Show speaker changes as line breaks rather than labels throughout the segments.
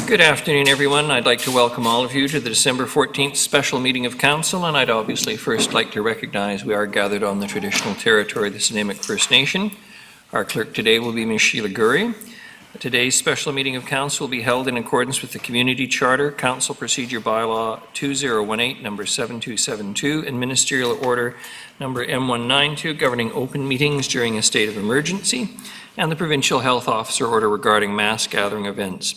Good afternoon, everyone. I'd like to welcome all of you to the December 14th special meeting of Council, and I'd obviously first like to recognize we are gathered on the traditional territory of the Snuneymuxw First Nation. Our clerk today will be Ms. Sheila Gurry. Today's special meeting of Council will be held in accordance with the Community Charter, Council Procedure Bylaw 2018, number 7272, and Ministerial Order number M192, governing open meetings during a state of emergency, and the Provincial Health Officer Order regarding mass gathering events.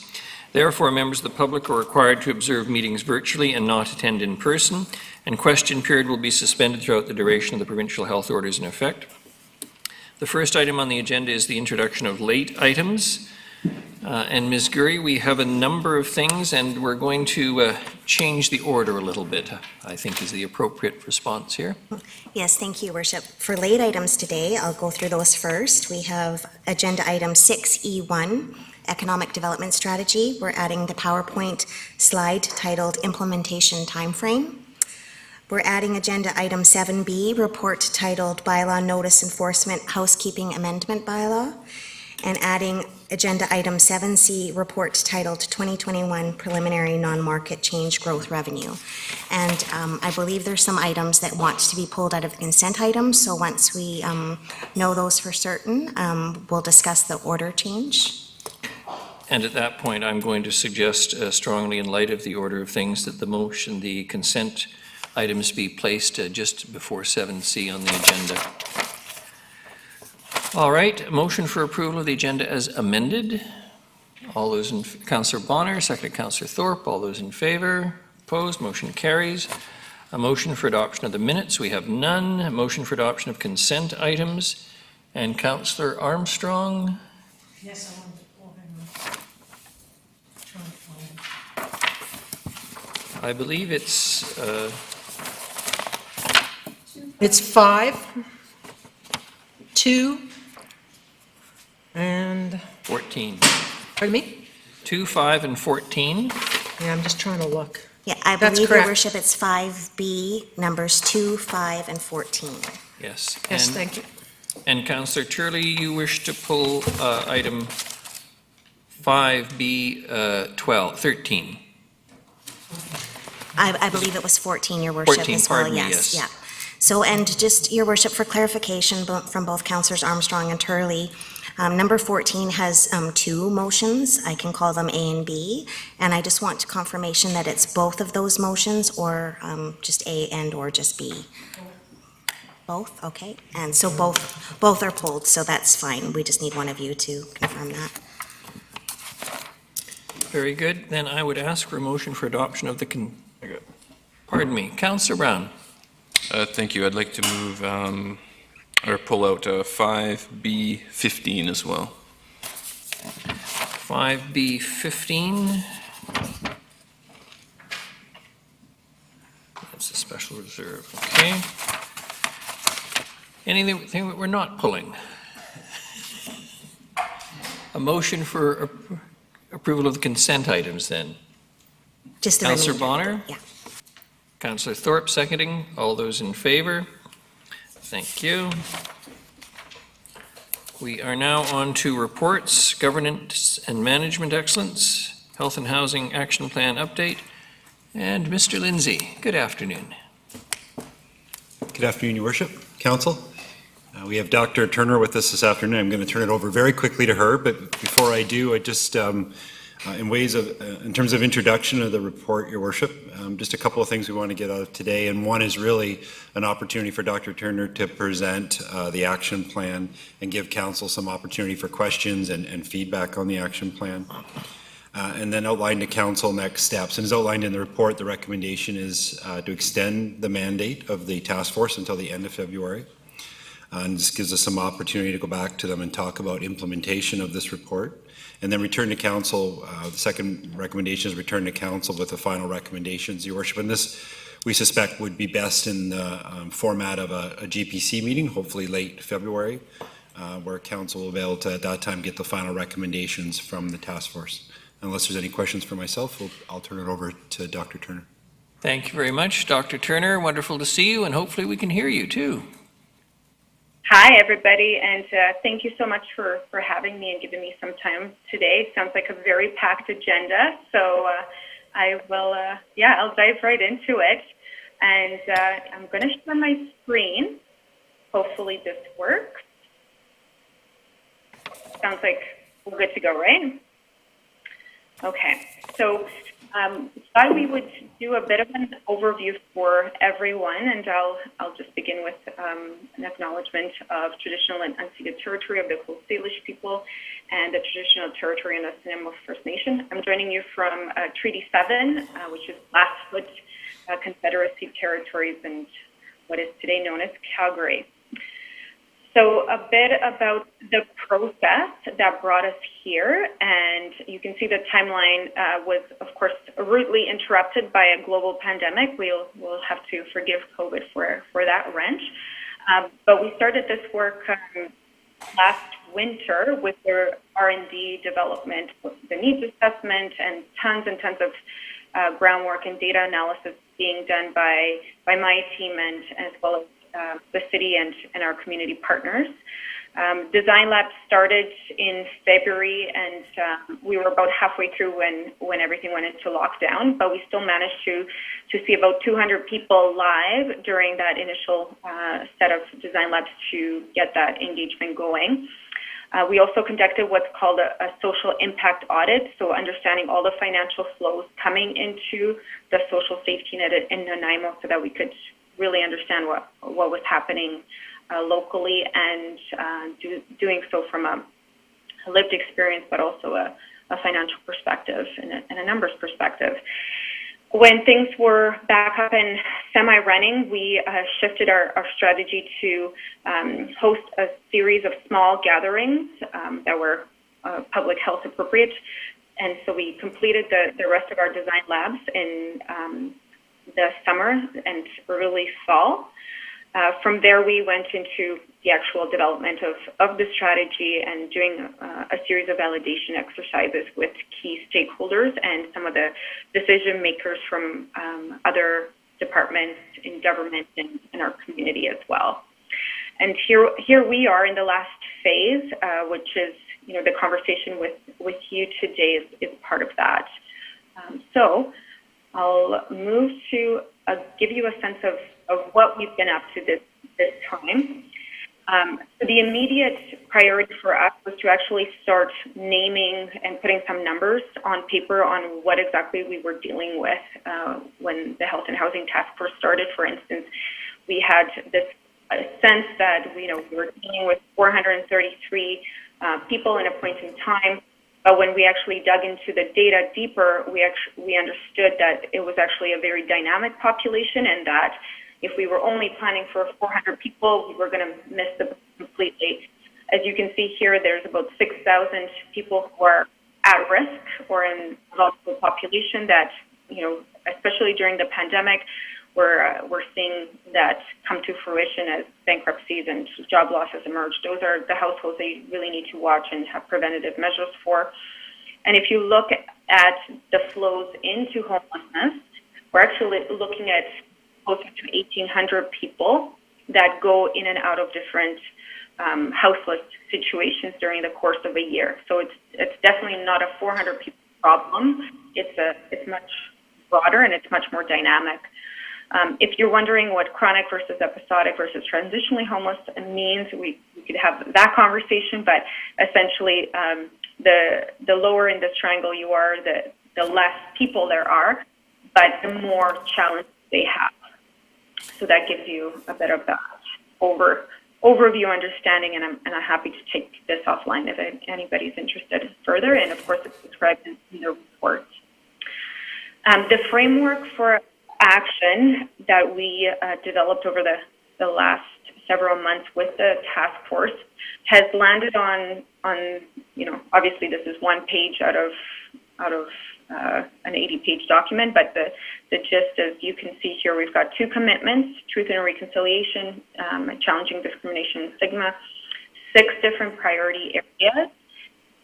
Therefore, members of the public are required to observe meetings virtually and not attend in person, and question period will be suspended throughout the duration of the provincial health orders in effect. The first item on the agenda is the introduction of late items. And Ms. Gurry, we have a number of things, and we're going to change the order a little bit, I think is the appropriate response here.
Yes, thank you, Worship. For late items today, I'll go through those first. We have agenda item 6E1, Economic Development Strategy. We're adding the PowerPoint slide titled Implementation Timeframe. We're adding agenda item 7B, report titled Bylaw Notice Enforcement Housekeeping Amendment Bylaw, and adding agenda item 7C, report titled 2021 Preliminary Non-Market Change Growth Revenue. And I believe there's some items that want to be pulled out of the consent items, so once we know those for certain, we'll discuss the order change.
And at that point, I'm going to suggest strongly, in light of the order of things, that the consent items be placed just before 7C on the agenda. All right, motion for approval of the agenda as amended. All those in, Councillor Bonner, seconded Councillor Thorpe. All those in favor? Opposed? Motion carries. A motion for adoption of the minutes, we have none. A motion for adoption of consent items. And Councillor Armstrong?
Yes, I want to pull him. Trying to find.
I believe it's
It's 5, 2, and,
14.
pardon me?
2, 5, and 14.
Yeah, I'm just trying to look.
Yeah, I
That's
believe, Your
correct.
Worship, it's 5B, numbers 2, 5, and 14.
Yes.
Yes,
and,
thank you.
And Councillor Turley, you wish to pull item 5B 13.
I believe it was 14, Your Worship,
14,
as well,
pardon me,
yes.
yes.
Yeah. So, and just, Your Worship, for clarification from both Councillors Armstrong and Turley, number 14 has two motions. I can call them A and B, and I just want confirmation that it's both of those motions, or just A and or just B. Both, okay. And so both are pulled, so that's fine. We just need one of you to confirm that.
Very good. Then I would ask for a motion for adoption of the pardon me, Councillor Brown.
Thank you. I'd like to move or pull out 5B15 as well.
5B15. That's a special reserve. Okay. Anything that we're not pulling? A motion for approval of the consent items then.
Just the
Councillor
remainder.
Bonner?
Yeah.
Councillor Thorpe seconding. All those in favor? Thank you. We are now on to reports, governance and management excellence, health and housing action plan update, and Mr. Lindsay. Good afternoon.
Good afternoon, Your Worship, Council. We have Dr. Turner with us this afternoon. I'm going to turn it over very quickly to her, but before I do, I just, in terms of introduction of the report, Your Worship, just a couple of things we want to get out of today, and one is really an opportunity for Dr. Turner to present the action plan and give Council some opportunity for questions and feedback on the action plan. And then outline to Council next steps. And as outlined in the report, the recommendation is to extend the mandate of the task force until the end of February. And this gives us some opportunity to go back to them and talk about implementation of this report. And then return to Council. The second recommendation is return to Council with the final recommendations, Your Worship. And this, we suspect, would be best in the format of a GPC meeting, hopefully late February, where Council will be able to, at that time, get the final recommendations from the task force. Unless there's any questions for myself, I'll turn it over to Dr. Turner.
Thank you very much, Dr. Turner. Wonderful to see you, and hopefully we can hear you too.
Hi, everybody, and thank you so much for having me and giving me some time today. Sounds like a very packed agenda, so I will, I'll dive right into it. And I'm going to share my screen. Hopefully this works. Sounds like we're good to go, right? Okay, so thought we would do a bit of an overview for everyone, and I'll just begin with an acknowledgement of traditional and unceded territory of the Coast Salish people and the traditional territory in the Nanaimo First Nation. I'm joining you from Treaty 7, which is Blackfoot Confederacy territories and what is today known as Calgary. So a bit about the process that brought us here, and you can see the timeline was, of course, rudely interrupted by a global pandemic. We'll have to forgive COVID for that wrench. But we started this work last winter with their R&D development, the needs assessment, and tons of groundwork and data analysis being done by my team and as well as the city and our community partners. Design Lab started in February, and we were about halfway through when everything went into lockdown, but we still managed to see about 200 people live during that initial set of Design Labs to get that engagement going. We also conducted what's called a social impact audit, so understanding all the financial flows coming into the social safety net in Nanaimo so that we could really understand what was happening locally and doing so from a lived experience, but also a financial perspective and a numbers perspective. When things were back up and semi-running, we shifted our strategy to host a series of small gatherings that were public health appropriate. And so we completed the rest of our design labs in the summer and early fall. From there, we went into the actual development of the strategy and doing a series of validation exercises with key stakeholders and some of the decision makers from other departments in government and in our community as well. And here we are in the last phase, which is, the conversation with you today is part of that. So I'll move to give you a sense of what we've been up to this time. So the immediate priority for us was to actually start naming and putting some numbers on paper on what exactly we were dealing with when the Health and Housing Task Force started. For instance, we had this sense that we were dealing with 433 people in a point in time. But when we actually dug into the data deeper, we understood that it was actually a very dynamic population, and that if we were only planning for 400 people, we were going to miss them completely. As you can see here, there's about 6,000 people who are at risk or in vulnerable population that, especially during the pandemic, we're seeing that come to fruition as bankruptcies and job losses emerge. Those are the households that you really need to watch and have preventative measures for. And if you look at the flows into homelessness, we're actually looking at closer to 1,800 people that go in and out of different houseless situations during the course of a year. So it's definitely not a 400 people problem. It's much broader and it's much more dynamic. If you're wondering what chronic versus episodic versus transitionally homeless means, we could have that conversation, but essentially the lower in this triangle you are, the less people there are, but the more challenges they have. So that gives you a bit of that overview understanding, and I'm happy to take this offline if anybody's interested further, and of course it's described in the report. The framework for action that we developed over the last several months with the task force has landed on obviously this is one page out of an 80-page document, but the gist is, you can see here, we've got 2 commitments: truth and reconciliation, challenging discrimination and stigma, 6 different priority areas.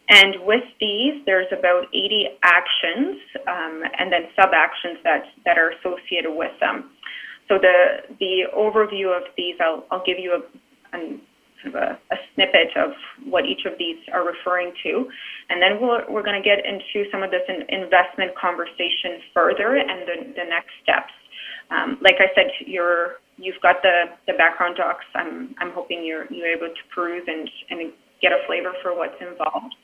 And with these, there's about 80 actions and then sub-actions that are associated with them. So the overview of these, I'll give you kind of a snippet of what each of these are referring to. And then we're going to get into some of this investment conversation further and the next steps. Like I said, you've got the background docs. I'm hoping you're able to peruse and get a flavor for what's involved.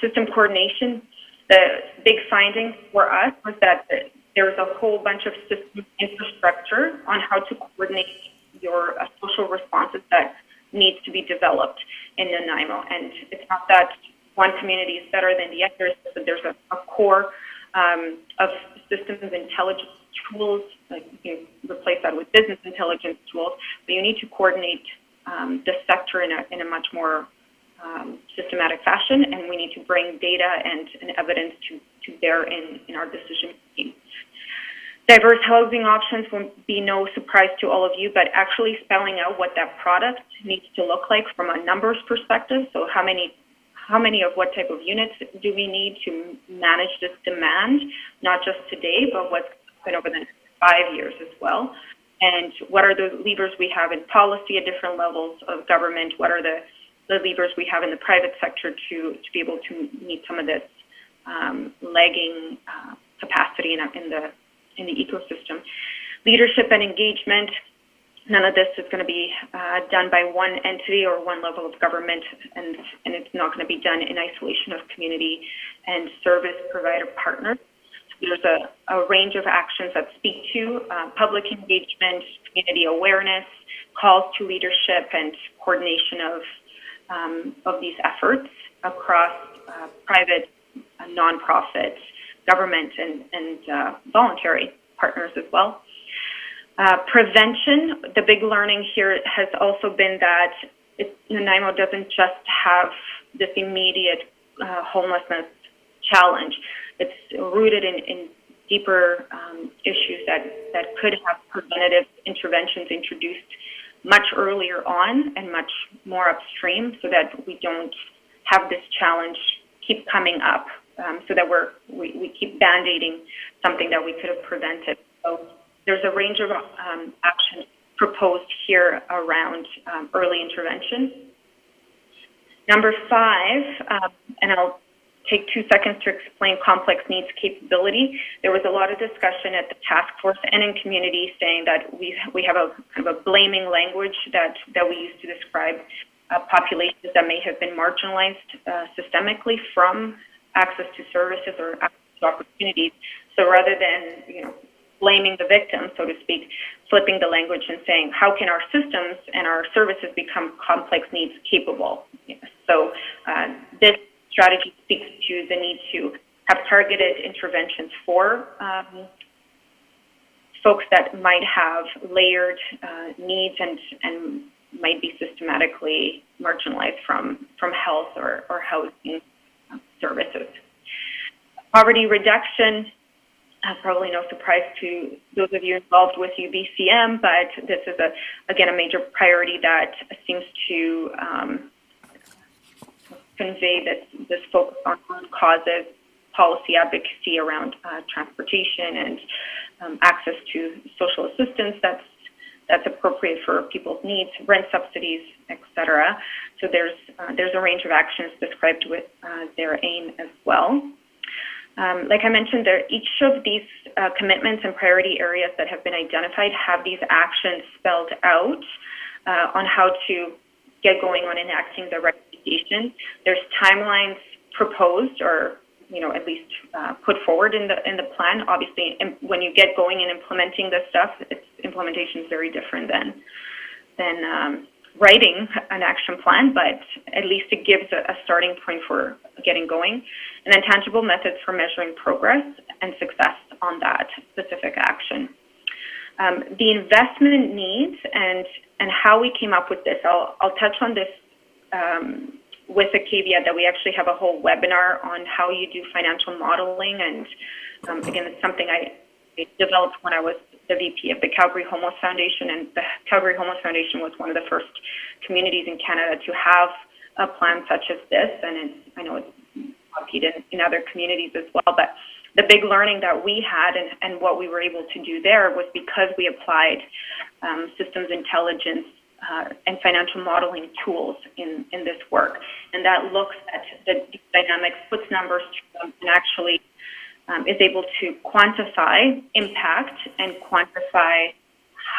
System coordination, the big finding for us was that there's a whole bunch of system infrastructure on how to coordinate your social responses that needs to be developed in Nanaimo. And it's not that one community is better than the others, but there's a core of systems intelligence tools. Like you can replace that with business intelligence tools, but you need to coordinate the sector in a much more systematic fashion, and we need to bring data and evidence to bear in our decision making. Diverse housing options won't be no surprise to all of you, but actually spelling out what that product needs to look like from a numbers perspective. So how many of what type of units do we need to manage this demand, not just today, but what's going over the next 5 years as well. And what are the levers we have in policy at different levels of government? What are the levers we have in the private sector to be able to meet some of this lagging capacity in the ecosystem? Leadership and engagement. None of this is going to be done by one entity or one level of government, and it's not going to be done in isolation of community and service provider partners. There's a range of actions that speak to public engagement, community awareness, calls to leadership, and coordination of these efforts across private, nonprofit, government, and voluntary partners as well. Prevention, the big learning here has also been that Nanaimo doesn't just have this immediate homelessness challenge. It's rooted in deeper issues that could have preventative interventions introduced much earlier on and much more upstream, so that we don't have this challenge keep coming up, so that we keep band-aiding something that we could have prevented. So there's a range of actions proposed here around early intervention. Number 5, and I'll take 2 seconds to explain complex needs capability. There was a lot of discussion at the task force and in community saying that we have a kind of a blaming language that we use to describe populations that may have been marginalized systemically from access to services or access to opportunities. So rather than blaming the victim, so to speak, flipping the language and saying, how can our systems and our services become complex needs capable? So this strategy speaks to the need to have targeted interventions for folks that might have layered needs and might be systematically marginalized from health or housing services. Poverty reduction, probably no surprise to those of you involved with UBCM, but this is again a major priority that seems to convey this focus on root causes, policy advocacy around transportation and access to social assistance that's appropriate for people's needs, rent subsidies, etc. So there's a range of actions described with their aim as well. Like I mentioned, each of these commitments and priority areas that have been identified have these actions spelled out on how to get going on enacting the recommendation. There's timelines proposed, or at least put forward in the plan. Obviously, when you get going and implementing this stuff, implementation is very different than writing an action plan, but at least it gives a starting point for getting going. And then tangible methods for measuring progress and success on that specific action. The investment needs and how we came up with this, I'll touch on this with a caveat that we actually have a whole webinar on how you do financial modeling. And again, it's something I developed when I was the VP of the Calgary Homeless Foundation, and the Calgary Homeless Foundation was one of the first communities in Canada to have a plan such as this, and I know it's copied in other communities as well. But the big learning that we had and what we were able to do there was because we applied systems intelligence and financial modeling tools in this work. And that looks at the dynamics, puts numbers to them, and actually is able to quantify impact and quantify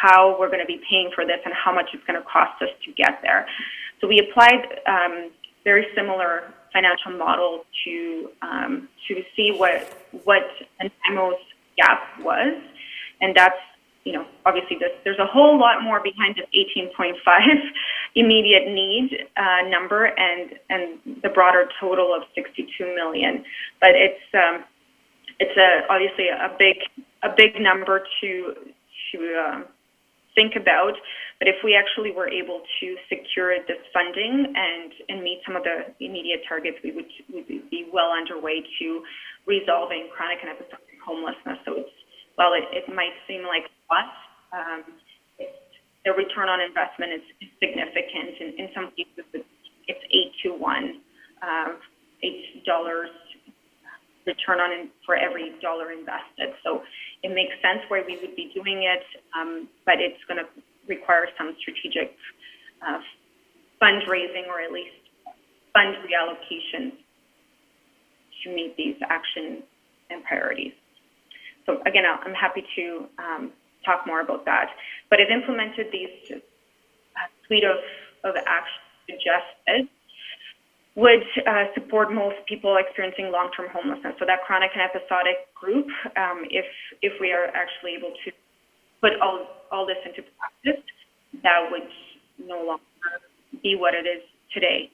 how we're going to be paying for this and how much it's going to cost us to get there. So we applied very similar financial model to see what NIMO's gap was, and that's, obviously there's a whole lot more behind this 18.5 immediate need number and the broader total of 62 million. But it's obviously a big number to think about. But if we actually were able to secure this funding and meet some of the immediate targets, we would be well underway to resolving chronic and episodic homelessness. So while it might seem like a lot, the return on investment is significant. In some cases, it's 8 to 1, $8 return on for every dollar invested. So it makes sense where we would be doing it, but it's going to require some strategic fundraising or at least fund reallocation to meet these actions and priorities. So again, I'm happy to talk more about that. But I've implemented these suite of actions suggested would support most people experiencing long-term homelessness. So that chronic and episodic group, if we are actually able to put all this into practice, that would no longer be what it is today.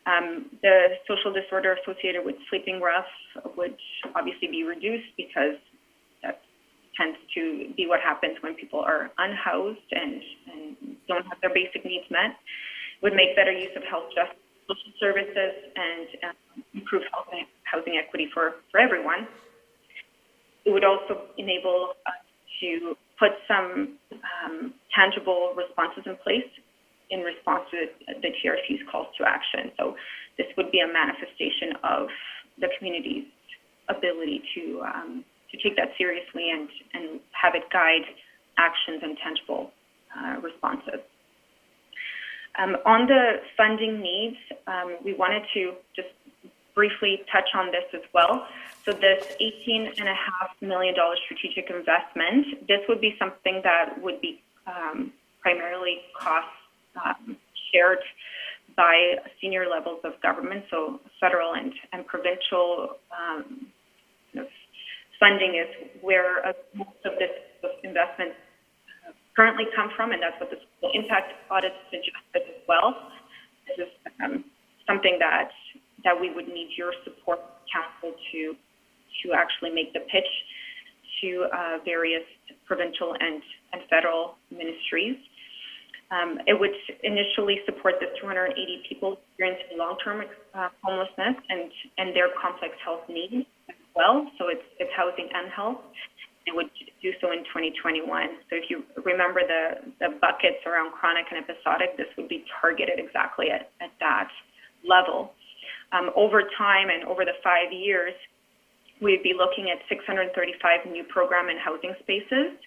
The social disorder associated with sleeping rough would obviously be reduced because that tends to be what happens when people are unhoused and don't have their basic needs met. Would make better use of health justice social services and improve housing equity for everyone. It would also enable us to put some tangible responses in place in response to the TRC's calls to action. So this would be a manifestation of the community's ability to take that seriously and have it guide actions and tangible responses. On the funding needs, we wanted to just briefly touch on this as well. So this $18.5 million strategic investment, this would be something that would be primarily cost shared by senior levels of government, so federal and provincial funding is where most of this investment currently come from, and that's what the impact audit suggested as well. This is something that we would need your support, council, to actually make the pitch to various provincial and federal ministries. It would initially support the 280 people experiencing long-term homelessness and their complex health needs as well. So it's housing and health. It would do so in 2021. So if you remember the buckets around chronic and episodic, this would be targeted exactly at that level. Over time and over the 5 years, we'd be looking at 635 new program and housing spaces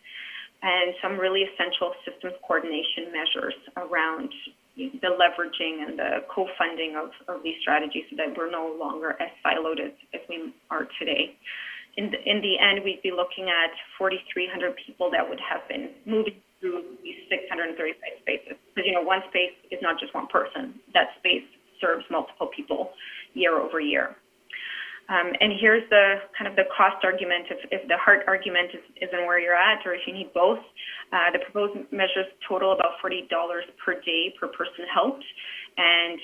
and some really essential systems coordination measures around the leveraging and the co-funding of these strategies so that we're no longer as siloed as we are today. In the end, we'd be looking at 4,300 people that would have been moving through these 635 spaces. Because, one space is not just one person. That space serves multiple people year over year. And here's the kind of the cost argument. If the heart argument isn't where you're at, or if you need both, the proposed measures total about $40 per day per person helped. And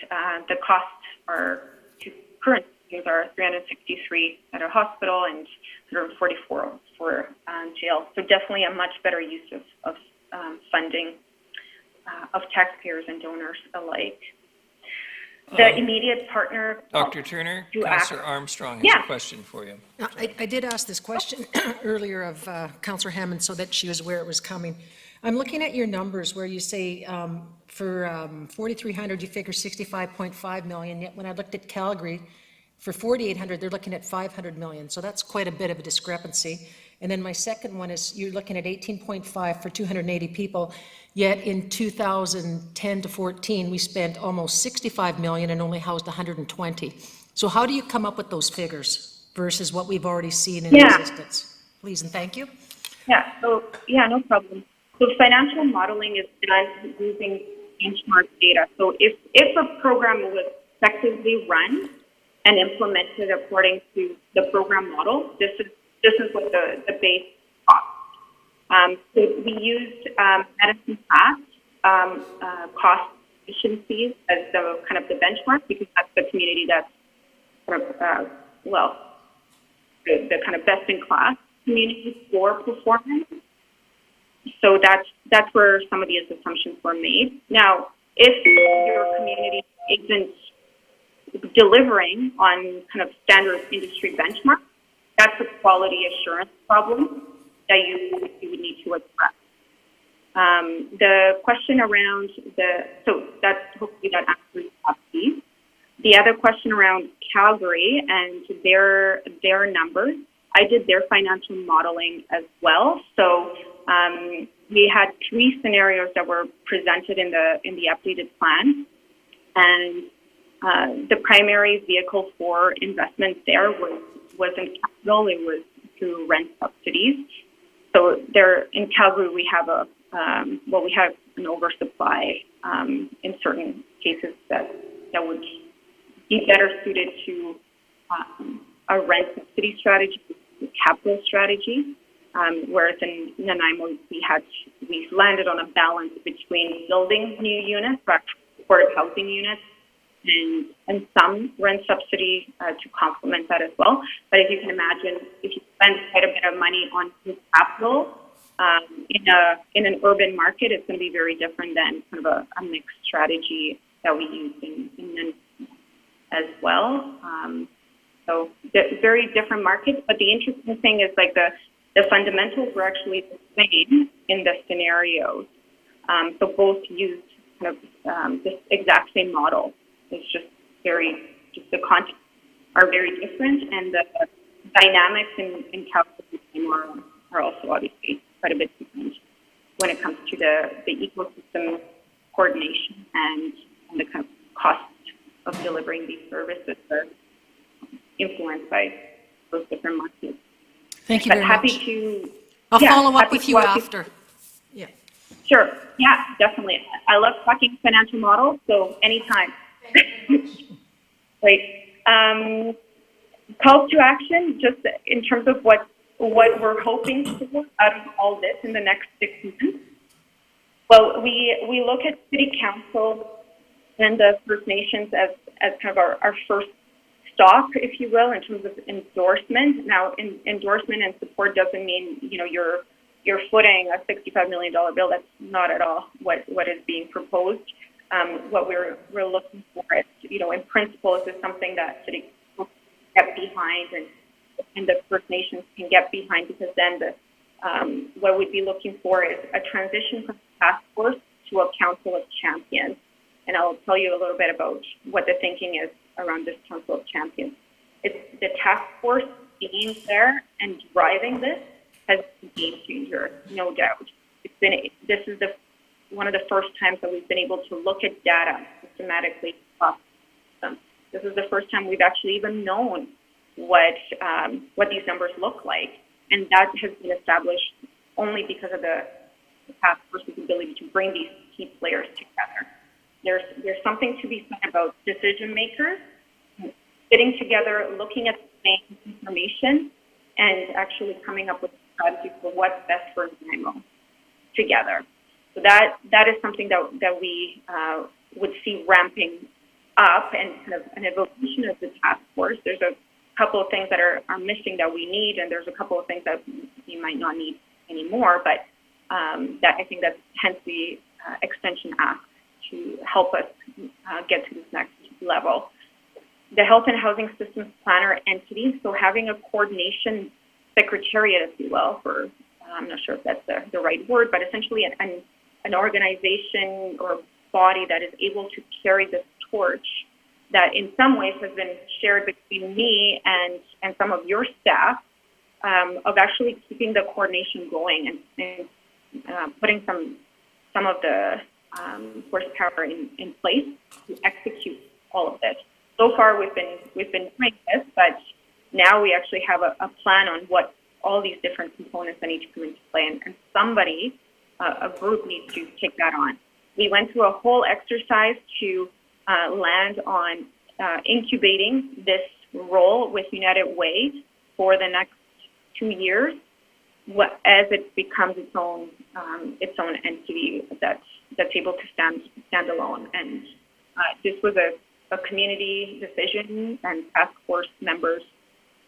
the costs are to current are $363 at a hospital and $144 for jail. So definitely a much better use of funding of taxpayers and donors alike. The immediate partner...
Dr. Turner, Councillor Armstrong has a question for you.
I did ask this question earlier of Councillor Hammond so that she was aware it was coming. I'm looking at your numbers where you say for 4,300 you figure 65.5 million, yet when I looked at Calgary, for 4,800, they're looking at 500 million, so that's quite a bit of a discrepancy. And then my second one is, you're looking at 18.5 for 280 people, yet in 2010 to 14, we spent almost 65 million and only housed 120. So how do you come up with those figures versus what we've already seen in existence? Please and thank you.
No problem. So financial modeling is done using benchmark data. So if a program was effectively run and implemented according to the program model, this is what the base cost. So we used Medicine Hat cost efficiencies as the kind of the benchmark, because that's the community that's sort of the kind of best in class community for performance. So that's where some of these assumptions were made. Now, if your community isn't delivering on kind of standard industry benchmarks, that's a quality assurance problem that you would need to address. The question around hopefully that answers these. The other question around Calgary and their numbers, I did their financial modeling as well. So we had 3 scenarios that were presented in the updated plan, and the primary vehicle for investment there wasn't capital; it was through rent subsidies. So there in Calgary, we have we have an oversupply in certain cases that would be better suited to a rent subsidy strategy, capital strategy. Whereas in Nanaimo, we landed on a balance between building new units, supportive housing units, and some rent subsidy to complement that as well. But as you can imagine, if you spend quite a bit of money on capital in an urban market, it's going to be very different than kind of a mixed strategy that we use in Nanaimo as well. So very different markets. But the interesting thing is like the fundamentals were actually the same in the scenarios. So both used kind of this exact same model. It's just the content are very different, and the dynamics in Calgary are also obviously quite a bit different when it comes to the ecosystem coordination and the kind of cost of delivering these services are influenced by those different markets.
Thank you very much.
Happy to.
I'll follow up
happy
with
to
you
walk
after. Yeah.
Sure. Yeah, definitely. I love talking financial models, so anytime. Great. Calls to action, just in terms of what we're hoping for out of all this in the next 6 months. Well, we look at City Council and the First Nations as kind of our first stop, if you will, in terms of endorsement. Now, endorsement and support doesn't mean, you're footing a $65 million bill. That's not at all what is being proposed. What we're looking for is, in principle, is something that City Council can get behind and the First Nations can get behind, because then what we'd be looking for is a transition from task force to a council of champions. And I'll tell you a little bit about what the thinking is around this council of champions. It's the task force being there and driving this has been a game changer, no doubt. This is one of the first times that we've been able to look at data systematically across the system. This is the first time we've actually even known what these numbers look like, and that has been established only because of the task force's ability to bring these key players together. There's something to be said about decision makers sitting together, looking at the same information, and actually coming up with a strategy for what's best for Nanaimo together. So that is something that we would see ramping up, and kind of an evolution of the task force. There's a couple of things that are missing that we need, and there's a couple of things that we might not need anymore, but that I think that's hence the extension ask to help us get to this next level. The Health and Housing Systems Planner entity, so having a coordination secretariat, if you will, for, I'm not sure if that's the right word, but essentially an organization or body that is able to carry this torch that in some ways has been shared between me and some of your staff of actually keeping the coordination going and putting some of the horsepower in place to execute all of this. So far, we've been doing this, but now we actually have a plan on what all these different components that need to come into play, and somebody, a group, needs to take that on. We went through a whole exercise to land on incubating this role with United Way for the next 2 years, as it becomes its own entity that's able to stand alone. And this was a community decision, and task force members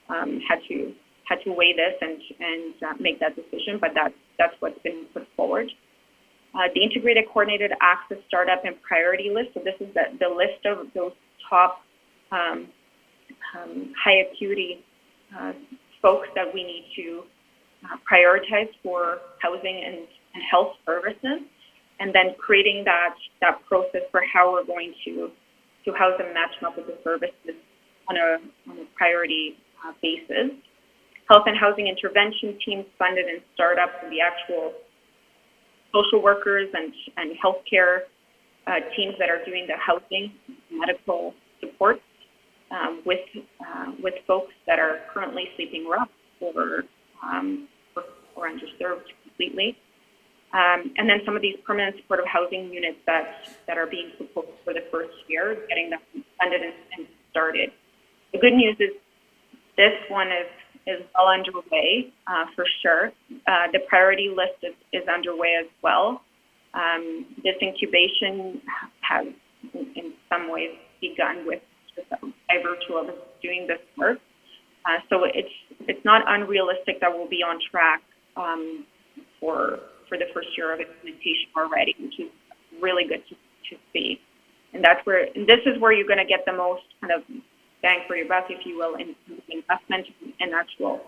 had to weigh this and make that decision. But that's what's been put forward. The Integrated Coordinated Access Startup and Priority List. So this is the list of those top high acuity folks that we need to prioritize for housing and health services, and then creating that process for how we're going to house and match them up with the services on a priority basis. Health and housing intervention teams funded and startups, and the actual social workers and healthcare teams that are doing the housing medical support with folks that are currently sleeping rough or underserved completely. And then some of these permanent supportive housing units that are being proposed for the first year, getting them funded and started. The good news is this one is well underway for sure. The priority list is underway as well. This incubation has in some ways begun with by virtue of us doing this work. So it's not unrealistic that we'll be on track for the first year of implementation already, which is really good to see. And this is where you're going to get the most kind of bang for your buck, if you will, in investment and actual,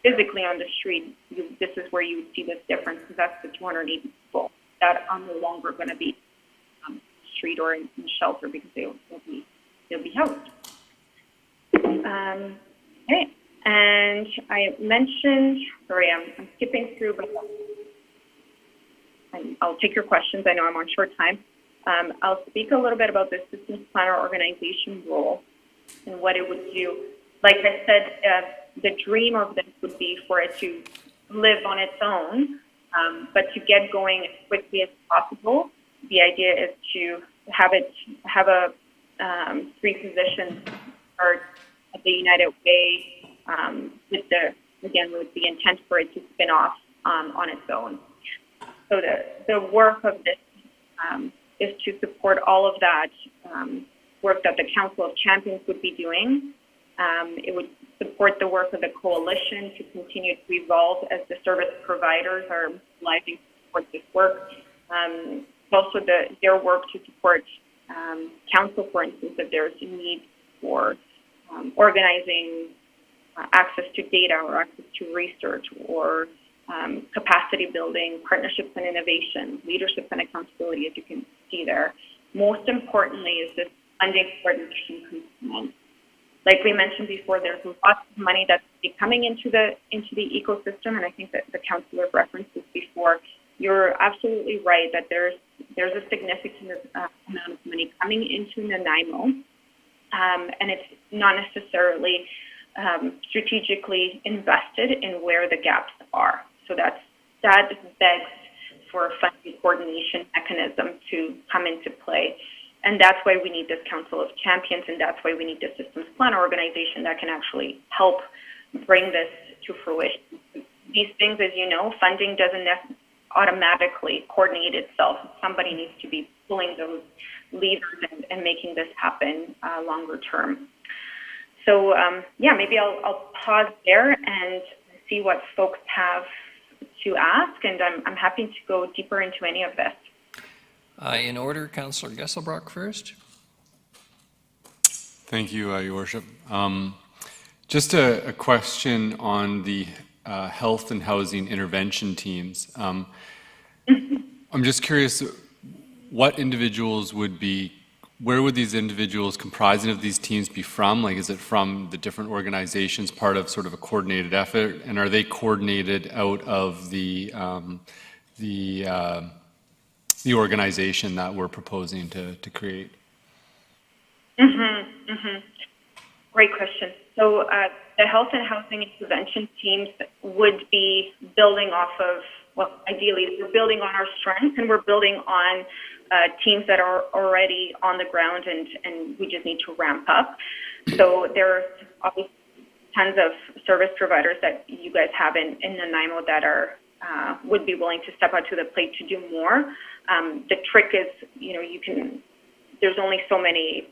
physically on the street. This is where you would see this difference, because that's the 280 people that are no longer going to be street or in shelter, because they'll be housed. Okay, and I mentioned, sorry, I'm skipping through, but I'll take your questions. I know I'm on short time. I'll speak a little bit about the systems planner organization role and what it would do. Like I said, the dream of this would be for it to live on its own, but to get going as quickly as possible. The idea is to have a 3 positions start at the United Way with the intent for it to spin off on its own. So the work of this is to support all of that work that the Council of Champions would be doing. It would support the work of the coalition to continue to evolve as the service providers are mobilizing to support this work. Also their work to support council, for instance, if there's a need for organizing access to data or access to research or capacity building, partnerships and innovation, leadership and accountability, as you can see there. Most importantly is this funding coordination component. Like we mentioned before, there's lots of money that's coming into the ecosystem, and I think that the councillor referenced this before. You're absolutely right that there's a significant amount of money coming into Nanaimo, and it's not necessarily strategically invested in where the gaps are. So that begs for a funding coordination mechanism to come into play. And that's why we need this Council of Champions, and that's why we need the systems plan organization that can actually help bring this to fruition. These things, as you know, funding doesn't automatically coordinate itself. Somebody needs to be pulling those levers and making this happen longer term. So maybe I'll pause there and see what folks have to ask, and I'm happy to go deeper into any of this.
In order, Councillor Gesselbrock first.
Thank you, Your Worship. Just a question on the health and housing intervention teams. I'm just curious, what individuals would be where would these individuals comprising of these teams be from? Like, is it from the different organizations, part of sort of a coordinated effort? And are they coordinated out of the organization that we're proposing to create?
Great question. So the health and housing intervention teams would be building off of, well, ideally, we're building on our strengths, and we're building on teams that are already on the ground, and we just need to ramp up. So there are obviously tons of service providers that you guys have in Nanaimo that are would be willing to step out to the plate to do more. The trick is, there's only so many,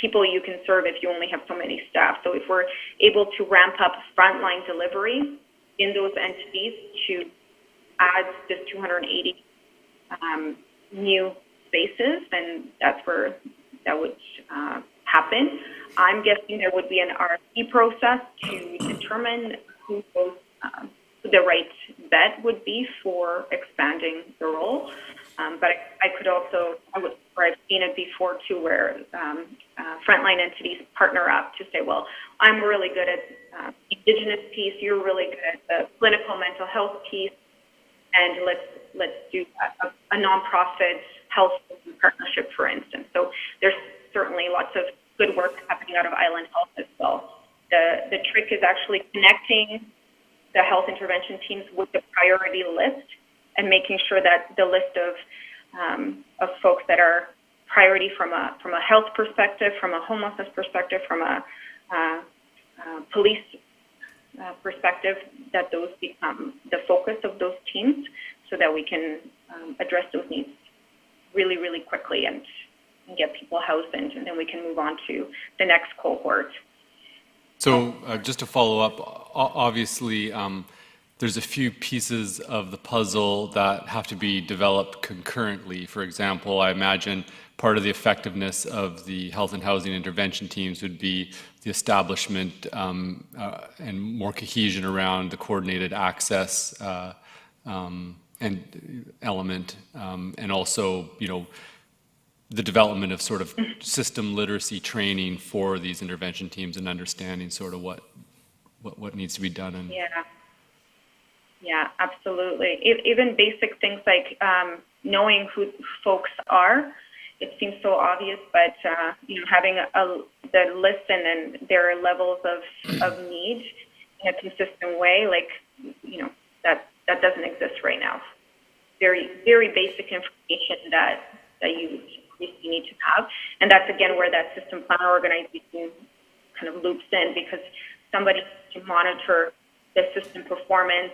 people you can serve if you only have so many staff. So if we're able to ramp up frontline delivery in those entities to add this 280 new spaces, then that's where that would happen. I'm guessing there would be an RFP process to determine who the right bet would be for expanding the role. But I've seen it before too, where frontline entities partner up to say, well, I'm really good at the Indigenous piece, you're really good at the clinical mental health piece, and let's do a nonprofit health partnership, for instance. So there's certainly lots of good work happening out of Island Health as well. The trick is actually connecting the health intervention teams with the priority list and making sure that the list of folks that are priority from a health perspective, from a homelessness perspective, from a police perspective, that those become the focus of those teams, so that we can address those needs really, really quickly and get people housed, and then we can move on to the next cohort.
So just to follow up, obviously there's a few pieces of the puzzle that have to be developed concurrently. For example, I imagine part of the effectiveness of the health and housing intervention teams would be the establishment and more cohesion around the coordinated access and element, and also, the development of sort of system literacy training for these intervention teams and understanding sort of what needs to be done. And
Yeah, absolutely. Even basic things like knowing who folks are, it seems so obvious, but having the list and then their levels of need in a consistent way, that doesn't exist right now. Very, very basic information that you need to have, and that's again where that system planner organization kind of loops in, because somebody to monitor the system performance.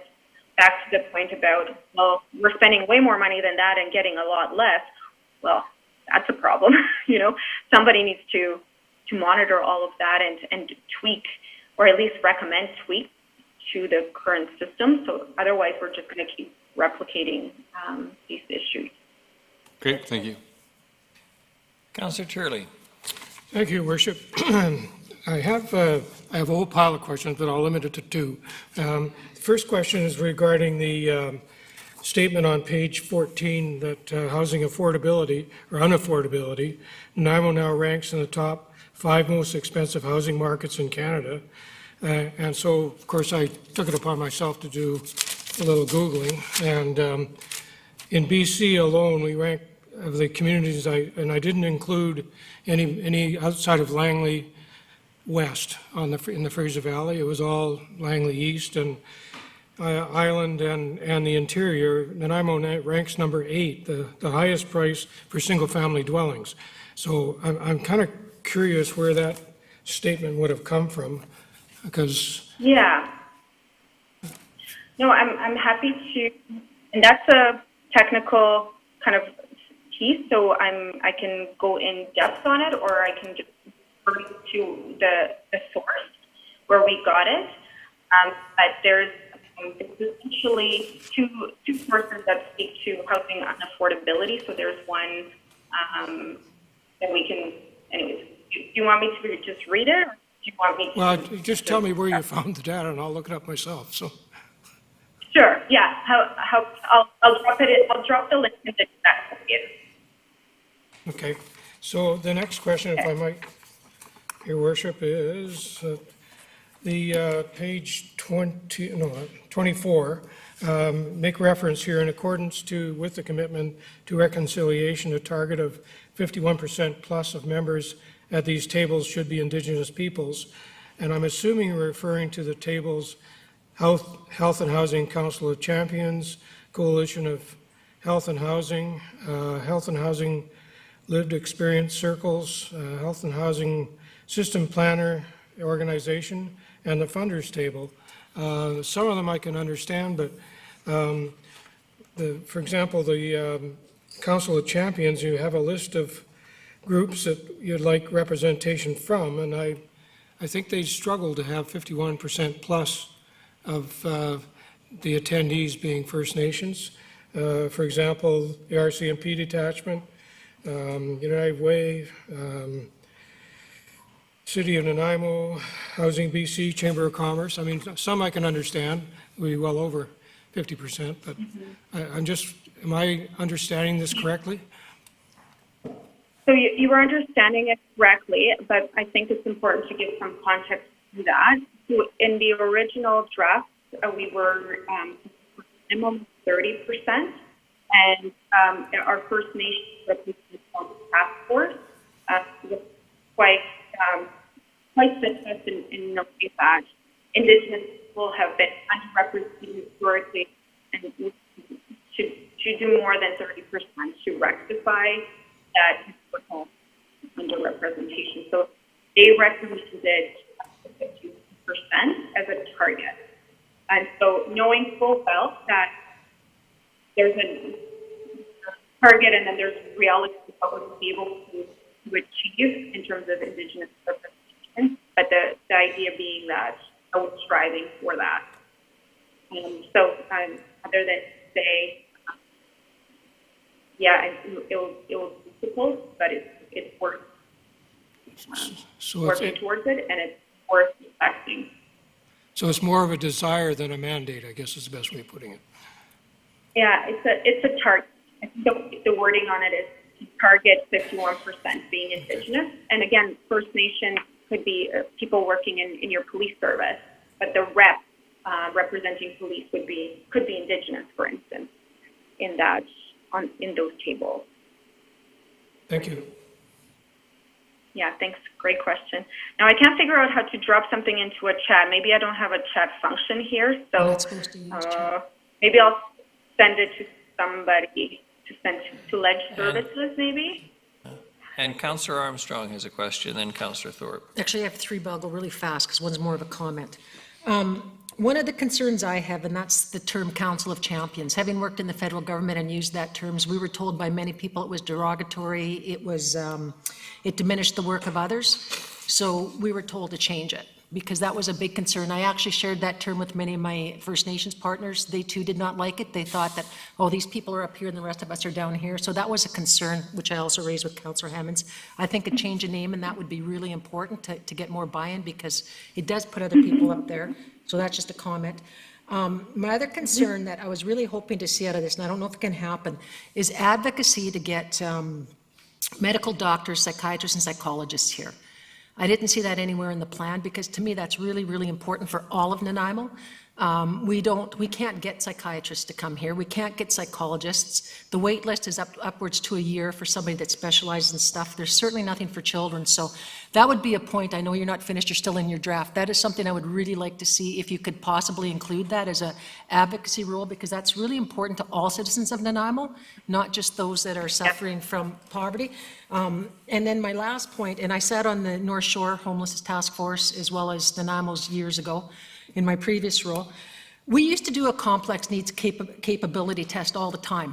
Back to the point about, well, we're spending way more money than that and getting a lot less. Well, that's a problem. Somebody needs to monitor all of that and tweak, or at least recommend tweaks to the current system. So otherwise, we're just going to keep replicating these issues.
Great, thank you.
Councillor Turley.
Thank you, Worship. I have a whole pile of questions, but I'll limit it to two. The first question is regarding the statement on page 14 that housing affordability or unaffordability, Nanaimo now ranks in the top 5 most expensive housing markets in Canada. And so, of course, I took it upon myself to do a little Googling. And in BC alone, we rank of the communities, and I didn't include any outside of Langley West in the Fraser Valley. It was all Langley East and Island and the interior. Nanaimo ranks number 8, the highest price for single-family dwellings. So I'm kind of curious where that statement would have come from, because...
Yeah. No, I'm happy to, and that's a technical kind of piece, so I can go in depth on it, or I can just refer to the source where we got it. But there's essentially two sources that speak to housing unaffordability. So there's one that we can, anyways, do you want me to just read it, or do you want me to?
Well, just tell me where you found the data and I'll look it up myself, so.
Sure, yeah, I'll drop it in, I'll drop the link in the chat for you.
Okay, So the next question, if I might, Your Worship, is the page 24, make reference here in accordance with the commitment to reconciliation, a target of 51% plus of members at these tables should be Indigenous peoples. And I'm assuming you're referring to the tables Health and Housing Council of Champions, Coalition of Health and Housing Lived Experience Circles, Health and Housing System Planner Organization, and the Funders Table. Some of them I can understand, but for example, the Council of Champions, you have a list of groups that you'd like representation from, and I think they struggle to have 51% plus of the attendees being First Nations. For example, the RCMP detachment, United Way, City of Nanaimo, Housing BC, Chamber of Commerce. I mean, some I can understand, we well over 50%, but am I understanding this correctly?
So you were understanding it correctly, but I think it's important to give some context to that. So in the original draft, we were minimum 30%, and our First Nations representative on the task force was quite successful in noting that Indigenous people have been underrepresented historically and should do more than 30% to rectify that historical underrepresentation. So they recommended 50% as a target. And so knowing full well that there's a target and then there's reality of what we'll be able to achieve in terms of Indigenous representation, but the idea being that I was striving for that. Other than say, it will be difficult, but it's worth working towards it, and it's worth respecting.
So it's more of a desire than a mandate, I guess is the best way of putting it.
Yeah, it's a target. I think the wording on it is to target 51% being Indigenous. And again, First Nation could be people working in your police service, but the rep representing police could be Indigenous, for instance, in those tables.
Thank you.
Yeah, thanks. Great question. Now, I can't figure out how to drop something into a chat. Maybe I don't have a chat function here, so
Not supposed to use chat.
maybe I'll send it to somebody to send to Ledge Services, maybe?
And Councillor Armstrong has a question, then Councillor Thorpe.
Actually, I have three, but I'll go really fast because one's more of a comment. One of the concerns I have, and that's the term Council of Champions. Having worked in the federal government and used that term, we were told by many people it was derogatory, it diminished the work of others. So we were told to change it because that was a big concern. I actually shared that term with many of my First Nations partners. They too did not like it. They thought that, oh, these people are up here and the rest of us are down here. So that was a concern, which I also raised with Councillor Hammonds. I think a change of name and that would be really important to get more buy-in because it does put other people up there. So that's just a comment. My other concern that I was really hoping to see out of this, and I don't know if it can happen, is advocacy to get medical doctors, psychiatrists, and psychologists here. I didn't see that anywhere in the plan because to me that's really, really important for all of Nanaimo. We can't get psychiatrists to come here. We can't get psychologists. The wait list is upwards to a year for somebody that specializes in stuff. There's certainly nothing for children. So that would be a point. I know you're not finished, you're still in your draft. That is something I would really like to see if you could possibly include that as a advocacy role because that's really important to all citizens of Nanaimo, not just those that are suffering from poverty. And then my last point, and I sat on the North Shore Homelessness Task Force as well as Nanaimo's years ago, in my previous role, we used to do a complex needs capability test all the time.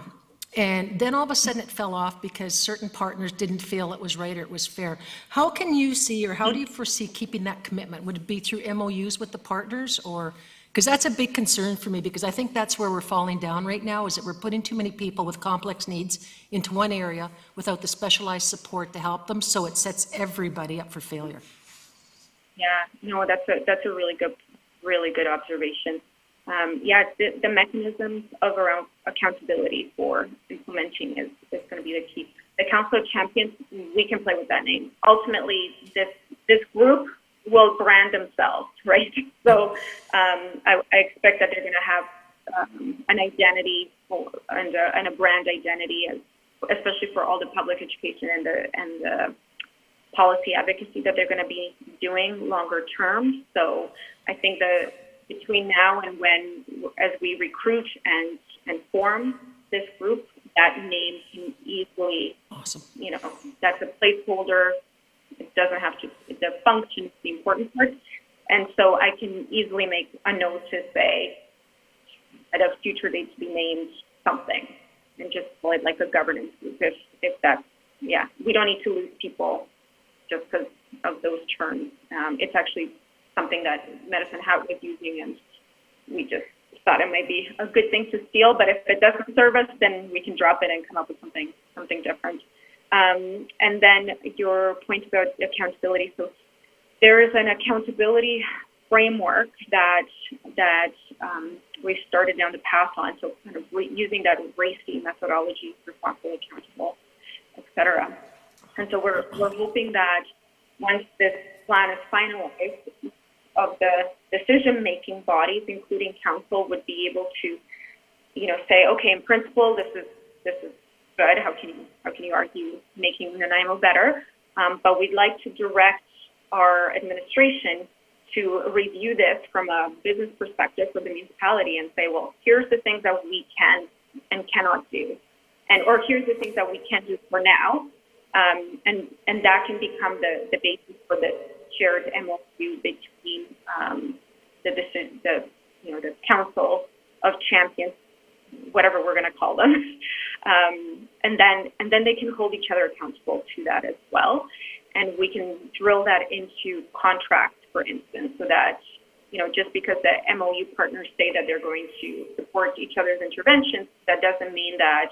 And then all of a sudden it fell off because certain partners didn't feel it was right or it was fair. How can you see or how do you foresee keeping that commitment? Would it be through MOUs with the partners or, because that's a big concern for me because I think that's where we're falling down right now is that we're putting too many people with complex needs into one area without the specialized support to help them. So it sets everybody up for failure.
Yeah, no, that's a really good observation. The mechanisms of around accountability for implementing is going to be the the Council of Champions, we can play with that name. Ultimately, this group will brand themselves, right? So I expect that they're going to have an identity and a brand identity, especially for all the public education and the policy advocacy that they're going to be doing longer term. So I think that between now and as we recruit and form this group, that name can easily,
Awesome.
that's a placeholder. It doesn't have to, the function is the important part. And so I can easily make a note to say at a future date to be named something and just call it like a governance group if that's, we don't need to lose people just because of those terms. It's actually something that Medicine Hat was using, and we just thought it might be a good thing to steal, but if it doesn't serve us, then we can drop it and come up with something different. And then your point about accountability. So there is an accountability framework that we've started down the path on. So kind of using that RACI methodology, responsible, accountable, et cetera. And so we're hoping that once this plan is finalized, of the decision-making bodies, including council, would be able to, say, okay, in principle, this is good. How can you argue making Nanaimo better? But we'd like to direct our administration to review this from a business perspective for the municipality and say, well, here's the things that we can and cannot do, or here's the things that we can do for now, and that can become the basis for the shared MOU between the Council of Champions, whatever we're going to call them, and then they can hold each other accountable to that as well, and we can drill that into contracts, for instance, so that just because the MOU partners say that they're going to support each other's interventions, that doesn't mean that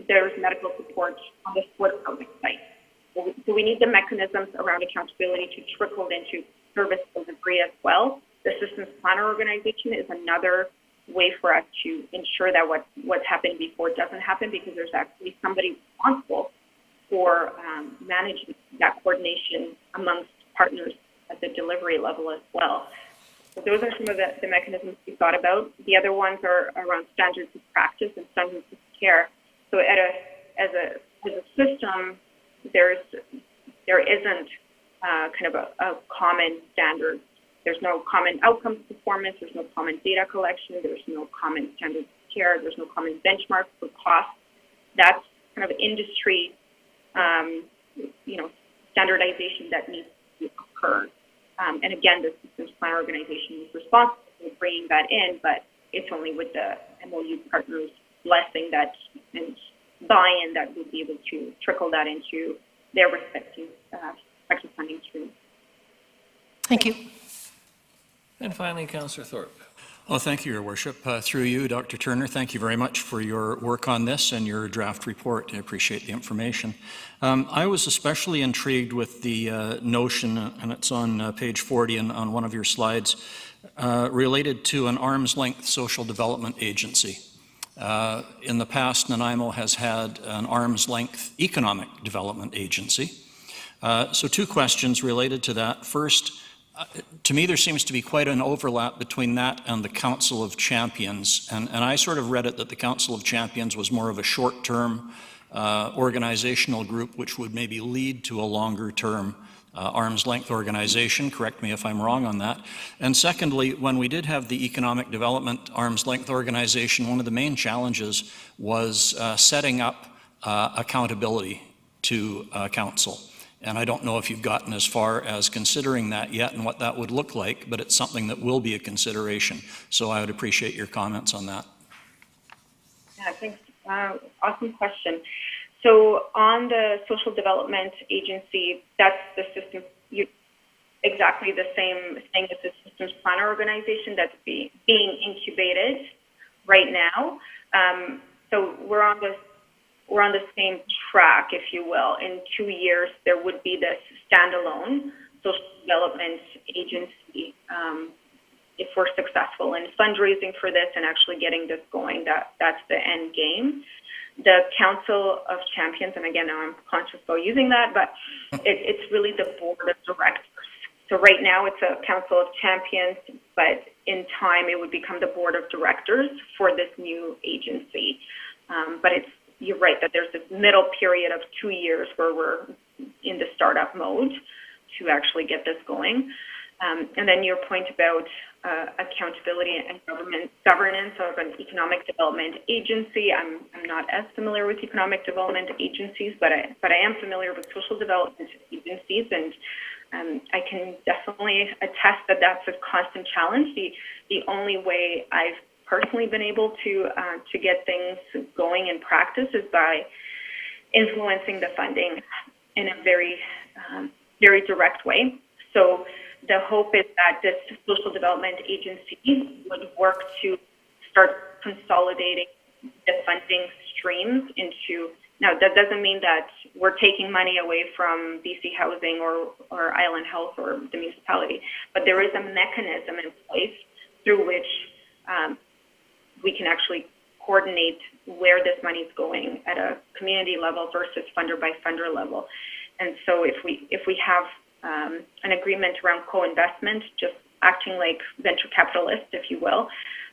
there's medical support on the sports housing site. So we need the mechanisms around accountability to trickle into service delivery as well. The systems planner organization is another way for us to ensure that what's happened before doesn't happen, because there's actually somebody responsible for managing that coordination amongst partners at the delivery level as well. So those are some of the mechanisms we thought about. The other ones are around standards of practice and standards of care. So as a system, there isn't kind of a common standard. There's no common outcomes performance. There's no common data collection. There's no common standards of care. There's no common benchmark for cost. That's kind of industry, standardization that needs to occur. And again, the systems plan organization is responsible for bringing that in, but it's only with the MOU partners' blessing that and buy-in that we'll be able to trickle that into their respective funding streams.
Thank you.
And finally, Councillor Thorpe.
Well, thank you, Your Worship. Through you, Dr. Turner, thank you very much for your work on this and your draft report. I appreciate the information. I was especially intrigued with the notion, and it's on page 40 and on one of your slides, related to an arm's length social development agency. In the past, Nanaimo has had an arm's length economic development agency. So two questions related to that. First, to me, there seems to be quite an overlap between that and the Council of Champions. And I sort of read it that the Council of Champions was more of a short-term organizational group, which would maybe lead to a longer-term arm's length organization. Correct me if I'm wrong on that. And secondly, when we did have the economic development arm's length organization, one of the main challenges was setting up accountability to council. And I don't know if you've gotten as far as considering that yet and what that would look like, but it's something that will be a consideration. So I would appreciate your comments on that.
Yeah, thanks. Awesome question. So on the social development agency, that's the system, exactly the same thing as the systems planner organization that's being incubated right now. So we're on the same track, if you will. In 2 years, there would be this standalone social development agency. If we're successful in fundraising for this and actually getting this going, that's the end game. The Council of Champions, and again, now I'm conscious about using that, but it's really the board of directors. So right now it's a Council of Champions, but in time it would become the board of directors for this new agency. But you're right that there's this middle period of 2 years where we're in the startup mode to actually get this going. And then your point about accountability and governance of an economic development agency. I'm not as familiar with economic development agencies, but I am familiar with social development agencies, and I can definitely attest that that's a constant challenge. The only way I've personally been able to get things going in practice is by influencing the funding in a very, very direct way. So the hope is that this social development agency would work to start consolidating the funding streams into. Now, that doesn't mean that we're taking money away from BC Housing or Island Health or the municipality, but there is a mechanism in place through which we can actually coordinate where this money is going at a community level versus funder by funder level. And so if we have an agreement around co-investment, just acting like venture capitalists, if you will,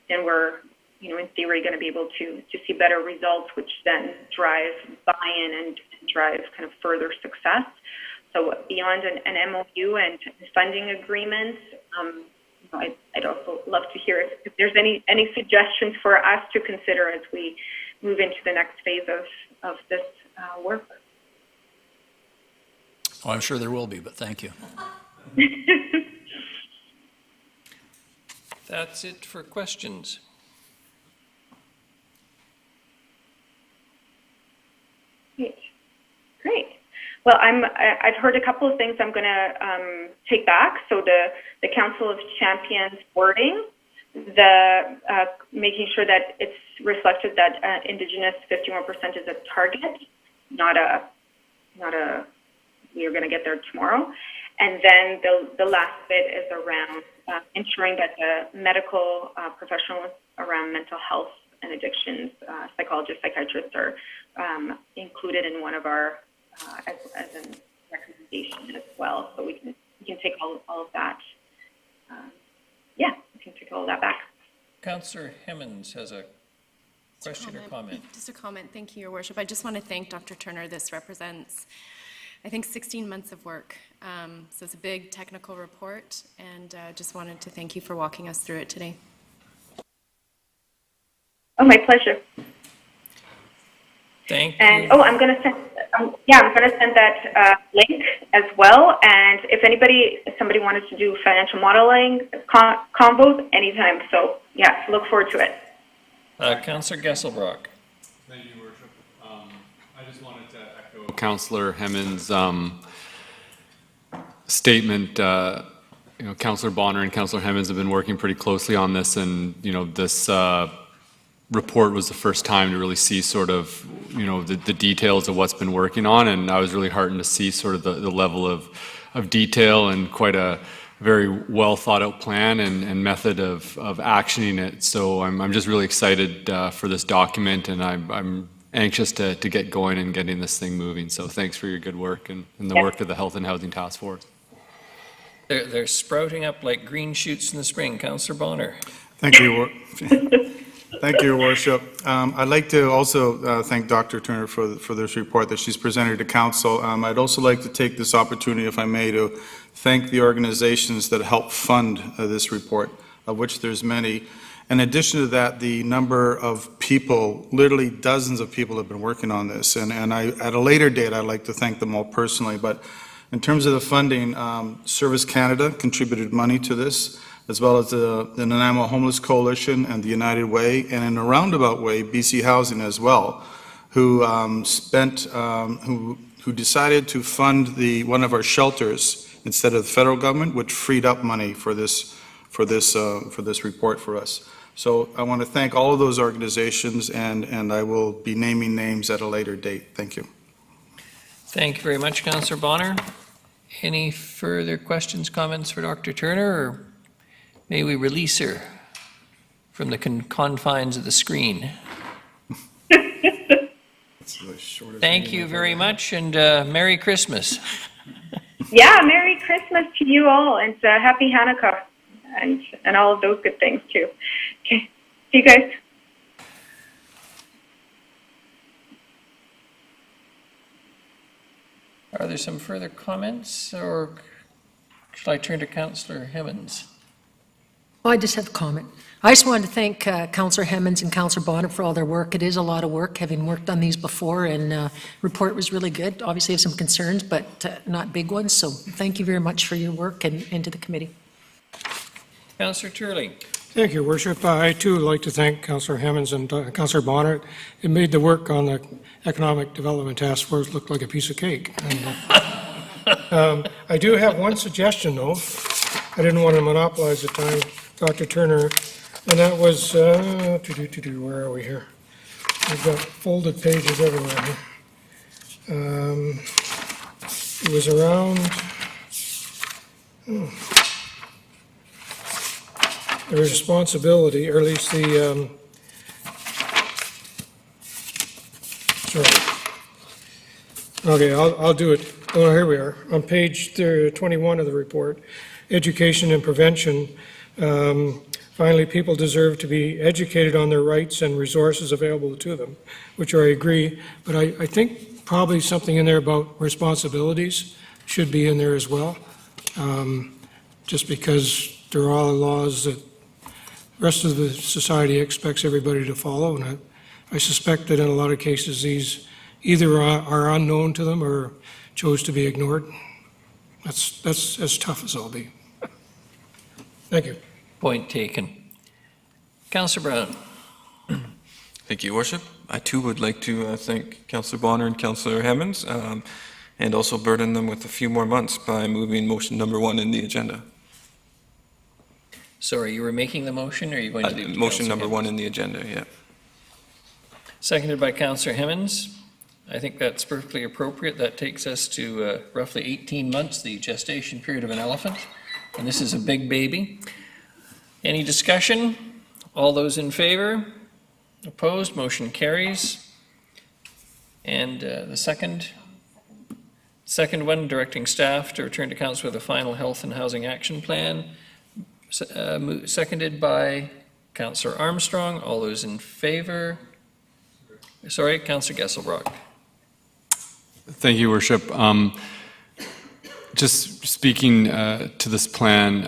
then we're, in theory, going to be able to see better results, which then drive buy-in and drive kind of further success. So beyond an MOU and funding agreements, I'd also love to hear if there's any suggestions for us to consider as we move into the next phase of this work.
Oh, I'm sure there will be, but thank you.
That's it for questions.
Great. Well, I've heard a couple of things I'm going to take back. So the Council of Champions wording, the making sure that it's reflected that Indigenous 51% is a target, not a we're going to get there tomorrow. And then the last bit is around ensuring that the medical professionals around mental health and addictions, psychologists, psychiatrists are included in one of our as a recommendation as well. So we can take all of that. We can take all of that back.
Councillor Hemmens has a question or comment.
Just a comment. Thank you, Your Worship. I just want to thank Dr. Turner. This represents, I think, 16 months of work. So it's a big technical report, and just wanted to thank you for walking us through it today.
Oh, my pleasure.
Thank you.
And I'm going to send. I'm going to send that link as well. And if somebody wanted to do financial modeling combos, anytime. So look forward to it.
Councillor Gesselbrock.
Thank you, Your Worship. I just wanted to echo Councillor Hemmens' statement. Councillor Bonner and Councillor Hemmens have been working pretty closely on this, and this report was the first time to really see sort of the details of what's been working on, and I was really heartened to see sort of the level of detail and quite a very well thought out plan and method of actioning it. So I'm just really excited for this document, and I'm anxious to get going and getting this thing moving. So thanks for your good work and the work of the Health and Housing Task Force.
They're sprouting up like green shoots in the spring. Councillor Bonner.
Thank you. Thank you, Your Worship. I'd like to also thank Dr. Turner for this report that she's presented to Council. I'd also like to take this opportunity, if I may, to thank the organizations that helped fund this report, of which there's many. In addition to that, the number of people, literally dozens of people have been working on this. And at a later date, I'd like to thank them all personally. But in terms of the funding, Service Canada contributed money to this, as well as the Nanaimo Homeless Coalition and the United Way, and in a roundabout way, BC Housing as well, who who decided to fund one of our shelters instead of the federal government, which freed up money for this report for us. So I want to thank all of those organizations, and I will be naming names at a later date. Thank you.
Thank you very much, Councillor Bonner. Any further questions, comments for Dr. Turner, or may we release her from the confines of the screen?
That's the shortest
Thank
meeting
you
I've
very
ever had.
much, and Merry Christmas.
Yeah, Merry Christmas to you all, and Happy Hanukkah, and all of those good things too. Okay, see you guys.
Are there some further comments, or should I turn to Councillor Hemmons?
I just have a comment. I just wanted to thank Councillor Hemmons and Councillor Bonner for all their work. It is a lot of work, having worked on these before, and report was really good. Obviously, have some concerns, but not big ones, so thank you very much for your work and to the committee.
Councillor Turley.
Thank you, Worship. I too would like to thank Councillor Hemmons and Councillor Bonner. It made the work on the Economic Development Task Force look like a piece of cake. And, I do have one suggestion, though. I didn't want to monopolize the time, Dr. Turner, and that was, where are we here? We've got folded pages everywhere here. It was around, the responsibility, or at least the, sorry. Okay, I'll do it. Oh, here we are, on page 21 of the report, education and prevention. Finally, people deserve to be educated on their rights and resources available to them, which I agree, but I think probably something in there about responsibilities should be in there as well, just because there are all the laws that the rest of the society expects everybody to follow, and I suspect that in a lot of cases these either are unknown to them or chose to be ignored. That's as tough as I'll be. Thank you.
Point taken. Councillor Brown.
Thank you, Worship. I too would like to thank Councillor Bonner and Councillor Hemmons, and also burden them with a few more months by moving motion number 1 in the agenda.
Sorry, you were making the motion, or are you going to leave it to
Motion
Councillor
number 1
Hemmons?
in the agenda, yeah.
Seconded by Councillor Hemmons. I think that's perfectly appropriate. That takes us to roughly 18 months, the gestation period of an elephant, and this is a big baby. Any discussion? All those in favor? Opposed? Motion carries. And the second one, directing staff to return to council with a final health and housing action plan, seconded by Councillor Armstrong. All those in favor? Sorry, Councillor Gesselbrock.
Thank you, Worship. Just speaking to this plan,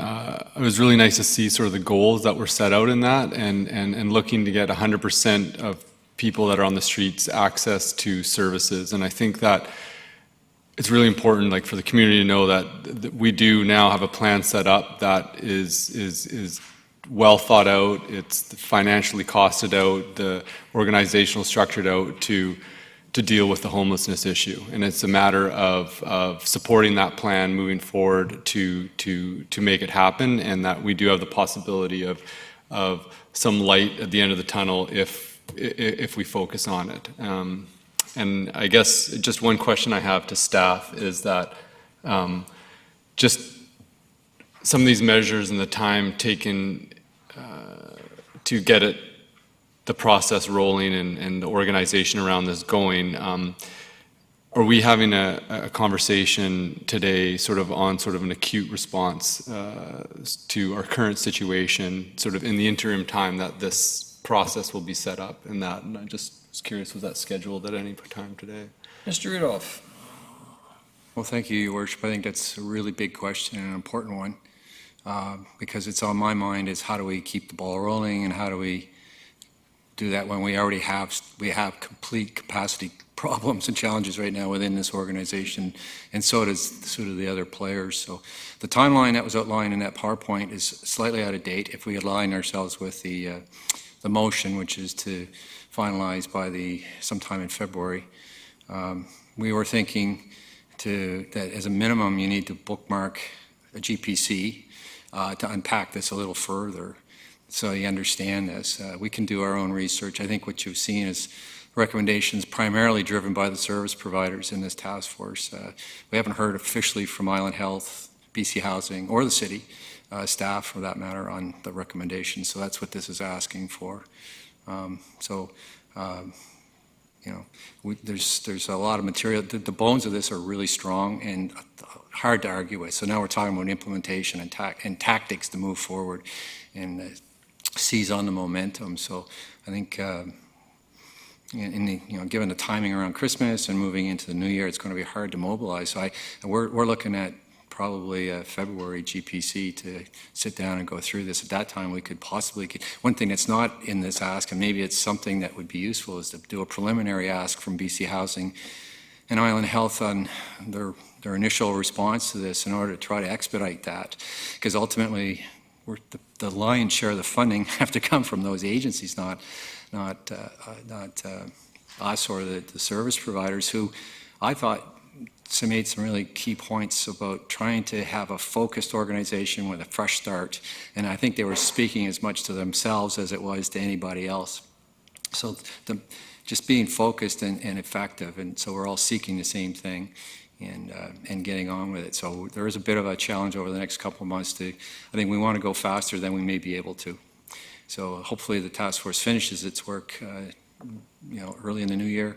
it was really nice to see sort of the goals that were set out in that, and looking to get 100% of people that are on the streets access to services. And I think that it's really important, like, for the community to know that we do now have a plan set up that is well thought out. It's financially costed out, the organizational structured out to deal with the homelessness issue. And it's a matter of supporting that plan moving forward to make it happen, and that we do have the possibility of some light at the end of the tunnel if we focus on it. And I guess just one question I have to staff is that just some of these measures and the time taken to get the process rolling and the organization around this going, are we having a conversation today sort of on sort of an acute response to our current situation, sort of in the interim time that this process will be set up, and I just was curious, was that scheduled at any time today?
Mr. Rudolph.
Well, thank you, Your Worship. I think that's a really big question and an important one, because it's on my mind is how do we keep the ball rolling, and how do we do that when we already have complete capacity problems and challenges right now within this organization, and so do the other players. So the timeline that was outlined in that PowerPoint is slightly out of date if we align ourselves with the motion, which is to finalize by sometime in February. We were thinking that as a minimum you need to bookmark a GPC to unpack this a little further, so you understand this. We can do our own research. I think what you've seen is recommendations primarily driven by the service providers in this task force. We haven't heard officially from Island Health, BC Housing, or the city staff, for that matter, on the recommendations. So that's what this is asking for. there's a lot of material. The bones of this are really strong and hard to argue with. So now we're talking about implementation and tactics to move forward and seize on the momentum. So I think, given the timing around Christmas and moving into the new year, it's going to be hard to mobilize. So we're looking at probably February GPC to sit down and go through this. At that time, we could possibly get, one thing that's not in this ask, and maybe it's something that would be useful, is to do a preliminary ask from BC Housing and Island Health on their initial response to this in order to try to expedite that. Because ultimately, the lion's share of the funding have to come from those agencies, not us or the service providers, who I thought made some really key points about trying to have a focused organization with a fresh start. And I think they were speaking as much to themselves as it was to anybody else. So just being focused and effective. And so we're all seeking the same thing and getting on with it. So there is a bit of a challenge over the next couple of months I think we want to go faster than we may be able to. So hopefully the task force finishes its work, early in the new year.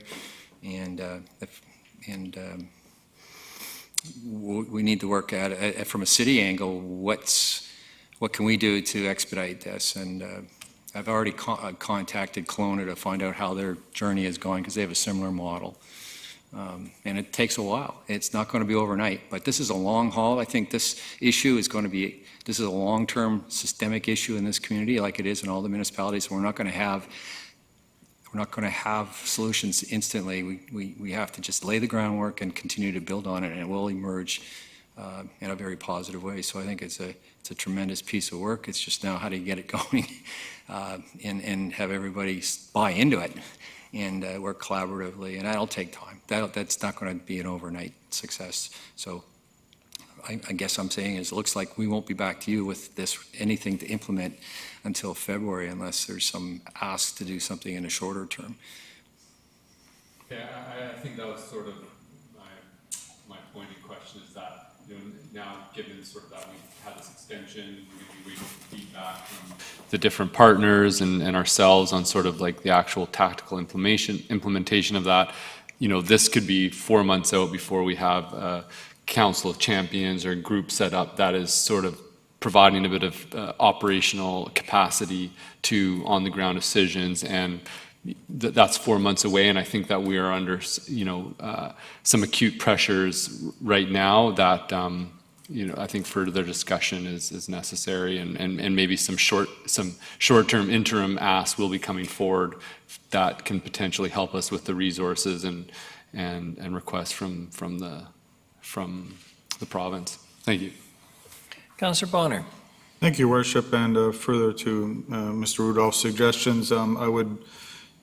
We need to work at from a city angle, what can we do to expedite this? And I've already contacted Kelowna to find out how their journey is going, because they have a similar model. And it takes a while. It's not going to be overnight, but this is a long haul. I think this issue is going to be, this is a long-term systemic issue in this community, like it is in all the municipalities. We're not going to have solutions instantly. We have to just lay the groundwork and continue to build on it, and it will emerge in a very positive way. So I think it's a tremendous piece of work. It's just now how to get it going and have everybody buy into it and work collaboratively, and that'll take time. That's not going to be an overnight success. So I guess I'm saying is, it looks like we won't be back to you with anything to implement until February, unless there's some ask to do something in a shorter term.
Yeah, I think that was sort of my pointed question, is that, now given sort of that we had this extension, we're going to be waiting for feedback from the different partners and ourselves on sort of like the actual tactical implementation of that. This could be 4 months out before we have a Council of Champions or group set up that is sort of providing a bit of operational capacity to on-the-ground decisions, and that's 4 months away. And I think that we are under, some acute pressures right now that, I think further discussion is necessary, and maybe some short-term interim asks will be coming forward that can potentially help us with the resources and requests from the province. Thank you.
Councillor Bonner.
Thank you, Worship, and further to Mr. Rudolph's suggestions, it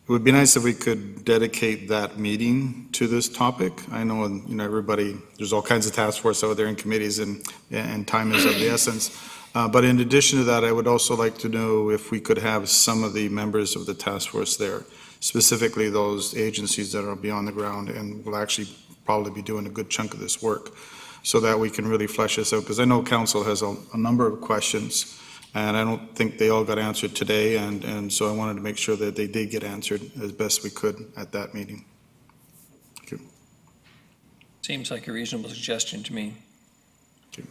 would be nice if we could dedicate that meeting to this topic. I know, everybody, there's all kinds of task force out there in committees, and time is of the essence. But in addition to that, I would also like to know if we could have some of the members of the task force there, specifically those agencies that are beyond the ground and will actually probably be doing a good chunk of this work, so that we can really flesh this out. Because I know Council has a number of questions, and I don't think they all got answered today, and so I wanted to make sure that they did get answered as best we could at that meeting. Thank you.
Seems like a reasonable suggestion to me.
Thank you.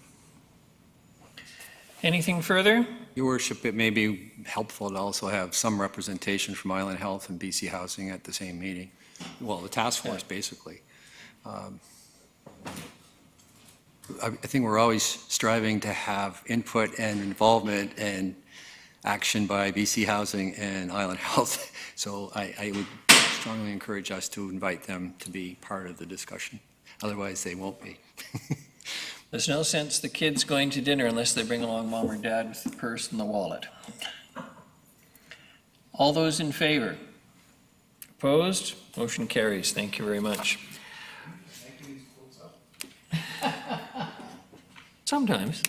Anything further?
Your Worship, it may be helpful to also have some representation from Island Health and BC Housing at the same meeting. Well, the task force, basically. I think we're always striving to have input and involvement and action by BC Housing and Island Health. So I would strongly encourage us to invite them to be part of the discussion. Otherwise, they won't be.
There's no sense the kids going to dinner unless they bring along mom or dad with the purse and the wallet. All those in favor? Opposed? Motion carries. Thank you very much. Sometimes.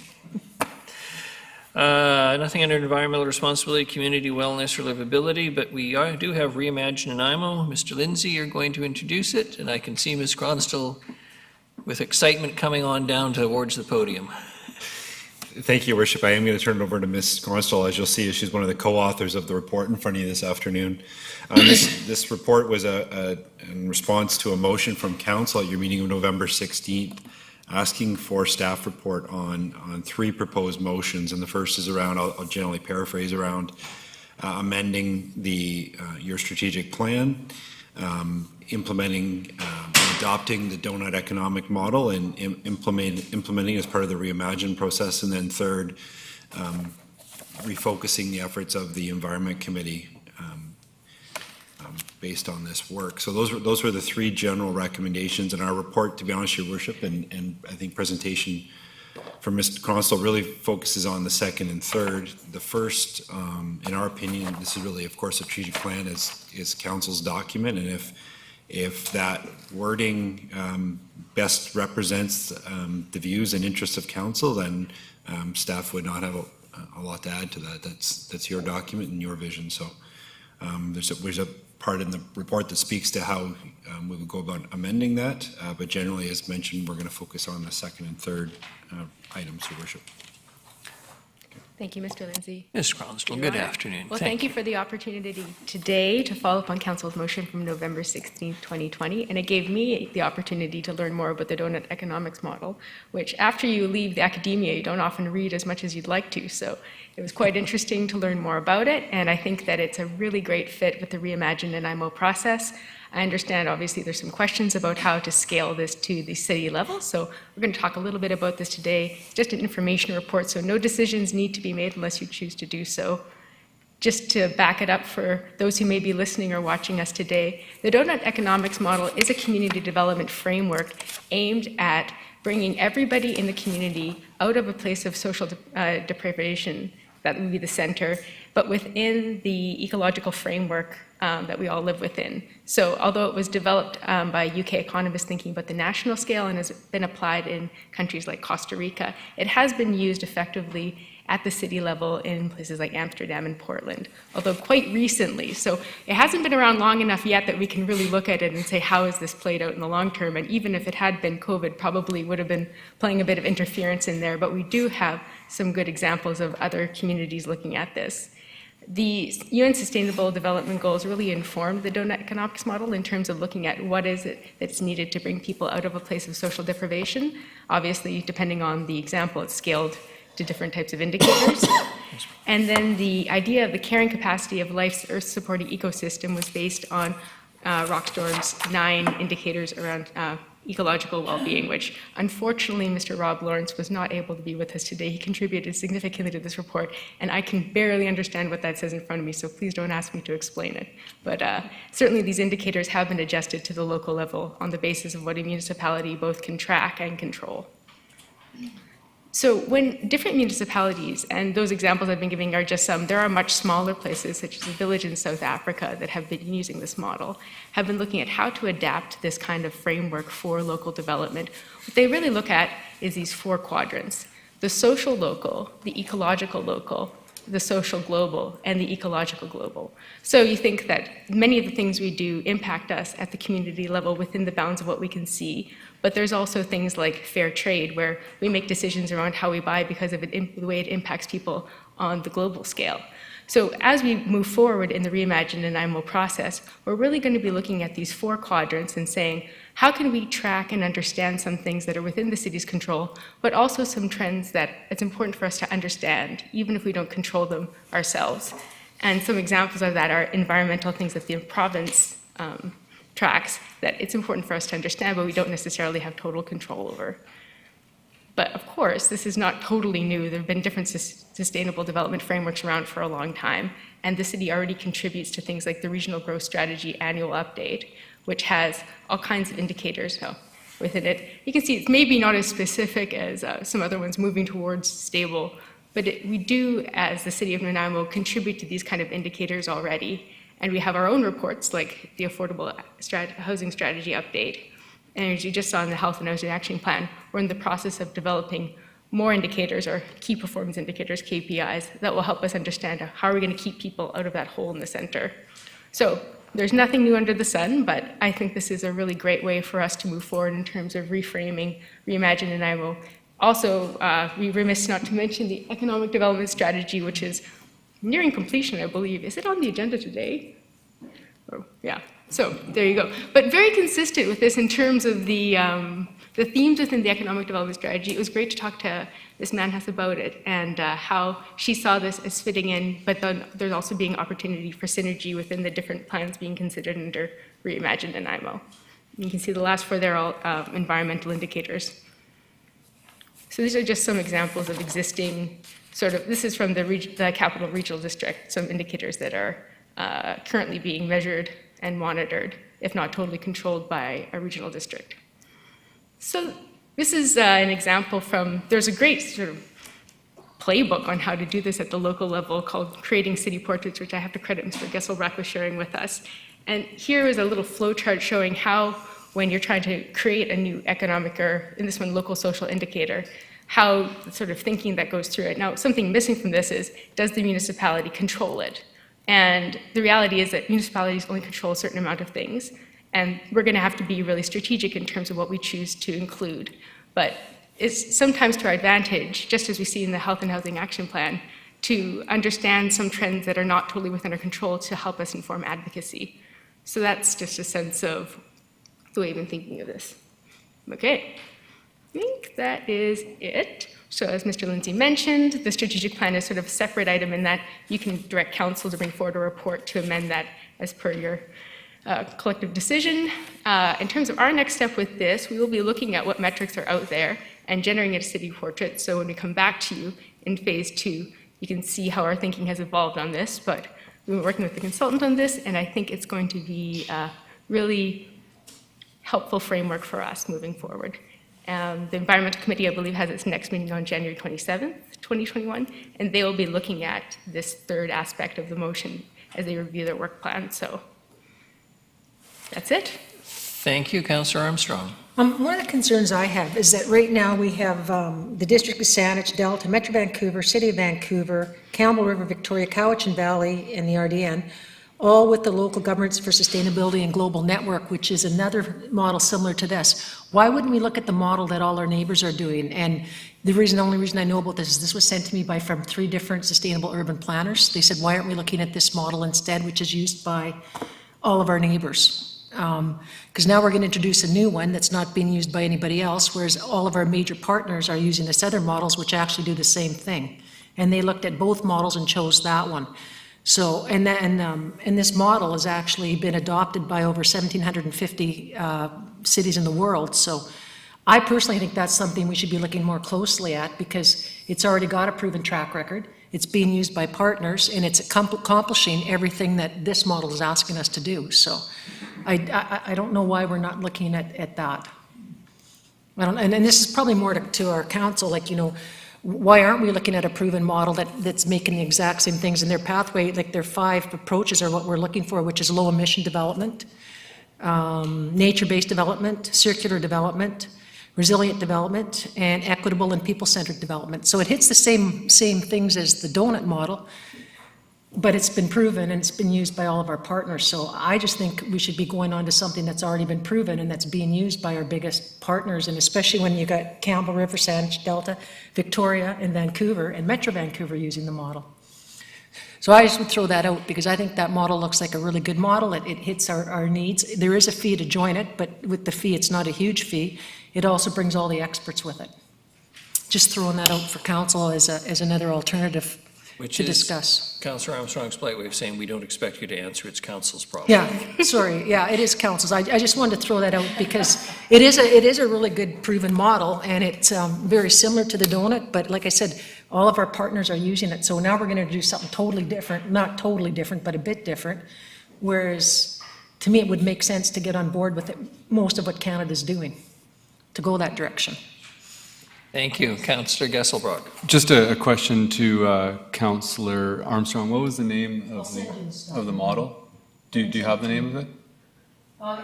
Nothing under environmental responsibility, community wellness, or livability, but we do have Reimagine Nanaimo. Mr. Lindsay, you're going to introduce it, and I can see Ms. Gronstel with excitement coming on down towards the podium.
Thank you, Your Worship. I am going to turn it over to Ms. Gronstal. As you'll see, she's one of the co-authors of the report in front of you this afternoon. This report was in response to a motion from council at your meeting of November 16th, asking for staff report on three proposed motions. And the first is around, I'll generally paraphrase, around amending your strategic plan, implementing, adopting the donut economic model and implementing as part of the reimagine process, and then third, refocusing the efforts of the Environment Committee based on this work. So those were the three general recommendations in our report, to be honest, Your Worship, and I think presentation from Mr. Gronstal really focuses on the second and third. The first, in our opinion, this is really, of course, a strategic plan is council's document, and if that wording best represents the views and interests of council, then staff would not have a lot to add to that. That's your document and your vision. So there's a part in the report that speaks to how we would go about amending that, but generally, as mentioned, we're going to focus on the second and third items, Your Worship.
Thank you, Mr. Lindsay.
Ms. Gronstal, good afternoon.
Well, thank you for the opportunity today to follow up on Council's motion from November 16, 2020, and it gave me the opportunity to learn more about the donut economics model, which after you leave the academia, you don't often read as much as you'd like to. So it was quite interesting to learn more about it, and I think that it's a really great fit with the Reimagine and IMO process. I understand, obviously, there's some questions about how to scale this to the city level, so we're going to talk a little bit about this today. It's just an information report, so no decisions need to be made unless you choose to do so. Just to back it up for those who may be listening or watching us today, the donut economics model is a community development framework aimed at bringing everybody in the community out of a place of social deprivation, that would be the center, but within the ecological framework that we all live within. So although it was developed by UK economists thinking about the national scale and has been applied in countries like Costa Rica, it has been used effectively at the city level in places like Amsterdam and Portland, although quite recently. So it hasn't been around long enough yet that we can really look at it and say, how is this played out in the long term? And even if it had been COVID, probably would have been playing a bit of interference in there, but we do have some good examples of other communities looking at this. The UN Sustainable Development Goals really informed the donut economics model in terms of looking at what is it that's needed to bring people out of a place of social deprivation. Obviously, depending on the example, it's scaled to different types of indicators. And then the idea of the carrying capacity of life's Earth-supporting ecosystem was based on Rockstorm's 9 indicators around ecological well-being, which unfortunately Mr. Rob Lawrence was not able to be with us today. He contributed significantly to this report, and I can barely understand what that says in front of me, so please don't ask me to explain it. But certainly these indicators have been adjusted to the local level on the basis of what a municipality both can track and control. So when different municipalities, and those examples I've been giving are just some, there are much smaller places, such as a village in South Africa, that have been using this model, have been looking at how to adapt this kind of framework for local development. What they really look at is these 4 quadrants: the social local, the ecological local, the social global, and the ecological global. So you think that many of the things we do impact us at the community level within the bounds of what we can see, but there's also things like fair trade, where we make decisions around how we buy because of the way it impacts people on the global scale. So as we move forward in the Reimagine and IMO process, we're really going to be looking at these 4 quadrants and saying, how can we track and understand some things that are within the city's control, but also some trends that it's important for us to understand, even if we don't control them ourselves. And some examples of that are environmental things that the province tracks that it's important for us to understand, but we don't necessarily have total control over. But of course, this is not totally new. There have been different sustainable development frameworks around for a long time, and the city already contributes to things like the Regional Growth Strategy Annual Update, which has all kinds of indicators within it. You can see it's maybe not as specific as some other ones moving towards stable, but we do, as the City of Nanaimo, contribute to these kind of indicators already. And we have our own reports, like the Affordable Housing Strategy Update. And as you just saw in the Health and Housing Action Plan, we're in the process of developing more indicators, or key performance indicators, KPIs, that will help us understand how are we going to keep people out of that hole in the center. So there's nothing new under the sun, but I think this is a really great way for us to move forward in terms of reframing Reimagine and IMO Also, we remiss not to mention the economic development strategy, which is nearing completion, I believe. Is it on the agenda today? Oh, yeah. So there you go. But very consistent with this in terms of the themes within the economic development strategy. It was great to talk to Ms. Manhas about it and how she saw this as fitting in, but then there's also being opportunity for synergy within the different plans being considered under Reimagined and IMO. You can see the last four there are all environmental indicators. So these are just some examples of existing this is from the Capital Regional District, some indicators that are currently being measured and monitored, if not totally controlled by a regional district. So this is an example from, there's a great sort of playbook on how to do this at the local level called Creating City Portraits, which I have to credit Mr. Gesselbach with sharing with us. And here is a little flow chart showing how, when you're trying to create a new economic, or in this one, local social indicator, how the sort of thinking that goes through it. Now, something missing from this is, does the municipality control it? And the reality is that municipalities only control a certain amount of things, and we're going to have to be really strategic in terms of what we choose to include. But it's sometimes to our advantage, just as we see in the Health and Housing Action Plan, to understand some trends that are not totally within our control to help us inform advocacy. So that's just a sense of the way I've been thinking of this. Okay, I think that is it. So as Mr. Lindsay mentioned, the strategic plan is sort of a separate item in that you can direct council to bring forward a report to amend that as per your collective decision. In terms of our next step with this, we will be looking at what metrics are out there and generating a city portrait. So when we come back to you in phase 2, you can see how our thinking has evolved on this. But we've been working with the consultant on this, and I think it's going to be a really helpful framework for us moving forward. The Environmental Committee, I believe, has its next meeting on January 27th, 2021, and they will be looking at this third aspect of the motion as they review their work plan. So that's it.
Thank you, Councillor Armstrong.
One of the concerns I have is that right now we have the District of Saanich, Delta, Metro Vancouver, City of Vancouver, Campbell River, Victoria, Cowichan Valley, and the RDN, all with the Local Governments for Sustainability and Global Network, which is another model similar to this. Why wouldn't we look at the model that all our neighbors are doing? And the only reason I know about this is this was sent to me from 3 different sustainable urban planners. They said, why aren't we looking at this model instead, which is used by all of our neighbors? Because now we're going to introduce a new one that's not being used by anybody else, whereas all of our major partners are using this other models, which actually do the same thing. And they looked at both models and chose that one. So, and this model has actually been adopted by over 1,750 cities in the world. So I personally think that's something we should be looking more closely at, because it's already got a proven track record. It's being used by partners, and it's accomplishing everything that this model is asking us to do. So I don't know why we're not looking at that. And this is probably more to our council, like, why aren't we looking at a proven model that's making the exact same things in their pathway? Like, their 5 approaches are what we're looking for, which is low emission development, nature-based development, circular development, resilient development, and equitable and people-centered development. So it hits the same things as the donut model, but it's been proven and it's been used by all of our partners. So I just think we should be going on to something that's already been proven and that's being used by our biggest partners, and especially when you got Campbell River, Saanich, Delta, Victoria, and Vancouver, and Metro Vancouver using the model. So I just would throw that out, because I think that model looks like a really good model. It hits our needs. There is a fee to join it, but with the fee, it's not a huge fee. It also brings all the experts with it. Just throwing that out for council as another alternative to discuss.
Councillor Armstrong's polite way of saying we don't expect you to answer, it's council's problem.
Yeah, sorry, yeah, it is council's. I just wanted to throw that out because it is a really good proven model, and it's very similar to the donut, but like I said, all of our partners are using it. So now we're going to do something totally different, not totally different, but a bit different. Whereas to me, it would make sense to get on board with most of what Canada's doing, to go that direction.
Thank you. Councillor Gesselbach.
Just a question to Councillor Armstrong. What was the name of the model? Do you have the name of it?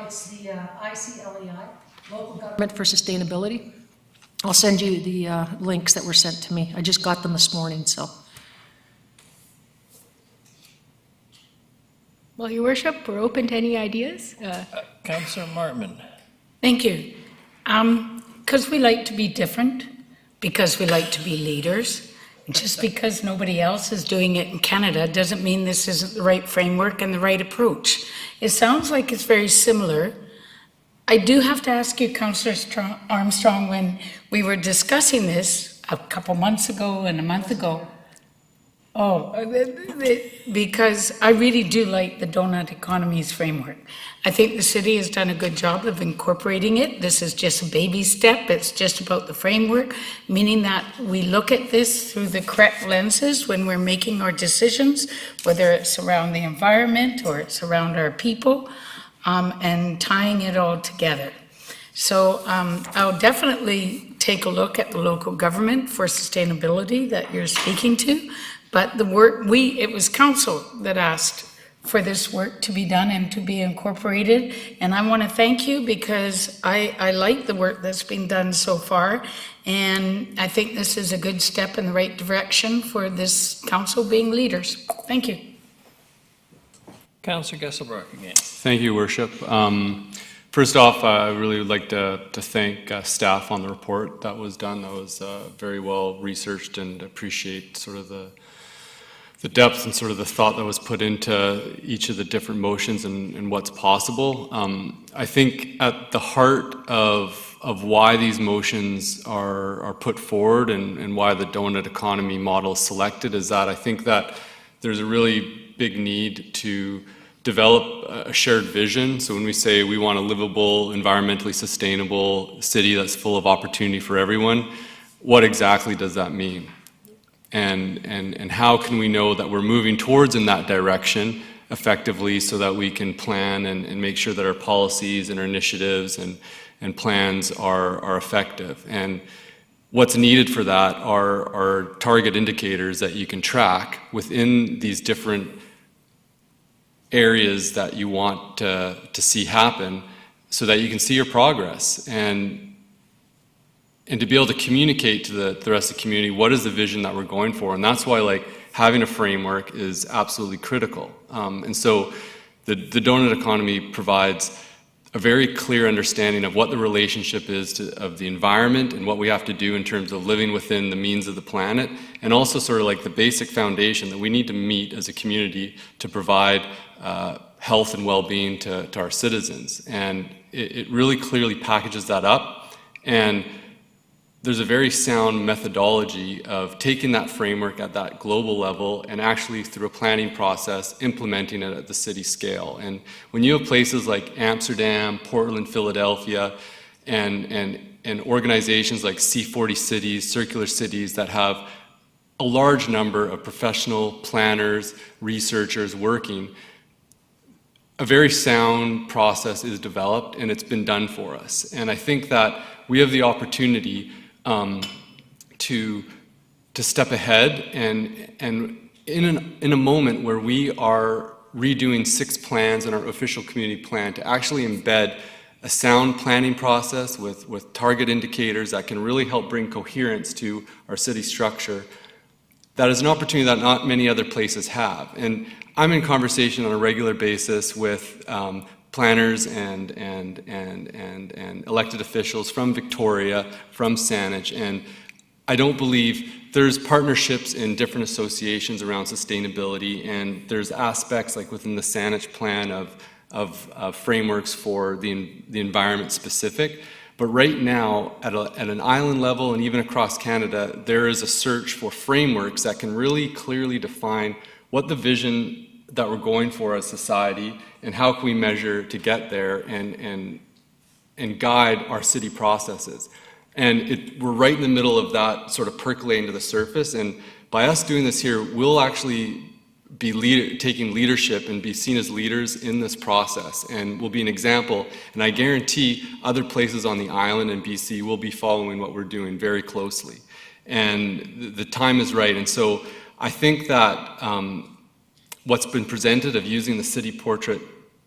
It's the ICLEI, Local Government for Sustainability. I'll send you the links that were sent to me. I just got them this morning, so.
Well, Your Worship, we're open to any ideas.
Councillor Martman.
Thank you. Because we like to be different, because we like to be leaders. Just because nobody else is doing it in Canada doesn't mean this isn't the right framework and the right approach. It sounds like it's very similar. I do have to ask you, Councillor Armstrong, when we were discussing this a couple months ago and a month ago, because I really do like the donut economies framework. I think the city has done a good job of incorporating it. This is just a baby step. It's just about the framework, meaning that we look at this through the correct lenses when we're making our decisions, whether it's around the environment or it's around our people, and tying it all together. So I'll definitely take a look at the local government for sustainability that you're speaking to. But the work, it was council that asked for this work to be done and to be incorporated. And I want to thank you because I like the work that's been done so far. And I think this is a good step in the right direction for this council being leaders. Thank you.
Councillor Gesselbrock again.
Thank you, Worship. First off, I really would like to thank staff on the report that was done. That was very well researched, and appreciate sort of the depth and sort of the thought that was put into each of the different motions and what's possible. I think at the heart of why these motions are put forward and why the donut economy model is selected is that I think that there's a really big need to develop a shared vision. So when we say we want a livable, environmentally sustainable city that's full of opportunity for everyone, what exactly does that mean? And how can we know that we're moving towards in that direction effectively so that we can plan and make sure that our policies and our initiatives and plans are effective? And what's needed for that are target indicators that you can track within these different areas that you want to see happen so that you can see your progress and to be able to communicate to the rest of the community what is the vision that we're going for. And that's why like having a framework is absolutely critical. And so the donut economy provides a very clear understanding of what the relationship is of the environment and what we have to do in terms of living within the means of the planet, and also sort of like the basic foundation that we need to meet as a community to provide health and well-being to our citizens. And it really clearly packages that up. And there's a very sound methodology of taking that framework at that global level and actually through a planning process implementing it at the city scale. And when you have places like Amsterdam, Portland, Philadelphia, and organizations like C40 Cities, Circular Cities that have a large number of professional planners, researchers working, a very sound process is developed and it's been done for us. And I think that we have the opportunity to step ahead and in a moment where we are redoing 6 plans in our official community plan to actually embed a sound planning process with target indicators that can really help bring coherence to our city structure. That is an opportunity that not many other places have. And I'm in conversation on a regular basis with planners and elected officials from Victoria, from Saanich, and I don't believe there's partnerships in different associations around sustainability, and there's aspects like within the Saanich plan of frameworks for the environment specific. But right now, at an island level and even across Canada, there is a search for frameworks that can really clearly define what the vision that we're going for as society and how can we measure to get there and guide our city processes. And we're right in the middle of that sort of percolating to the surface. And by us doing this here, we'll actually be taking leadership and be seen as leaders in this process. And we'll be an example. And I guarantee other places on the island in BC will be following what we're doing very closely. And the time is right. And so I think that what's been presented of using the city portrait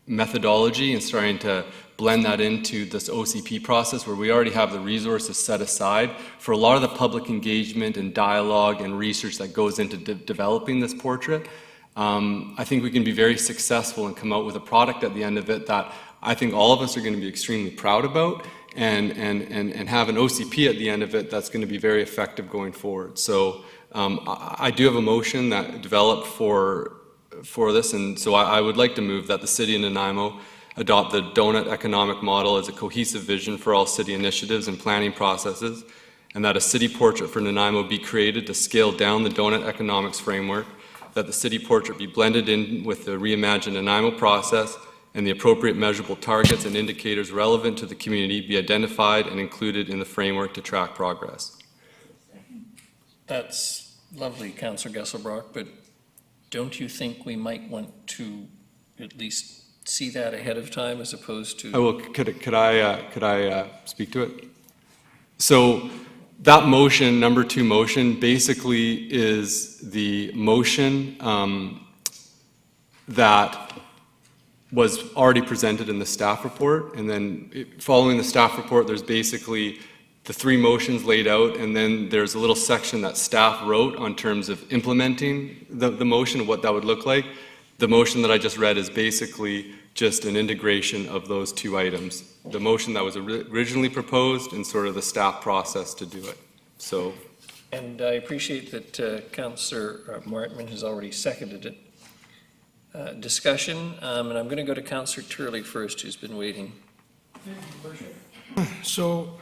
methodology and starting to blend that into this OCP process where we already have the resources set aside for a lot of the public engagement and dialogue and research that goes into developing this portrait. I think we can be very successful and come out with a product at the end of it that I think all of us are going to be extremely proud about and have an OCP at the end of it that's going to be very effective going forward. So I do have a motion that developed for this, and so I would like to move that the City of Nanaimo adopt the donut economic model as a cohesive vision for all city initiatives and planning processes, and that a city portrait for Nanaimo be created to scale down the donut economics framework, that the city portrait be blended in with the reimagined Nanaimo process, and the appropriate measurable targets and indicators relevant to the community be identified and included in the framework to track progress.
That's lovely, Councillor Gesselbrock, but don't you think we might want to at least see that ahead of time as opposed to?
Oh, well, could I speak to it? So that motion, number 2 motion, basically is the motion that was already presented in the staff report, and then following the staff report, there's basically the 3 motions laid out, and then there's a little section that staff wrote on terms of implementing the motion, what that would look like. The motion that I just read is basically just an integration of those 2 items. The motion that was originally proposed and sort of the staff process to do it. So.
And I appreciate that Councillor Martman has already seconded it. Discussion, and I'm going to go to Councillor Turley first, who's been waiting.
So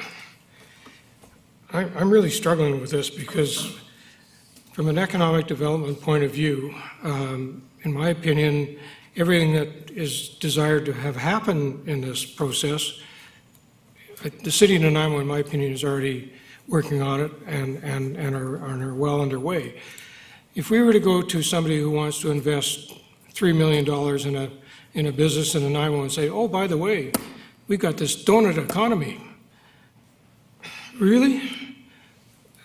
I'm really struggling with this because from an economic development point of view, in my opinion, everything that is desired to have happen in this process, the City of Nanaimo, in my opinion, is already working on it and are well underway. If we were to go to somebody who wants to invest $3 million in a business in Nanaimo and say, oh, by the way, we got this donut economy. Really?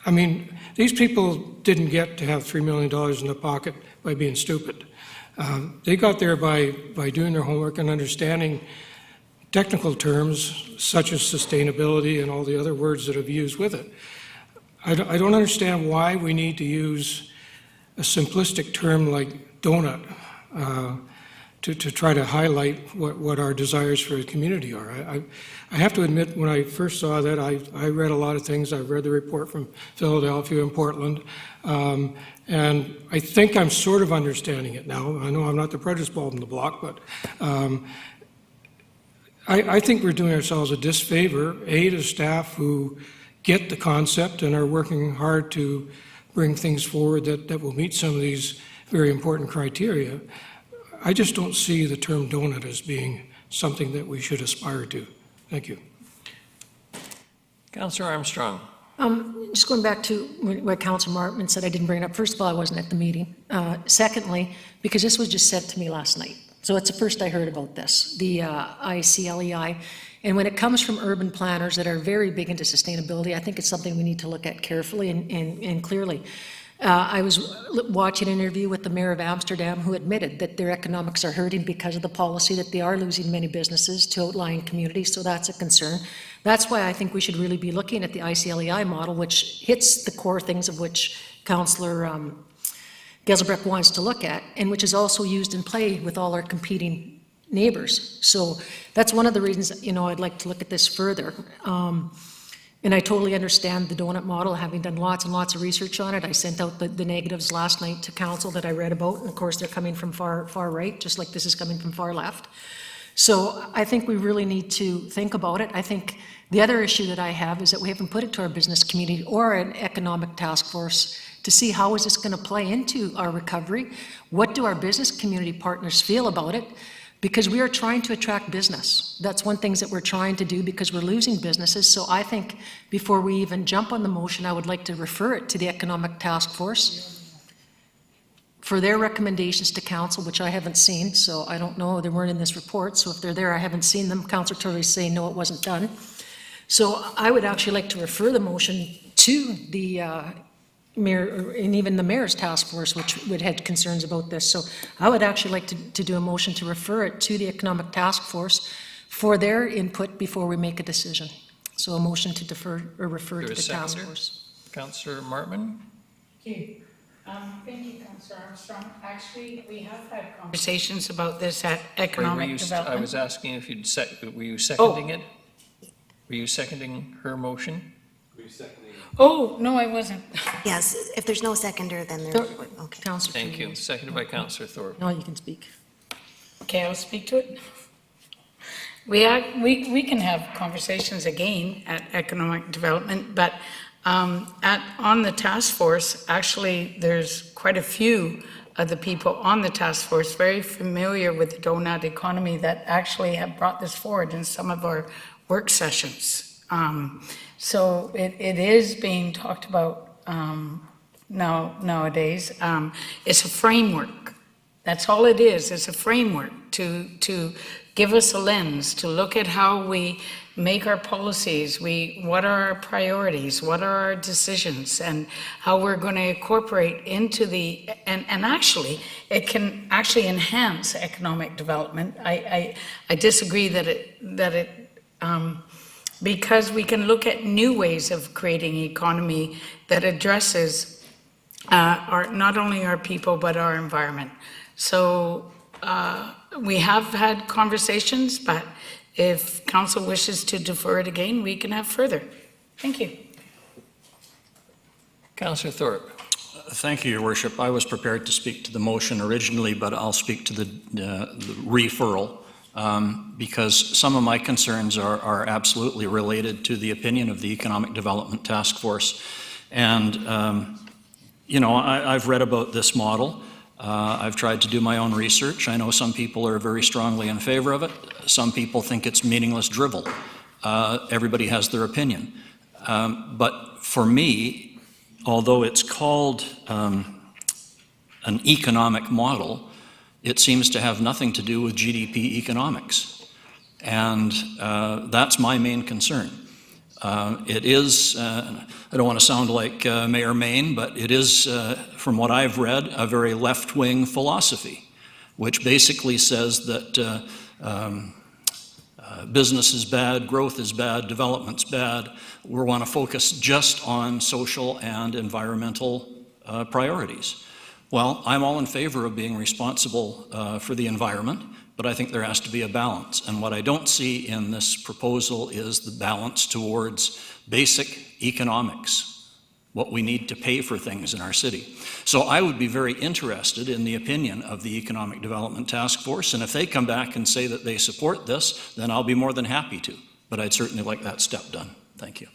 I mean, these people didn't get to have $3 million in the pocket by being stupid. They got there by doing their homework and understanding technical terms such as sustainability and all the other words that have used with it. I don't understand why we need to use a simplistic term like donut to try to highlight what our desires for the community are. I have to admit, when I first saw that, I read a lot of things. I read the report from Philadelphia and Portland, and I think I'm sort of understanding it now. I know I'm not the brightest bulb in the block, but I think we're doing ourselves a disfavor, to staff who get the concept and are working hard to bring things forward that will meet some of these very important criteria. I just don't see the term donut as being something that we should aspire to. Thank you.
Councillor Armstrong.
Just going back to what Councillor Martman said, I didn't bring it up. First of all, I wasn't at the meeting. Secondly, because this was just sent to me last night. So it's the first I heard about this, the ICLEI. And when it comes from urban planners that are very big into sustainability, I think it's something we need to look at carefully and clearly. I was watching an interview with the mayor of Amsterdam, who admitted that their economics are hurting because of the policy, that they are losing many businesses to outlying communities, so that's a concern. That's why I think we should really be looking at the ICLEI model, which hits the core things of which Councillor Gesselbrock wants to look at, and which is also used in play with all our competing neighbors. So that's one of the reasons, I'd like to look at this further. And I totally understand the donut model, having done lots and lots of research on it. I sent out the negatives last night to council that I read about, and of course they're coming from far right, just like this is coming from far left. So I think we really need to think about it. I think the other issue that I have is that we haven't put it to our business community or an economic task force to see how is this going to play into our recovery. What do our business community partners feel about it? Because we are trying to attract business. That's one thing that we're trying to do because we're losing businesses. So I think before we even jump on the motion, I would like to refer it to the Economic Task Force for their recommendations to council, which I haven't seen, so I don't know, they weren't in this report, so if they're there, I haven't seen them. Councillor Turley's saying, no, it wasn't done. So I would actually like to refer the motion to the mayor, and even the mayor's task force, which would have concerns about this. So I would actually like to do a motion to refer it to the Economic Task Force for their input before we make a decision. So a motion to defer or refer to the task force.
Councillor Martman.
Thank you, Councillor Armstrong. Actually, we have had conversations about this at Economic Development.
I was asking if were you seconding it? Were you seconding her motion?
Oh, no, I wasn't.
Yes, if there's no seconder, then there, okay.
Councillor
Thank you. Seconded by Councillor Thorpe.
No, you can speak.
Okay, I'll speak to it. We can have conversations again at economic development, but on the task force, actually, there's quite a few of the people on the task force very familiar with the donut economy that actually have brought this forward in some of our work sessions. So it is being talked about nowadays. It's a framework. That's all it is. It's a framework to give us a lens, to look at how we make our policies, what are our priorities, what are our decisions, and how we're going to incorporate into and actually, it can actually enhance economic development. I disagree that it because we can look at new ways of creating economy that addresses not only our people, but our environment. So we have had conversations, but if council wishes to defer it again, we can have further. Thank you.
Councillor Thorpe.
Thank you, Your Worship. I was prepared to speak to the motion originally, but I'll speak to the referral because some of my concerns are absolutely related to the opinion of the Economic Development Task Force. And, you know, I've read about this model. I've tried to do my own research. I know some people are very strongly in favor of it. Some people think it's meaningless drivel. Everybody has their opinion. But for me, although it's called an economic model, it seems to have nothing to do with GDP economics. And that's my main concern. It is, I don't want to sound like Mayor Maine, but it is, from what I've read, a very left-wing philosophy, which basically says that business is bad, growth is bad, development's bad. We want to focus just on social and environmental priorities. Well, I'm all in favor of being responsible for the environment, but I think there has to be a balance. And what I don't see in this proposal is the balance towards basic economics, what we need to pay for things in our city. So I would be very interested in the opinion of the Economic Development Task Force, and if they come back and say that they support this, then I'll be more than happy to. But I'd certainly like that step done. Thank you.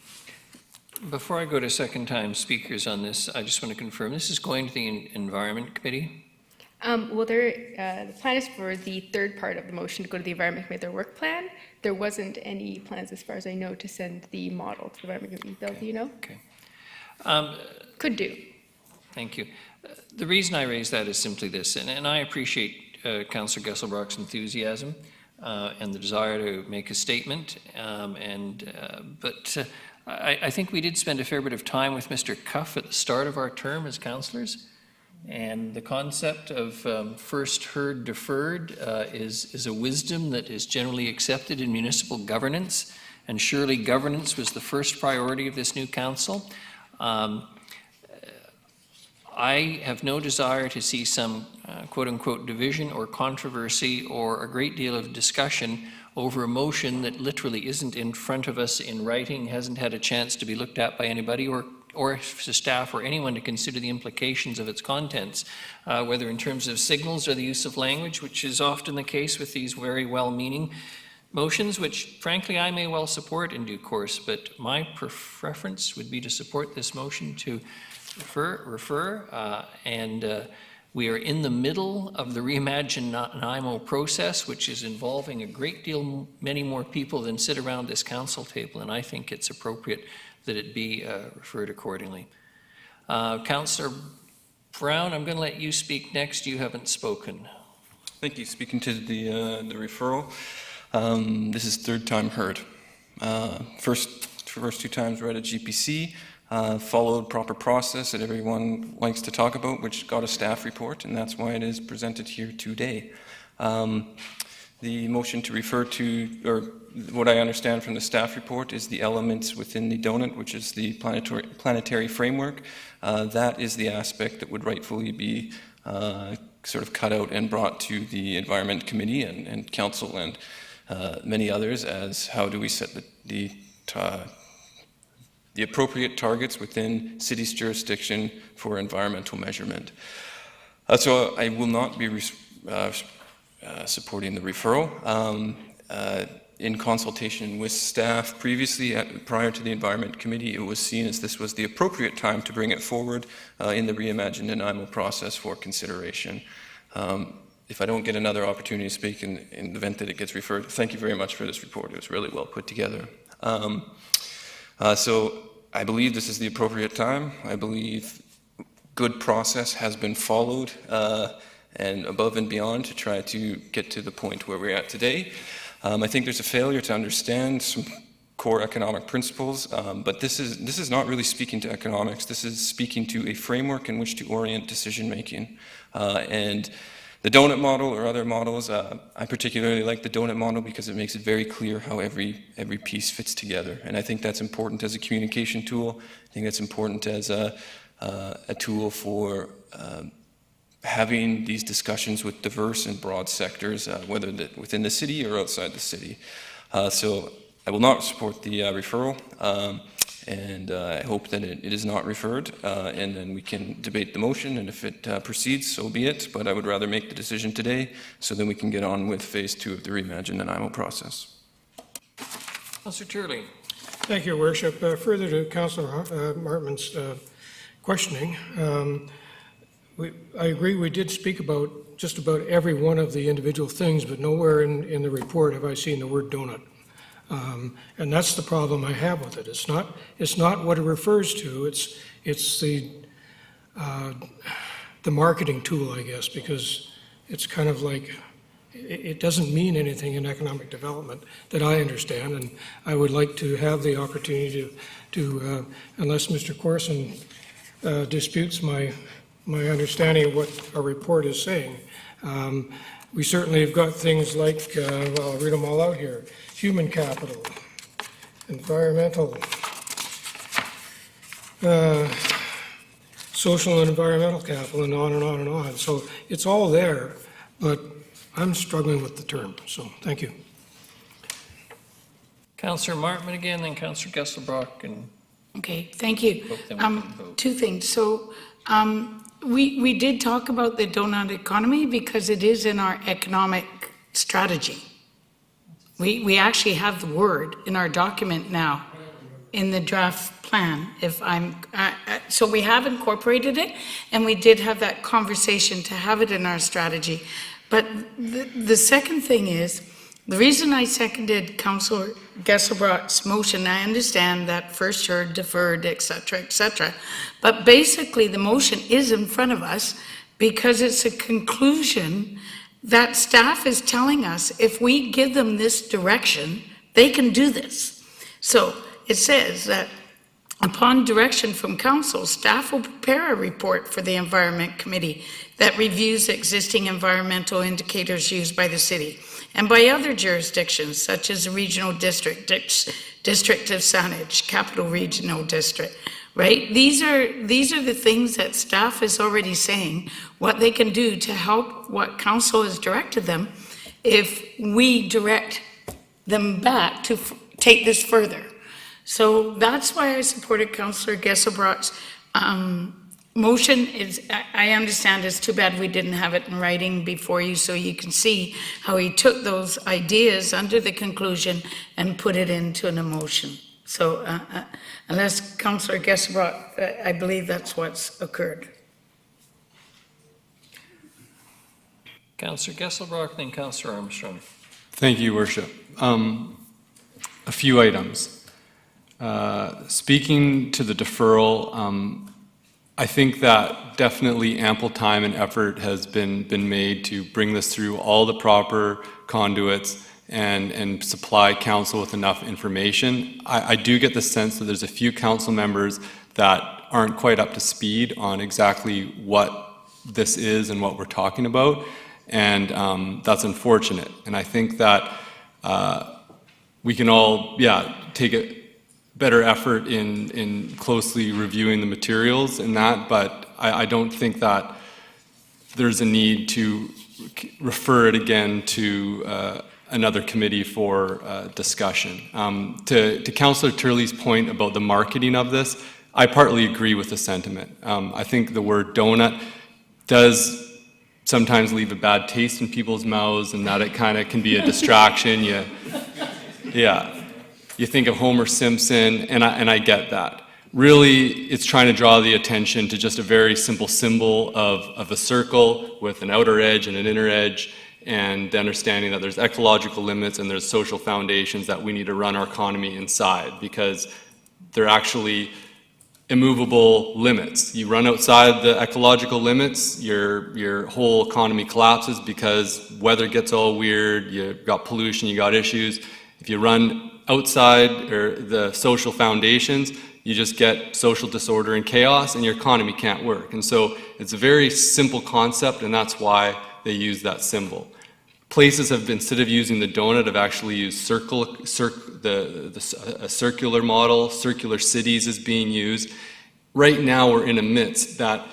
Before I go to second-time speakers on this, I just want to confirm, this is going to the Environment Committee?
Well, the plan is for the third part of the motion to go to the Environment Committee, their work plan. There wasn't any plans, as far as I know, to send the model to the Environment Committee. Bill, do you know?
Okay.
Could do.
Thank you. The reason I raise that is simply this, and I appreciate Councillor Gesselbrock's enthusiasm and the desire to make a statement, but I think we did spend a fair bit of time with Mr. Cuff at the start of our term as councillors. And the concept of first heard deferred is a wisdom that is generally accepted in municipal governance, and surely governance was the first priority of this new council. I have no desire to see some quote-unquote division or controversy or a great deal of discussion over a motion that literally isn't in front of us in writing, hasn't had a chance to be looked at by anybody or to staff or anyone to consider the implications of its contents, whether in terms of signals or the use of language, which is often the case with these very well-meaning motions, which frankly I may well support in due course, but my preference would be to support this motion to refer, and we are in the middle of the Reimagine Nanaimo process, which is involving a great deal, many more people than sit around this council table, and I think it's appropriate that it be referred accordingly. Councillor Brown, I'm going to let you speak next. You haven't spoken.
Thank you. Speaking to the referral, this is third time heard. First two times read at GPC, followed proper process that everyone likes to talk about, which got a staff report, and that's why it is presented here today. The motion to refer to, or what I understand from the staff report, is the elements within the donut, which is the planetary framework. That is the aspect that would rightfully be sort of cut out and brought to the Environment Committee and Council and many others as how do we set the targets within city's jurisdiction for environmental measurement. So I will not be supporting the referral. In consultation with staff previously, prior to the Environment Committee, it was seen as this was the appropriate time to bring it forward in the Reimagine Nanaimo process for consideration. If I don't get another opportunity to speak in the event that it gets referred, thank you very much for this report. It was really well put together. So I believe this is the appropriate time. I believe good process has been followed and above and beyond to try to get to the point where we're at today. I think there's a failure to understand some core economic principles, but this is not really speaking to economics. This is speaking to a framework in which to orient decision making. And the donut model or other models, I particularly like the donut model because it makes it very clear how every piece fits together. And I think that's important as a communication tool. I think that's important as a tool for having these discussions with diverse and broad sectors, whether within the city or outside the city. So I will not support the referral, and I hope that it is not referred, and then we can debate the motion, and if it proceeds, so be it, but I would rather make the decision today so then we can get on with phase 2 of the Reimagine Nanaimo process.
Councillor Turley.
Thank you, Your Worship. Further to Councillor Martman's questioning, I agree we did speak about just about every one of the individual things, but nowhere in the report have I seen the word donut. And that's the problem I have with it. It's not what it refers to. It's the marketing tool, I guess, because it's kind of like it doesn't mean anything in economic development that I understand. And I would like to have the opportunity to unless Mr. Corson disputes my understanding of what our report is saying. We certainly have got things like, well, I'll read them all out here: human capital, environmental, social and environmental capital, and on and on and on. So it's all there, but I'm struggling with the term, so thank you.
Councillor Martman again, then Councillor Gesselbrock, and
Okay, thank you.
then we can vote.
Two things. So we did talk about the donut economy because it is in our economic strategy. We actually have the word in our document now in the draft plan. So we have incorporated it, and we did have that conversation to have it in our strategy. But the second thing is, the reason I seconded Councillor Gesselbrock's motion, I understand that first heard, deferred, et cetera, but basically the motion is in front of us because it's a conclusion that staff is telling us if we give them this direction, they can do this. So it says that upon direction from council, staff will prepare a report for the Environment Committee that reviews existing environmental indicators used by the city and by other jurisdictions such as the Regional District, District of Saanich, Capital Regional District, right? These are the things that staff is already saying what they can do to help what council has directed them if we direct them back to take this further. So that's why I supported Councillor Gesselbrock's motion. I understand it's too bad we didn't have it in writing before you so you can see how he took those ideas under the conclusion and put it into an emotion. So unless Councillor Gesselbrock, I believe that's what's occurred.
Councillor Gesselbrock, then Councillor Armstrong.
Thank you, Worship. A few items. Speaking to the deferral, I think that definitely ample time and effort has been made to bring this through all the proper conduits and supply council with enough information. I do get the sense that there's a few council members that aren't quite up to speed on exactly what this is and what we're talking about, and that's unfortunate. And I think that we can all, take a better effort in closely reviewing the materials and that, but I don't think that there's a need to refer it again to another committee for discussion. To Councillor Turley's point about the marketing of this, I partly agree with the sentiment. I think the word donut does sometimes leave a bad taste in people's mouths, and that it kind of can be a distraction. You think of Homer Simpson, and I get that. Really, it's trying to draw the attention to just a very simple symbol of a circle with an outer edge and an inner edge, and the understanding that there's ecological limits and there's social foundations that we need to run our economy inside, because they're actually immovable limits. You run outside the ecological limits, your whole economy collapses because weather gets all weird, you've got pollution, you got issues. If you run outside or the social foundations, you just get social disorder and chaos, and your economy can't work. And so it's a very simple concept, and that's why they use that symbol. Places have, instead of using the donut, have actually used a circular model. Circular cities is being used. Right now, we're in a midst that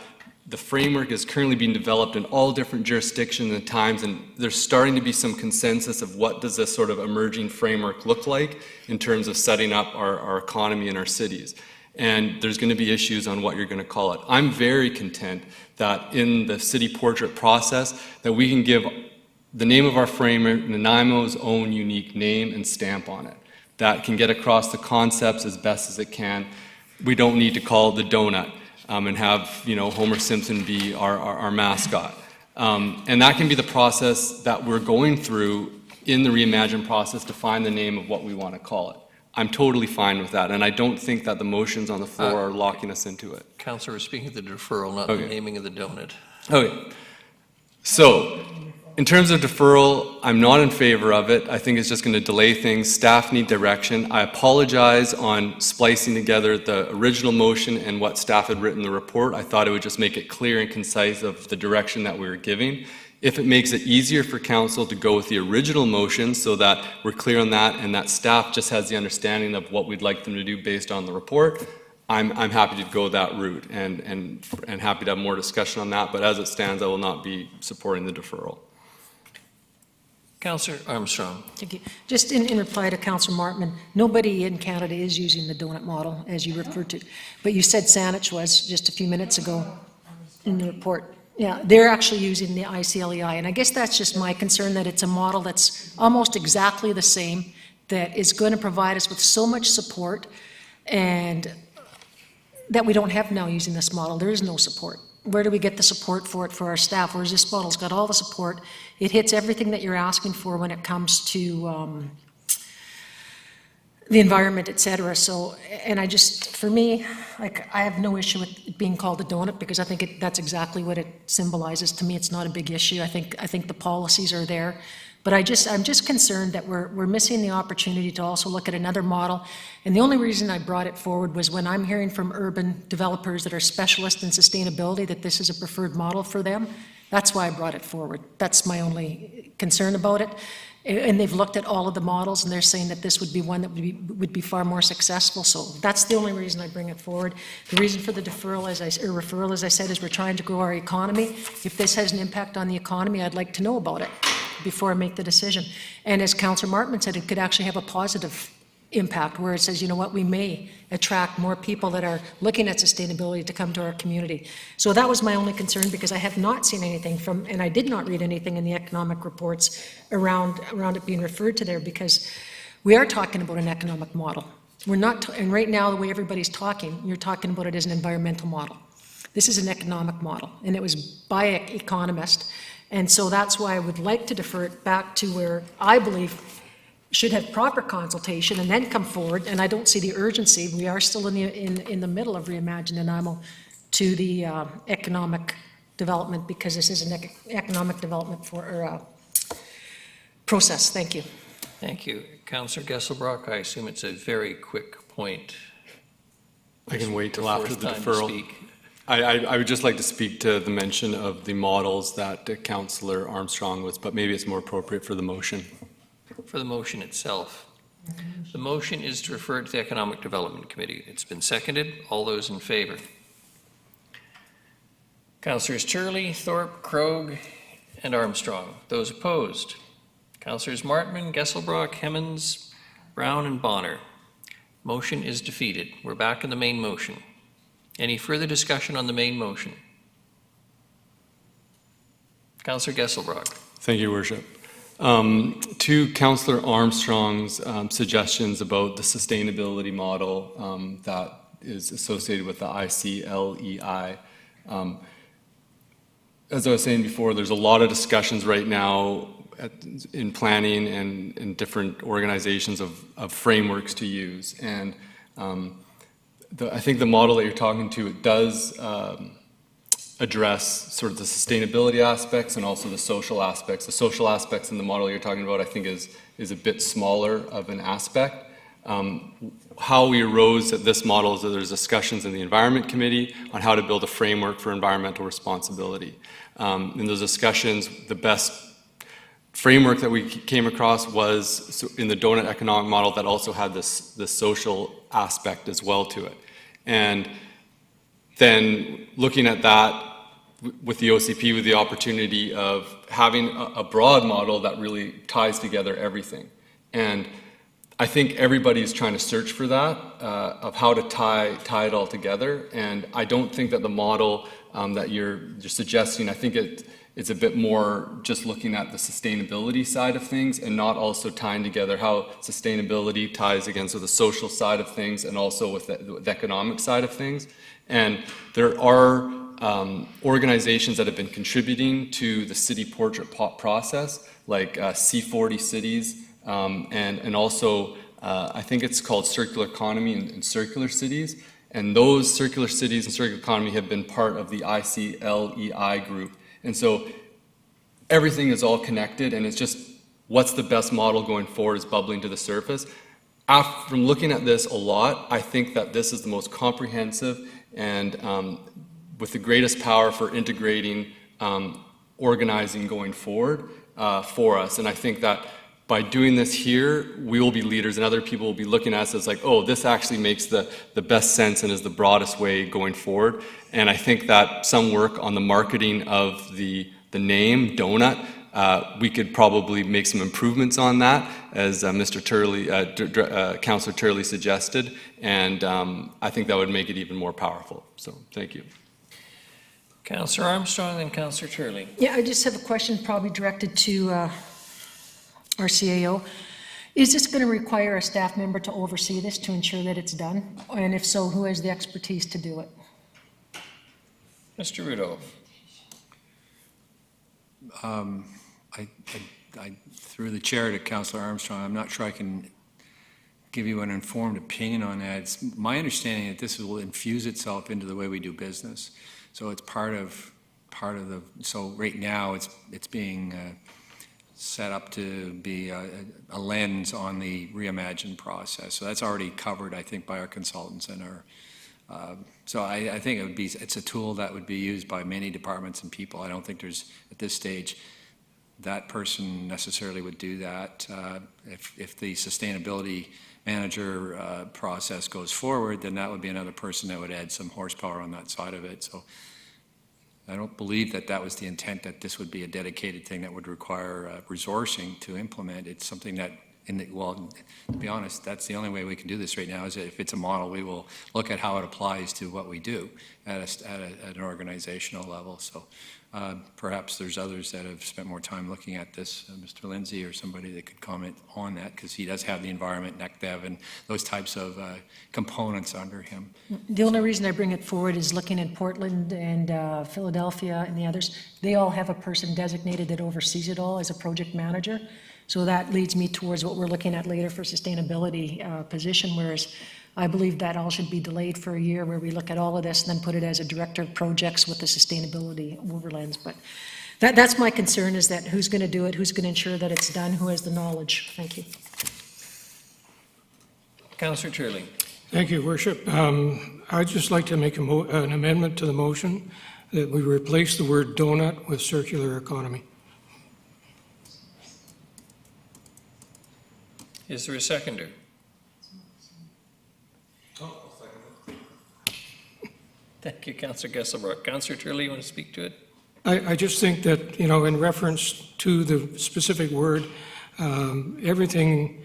the framework is currently being developed in all different jurisdictions and times, and there's starting to be some consensus of what does this sort of emerging framework look like in terms of setting up our economy and our cities. And there's going to be issues on what you're going to call it. I'm very content that in the city portrait process that we can give the name of our framework Nanaimo's own unique name and stamp on it. That can get across the concepts as best as it can. We don't need to call it the donut and have Homer Simpson be our mascot. And that can be the process that we're going through in the Reimagine process to find the name of what we want to call it. I'm totally fine with that, and I don't think that the motions on the floor are locking us into it.
Councillor, we're speaking of the deferral, not the naming of the donut.
Okay. So, in terms of deferral, I'm not in favor of it. I think it's just going to delay things. Staff need direction. I apologize on splicing together the original motion and what staff had written in the report. I thought it would just make it clear and concise of the direction that we were giving. If it makes it easier for council to go with the original motion so that we're clear on that and that staff just has the understanding of what we'd like them to do based on the report, I'm happy to go that route and happy to have more discussion on that. But as it stands, I will not be supporting the deferral.
Councillor Armstrong.
Thank you. Just in reply to Councillor Martman, nobody in Canada is using the donut model, as you referred to. But you said Saanich was just a few minutes ago in the report. Yeah, they're actually using the ICLEI, and I guess that's just my concern, that it's a model that's almost exactly the same, that is going to provide us with so much support, and that we don't have now using this model. There is no support. Where do we get the support for it for our staff? Whereas this model's got all the support. It hits everything that you're asking for when it comes to the environment, et cetera. So, and I just, for me, like, I have no issue with it being called a donut, because I think that's exactly what it symbolizes. To me, it's not a big issue. I think the policies are there. But I'm just concerned that we're missing the opportunity to also look at another model. And the only reason I brought it forward was when I'm hearing from urban developers that are specialists in sustainability that this is a preferred model for them. That's why I brought it forward. That's my only concern about it. And they've looked at all of the models, and they're saying that this would be one that would be far more successful. So that's the only reason I bring it forward. The reason for the deferral, referral, as I said, is we're trying to grow our economy. If this has an impact on the economy, I'd like to know about it before I make the decision. And as Councillor Martman said, it could actually have a positive impact, where it says, you know what, we may attract more people that are looking at sustainability to come to our community. So that was my only concern, because I have not seen anything from, and I did not read anything in the economic reports around it being referred to there, because we are talking about an economic model. We're not, and right now, the way everybody's talking, you're talking about it as an environmental model. This is an economic model, and it was by an economist. And so that's why I would like to defer it back to where I believe should have proper consultation and then come forward. And I don't see the urgency. We are still in the middle of Reimagine Nanaimo to the economic development, because this is an economic development process. Thank you.
Thank you. Councillor Gesselbrock, I assume it's a very quick point.
I can wait till
Before
after
it's
the
time to
deferral.
speak.
I would just like to speak to the mention of the models that Councillor Armstrong was, but maybe it's more appropriate for the motion.
For the motion itself. The motion is to refer to the Economic Development Committee. It's been seconded. All those in favor? Councillors Turley, Thorpe, Krogh, and Armstrong. Those opposed? Councillors Martman, Gesselbrock, Hemmens, Brown, and Bonner. Motion is defeated. We're back in the main motion. Any further discussion on the main motion? Councillor Gesselbrock.
Thank you, Worship. To Councillor Armstrong's suggestions about the sustainability model that is associated with the ICLEI. As I was saying before, there's a lot of discussions right now in planning and in different organizations of frameworks to use. And I think the model that you're talking to, it does address sort of the sustainability aspects and also the social aspects. The social aspects in the model you're talking about, I think, is a bit smaller of an aspect. How we arose at this model is that there's discussions in the Environment Committee on how to build a framework for environmental responsibility. In those discussions, the best framework that we came across was in the donut economic model that also had this social aspect as well to it. And then looking at that with the OCP, with the opportunity of having a broad model that really ties together everything. And I think everybody's trying to search for that, of how to tie it all together. And I don't think that the model that you're suggesting, I think it's a bit more just looking at the sustainability side of things and not also tying together how sustainability ties against with the social side of things and also with the economic side of things. And there are organizations that have been contributing to the city portrait process, like C40 Cities, and also I think it's called Circular Economy and Circular Cities. And those circular cities and circular economy have been part of the ICLEI group. And so everything is all connected, and it's just what's the best model going forward is bubbling to the surface. From looking at this a lot, I think that this is the most comprehensive and with the greatest power for integrating organizing going forward for us. And I think that by doing this here, we will be leaders and other people will be looking at us as like, oh, this actually makes the best sense and is the broadest way going forward. And I think that some work on the marketing of the name, Donut, we could probably make some improvements on that, as Mr. Turley, Councillor Turley suggested. And I think that would make it even more powerful. So thank you.
Councillor Armstrong and Councillor Turley.
Yeah, I just have a question probably directed to our CAO. Is this going to require a staff member to oversee this to ensure that it's done? And if so, who has the expertise to do it?
Mr. Rudeau.
I through the chair to Councillor Armstrong, I'm not sure I can give you an informed opinion on that. It's my understanding that this will infuse itself into the way we do business. So it's part of the, so right now it's being set up to be a lens on the reimagined process. So that's already covered, I think, by our consultants and our, so I think it's a tool that would be used by many departments and people. I don't think there's, at this stage, that person necessarily would do that. If the sustainability manager process goes forward, then that would be another person that would add some horsepower on that side of it. So I don't believe that that was the intent, that this would be a dedicated thing that would require resourcing to implement. It's something that, well, to be honest, that's the only way we can do this right now, is that if it's a model, we will look at how it applies to what we do at an organizational level. So perhaps there's others that have spent more time looking at this, Mr. Lindsay or somebody that could comment on that, because he does have the environment, NECDEV, and those types of components under him.
The only reason I bring it forward is looking at Portland and Philadelphia and the others. They all have a person designated that oversees it all as a project manager. So that leads me towards what we're looking at later for sustainability position, whereas I believe that all should be delayed for a year, where we look at all of this and then put it as a director of projects with the sustainability overlands. But that's my concern, is that who's going to do it, who's going to ensure that it's done, who has the knowledge. Thank you.
Councillor Turley.
Thank you, Worship. I'd just like to make an amendment to the motion that we replace the word donut with circular economy.
Is there a seconder? Thank you, Councillor Gesselbrock. Councillor Turley, you want to speak to it?
I just think that, you know, in reference to the specific word, everything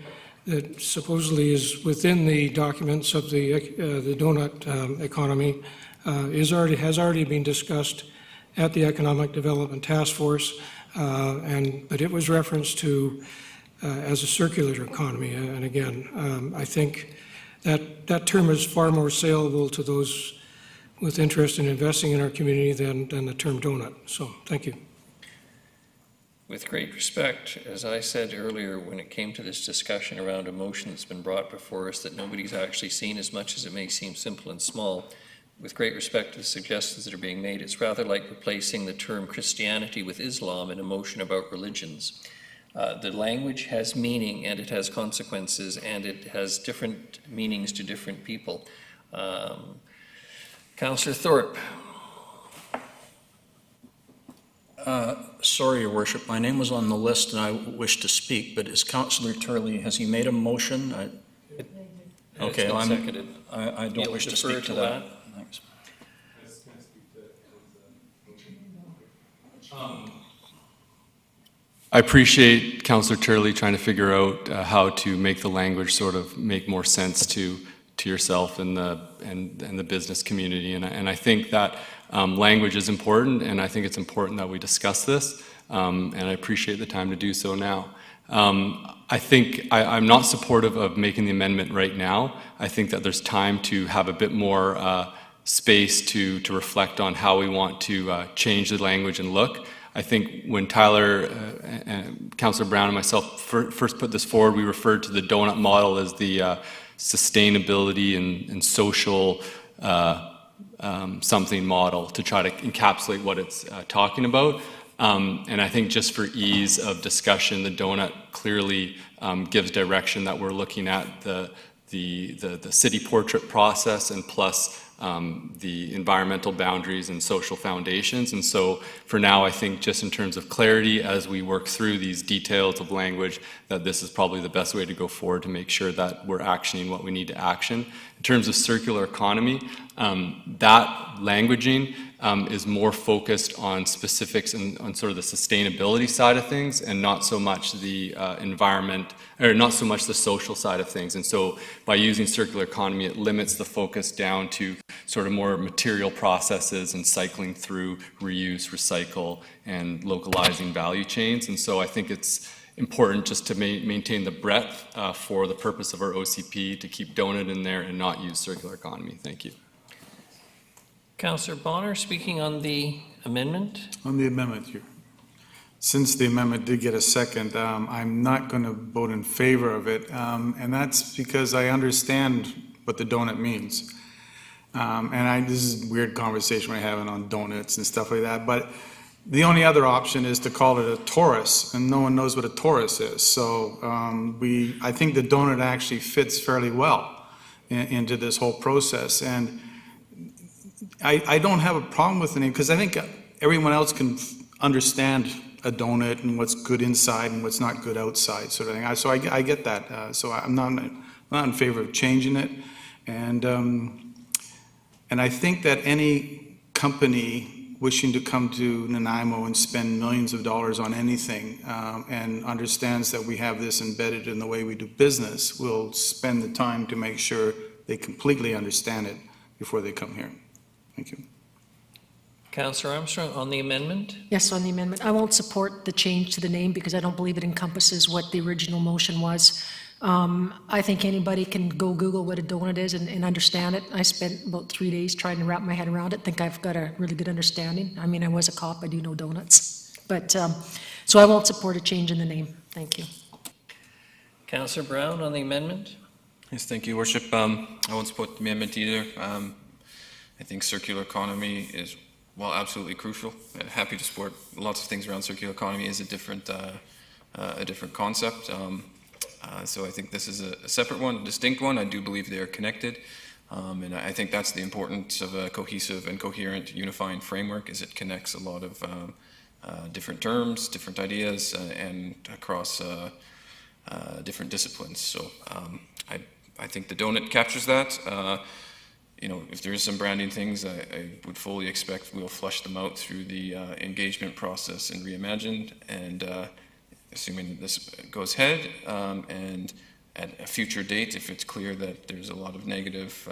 that supposedly is within the documents of the donut economy has already been discussed at the Economic Development Task Force, but it was referenced to as a circular economy. And again, I think that term is far more saleable to those with interest in investing in our community than the term donut. So, thank you.
With great respect, as I said earlier, when it came to this discussion around a motion that's been brought before us that nobody's actually seen, as much as it may seem simple and small, with great respect to the suggestions that are being made, it's rather like replacing the term Christianity with Islam in a motion about religions. The language has meaning and it has consequences and it has different meanings to different people. Councillor Thorpe.
Sorry, Your Worship, my name was on the list and I wish to speak, but is Councillor Turley, has he made a motion? Okay,
It's not seconded.
I don't
You'll
wish to
defer
speak to
to
that. Thanks.
I appreciate Councillor Turley trying to figure out how to make the language sort of make more sense to yourself and the business community. And I think that language is important, and I think it's important that we discuss this, and I appreciate the time to do so now. I think I'm not supportive of making the amendment right now. I think that there's time to have a bit more space to reflect on how we want to change the language and look. I think when Tyler, Councillor Brown and myself first put this forward, we referred to the donut model as the sustainability and social something model to try to encapsulate what it's talking about. And I think just for ease of discussion, the donut clearly gives direction that we're looking at the city portrait process and plus the environmental boundaries and social foundations. And so for now, I think just in terms of clarity, as we work through these details of language, that this is probably the best way to go forward to make sure that we're actioning what we need to action. In terms of circular economy, that languaging is more focused on specifics and on sort of the sustainability side of things and not so much the environment, or not so much the social side of things. And so by using circular economy, it limits the focus down to sort of more material processes and cycling through reuse, recycle, and localizing value chains. And so I think it's important just to maintain the breadth for the purpose of our OCP, to keep donut in there and not use circular economy. Thank you.
Councillor Bonner, speaking on the amendment.
On the amendment here. Since the amendment did get a second, I'm not going to vote in favor of it, and that's because I understand what the donut means. This is a weird conversation we're having on donuts and stuff like that, but the only other option is to call it a torus, and no one knows what a torus is. So I think the donut actually fits fairly well into this whole process. And I don't have a problem with the name, because I think everyone else can understand a donut and what's good inside and what's not good outside, sort of thing. So I get that. So I'm not in favor of changing it. And I think that any company wishing to come to Nanaimo and spend millions of dollars on anything and understands that we have this embedded in the way we do business will spend the time to make sure they completely understand it before they come here. Thank you.
Councillor Armstrong, on the amendment?
Yes, on the amendment. I won't support the change to the name because I don't believe it encompasses what the original motion was. I think anybody can go Google what a donut is and understand it. I spent about 3 days trying to wrap my head around it. I think I've got a really good understanding. I mean, I was a cop, I do know donuts. But, so I won't support a change in the name. Thank you.
Councillor Brown, on the amendment?
Yes, thank you, Worship. I won't support the amendment either. I think circular economy is, well, absolutely crucial. Happy to support lots of things around circular economy is a different concept. So I think this is a separate one, a distinct one. I do believe they are connected. And I think that's the importance of a cohesive and coherent unifying framework, is it connects a lot of different terms, different ideas, and across different disciplines. So I think the donut captures that. if there is some branding things, I would fully expect we'll flush them out through the engagement process in Reimagined, and assuming this goes ahead, and at a future date, if it's clear that there's a lot of negative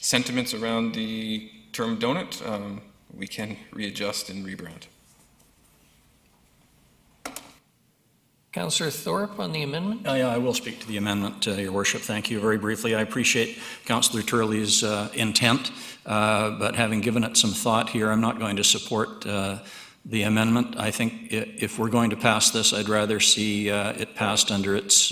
sentiments around the term donut, we can readjust and rebrand.
Councillor Thorpe on the amendment?
Yeah, I will speak to the amendment, Your Worship. Thank you very briefly. I appreciate Councillor Turley's intent, but having given it some thought here, I'm not going to support the amendment. I think if we're going to pass this, I'd rather see it passed under its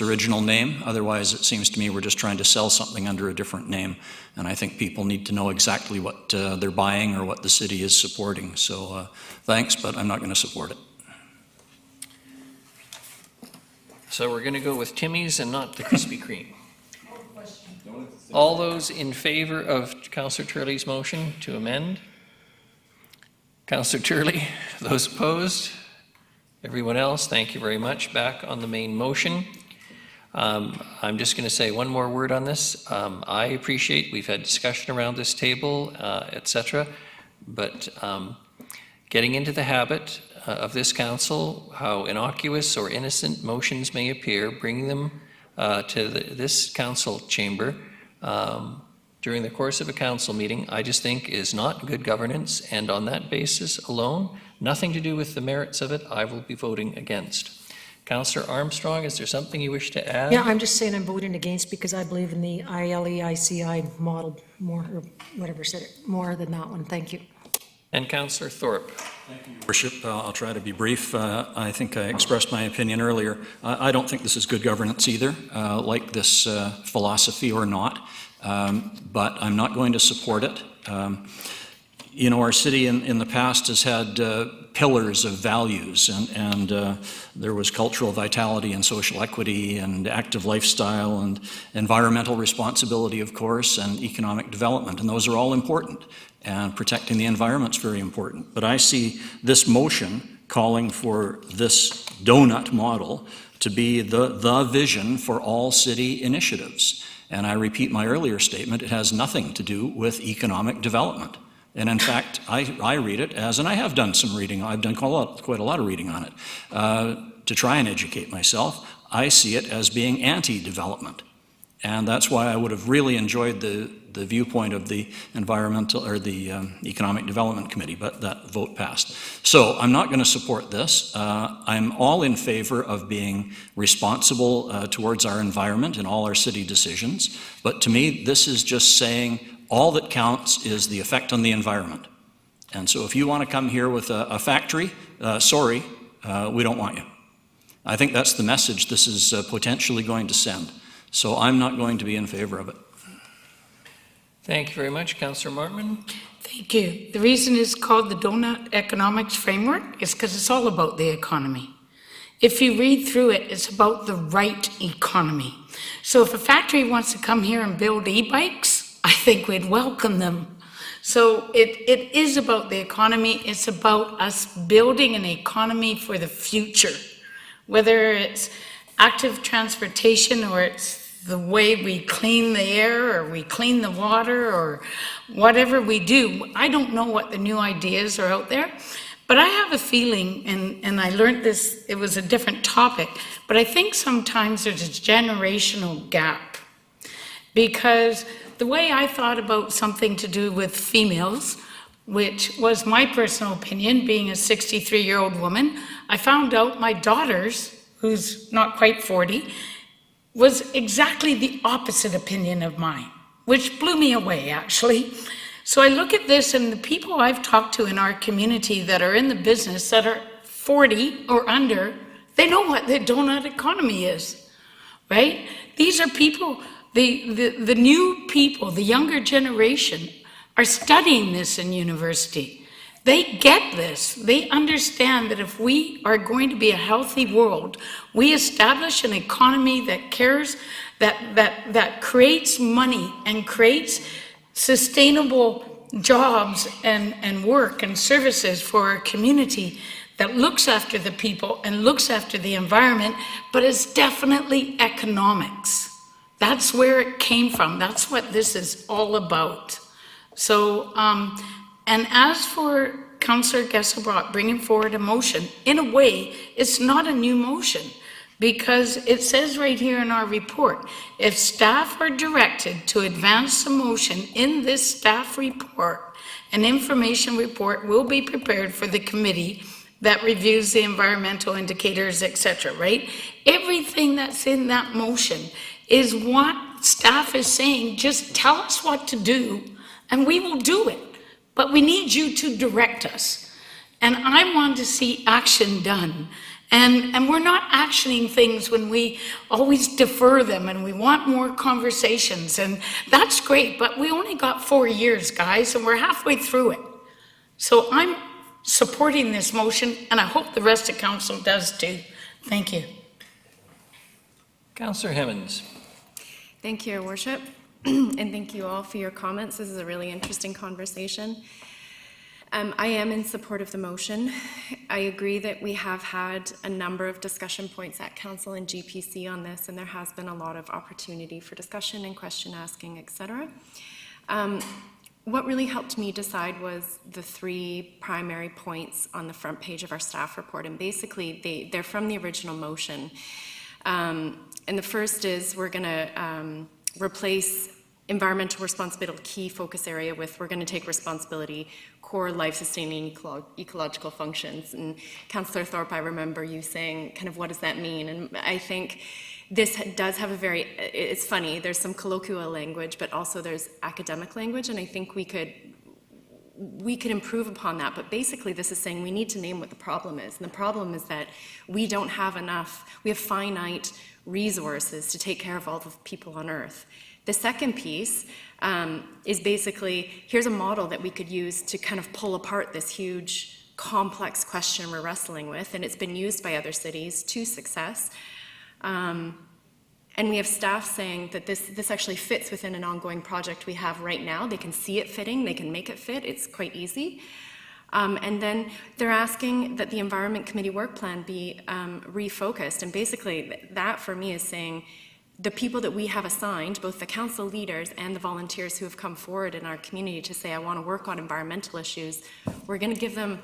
original name. Otherwise, it seems to me we're just trying to sell something under a different name. And I think people need to know exactly what they're buying or what the city is supporting. So thanks, but I'm not going to support it.
So we're going to go with Timmy's and not the Krispy Kreme. All those in favor of Councillor Turley's motion to amend? Councillor Turley, those opposed? Everyone else, thank you very much. Back on the main motion. I'm just going to say one more word on this. I appreciate we've had discussion around this table, etc., but getting into the habit of this council, how innocuous or innocent motions may appear, bringing them to this council chamber during the course of a council meeting, I just think is not good governance, and on that basis alone, nothing to do with the merits of it, I will be voting against. Councillor Armstrong, is there something you wish to add?
Yeah, I'm just saying I'm voting against because I believe in the ILEICI model more, or whatever said it, more than that one. Thank you.
And Councillor Thorpe.
Thank you, Your Worship. I'll try to be brief. I think I expressed my opinion earlier. I don't think this is good governance either, like this philosophy or not, but I'm not going to support it. Our city in the past has had pillars of values, and there was cultural vitality and social equity and active lifestyle and environmental responsibility, of course, and economic development, and those are all important. And protecting the environment is very important. But I see this motion calling for this donut model to be the vision for all city initiatives. And I repeat my earlier statement, it has nothing to do with economic development. And in fact, I read it as, and I have done some reading, I've done quite a lot of reading on it, to try and educate myself. I see it as being anti-development. And that's why I would have really enjoyed the viewpoint of the Environmental or the Economic Development Committee, but that vote passed. So I'm not going to support this. I'm all in favor of being responsible towards our environment in all our city decisions. But to me, this is just saying all that counts is the effect on the environment. And so if you want to come here with a factory, sorry, we don't want you. I think that's the message this is potentially going to send. So I'm not going to be in favor of it.
Thank you very much. Councillor Martman.
Thank you. The reason it's called the Donut Economics Framework is because it's all about the economy. If you read through it, it's about the right economy. So if a factory wants to come here and build e-bikes, I think we'd welcome them. So it is about the economy. It's about us building an economy for the future, whether it's active transportation or it's the way we clean the air or we clean the water or whatever we do. I don't know what the new ideas are out there, but I have a feeling, and I learned this, it was a different topic, but I think sometimes there's a generational gap. Because the way I thought about something to do with females, which was my personal opinion, being a 63-year-old woman, I found out my daughter's, who's not quite 40, was exactly the opposite opinion of mine, which blew me away, actually. So I look at this, and the people I've talked to in our community that are in the business that are 40 or under, they know what the donut economy is, right? These are people, the new people, the younger generation, are studying this in university. They get this. They understand that if we are going to be a healthy world, we establish an economy that cares, that creates money and creates sustainable jobs and work and services for our community, that looks after the people and looks after the environment, but it's definitely economics. That's where it came from. That's what this is all about. So, and as for Councillor Gesselbrock bringing forward a motion, in a way, it's not a new motion, because it says right here in our report, if staff are directed to advance the motion in this staff report, an information report will be prepared for the committee that reviews the environmental indicators, etc., right? Everything that's in that motion is what staff is saying, just tell us what to do and we will do it. But we need you to direct us. And I want to see action done. And we're not actioning things when we always defer them and we want more conversations. And that's great, but we only got 4 years, guys, and we're halfway through it. So I'm supporting this motion, and I hope the rest of council does too. Thank you.
Councillor Hemmens.
Thank you, Your Worship, and thank you all for your comments. This is a really interesting conversation. I am in support of the motion. I agree that we have had a number of discussion points at Council and GPC on this, and there has been a lot of opportunity for discussion and question asking, etc. What really helped me decide was the 3 primary points on the front page of our staff report, and basically they're from the original motion. And the first is we're going to replace environmental responsibility key focus area with we're going to take responsibility core life-sustaining ecological functions. And Councillor Thorpe, I remember you saying kind of what does that mean? And I think this does have a very, it's funny, there's some colloquial language, but also there's academic language, and I think we could improve upon that. But basically this is saying we need to name what the problem is. And the problem is that we don't have enough, we have finite resources to take care of all the people on Earth. The second piece is basically, here's a model that we could use to kind of pull apart this huge, complex question we're wrestling with, and it's been used by other cities to success. And we have staff saying that this actually fits within an ongoing project we have right now. They can see it fitting, they can make it fit, it's quite easy. And then they're asking that the Environment Committee work plan be refocused, and basically that for me is saying, the people that we have assigned, both the council leaders and the volunteers who have come forward in our community to say, I want to work on environmental issues, we're going to give them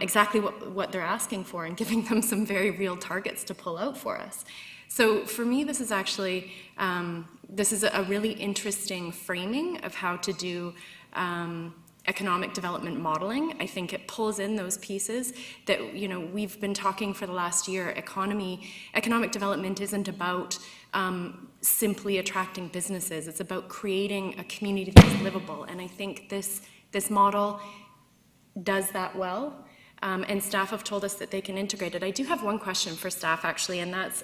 exactly what they're asking for and giving them some very real targets to pull out for us. So for me, this is actually, this is a really interesting framing of how to do economic development modeling. I think it pulls in those pieces that, you know, we've been talking for the last year. Economic development isn't about simply attracting businesses. It's about creating a community that's livable. And I think this model does that well. And staff have told us that they can integrate it. I do have one question for staff, actually, and that's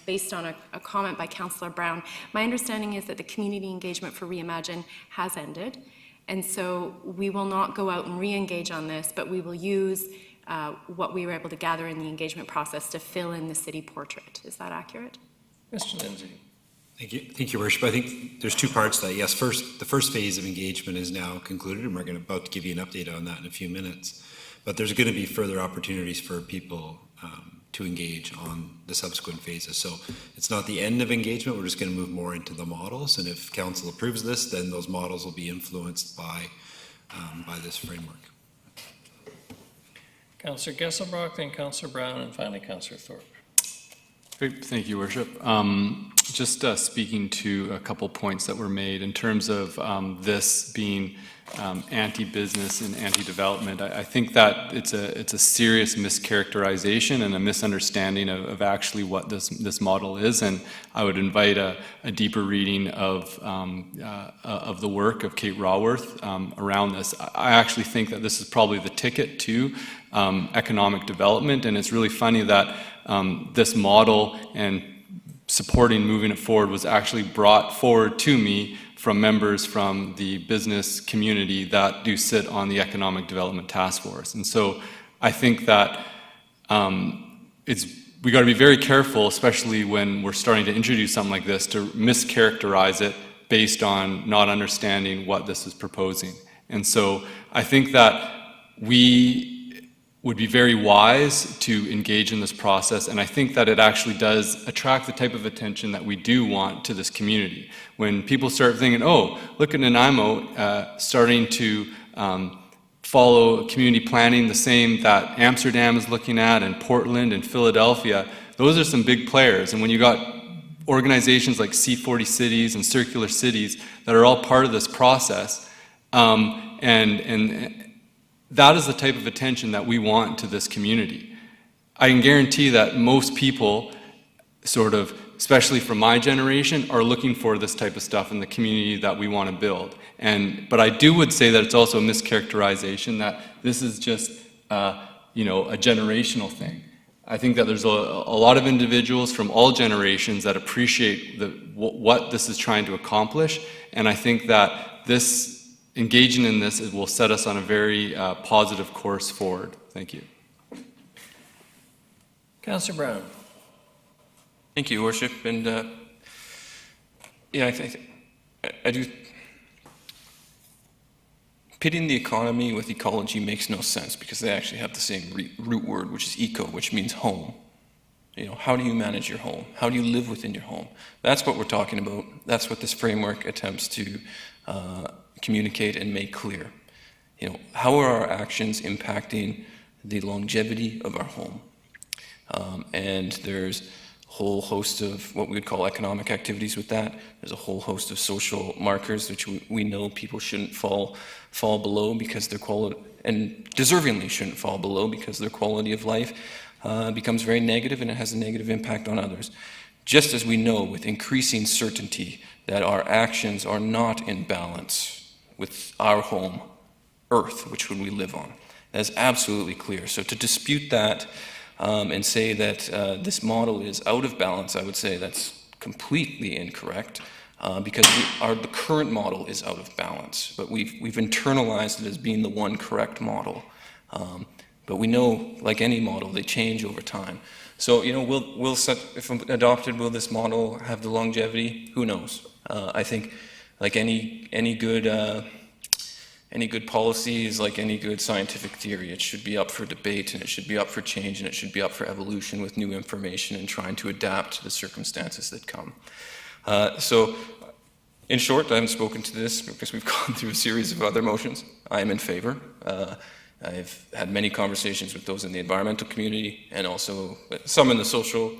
based on a comment by Councillor Brown. My understanding is that the community engagement for Reimagine has ended. And so we will not go out and re-engage on this, but we will use what we were able to gather in the engagement process to fill in the city portrait. Is that accurate?
Mr. Lindsay.
Thank you, Your Worship. I think there's 2 parts to that. Yes, the first phase of engagement is now concluded, and we're about to give you an update on that in a few minutes. But there's going to be further opportunities for people to engage on the subsequent phases. So it's not the end of engagement, we're just going to move more into the models, and if council approves this, then those models will be influenced by this framework.
Councillor Gesselbrock, then Councillor Brown, and finally Councillor Thorpe.
Great, thank you, Worship. Just speaking to a couple points that were made in terms of this being anti-business and anti-development. I think that it's a serious mischaracterization and a misunderstanding of actually what this model is. And I would invite a deeper reading of the work of Kate Raworth around this. I actually think that this is probably the ticket to economic development, and it's really funny that this model and supporting moving it forward was actually brought forward to me from members from the business community that do sit on the Economic Development Task Force. And so I think that we got to be very careful, especially when we're starting to introduce something like this, to mischaracterize it based on not understanding what this is proposing. And so I think that we would be very wise to engage in this process, and I think that it actually does attract the type of attention that we do want to this community. When people start thinking, oh, look at Nanaimo starting to follow community planning the same that Amsterdam is looking at, and Portland and Philadelphia, those are some big players. And when you got organizations like C40 Cities and Circular Cities that are all part of this process, and that is the type of attention that we want to this community. I can guarantee that most people, sort of, especially from my generation, are looking for this type of stuff in the community that we want to build. But I would say that it's also a mischaracterization that this is just, a generational thing. I think that there's a lot of individuals from all generations that appreciate what this is trying to accomplish, and I think that engaging in this will set us on a very positive course forward. Thank you.
Councillor Brown.
Thank you, Your Worship. And I do. Pitting the economy with ecology makes no sense because they actually have the same root word, which is eco, which means home. How do you manage your home? How do you live within your home? That's what we're talking about. That's what this framework attempts to communicate and make clear. How are our actions impacting the longevity of our home? And there's a whole host of what we would call economic activities with that. There's a whole host of social markers which we know people shouldn't fall below because their quality, and deservingly shouldn't fall below because their quality of life becomes very negative, and it has a negative impact on others. Just as we know with increasing certainty that our actions are not in balance with our home, Earth, which we live on. That is absolutely clear. So to dispute that and say that this model is out of balance, I would say that's completely incorrect because the current model is out of balance, but we've internalized it as being the one correct model. But we know, like any model, they change over time. So, if adopted, will this model have the longevity? Who knows? I think, like any good policy is like any good scientific theory. It should be up for debate, and it should be up for change, and it should be up for evolution with new information and trying to adapt to the circumstances that come. So, in short, I haven't spoken to this because we've gone through a series of other motions. I am in favor. I've had many conversations with those in the environmental community and also some in the social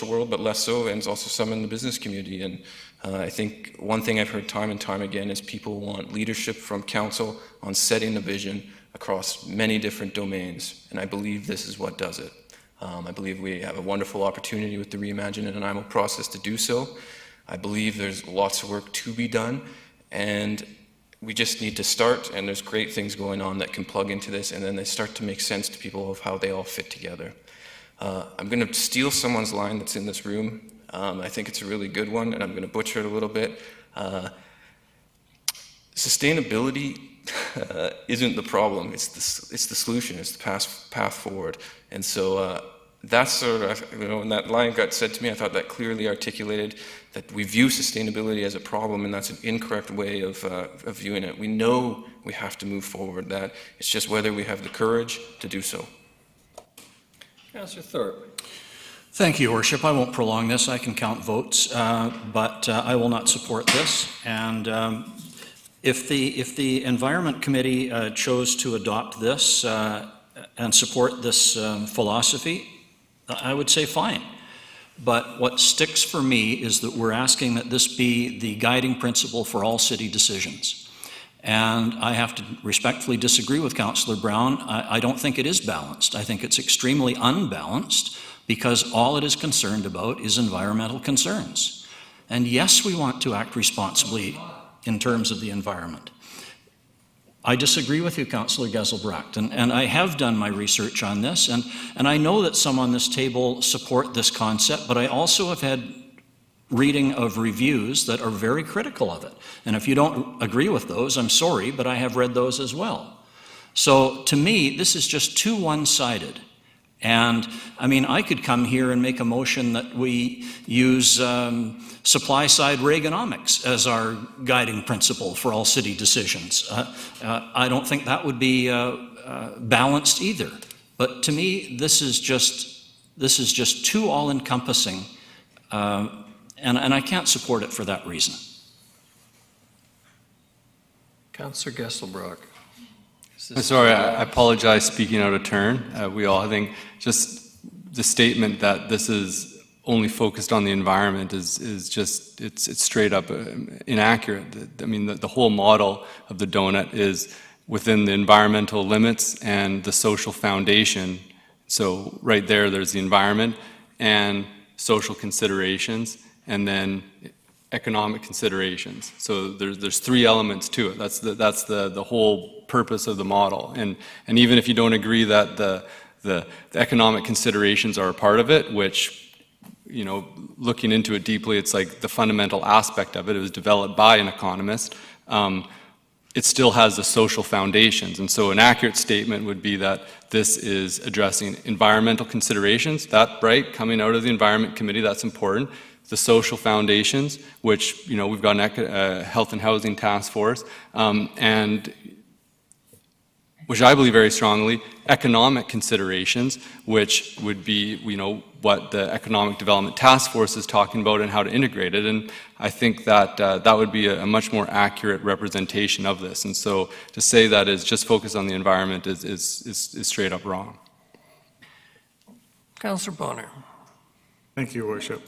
world, but less so, and also some in the business community. And I think one thing I've heard time and time again is people want leadership from council on setting a vision across many different domains, and I believe this is what does it. I believe we have a wonderful opportunity with the Reimagine Nanaimo process to do so. I believe there's lots of work to be done, and we just need to start, and there's great things going on that can plug into this, and then they start to make sense to people of how they all fit together. I'm going to steal someone's line that's in this room. I think it's a really good one, and I'm going to butcher it a little bit. Sustainability isn't the problem. It's the solution. It's the path forward. And so that's sort of, when that line got said to me, I thought that clearly articulated that we view sustainability as a problem, and that's an incorrect way of viewing it. We know we have to move forward. That it's just whether we have the courage to do so.
Councillor Thorpe.
Thank you, Your Worship. I won't prolong this. I can count votes, but I will not support this. And if the Environment Committee chose to adopt this and support this philosophy, I would say fine. But what sticks for me is that we're asking that this be the guiding principle for all city decisions. And I have to respectfully disagree with Councillor Brown. I don't think it is balanced. I think it's extremely unbalanced because all it is concerned about is environmental concerns. And yes, we want to act responsibly in terms of the environment. I disagree with you, Councillor Geselbrecht, and I have done my research on this, and I know that some on this table support this concept, but I also have had reading of reviews that are very critical of it. And if you don't agree with those, I'm sorry, but I have read those as well. So to me, this is just too one-sided. And I mean, I could come here and make a motion that we use supply-side Reaganomics as our guiding principle for all city decisions. I don't think that would be balanced either. But to me, this is just too all-encompassing, and I can't support it for that reason.
Councillor Gesselbrock.
Sorry, I apologize speaking out of turn. I think just the statement that this is only focused on the environment is just, it's straight up inaccurate. I mean, the whole model of the donut is within the environmental limits and the social foundation. So right there's the environment and social considerations, and then economic considerations. So there's three elements to it. That's the whole purpose of the model. And even if you don't agree that the economic considerations are a part of it, which, you know, looking into it deeply, it's like the fundamental aspect of it. It was developed by an economist. It still has the social foundations. And so an accurate statement would be that this is addressing environmental considerations. That, right, coming out of the Environment Committee, that's important. The social foundations, which, you know, we've got a health and housing task force, and which I believe very strongly, economic considerations, which would be, you know, what the Economic Development Task Force is talking about and how to integrate it. And I think that that would be a much more accurate representation of this. And so to say that is just focused on the environment is straight up wrong.
Councillor Bonner.
Thank you, Your Worship.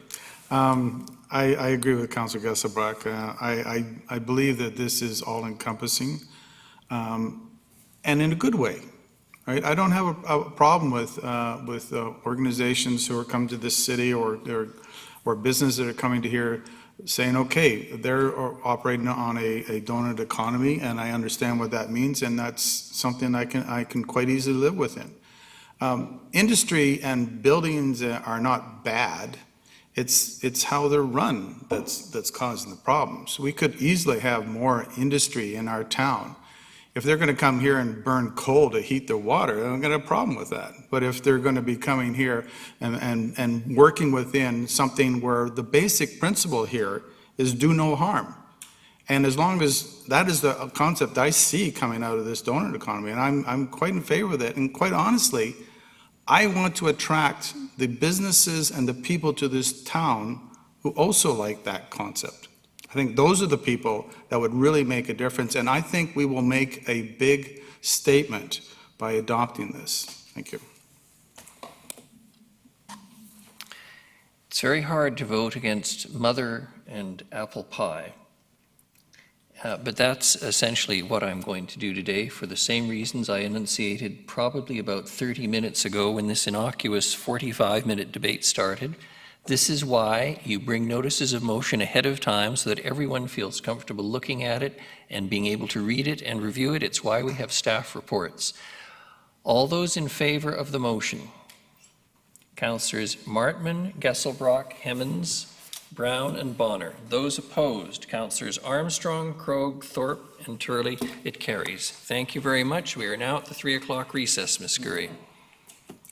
I agree with Councillor Gesselbrock. I believe that this is all-encompassing, and in a good way, right? I don't have a problem with organizations who are coming to this city or businesses that are coming to here saying, okay, they're operating on a donut economy, and I understand what that means, and that's something I can quite easily live within. Industry and buildings are not bad. It's how they're run that's causing the problems. We could easily have more industry in our town. If they're going to come here and burn coal to heat their water, I don't get a problem with that. But if they're going to be coming here and working within something where the basic principle here is do no harm. And as long as that is the concept I see coming out of this donut economy, and I'm quite in favor of it, and quite honestly, I want to attract the businesses and the people to this town who also like that concept. I think those are the people that would really make a difference, and I think we will make a big statement by adopting this. Thank you.
It's very hard to vote against mother and apple pie. But that's essentially what I'm going to do today for the same reasons I enunciated probably about 30 minutes ago when this innocuous 45-minute debate started. This is why you bring notices of motion ahead of time so that everyone feels comfortable looking at it and being able to read it and review it. It's why we have staff reports. All those in favor of the motion, Councillors Martman, Gesselbrock, Hemmens, Brown and Bonner. Those opposed, Councillors Armstrong, Krogh, Thorpe and Turley. It carries. Thank you very much. We are now at the 3 o'clock recess, Ms. Scurry.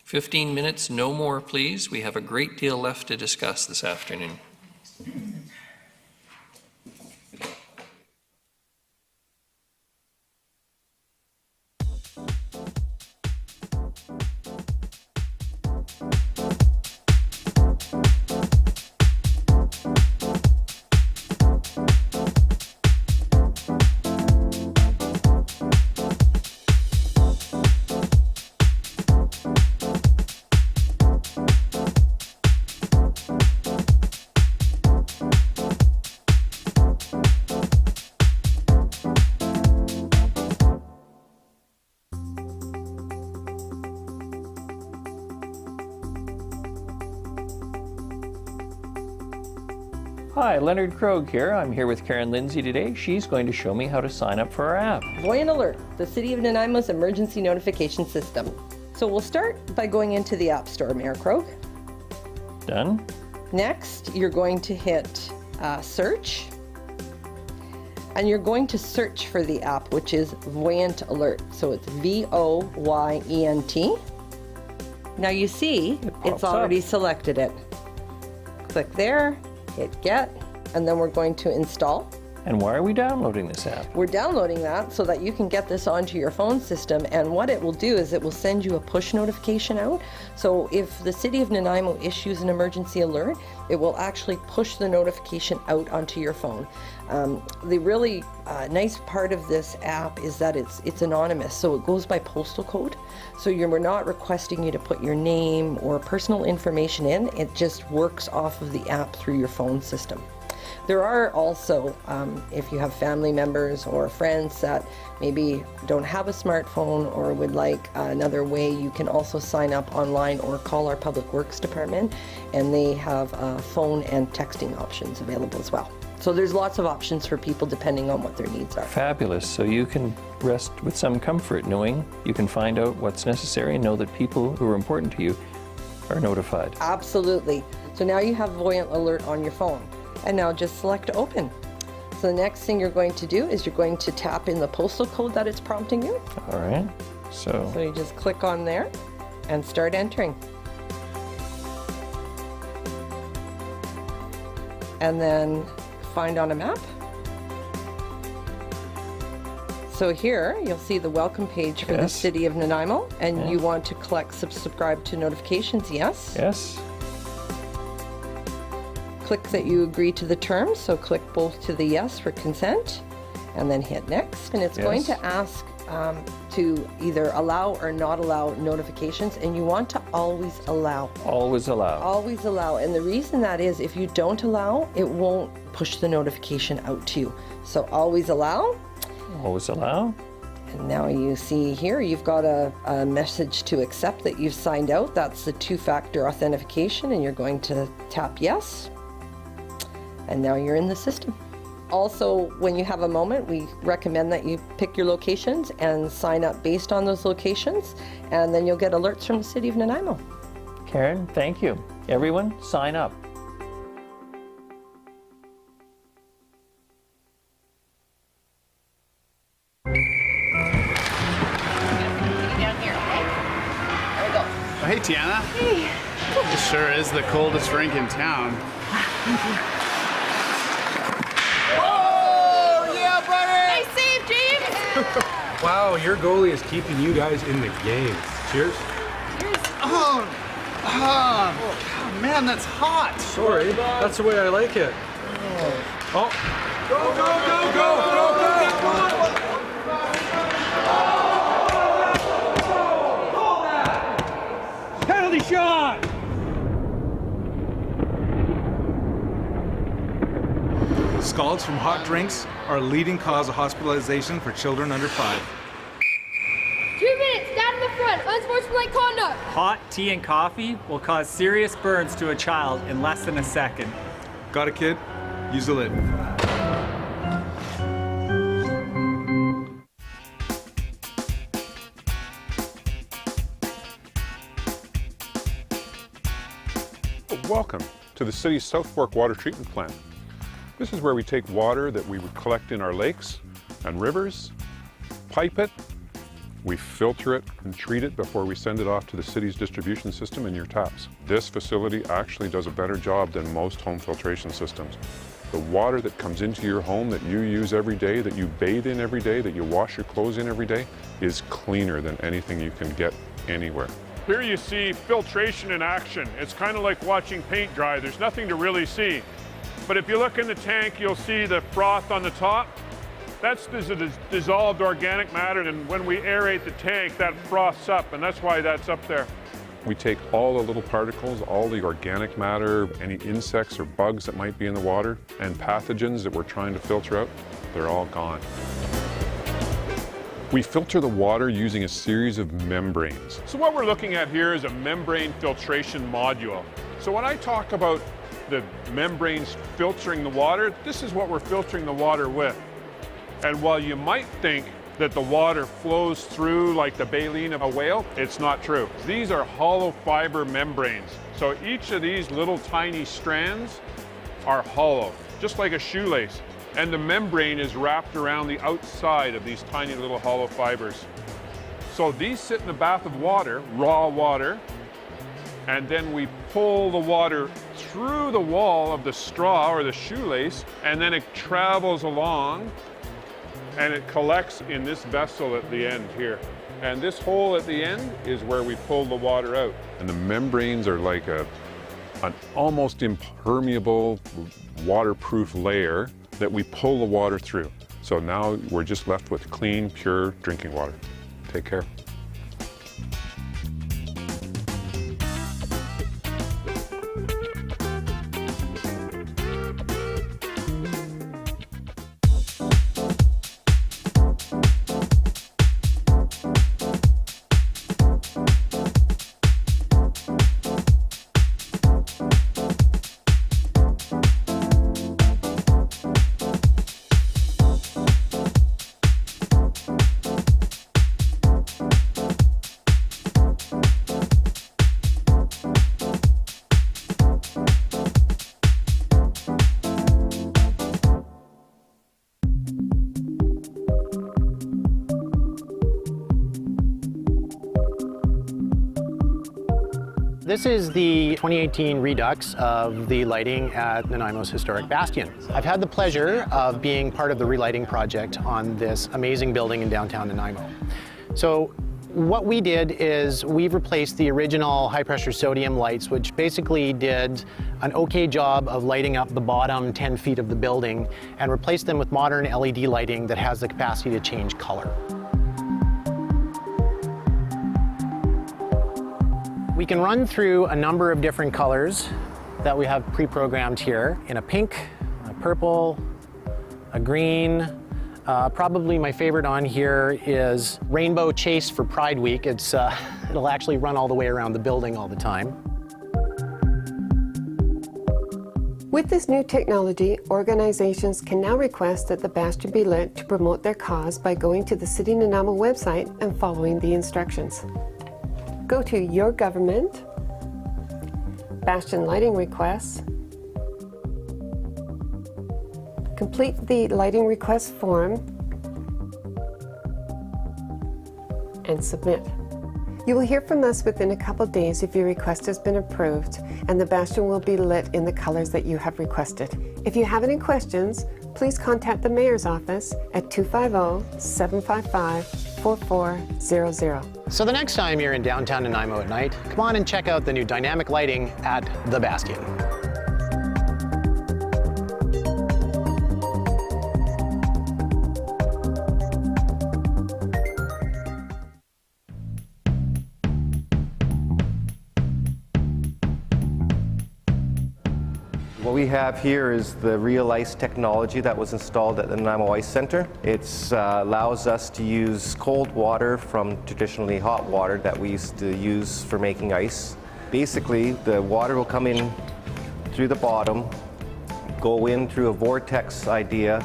15 minutes, no more, please. We have a great deal left to discuss this afternoon.
Hi, Leonard Krogh here. I'm here with Karen Lindsay today. She's going to show me how to sign up for our app.
Voyant Alert, the City of Nanaimo's emergency notification system. So we'll start by going into the App Store, Mayor Krogh.
Done.
Next, you're going to hit search. And you're going to search for the app, which is Voyant Alert. So it's V-O-Y-E-N-T. Now you see, it's already selected it. Click there. Hit get, and then we're going to install.
And why are we downloading this app?
We're downloading that so that you can get this onto your phone system, and what it will do is it will send you a push notification out. So if the City of Nanaimo issues an emergency alert, it will actually push the notification out onto your phone. The really nice part of this app is that it's anonymous, so it goes by postal code. So we're not requesting you to put your name or personal information in, it just works off of the app through your phone system. There are also, if you have family members or friends that maybe don't have a smartphone or would like another way, you can also sign up online or call our Public Works Department, and they have phone and texting options available as well. So there's lots of options for people depending on what their needs are.
Fabulous. So you can rest with some comfort knowing you can find out what's necessary and know that people who are important to you are notified.
Absolutely. So now you have Voyant Alert on your phone. And now just select open. So the next thing you're going to do is you're going to tap in the postal code that it's prompting you.
All right. So
you just click on there and start entering. And then find on a map. So here you'll see the welcome page for the City of Nanaimo, and you want to subscribe to notifications, yes?
Yes.
Click that you agree to the terms, so click both to the yes for consent, and then hit next. And it's going to ask to either allow or not allow notifications, and you want to always allow.
Always allow.
Always allow. And the reason that is, if you don't allow, it won't push the notification out to you. So always allow.
Always allow.
And now you see here, you've got a message to accept that you've signed out. That's the two-factor authentication, and you're going to tap yes. And now you're in the system. Also, when you have a moment, we recommend that you pick your locations and sign up based on those locations, and then you'll get alerts from the City of Nanaimo.
Karen, thank you. Everyone, sign up.
Oh, hey, Tiana.
Hey.
It sure is the coldest rink in town.
Thank you.
Oh, yeah, buddy!
Nice save, James!
Wow, your goalie is keeping you guys in the game. Cheers.
Cheers.
Oh, man, that's hot.
Sorry, that's the way I like it. Oh. Go, go, go, go, go, go, go! Penalty shot! Scalds from hot drinks are a leading cause of hospitalization for children under 5.
2 minutes, stand in the front, unsportsmanlike conduct.
Hot tea and coffee will cause serious burns to a child in less than a second.
Got it, kid? Use the lid.
Welcome to the city's South Fork Water Treatment Plant. This is where we take water that we would collect in our lakes and rivers, pipe it, we filter it and treat it before we send it off to the city's distribution system in your taps. This facility actually does a better job than most home filtration systems. The water that comes into your home that you use every day, that you bathe in every day, that you wash your clothes in every day, is cleaner than anything you can get anywhere.
Here you see filtration in action. It's kind of like watching paint dry. There's nothing to really see. But if you look in the tank, you'll see the froth on the top. That's dissolved organic matter, and when we aerate the tank, that froths up, and that's why that's up there.
We take all the little particles, all the organic matter, any insects or bugs that might be in the water, and pathogens that we're trying to filter out, they're all gone. We filter the water using a series of membranes.
So what we're looking at here is a membrane filtration module. So when I talk about the membranes filtering the water, this is what we're filtering the water with. And while you might think that the water flows through like the baleen of a whale, it's not true. These are hollow fiber membranes. So each of these little tiny strands are hollow, just like a shoelace. And the membrane is wrapped around the outside of these tiny little hollow fibers. So these sit in a bath of water, raw water, and then we pull the water through the wall of the straw or the shoelace, and then it travels along and it collects in this vessel at the end here. And this hole at the end is where we pull the water out. And the membranes are like an almost impermeable waterproof layer that we pull the water through. So now we're just left with clean, pure drinking water. Take care.
This is the 2018 redux of the lighting at Nanaimo's historic bastion. I've had the pleasure of being part of the relighting project on this amazing building in downtown Nanaimo. So what we did is we've replaced the original high-pressure sodium lights, which basically did an okay job of lighting up the bottom 10 feet of the building, and replaced them with modern LED lighting that has the capacity to change color. We can run through a number of different colors that we have pre-programmed here in a pink, a purple, a green. Probably my favorite on here is Rainbow Chase for Pride Week. It'll actually run all the way around the building all the time.
With this new technology, organizations can now request that the bastion be lit to promote their cause by going to the City Nanaimo website and following the instructions. Go to Your Government, Bastion Lighting Requests, complete the lighting request form, and submit. You will hear from us within a couple days if your request has been approved, and the bastion will be lit in the colors that you have requested. If you have any questions, please contact the Mayor's office at 250-755-4400.
So the next time you're in downtown Nanaimo at night, come on and check out the new dynamic lighting at the Bastion.
What we have here is the Real Ice technology that was installed at the Nanaimo Ice Center. It allows us to use cold water from traditionally hot water that we used to use for making ice. Basically, the water will come in through the bottom, go in through a vortex idea,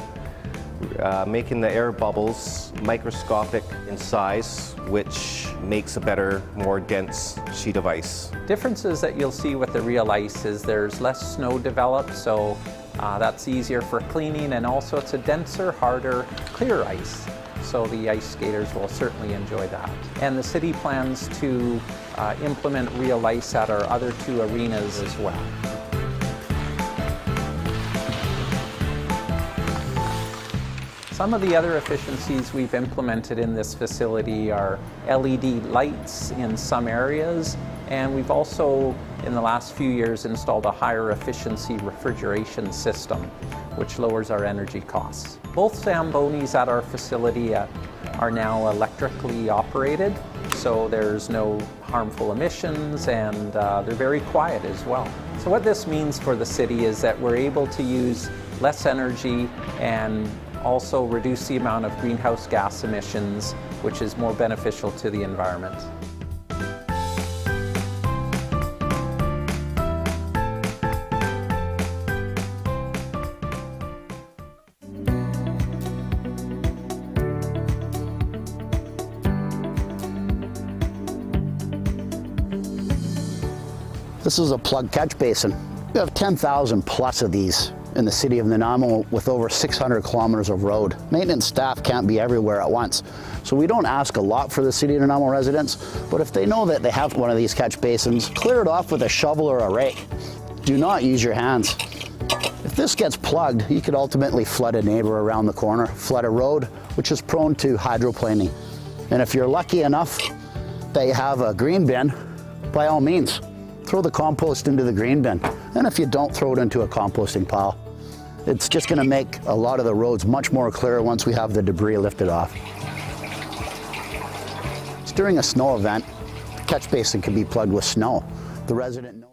making the air bubbles microscopic in size, which makes a better, more dense sheet of ice.
Differences that you'll see with the Real Ice is there's less snow developed, so that's easier for cleaning, and also it's a denser, harder, clear ice. So the ice skaters will certainly enjoy that. And the city plans to implement Real Ice at our other two arenas as well. Some of the other efficiencies we've implemented in this facility are LED lights in some areas, and we've also, in the last few years, installed a higher efficiency refrigeration system, which lowers our energy costs. Both Zambonis at our facility are now electrically operated, so there's no harmful emissions, and they're very quiet as well. So what this means for the city is that we're able to use less energy and also reduce the amount of greenhouse gas emissions, which is more beneficial to the environment.
This is a plug catch basin. We have 10,000 plus of these
in the city of Nanaimo with over 600 kilometers of road. Maintenance staff can't be everywhere at once. So we don't ask a lot for the city of Nanaimo residents, but if they know that they have one of these catch basins, clear it off with a shovel or a rake. Do not use your hands. If this gets plugged, you could ultimately flood a neighbor around the corner, flood a road, which is prone to hydroplaning. And if you're lucky enough that you have a green bin, by all means, throw the compost into the green bin. And if you don't, throw it into a composting pile. It's just going to make a lot of the roads much more clear once we have the debris lifted off. During a snow event, the catch basin can be plugged with snow. The resident knows.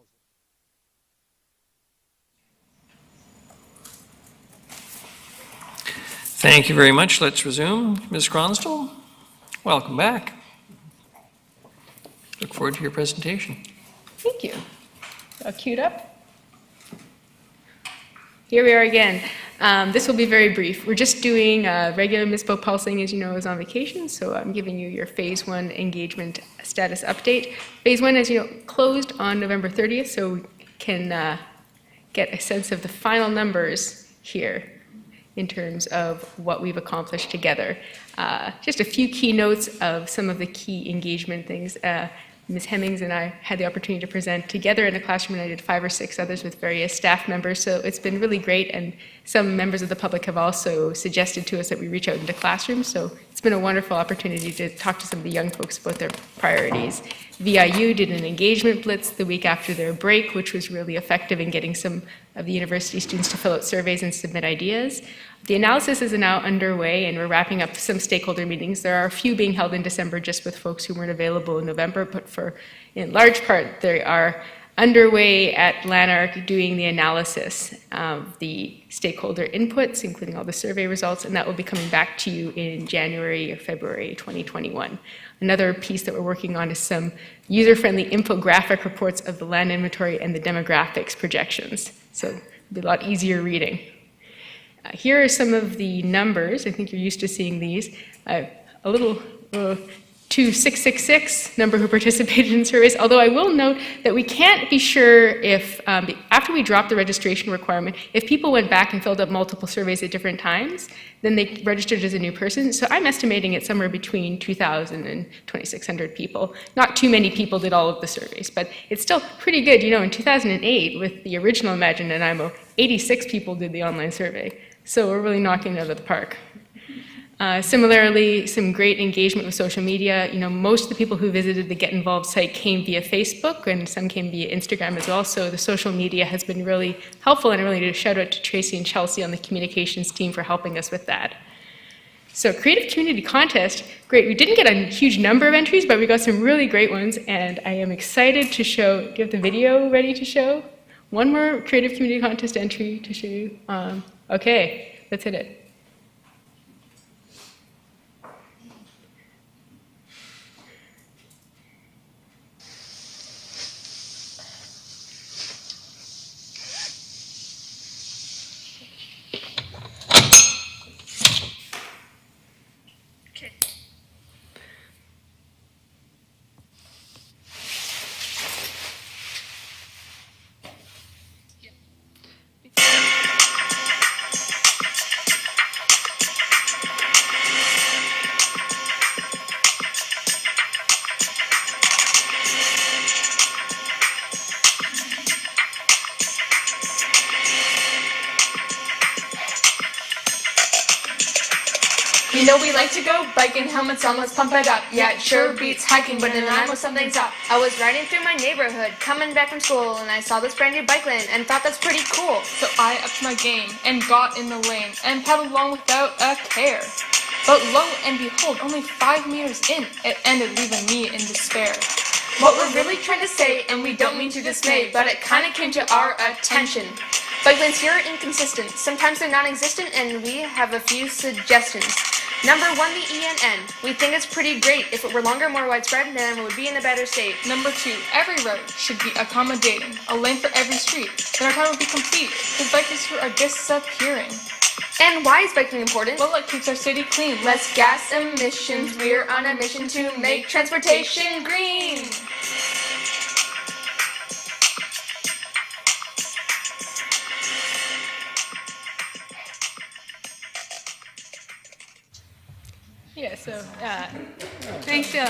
Thank you very much. Let's resume. Ms. Gronsdal, welcome back. Look forward to your presentation.
Thank you. All queued up. Here we are again. This will be very brief. We're just doing regular municipal pulsing, as you know, is on vacation, so I'm giving you your Phase 1 engagement status update. Phase 1, as you know, closed on November 30th, so we can get a sense of the final numbers here in terms of what we've accomplished together. Just a few key notes of some of the key engagement things. Ms. Hemmings and I had the opportunity to present together in a classroom, and I did 5 or 6 others with various staff members, so it's been really great, and some members of the public have also suggested to us that we reach out into classrooms, so it's been a wonderful opportunity to talk to some of the young folks about their priorities. VIU did an engagement blitz the week after their break, which was really effective in getting some of the university students to fill out surveys and submit ideas. The analysis is now underway, and we're wrapping up some stakeholder meetings. There are a few being held in December just with folks who weren't available in November, but in large part, they are underway at Lanark doing the analysis of the stakeholder inputs, including all the survey results, and that will be coming back to you in January or February 2021. Another piece that we're working on is some user-friendly infographic reports of the land inventory and the demographics projections, so it'll be a lot easier reading. Here are some of the numbers. I think you're used to seeing these. A little 2666 number who participated in surveys, although I will note that we can't be sure if, after we dropped the registration requirement, if people went back and filled out multiple surveys at different times, then they registered as a new person. So I'm estimating it somewhere between 2,000 and 2,600 people. Not too many people did all of the surveys, but it's still pretty good. You know, in 2008, with the original Imagine Nanaimo, 86 people did the online survey. So we're really knocking it out of the park. Similarly, some great engagement with social media. You know, most of the people who visited the Get Involved site came via Facebook, and some came via Instagram as well. So the social media has been really helpful, and I really need to shout out to Tracy and Chelsea on the communications team for helping us with that. So Creative Community Contest, great. We didn't get a huge number of entries, but we got some really great ones, and I am excited to show. Do you have the video ready to show? One more Creative Community Contest entry to show you. Okay, let's hit it.
You know we like to go biking, helmets on, let's pump it up. Yeah, it sure beats hiking, but in Nanaimo something's up. I was riding through my neighborhood, coming back from school, and I saw this brand new bike lane and thought that's pretty cool.
So I upped my game and got in the lane and pedaled along without a care. But lo and behold, only 5 meters in, it ended leaving me in despair.
What we're really trying to say, and we don't mean to dismay, but it kinda came to our attention. Bike lanes here are inconsistent, sometimes they're non-existent, and we have a few suggestions. Number 1, the ENN. We think it's pretty great. If it were longer, more widespread, then it would be in a better state.
Number 2, every road should be accommodating, a lane for every street. Then our town would be complete, because bikers here are disappearing.
And why is biking important?
Well, it keeps our city clean.
Less gas emissions. We're on a mission to make transportation green.
So, thanks, yeah.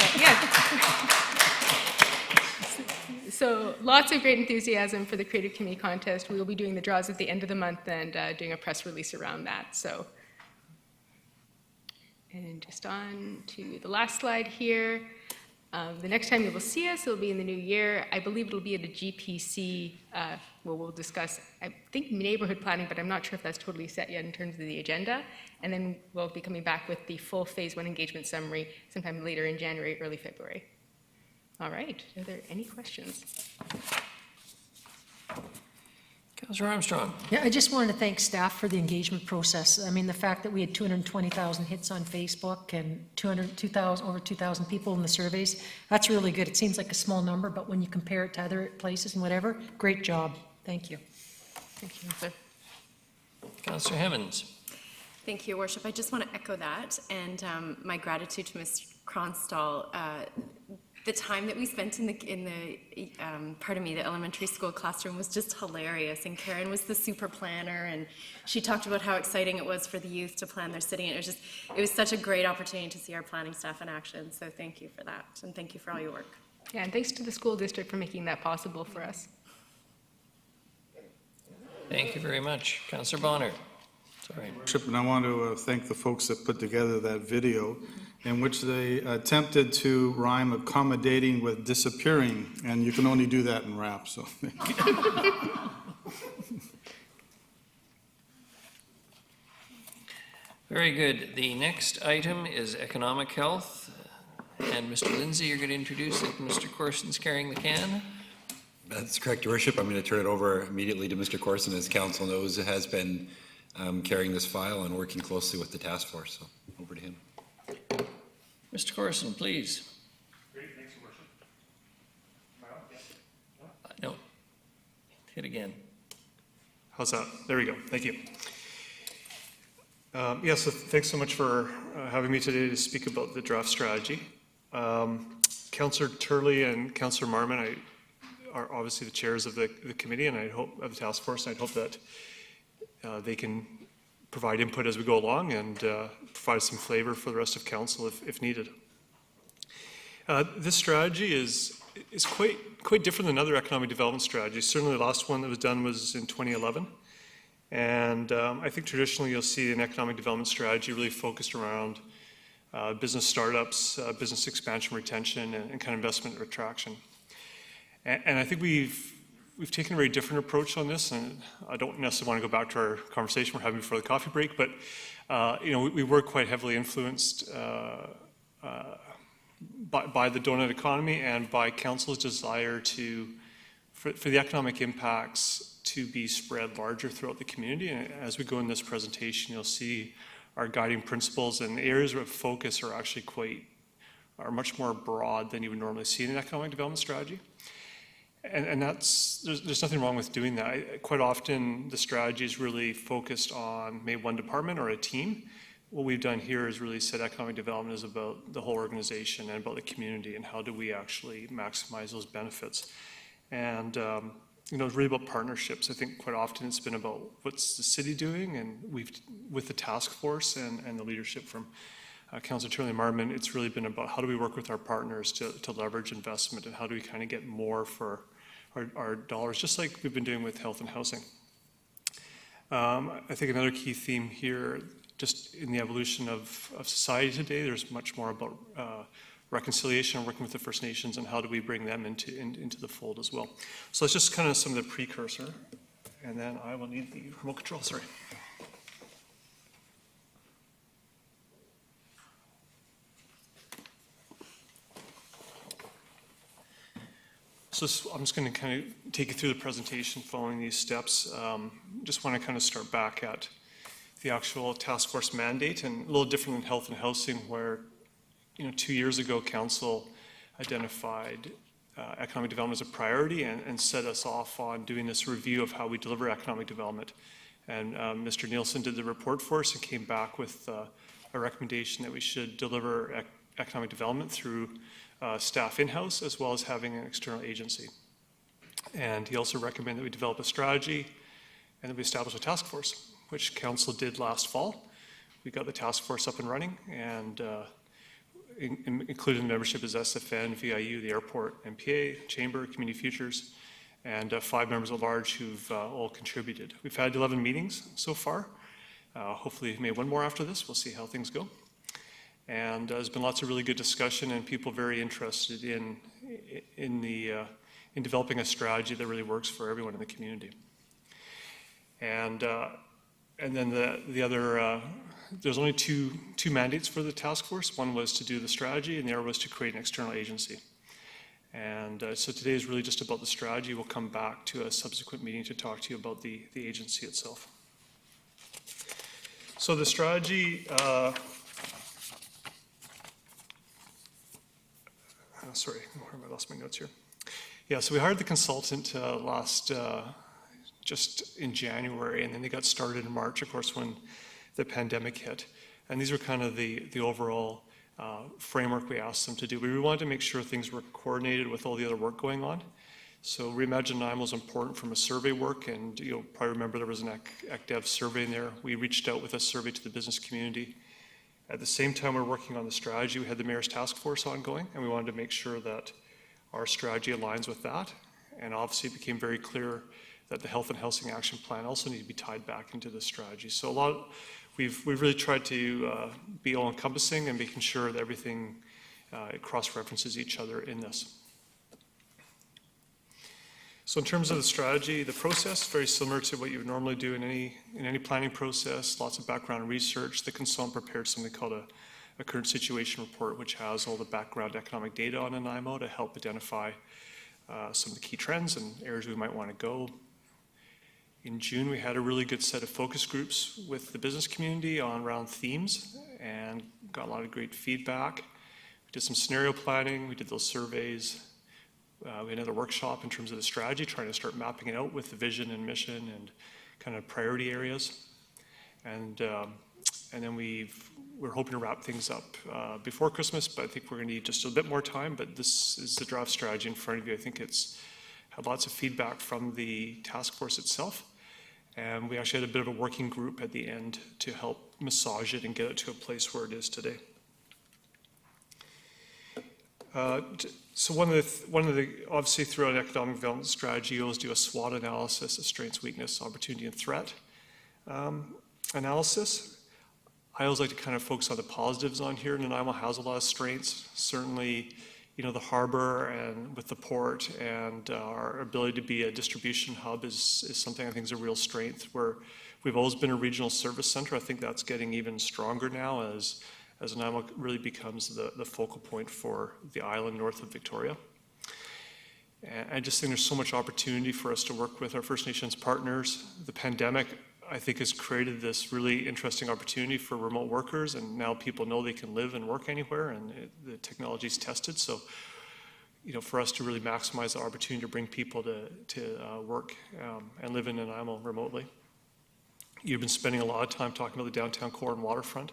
So lots of great enthusiasm for the Creative Committee contest. We will be doing the draws at the end of the month and doing a press release around that. So, and just on to the last slide here. The next time you will see us, it'll be in the new year. I believe it'll be at a GPC where we'll discuss, I think, neighborhood planning, but I'm not sure if that's totally set yet in terms of the agenda. And then we'll be coming back with the full Phase 1 engagement summary sometime later in January, early February. All right, are there any questions?
Councillor Armstrong.
Yeah, I just wanted to thank staff for the engagement process. I mean, the fact that we had 220,000 hits on Facebook and over 2,000 people in the surveys, that's really good. It seems like a small number, but when you compare it to other places and whatever, great job. Thank you.
Thank you, sir.
Councillor Hemmons.
Thank you, Your Worship. I just want to echo that and my gratitude to Ms. Kronstall. The time that we spent in the elementary school classroom was just hilarious. And Karen was the super planner, and she talked about how exciting it was for the youth to plan their city. And it was such a great opportunity to see our planning staff in action. So thank you for that, and thank you for all your work.
Yeah, and thanks to the school district for making that possible for us.
Thank you very much. Councillor Bonner. Sorry.
Worship, and I want to thank the folks that put together that video in which they attempted to rhyme accommodating with disappearing, and you can only do that in rap, so thank you.
Very good. The next item is economic health. And Mr. Lindsay, you're going to introduce it. Mr. Corson's carrying the can.
That's correct, Your Worship. I'm going to turn it over immediately to Mr. Corson. As Council knows, has been carrying this file and working closely with the task force. So over to him.
Mr. Corson, please.
Great, thanks, Your Worship. Am I on?
No. Hit again.
How's that? There we go. Thank you. So thanks so much for having me today to speak about the draft strategy. Councillor Turley and Councillor Marmon are obviously the chairs of the committee, and I hope of the task force. And I hope that they can provide input as we go along and provide some flavor for the rest of council if needed. This strategy is quite different than other economic development strategies. Certainly the last one that was done was in 2011. And I think traditionally you'll see an economic development strategy really focused around business startups, business expansion, retention, and kind of investment attraction. And I think we've taken a very different approach on this, and I don't necessarily want to go back to our conversation we're having before the coffee break, but we were quite heavily influenced by the donut economy and by council's desire for the economic impacts to be spread larger throughout the community. And as we go in this presentation, you'll see our guiding principles and areas of focus are much more broad than you would normally see in an economic development strategy. And there's nothing wrong with doing that. Quite often the strategy is really focused on maybe one department or a team. What we've done here is really said economic development is about the whole organization and about the community and how do we actually maximize those benefits. And it's really about partnerships. I think quite often it's been about what's the city doing, and with the task force and the leadership from Councillor Turley Marmon, it's really been about how do we work with our partners to leverage investment and how do we kind of get more for our dollars, just like we've been doing with health and housing. I think another key theme here, just in the evolution of society today, there's much more about reconciliation and working with the First Nations and how do we bring them into the fold as well. So it's just kind of some of the precursor, and then I will need the remote control, sorry. So I'm just going to kind of take you through the presentation following these steps. Just want to kind of start back at the actual task force mandate, and a little different than health and housing, where 2 years ago council identified economic development as a priority and set us off on doing this review of how we deliver economic development. And Mr. Nielsen did the report for us and came back with a recommendation that we should deliver economic development through staff in-house as well as having an external agency. And he also recommended that we develop a strategy and that we establish a task force, which council did last fall. We got the task force up and running, and included in the membership is SFN, VIU, the airport, MPA, Chamber, Community Futures, and 5 members at large who've all contributed. We've had 11 meetings so far. Hopefully maybe one more after this. We'll see how things go. And there's been lots of really good discussion and people very interested in developing a strategy that really works for everyone in the community. And then the other, there's only two mandates for the task force. One was to do the strategy, and the other was to create an external agency. And so today is really just about the strategy. We'll come back to a subsequent meeting to talk to you about the agency itself. So the strategy, sorry, I lost my notes here. Yeah, so we hired the consultant just in January, and then they got started in March, of course, when the pandemic hit. And these were kind of the overall framework we asked them to do. We wanted to make sure things were coordinated with all the other work going on. So Reimagine Nanaimo is important from a survey work, and you'll probably remember there was an ACDEV survey in there. We reached out with a survey to the business community. At the same time we were working on the strategy, we had the Mayor's Task Force ongoing, and we wanted to make sure that our strategy aligns with that. And obviously it became very clear that the Health and Housing Action Plan also needed to be tied back into the strategy. So we've really tried to be all-encompassing and making sure that everything cross-references each other in this. So in terms of the strategy, the process, very similar to what you would normally do in any planning process, lots of background research. The consultant prepared something called a current situation report, which has all the background economic data on Nanaimo to help identify some of the key trends and areas we might want to go. In June, we had a really good set of focus groups with the business community around themes and got a lot of great feedback. We did some scenario planning, we did those surveys. We had another workshop in terms of the strategy, trying to start mapping it out with the vision and mission and kind of priority areas. And then we're hoping to wrap things up before Christmas, but I think we're going to need just a bit more time. But this is the draft strategy in front of you. I think it's had lots of feedback from the task force itself. And we actually had a bit of a working group at the end to help massage it and get it to a place where it is today. So one of the obviously throughout an economic development strategy, you always do a SWOT analysis, a strengths, weakness, opportunity, and threat analysis. I always like to kind of focus on the positives on here. Nanaimo has a lot of strengths. Certainly, you know, the harbor and with the port and our ability to be a distribution hub is something I think is a real strength. Where we've always been a regional service center. I think that's getting even stronger now as Nanaimo really becomes the focal point for the island north of Victoria. And I just think there's so much opportunity for us to work with our First Nations partners. The pandemic, I think, has created this really interesting opportunity for remote workers, and now people know they can live and work anywhere, and the technology is tested. So, you know, for us to really maximize the opportunity to bring people to work and live in Nanaimo remotely. You've been spending a lot of time talking about the downtown core and waterfront.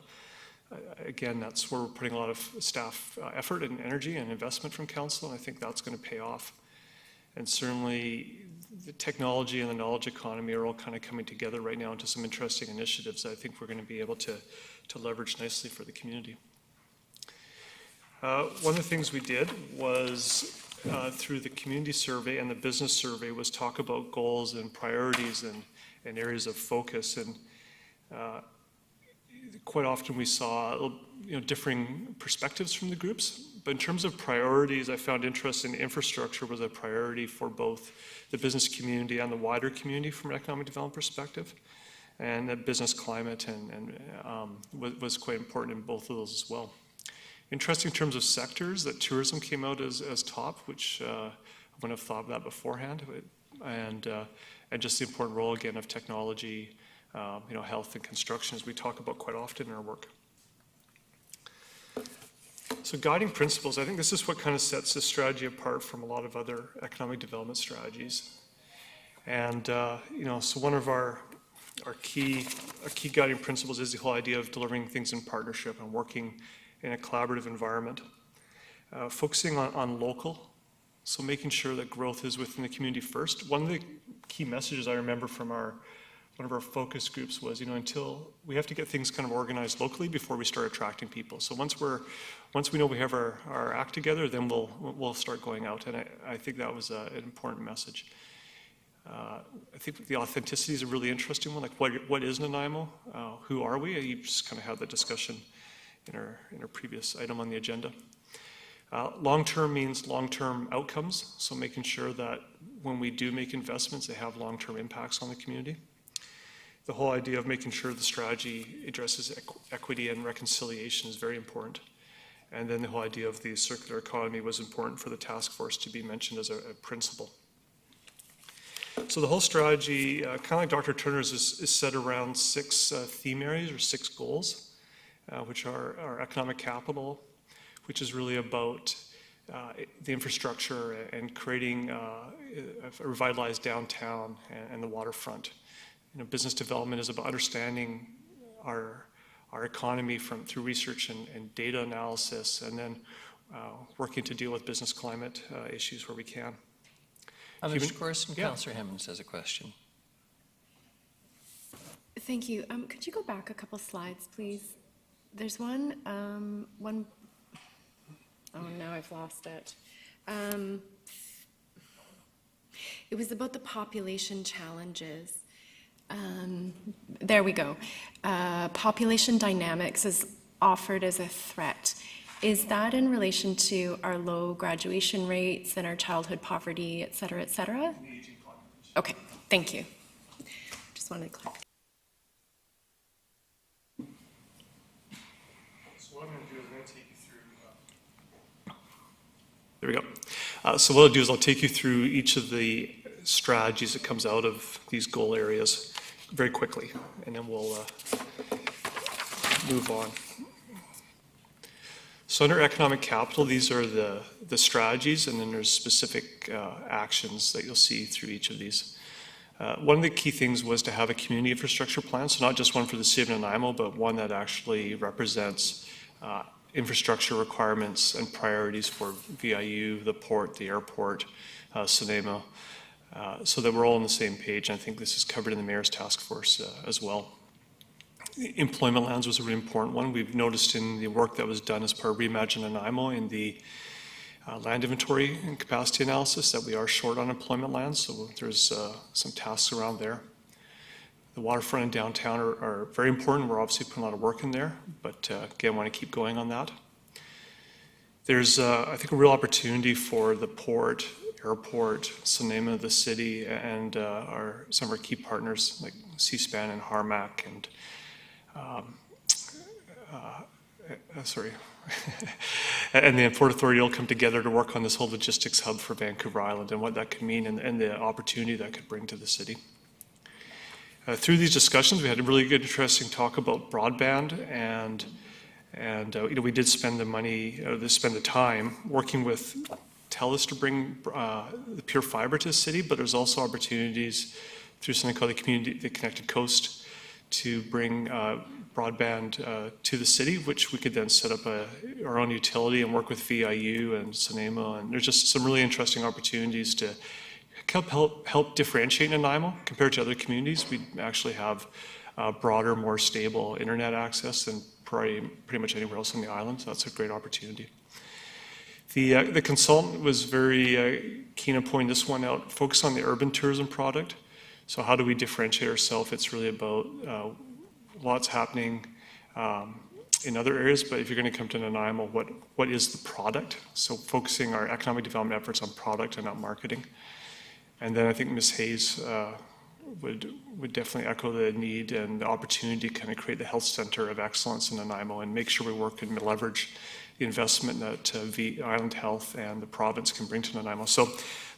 Again, that's where we're putting a lot of staff effort and energy and investment from council, and I think that's going to pay off. And certainly the technology and the knowledge economy are all kind of coming together right now into some interesting initiatives that I think we're going to be able to leverage nicely for the community. One of the things we did was through the community survey and the business survey was talk about goals and priorities and areas of focus. And quite often we saw differing perspectives from the groups. But in terms of priorities, I found interest in infrastructure was a priority for both the business community and the wider community from an economic development perspective. And the business climate was quite important in both of those as well. Interesting in terms of sectors, that tourism came out as top, which I wouldn't have thought of that beforehand. And just the important role again of technology, health and construction, as we talk about quite often in our work. So guiding principles, I think this is what kind of sets this strategy apart from a lot of other economic development strategies. And, so one of our key guiding principles is the whole idea of delivering things in partnership and working in a collaborative environment. Focusing on local, so making sure that growth is within the community first. One of the key messages I remember from one one of our focus groups was, until we have to get things kind of organized locally before we start attracting people. So once we know we have our act together, then we'll start going out. And I think that was an important message. I think the authenticity is a really interesting one. Like, what is Nanaimo? Who are we? You just kind of had that discussion in our previous item on the agenda. Long-term means long-term outcomes, so making sure that when we do make investments, they have long-term impacts on the community. The whole idea of making sure the strategy addresses equity and reconciliation is very important. And then the whole idea of the circular economy was important for the task force to be mentioned as a principle. So the whole strategy, kind of like Dr. Turner's, is set around 6 theme areas or 6 goals, which are our economic capital, which is really about the infrastructure and creating a revitalized downtown and the waterfront. Business development is about understanding our economy through research and data analysis, and then working to deal with business climate issues where we can.
Mr. Corson, Councillor Hemmons has a question.
Thank you. Could you go back a couple slides, please? There's one. Oh, now I've lost it. It was about the population challenges. There we go. Population dynamics is offered as a threat. Is that in relation to our low graduation rates and our childhood poverty, et cetera, et cetera? Okay, thank you. Just wanted to clarify.
So what I'm going to do is I'm going to take you through. There we go. So what I'll do is I'll take you through each of the strategies that comes out of these goal areas very quickly, and then we'll move on. So under economic capital, these are the strategies, and then there's specific actions that you'll see through each of these. One of the key things was to have a community infrastructure plan, so not just one for the city of Nanaimo, but one that actually represents infrastructure requirements and priorities for VIU, the port, the airport, Sanema, so that we're all on the same page. And I think this is covered in the Mayor's Task Force as well. Employment lands was a really important one. We've noticed in the work that was done as part of Reimagine Nanaimo in the land inventory and capacity analysis that we are short on employment lands, so there's some tasks around there. The waterfront and downtown are very important. We're obviously putting a lot of work in there, but again, want to keep going on that. There's, I think, a real opportunity for the port, airport, Sanema, the city, and some of our key partners like C-SPAN and Harmac and and the Port Authority all come together to work on this whole logistics hub for Vancouver Island and what that could mean and the opportunity that could bring to the city. Through these discussions, we had a really good, interesting talk about broadband, and we did spend the money, spend the time working with TELUS to bring the pure fiber to the city, but there's also opportunities through something called the Connected Coast to bring broadband to the city, which we could then set up our own utility and work with VIU and Sanema. And there's just some really interesting opportunities to help differentiate Nanaimo compared to other communities. We actually have broader, more stable internet access than pretty much anywhere else on the island, so that's a great opportunity. The consultant was very keen on pointing this one out, focus on the urban tourism product. So how do we differentiate ourselves? It's really about lots happening in other areas, but if you're going to come to Nanaimo, what is the product? So focusing our economic development efforts on product and not marketing. And then I think Ms. Hayes would definitely echo the need and the opportunity to kind of create the health center of excellence in Nanaimo and make sure we work and leverage the investment that Island Health and the province can bring to Nanaimo. So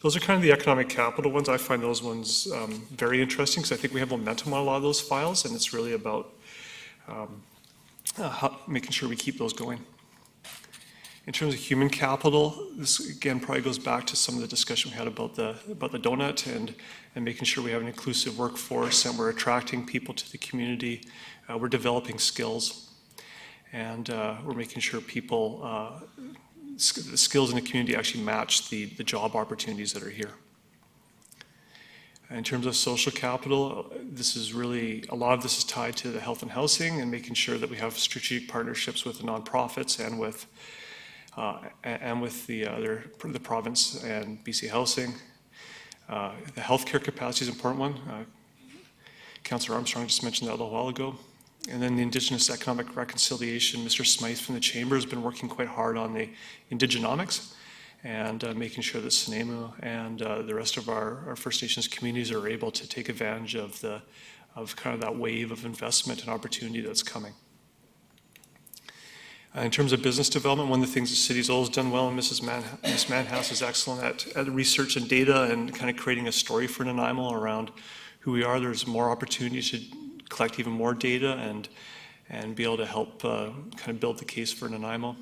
those are kind of the economic capital ones. I find those ones very interesting because I think we have momentum on a lot of those files, and it's really about making sure we keep those going. In terms of human capital, this again probably goes back to some of the discussion we had about the donut and making sure we have an inclusive workforce and we're attracting people to the community. We're developing skills, and we're making sure people, the skills in the community actually match the job opportunities that are here. In terms of social capital, this is really, a lot of this is tied to the health and housing and making sure that we have strategic partnerships with the nonprofits and with the province and BC Housing. The healthcare capacity is an important one. Councillor Armstrong just mentioned that a little while ago. And then the Indigenous economic reconciliation, Mr. Smythe from the Chamber has been working quite hard on the indigenomics and making sure that Sanemu and the rest of our First Nations communities are able to take advantage of kind of that wave of investment and opportunity that's coming. In terms of business development, one of the things the city's always done well, and Ms. Manhouse is excellent at research and data and kind of creating a story for Nanaimo around who we are. There's more opportunity to collect even more data and be able to help kind of build the case for Nanaimo.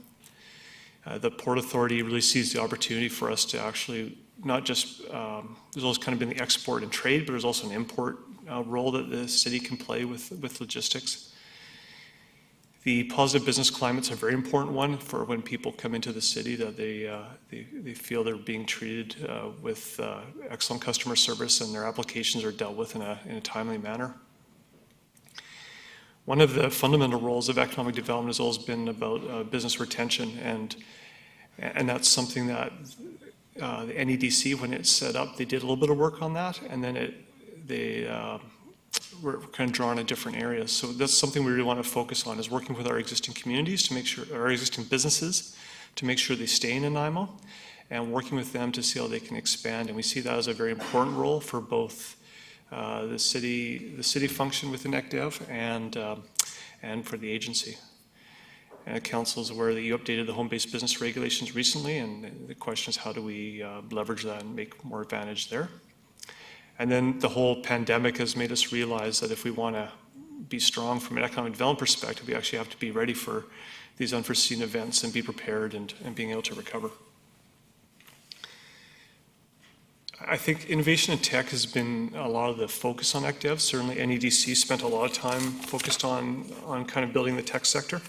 The Port Authority really sees the opportunity for us to actually not just, there's always kind of been the export and trade, but there's also an import role that the city can play with logistics. The positive business climate's a very important one for when people come into the city, that they feel they're being treated with excellent customer service and their applications are dealt with in a timely manner. One of the fundamental roles of economic development has always been about business retention, and that's something that the NEDC, when it's set up, they did a little bit of work on that, and then they were kind of drawn in different areas. So that's something we really want to focus on, is working with our existing communities to make sure, our existing businesses, to make sure they stay in Nanaimo, and working with them to see how they can expand. And we see that as a very important role for both the city function within ECDEV and for the agency. And Council is aware that you updated the home-based business regulations recently, and the question is how do we leverage that and make more advantage there. And then the whole pandemic has made us realize that if we want to be strong from an economic development perspective, we actually have to be ready for these unforeseen events and be prepared and being able to recover. I think innovation and tech has been a lot of the focus on ECDEV. Certainly NEDC spent a lot of time focused on kind of building the tech sector.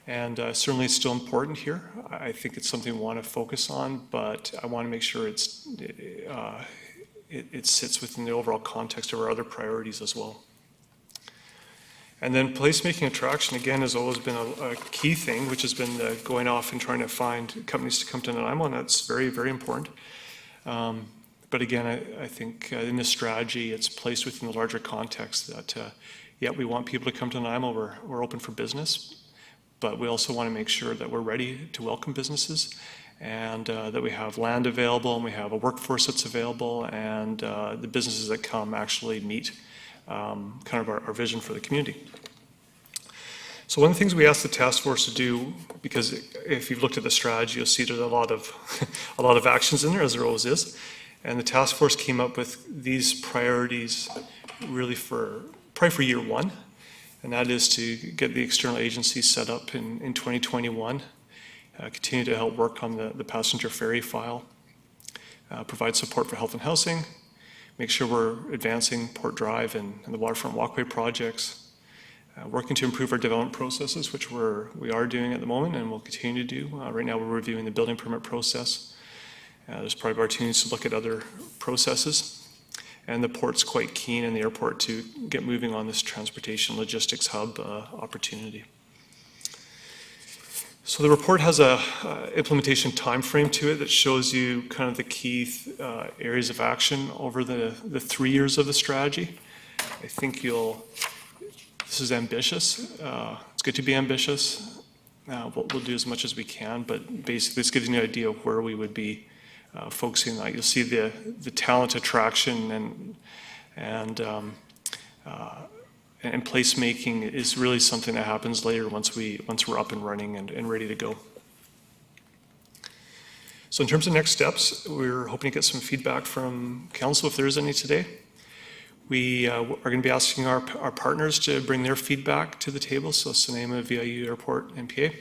And certainly it's still important here. I think it's something we want to focus on, but I want to make sure it sits within the overall context of our other priorities as well. And then placemaking attraction, again, has always been a key thing, which has been going off and trying to find companies to come to Nanaimo, and that's very, very important. But again, I think in this strategy, it's placed within the larger context that, yeah, we want people to come to Nanaimo, we're open for business, but we also want to make sure that we're ready to welcome businesses, and that we have land available, and we have a workforce that's available, and the businesses that come actually meet kind of our vision for the community. So one of the things we asked the task force to do, because if you've looked at the strategy, you'll see there's a lot of actions in there, as there always is, and the task force came up with these priorities really probably for year one, and that is to get the external agency set up in 2021, continue to help work on the passenger ferry file, provide support for health and housing, make sure we're advancing Port Drive and the waterfront walkway projects, working to improve our development processes, which we are doing at the moment and will continue to do. Right now we're reviewing the building permit process. There's probably opportunities to look at other processes. And the port's quite keen, and the airport, to get moving on this transportation logistics hub opportunity. So the report has a implementation timeframe to it that shows you kind of the key areas of action over the 3 years of the strategy. I think this is ambitious. It's good to be ambitious. We'll do as much as we can, but basically this gives you an idea of where we would be focusing on. You'll see the talent attraction and placemaking is really something that happens later once we're up and running and ready to go. So in terms of next steps, we're hoping to get some feedback from council if there is any today. We are going to be asking our partners to bring their feedback to the table, so Sanema, VIU Airport, MPA,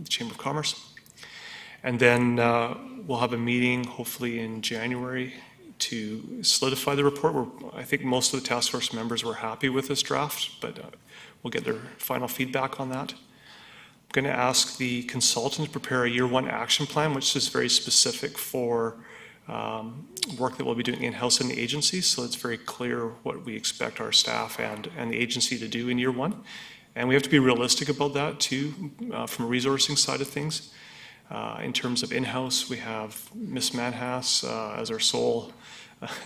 the Chamber of Commerce. And then we'll have a meeting hopefully in January to solidify the report. I think most of the task force members were happy with this draft, but we'll get their final feedback on that. I'm going to ask the consultant to prepare a year one action plan, which is very specific for work that we'll be doing in-house in the agency, so it's very clear what we expect our staff and the agency to do in year one. And we have to be realistic about that too, from a resourcing side of things. In terms of in-house, we have Ms. Manhas as our sole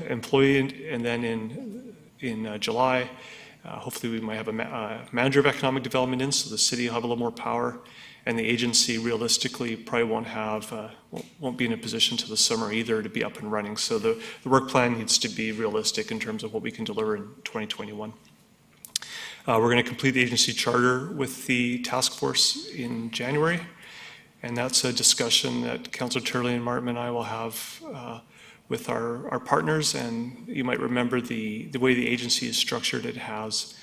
employee, and then in July, hopefully we might have a manager of economic development in, so the city will have a little more power, and the agency realistically probably won't be in a position till the summer either to be up and running. So the work plan needs to be realistic in terms of what we can deliver in 2021. We're going to complete the agency charter with the task force in January, and that's a discussion that Councillor Turley and Martin and I will have with our partners. And you might remember the way the agency is structured, it has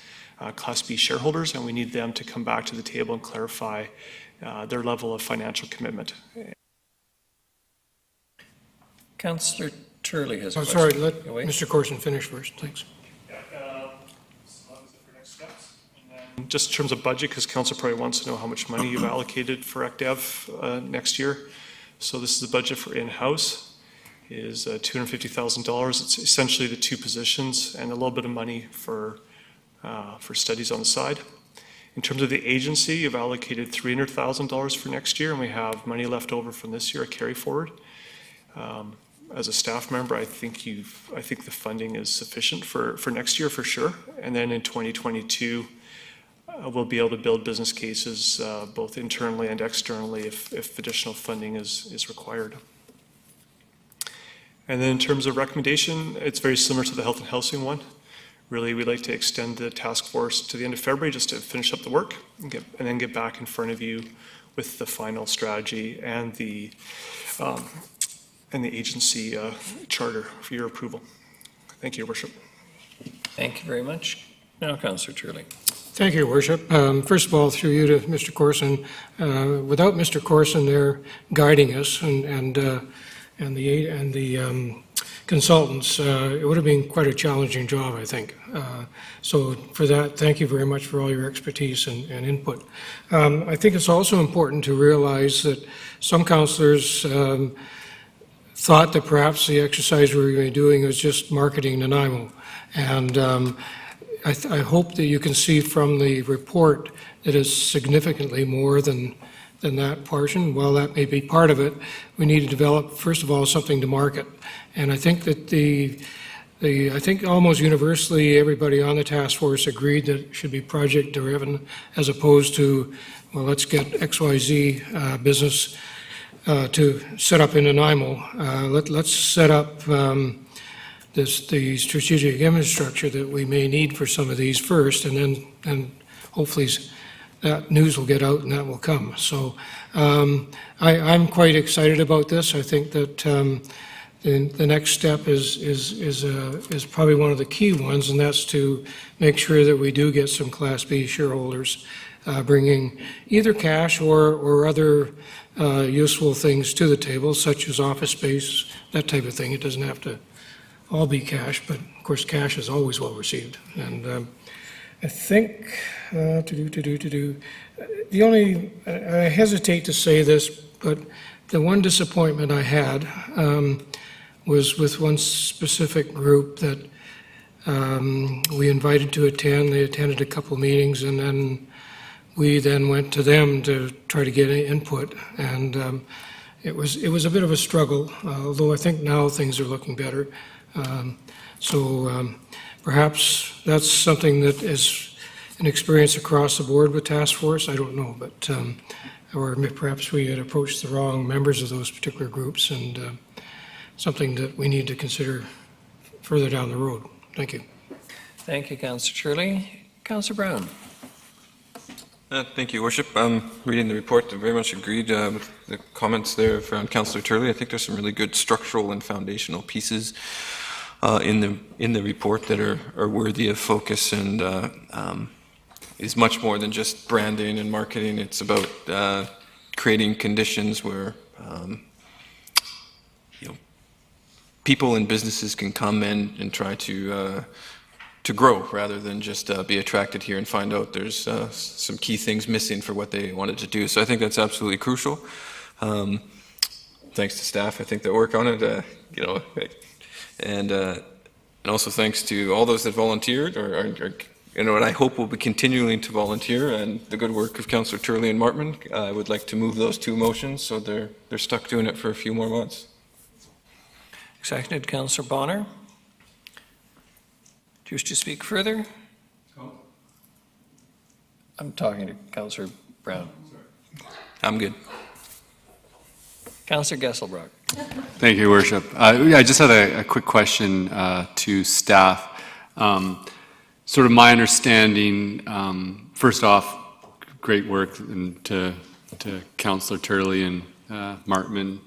Class B shareholders, and we need them to come back to the table and clarify their level of financial commitment.
Councillor Turley has a question.
Sorry, let Mr. Corson finish first, thanks.
Just in terms of budget, because Council probably wants to know how much money you've allocated for ECDEV next year. So this is the budget for in-house, is $250,000. It's essentially the two positions and a little bit of money for studies on the side. In terms of the agency, you've allocated $300,000 for next year, and we have money left over from this year, a carry forward. As a staff member, I think the funding is sufficient for next year for sure. And then in 2022, we'll be able to build business cases both internally and externally if additional funding is required. And then in terms of recommendation, it's very similar to the health and housing one. Really, we'd like to extend the task force to the end of February just to finish up the work and then get back in front of you with the final strategy and the agency charter for your approval. Thank you, Your Worship.
Thank you very much. Now, Councillor Turley.
Thank you, Your Worship. First of all, through you to Mr. Corson, without Mr. Corson there guiding us and the consultants, it would have been quite a challenging job, I think. So for that, thank you very much for all your expertise and input. I think it's also important to realize that some councillors thought that perhaps the exercise we were going to be doing was just marketing Nanaimo. And I hope that you can see from the report that it's significantly more than that portion. While that may be part of it, we need to develop, first of all, something to market. And I think that I think almost universally everybody on the task force agreed that it should be project driven as opposed to, well, let's get XYZ business to set up in Nanaimo. Let's set up the strategic infrastructure that we may need for some of these first, and then hopefully that news will get out and that will come. So I'm quite excited about this. I think that the next step is probably one of the key ones, and that's to make sure that we do get some Class B shareholders bringing either cash or other useful things to the table, such as office space, that type of thing. It doesn't have to all be cash, but of course cash is always well received. And I think the only, I hesitate to say this, but the one disappointment I had was with one specific group that we invited to attend. They attended a couple meetings, and then we went to them to try to get input, and it was a bit of a struggle, although I think now things are looking better. Perhaps that's something that is an experience across the board with task force. I don't know, but or perhaps we had approached the wrong members of those particular groups, and something that we need to consider further down the road. Thank you.
Thank you, Councillor Turley. Councillor Brown.
Thank you, Worship. Reading the report, I very much agreed with the comments there from Councillor Turley. I think there's some really good structural and foundational pieces in the report that are worthy of focus, and is much more than just branding and marketing. It's about creating conditions where people and businesses can come in and try to grow rather than just be attracted here and find out there's some key things missing for what they wanted to do. So I think that's absolutely crucial. thanks to staff, I think, that work on it, and also thanks to all those that volunteered, and I hope will be continuing to volunteer, and the good work of Councillor Turley and Martman. I would like to move those two motions, so they're stuck doing it for a few more months.
Seconded, Councillor Bonner. Do you wish to speak further? I'm talking to Councillor Brown.
I'm good.
Councillor Gesselbrock.
Thank you, Your Worship. I just had a quick question to staff. Sort of my understanding, first off, great work and to Councillor Turley and Martman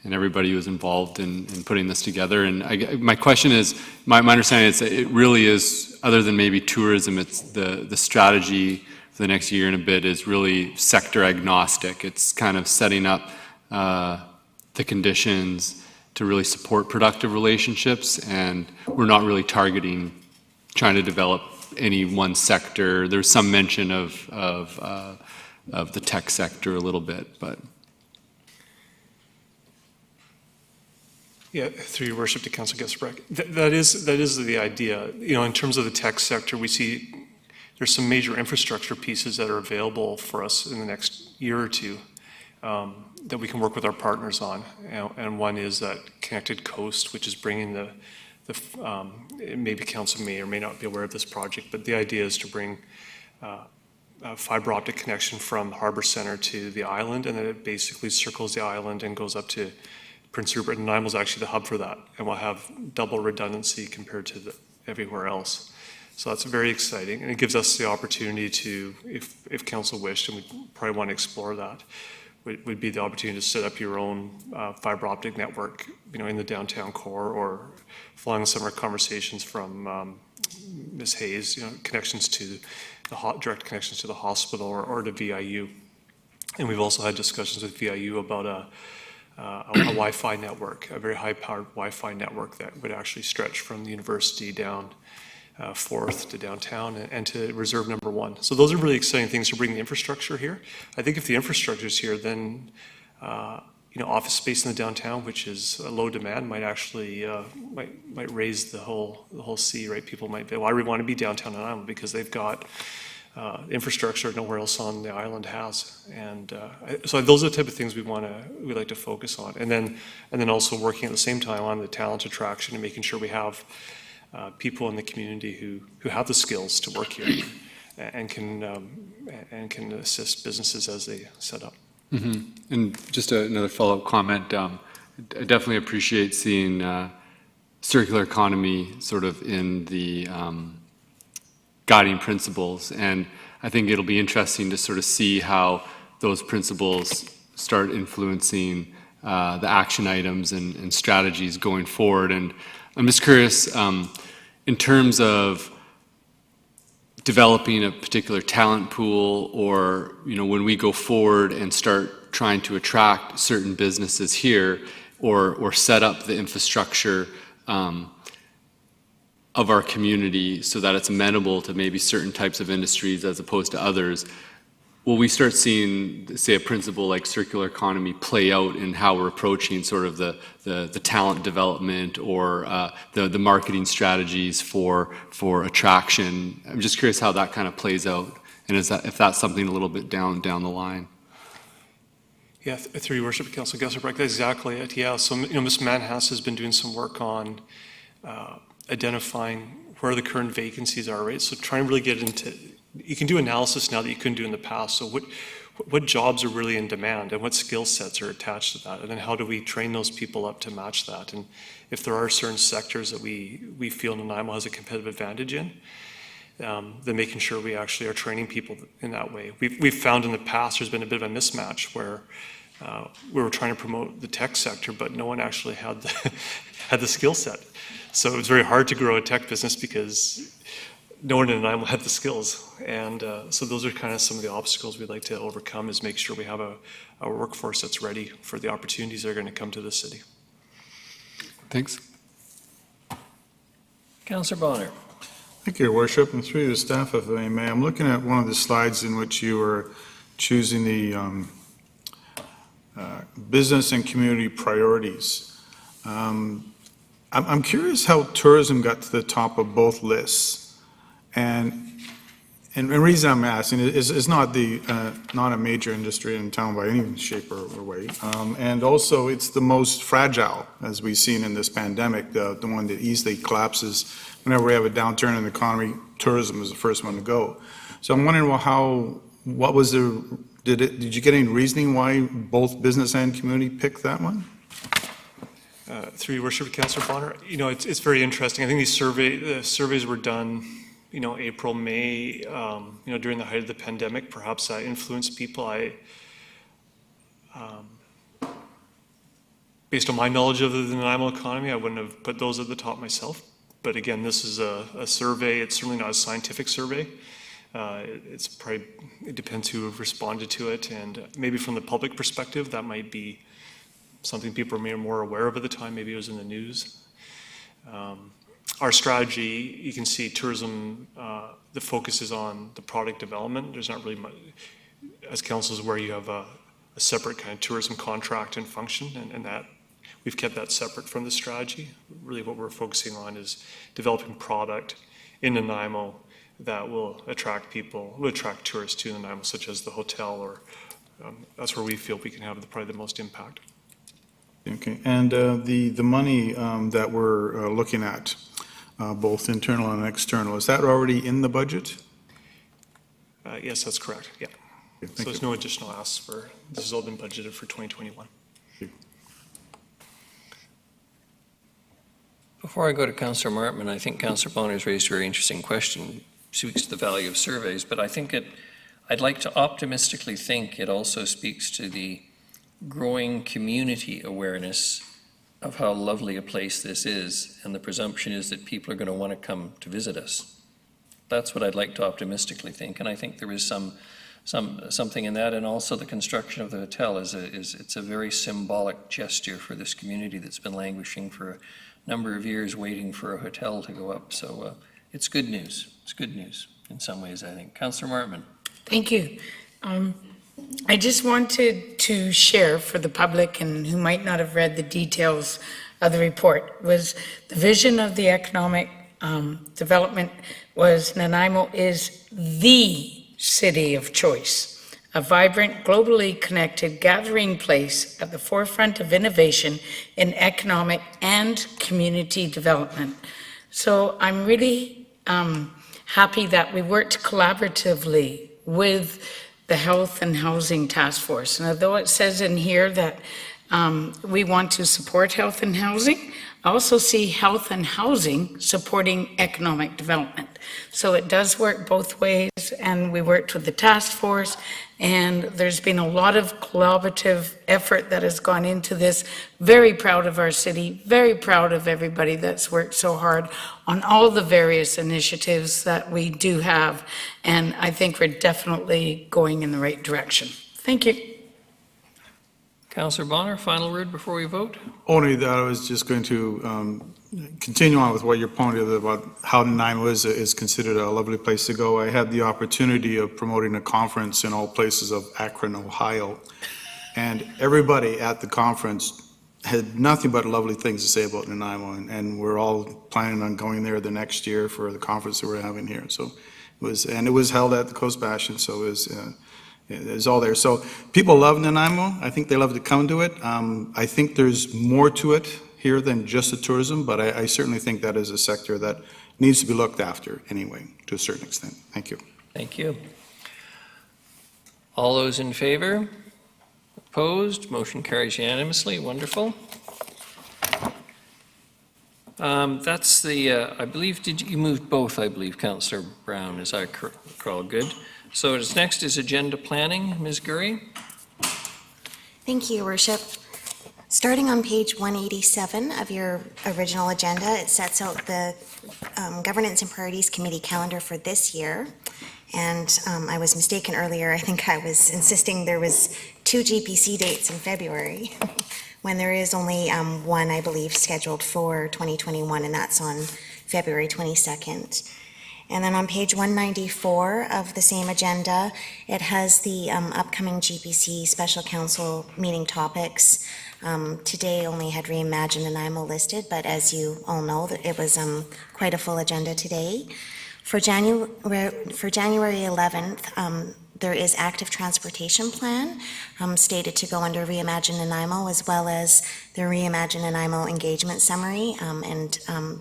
and everybody who was involved in putting this together. And my question is, my understanding is that it really is, other than maybe tourism, it's the strategy for the next year and a bit is really sector agnostic. It's kind of setting up the conditions to really support productive relationships, and we're not really trying to develop any one sector. There's some mention of the tech sector a little bit, but.
Yeah, through your worship to Councillor Gesselbrock. That is the idea. In terms of the tech sector, we see there's some major infrastructure pieces that are available for us in the next year or two that we can work with our partners on. And one is that Connected Coast, which is bringing maybe council may or may not be aware of this project, but the idea is to bring a fiber optic connection from the Harbour Centre to the island, and then it basically circles the island and goes up to Prince Rupert, and Nanaimo is actually the hub for that, and we'll have double redundancy compared to everywhere else. So that's very exciting, and it gives us the opportunity to, if council wished, and we probably want to explore that, would be the opportunity to set up your own fiber optic network, in the downtown core, or following some of our conversations from Ms. Hayes, connections to direct connections to the hospital or to VIU. And we've also had discussions with VIU about a Wi-Fi network, a very high-powered Wi-Fi network that would actually stretch from the university down 4th to downtown and to Reserve Number 1. So those are really exciting things to bring the infrastructure here. I think if the infrastructure is here, then office space in the downtown, which is a low demand, might actually might raise the whole sea, right? People might be, why do we want to be downtown on island? Because they've got infrastructure nowhere else on the island has, and so those are the type of things we like to focus on, and then also working at the same time on the talent attraction and making sure we have people in the community who have the skills to work here and can assist businesses as they set up.
Mm-hmm. And just another follow-up comment. I definitely appreciate seeing circular economy sort of in the guiding principles, and I think it'll be interesting to sort of see how those principles start influencing the action items and strategies going forward. And I'm just curious, in terms of developing a particular talent pool, or when we go forward and start trying to attract certain businesses here, or set up the infrastructure of our community so that it's amenable to maybe certain types of industries as opposed to others, will we start seeing, say, a principle like circular economy play out in how we're approaching sort of the talent development or the marketing strategies for attraction? I'm just curious how that kind of plays out, and if that's something a little bit down the line.
Yeah, through your worship, Councillor Gesselbrock, that's exactly it. Yeah, so Ms. Manhas has been doing some work on identifying where the current vacancies are, right? So trying to really get into, you can do analysis now that you couldn't do in the past. So what jobs are really in demand and what skill sets are attached to that? And then how do we train those people up to match that? And if there are certain sectors that we feel Nanaimo has a competitive advantage in, then making sure we actually are training people in that way. We've found in the past there's been a bit of a mismatch where we were trying to promote the tech sector, but no one actually had the skill set. So it was very hard to grow a tech business because no one in Nanaimo had the skills. And so those are kind of some of the obstacles we'd like to overcome, is make sure we have a workforce that's ready for the opportunities that are going to come to the city.
Thanks.
Councillor Bonner.
Thank you, Your Worship, and through the staff, if I may. I'm looking at one of the slides in which you were choosing the business and community priorities. I'm curious how tourism got to the top of both lists. And the reason I'm asking is it's not a major industry in town by any shape or way. And also it's the most fragile, as we've seen in this pandemic, the one that easily collapses. Whenever we have a downturn in the economy, tourism is the first one to go. So I'm wondering, well, did you get any reasoning why both business and community picked that one?
Through your worship, Councillor Bonner, it's very interesting. I think the surveys were done, April, May, during the height of the pandemic. Perhaps that influenced people. Based on my knowledge of the Nanaimo economy, I wouldn't have put those at the top myself. But again, this is a survey. It's certainly not a scientific survey. It depends who responded to it, and maybe from the public perspective, that might be something people are more aware of at the time. Maybe it was in the news. Our strategy, you can see tourism, the focus is on the product development. There's not really much, as council is aware, you have a separate kind of tourism contract and function, and that we've kept that separate from the strategy. Really what we're focusing on is developing product in Nanaimo that will attract tourists to Nanaimo, such as the hotel, or that's where we feel we can have probably the most impact.
Okay, and the money that we're looking at, both internal and external, is that already in the budget?
Yes, that's correct, yeah.
Okay,
so there's no additional asks this has all been budgeted for 2021.
Before I go to Councillor Martman, I think Councillor Bonner's raised a very interesting question. Speaks to the value of surveys, but I think I'd like to optimistically think it also speaks to the growing community awareness of how lovely a place this is, and the presumption is that people are going to want to come to visit us. That's what I'd like to optimistically think, and I think there is something in that, and also the construction of the hotel it's a very symbolic gesture for this community that's been languishing for a number of years, waiting for a hotel to go up. So it's good news. It's good news in some ways, I think. Councillor Martman.
Thank you. I just wanted to share for the public and who might not have read the details of the report was the vision of the economic development was Nanaimo is the city of choice, a vibrant, globally connected gathering place at the forefront of innovation in economic and community development. So I'm really happy that we worked collaboratively with the Health and Housing Task Force. And although it says in here that we want to support health and housing, I also see health and housing supporting economic development. So it does work both ways, and we worked with the task force, and there's been a lot of collaborative effort that has gone into this. Very proud of our city, very proud of everybody that's worked so hard on all the various initiatives that we do have, and I think we're definitely going in the right direction. Thank you.
Councillor Bonner, final word before we vote?
Only that I was just going to continue on with what you're pointing about how Nanaimo is considered a lovely place to go. I had the opportunity of promoting a conference in all places of Akron, Ohio, and everybody at the conference had nothing but lovely things to say about Nanaimo, and we're all planning on going there the next year for the conference that we're having here. So it was held at the Coast Bastion, so it's all there. So people love Nanaimo. I think they love to come to it. I think there's more to it here than just the tourism, but I certainly think that is a sector that needs to be looked after anyway, to a certain extent. Thank you.
Thank you. All those in favor? Opposed? Motion carries unanimously. Wonderful. That's the, I believe, you moved both, I believe, Councillor Brown, as I recall. Good. So next is agenda planning. Ms. Gurry.
Thank you, Your Worship. Starting on page 187 of your original agenda, it sets out the Governance and Priorities Committee calendar for this year. And I was mistaken earlier. I think I was insisting there was 2 GPC dates in February, when there is only one, I believe, scheduled for 2021, and that's on February 22nd. And then on page 194 of the same agenda, it has the upcoming GPC Special Council meeting topics. Today only had Reimagine Nanaimo listed, but as you all know, it was quite a full agenda today. For January 11th, there is active transportation plan stated to go under Reimagine Nanaimo, as well as the Reimagine Nanaimo engagement summary and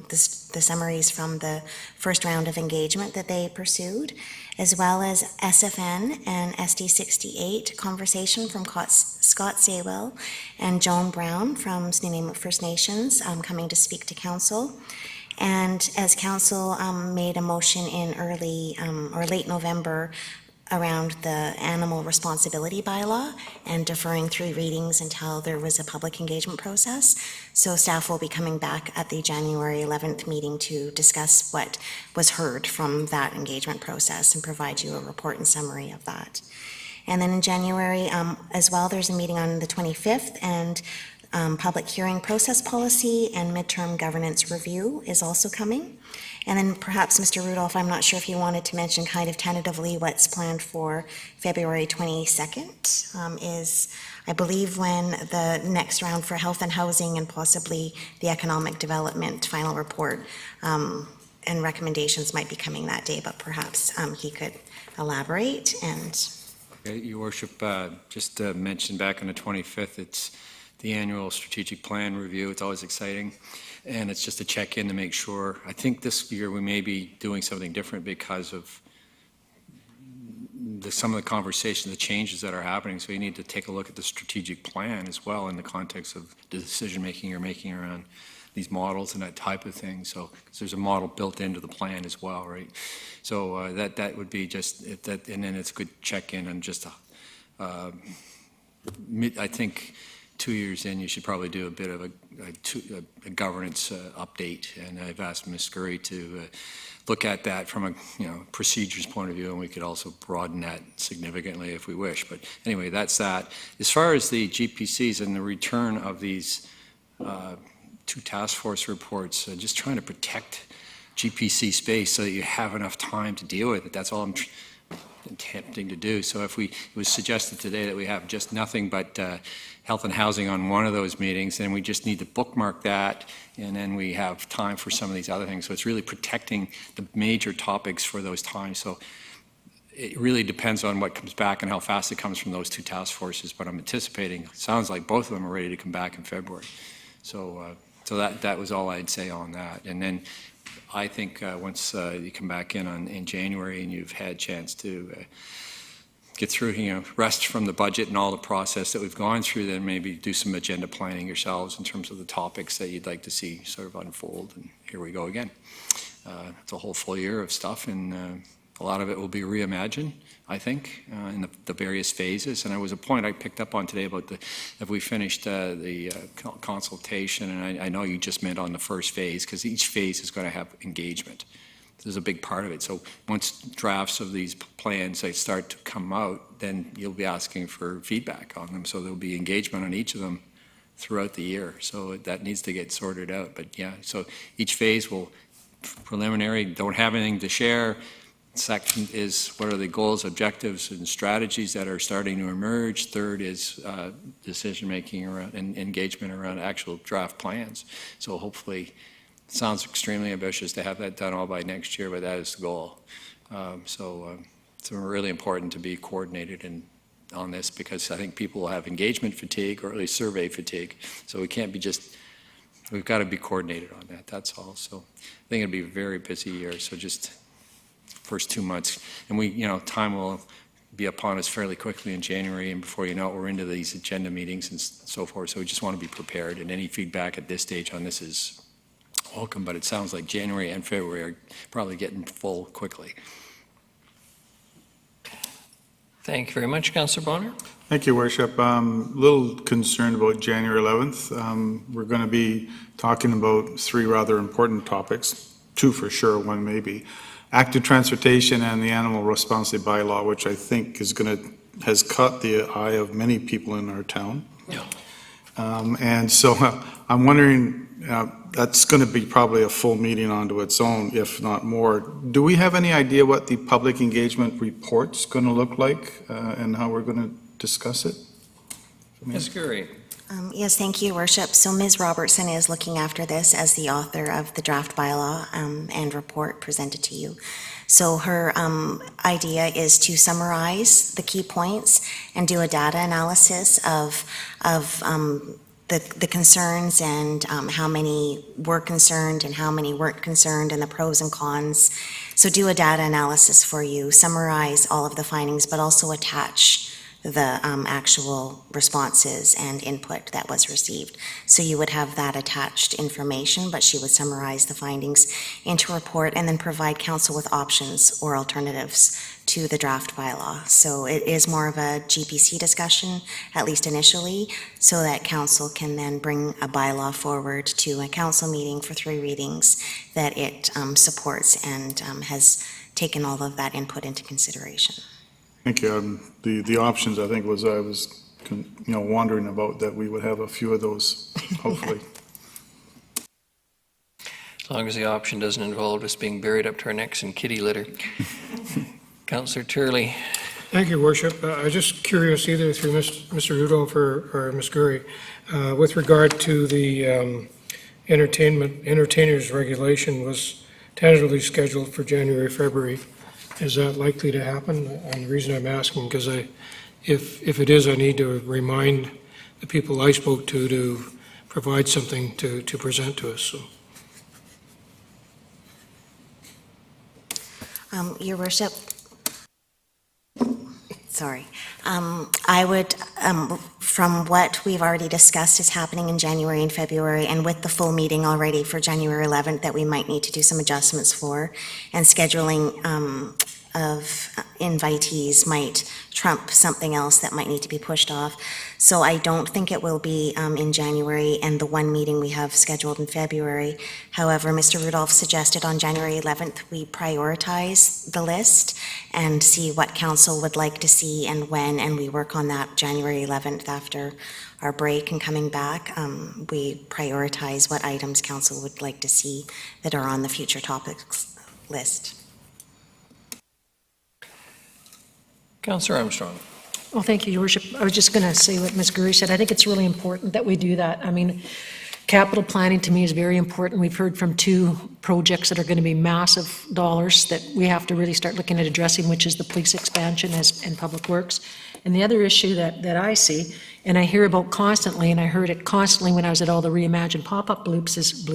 the summaries from the first round of engagement that they pursued, as well as SFN and SD68 conversation from Scott Saywell and Joan Brown from Nanaimo First Nations coming to speak to council. And as council made a motion in early or late November around the animal responsibility bylaw and deferring 3 readings until there was a public engagement process. So staff will be coming back at the January 11th meeting to discuss what was heard from that engagement process and provide you a report and summary of that. And then in January as well, there's a meeting on the 25th, and public hearing process policy and midterm governance review is also coming. And then perhaps Mr. Rudolph, I'm not sure if you wanted to mention kind of tentatively what's planned for February 22nd is, I believe, when the next round for health and housing and possibly the economic development final report and recommendations might be coming that day, but perhaps he could elaborate. And
okay, Your Worship, just to mention back on the 25th, it's the annual strategic plan review. It's always exciting. And it's just a check-in to make sure. I think this year we may be doing something different because of some of the conversation, the changes that are happening. So you need to take a look at the strategic plan as well in the context of the decision-making you're making around these models and that type of thing. So 'cause there's a model built into the plan as well, right? So that would be just that, and then it's a good check-in and just I think 2 years in, you should probably do a bit of a governance update, and I've asked Ms. Scurry to look at that from a procedures point of view, and we could also broaden that significantly if we wish. But anyway, that's that. As far as the GPCs and the return of these 2 task force reports, just trying to protect GPC space so that you have enough time to deal with it. That's all I'm attempting to do. So if it was suggested today that we have just nothing but health and housing on one of those meetings, then we just need to bookmark that, and then we have time for some of these other things. So it's really protecting the major topics for those times. So it really depends on what comes back and how fast it comes from those 2 task forces, but I'm anticipating, sounds like both of them are ready to come back in February. So that was all I'd say on that. And then I think once you come back in January and you've had a chance to get through, rest from the budget and all the process that we've gone through, then maybe do some agenda planning yourselves in terms of the topics that you'd like to see sort of unfold. And here we go again. It's a whole full year of stuff, and a lot of it will be reimagined, I think, in the various phases. And there was a point I picked up on today about if we finished the consultation, and I know you just meant on the first phase, because each phase is going to have engagement. There's a big part of it. So once drafts of these plans they start to come out, then you'll be asking for feedback on them. So there'll be engagement on each of them throughout the year. So that needs to get sorted out. But yeah, so each phase will preliminary, don't have anything to share. Second is what are the goals, objectives, and strategies that are starting to emerge. Third is decision-making around and engagement around actual draft plans. So hopefully, it sounds extremely ambitious to have that done all by next year, but that is the goal. So it's really important to be coordinated on this, because I think people will have engagement fatigue, or at least survey fatigue. So we can't be we've got to be coordinated on that, that's all. So I think it'll be a very busy year, so just first 2 months. And time will be upon us fairly quickly in January, and before you know it, we're into these agenda meetings and so forth. So we just want to be prepared, and any feedback at this stage on this is welcome, but it sounds like January and February are probably getting full quickly.
Thank you very much, Councillor Bonner.
Thank you, Worship. A little concerned about January 11th. We're going to be talking about 3 rather important topics, 2 for sure, 1 maybe. Active transportation and the animal responsibility bylaw, which I think has caught the eye of many people in our town.
Yeah.
And so I'm wondering, That's going to be probably a full meeting onto its own, if not more. Do we have any idea what the public engagement report's going to look like and how we're going to discuss it?
Ms. Gurry.
Yes, thank you, Worship. So Ms. Robertson is looking after this as the author of the draft bylaw and report presented to you. So her idea is to summarize the key points and do a data analysis of the concerns and how many were concerned and how many weren't concerned and the pros and cons. So do a data analysis for you, summarize all of the findings, but also attach the actual responses and input that was received. So you would have that attached information, but she would summarize the findings into a report and then provide council with options or alternatives to the draft bylaw. So it is more of a GPC discussion, at least initially, so that council can then bring a bylaw forward to a council meeting for 3 readings that it supports and has taken all of that input into consideration.
Thank you. The options, I think, was I was wondering about that we would have a few of those, hopefully.
As long as the option doesn't involve us being buried up to our necks in kitty litter. Councillor Turley.
Thank you, Worship. I'm just curious, either through Mr. Rudolph or Ms. Gurry, with regard to the entertainers regulation was tentatively scheduled for January, February. Is that likely to happen? And the reason I'm asking, because if it is, I need to remind the people I spoke to provide something to present to us. So.
Your Worship, sorry. I would, from what we've already discussed is happening in January and February, and with the full meeting already for January 11th that we might need to do some adjustments for, and scheduling of invitees might trump something else that might need to be pushed off. So I don't think it will be in January and the one meeting we have scheduled in February. However, Mr. Rudolph suggested on January 11th we prioritize the list and see what council would like to see and when, and we work on that January 11th after our break and coming back. We prioritize what items council would like to see that are on the future topics list.
Councillor Armstrong.
Well, thank you, Your Worship. I was just going to say what Ms. Gurry said. I think it's really important that we do that. I mean, capital planning to me is very important. We've heard from 2 projects that are going to be massive dollars that we have to really start looking at addressing, which is the police expansion and public works. And the other issue that I see, and I hear about constantly, and I heard it constantly when I was at all the Reimagined pop-up booths,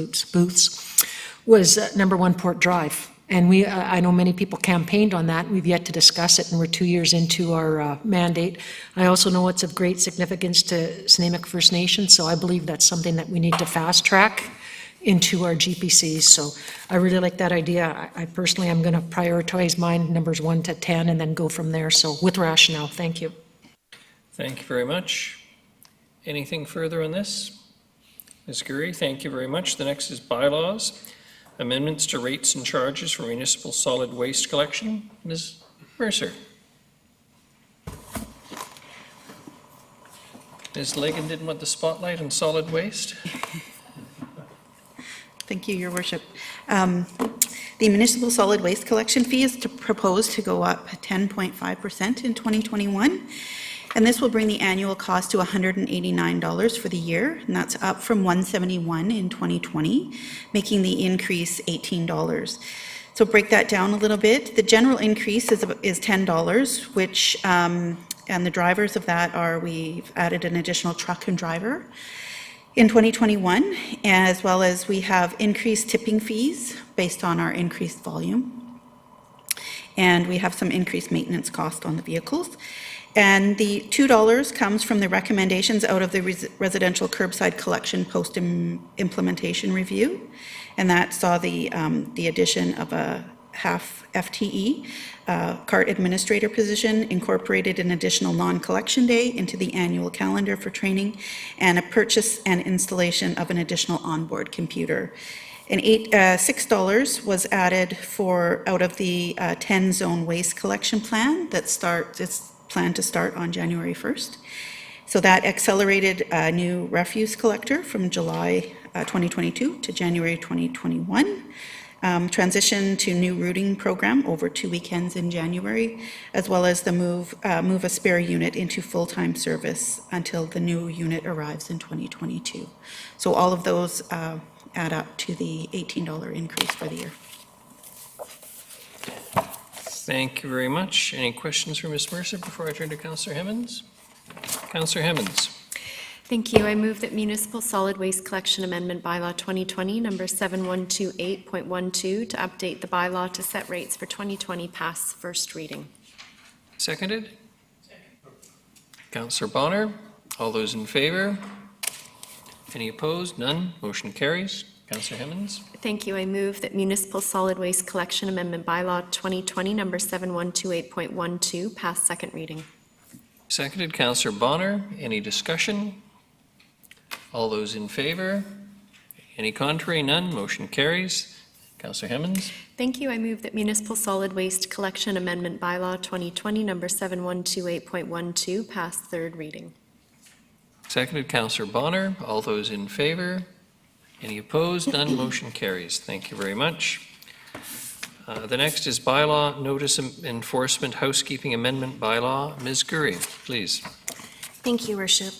was number 1 Port Drive. And I know many people campaigned on that. We've yet to discuss it, and we're 2 years into our mandate. I also know it's of great significance to Snuneymuxw First Nation, so I believe that's something that we need to fast track into our GPCs. So I really like that idea. I personally am going to prioritize mine, numbers 1 to 10, and then go from there. So with rationale, thank you.
Thank you very much. Anything further on this? Ms. Gurry, thank you very much. The next is bylaws. Amendments to rates and charges for municipal solid waste collection. Ms. Mercer. Ms. Ligon didn't want the spotlight on solid waste.
Thank you, Your Worship. The municipal solid waste collection fee is proposed to go up 10.5% in 2021. And this will bring the annual cost to $189 for the year, and that's up from $171 in 2020, making the increase $18. So break that down a little bit. The general increase is $10, which, and the drivers of that are we've added an additional truck and driver in 2021, as well as we have increased tipping fees based on our increased volume. And we have some increased maintenance cost on the vehicles. And the $2 comes from the recommendations out of the residential curbside collection post-implementation review. And that saw the addition of a half FTE cart administrator position, incorporated an additional non-collection day into the annual calendar for training, and a purchase and installation of an additional onboard computer. And $6 was added out of the 10-zone waste collection plan that it's planned to start on January 1st. So that accelerated a new refuse collector from July 2022 to January 2021. Transition to new routing program over 2 weekends in January, as well as the move a spare unit into full-time service until the new unit arrives in 2022. So all of those add up to the $18 increase for the year.
Thank you very much. Any questions for Ms. Mercer before I turn to Councillor Hemmons? Councillor Hemmons.
Thank you. I move that Municipal Solid Waste Collection Amendment Bylaw 2020, number 7128.12, to update the bylaw to set rates for 2020 pass first reading.
Seconded? Councillor Bonner. All those in favor? Any opposed? None. Motion carries. Councillor Hemmons.
Thank you. I move that Municipal Solid Waste Collection Amendment Bylaw 2020, number 7128.12, pass second reading.
Seconded. Councillor Bonner. Any discussion? All those in favor? Any contrary? None. Motion carries. Councillor Hemmons.
Thank you. I move that Municipal Solid Waste Collection Amendment Bylaw 2020, number 7128.12, pass third reading.
Seconded. Councillor Bonner. All those in favor? Any opposed? None. Motion carries. Thank you very much. The next is Bylaw Notice Enforcement Housekeeping Amendment Bylaw. Ms. Gurry, please.
Thank you, Worship.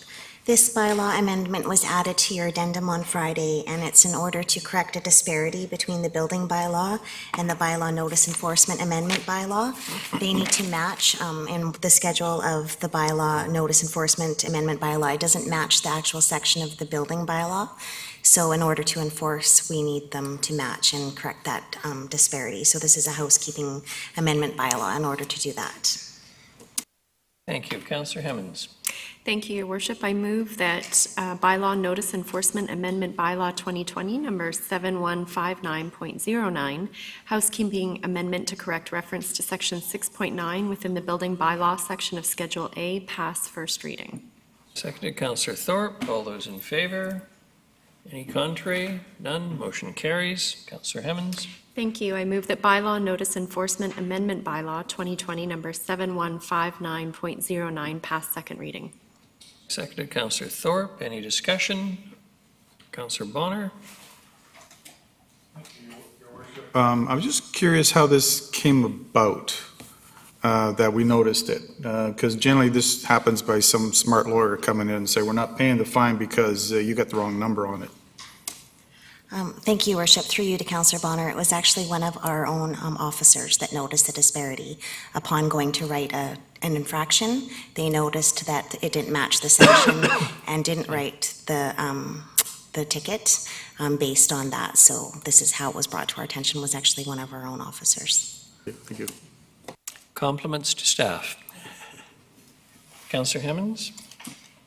This bylaw amendment was added to your addendum on Friday, and it's in order to correct a disparity between the building bylaw and the bylaw notice enforcement amendment bylaw. They need to match in the schedule of the bylaw notice enforcement amendment bylaw. It doesn't match the actual section of the building bylaw. So in order to enforce, we need them to match and correct that disparity. So this is a housekeeping amendment bylaw in order to do that.
Thank you. Councillor Hemmons.
Thank you, Your Worship. I move that Bylaw Notice Enforcement Amendment Bylaw 2020, number 7159.09, housekeeping amendment to correct reference to section 6.9 within the building bylaw section of Schedule A, pass first reading.
Seconded. Councillor Thorpe. All those in favor? Any contrary? None. Motion carries. Councillor Hemmons.
Thank you. I move that Bylaw Notice Enforcement Amendment Bylaw 2020, number 7159.09, pass second reading.
Seconded. Councillor Thorpe. Any discussion? Councillor Bonner.
I was just curious how this came about, that we noticed it. Because generally this happens by some smart lawyer coming in and say, we're not paying the fine because you got the wrong number on it.
Thank you, Worship. Through you to Councillor Bonner, it was actually one of our own officers that noticed the disparity. Upon going to write an infraction, they noticed that it didn't match the section and didn't write the ticket based on that. So this is how it was brought to our attention, was actually one of our own officers.
Thank you.
Compliments to staff. Councillor Hemmons?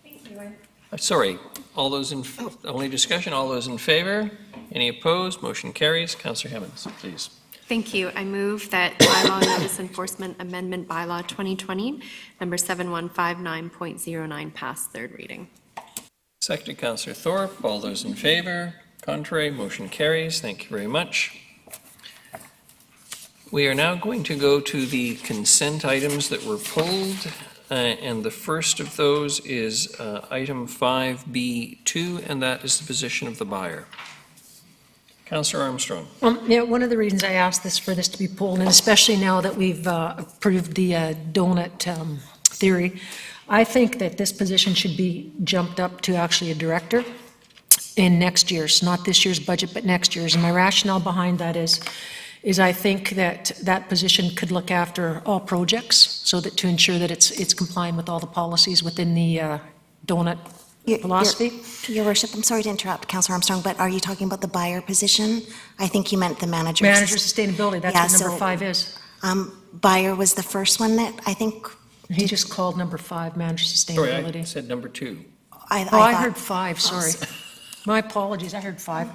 Thank you.
Sorry, all those in, only discussion, all those in favor? Any opposed? Motion carries. Councillor Hemmons, please.
Thank you. I move that Bylaw Notice Enforcement Amendment Bylaw 2020, number 7159.09, pass third reading.
Seconded. Councillor Thorpe. All those in favor? Contrary? Motion carries. Thank you very much. We are now going to go to the consent items that were pulled. And the first of those is item 5B2, and that is the position of the buyer. Councillor Armstrong.
Yeah, one of the reasons I asked for this to be pulled, and especially now that we've approved the donut theory, I think that this position should be jumped up to actually a director in next year's, not this year's budget, but next year's. And my rationale behind that is I think that that position could look after all projects, so that to ensure that it's complying with all the policies within the donut philosophy.
Your Worship, I'm sorry to interrupt, Councillor Armstrong, but are you talking about the buyer position? I think you meant the manager.
Manager sustainability, that's what number 5 is.
Buyer was the first one that I think.
He just called number 5, manager sustainability.
Sorry, I said number 2.
I heard 5, sorry. My apologies, I heard 5.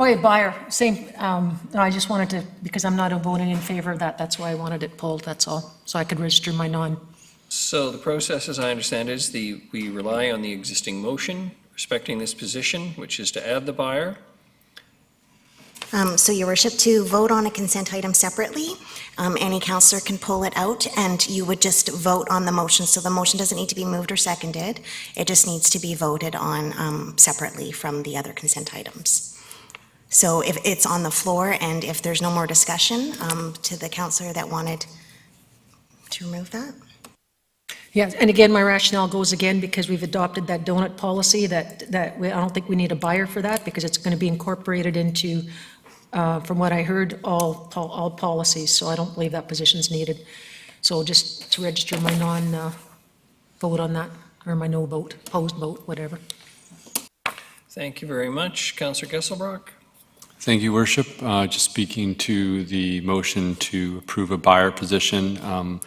Okay, buyer, same, I just wanted to, because I'm not voting in favor of that, that's why I wanted it pulled, that's all, so I could register my non.
So the process, as I understand, is we rely on the existing motion respecting this position, which is to add the buyer.
So, Your Worship, to vote on a consent item separately, any councillor can pull it out and you would just vote on the motion. So the motion doesn't need to be moved or seconded. It just needs to be voted on separately from the other consent items. So if it's on the floor and if there's no more discussion, to the councillor that wanted to remove that.
Yeah, and again, my rationale goes again because we've adopted that donut policy that I don't think we need a buyer for that because it's going to be incorporated into, from what I heard, all policies. So I don't believe that position's needed. So just to register my non-vote on that, or my no vote, opposed vote, whatever.
Thank you very much. Councillor Gesselbrock.
Thank you, Worship. Just speaking to the motion to approve a buyer position,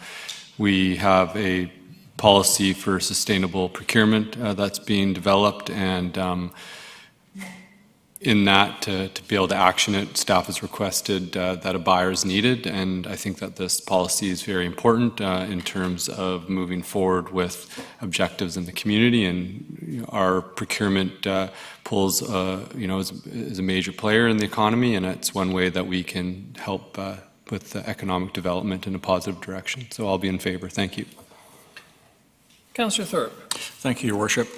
we have a policy for sustainable procurement that's being developed, and in that, to be able to action it, staff has requested that a buyer is needed, and I think that this policy is very important in terms of moving forward with objectives in the community, and our procurement pools, is a major player in the economy, and it's one way that we can help with the economic development in a positive direction. So I'll be in favor. Thank you.
Councillor Thorpe.
Thank you, Your Worship.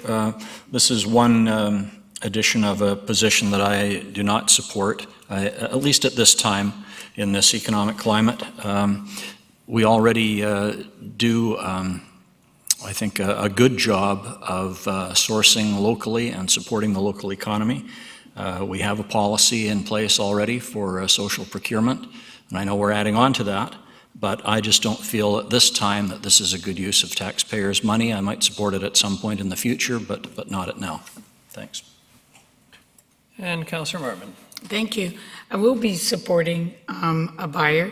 This is one addition of a position that I do not support, at least at this time in this economic climate. We already do, I think, a good job of sourcing locally and supporting the local economy. We have a policy in place already for social procurement, and I know we're adding on to that. But I just don't feel at this time that this is a good use of taxpayers' money. I might support it at some point in the future, but not at now. Thanks.
And Councillor Martin.
Thank you. I will be supporting a buyer.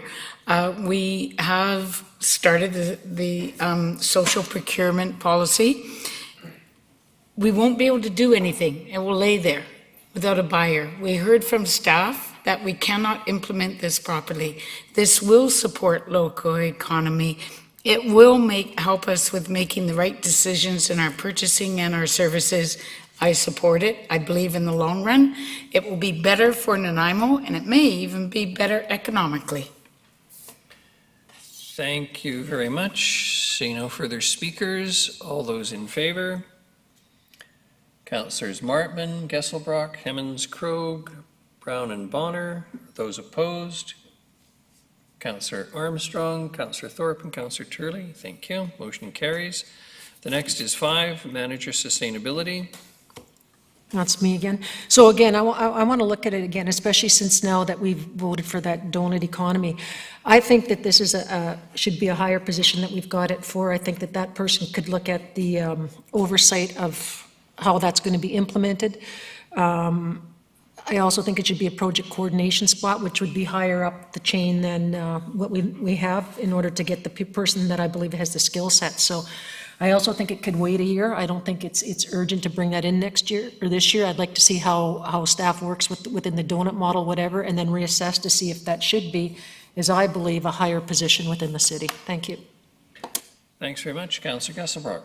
We have started the social procurement policy. We won't be able to do anything. It will lay there without a buyer. We heard from staff that we cannot implement this properly. This will support local economy. It will help us with making the right decisions in our purchasing and our services. I support it. I believe in the long run, it will be better for Nanaimo, and it may even be better economically.
Thank you very much. Seeing no further speakers, all those in favor? Councillors Martman, Gesselbrock, Hemmens, Krog, Brown and Bonner. Those opposed? Councillor Armstrong, Councillor Thorpe, and Councillor Turley. Thank you. Motion carries. The next is 5, Manager Sustainability.
That's me again. So again, I want to look at it again, especially since now that we've voted for that donut economy. I think that this is should be a higher position that we've got it for. I think that that person could look at the oversight of how that's going to be implemented. I also think it should be a project coordination spot, which would be higher up the chain than what we have in order to get the person that I believe has the skill set. So I also think it could wait a year. I don't think it's urgent to bring that in next year or this year. I'd like to see how staff works within the donut model, whatever, and then reassess to see if that should be, as I believe, a higher position within the city. Thank you.
Thanks very much. Councillor Gesselbrock.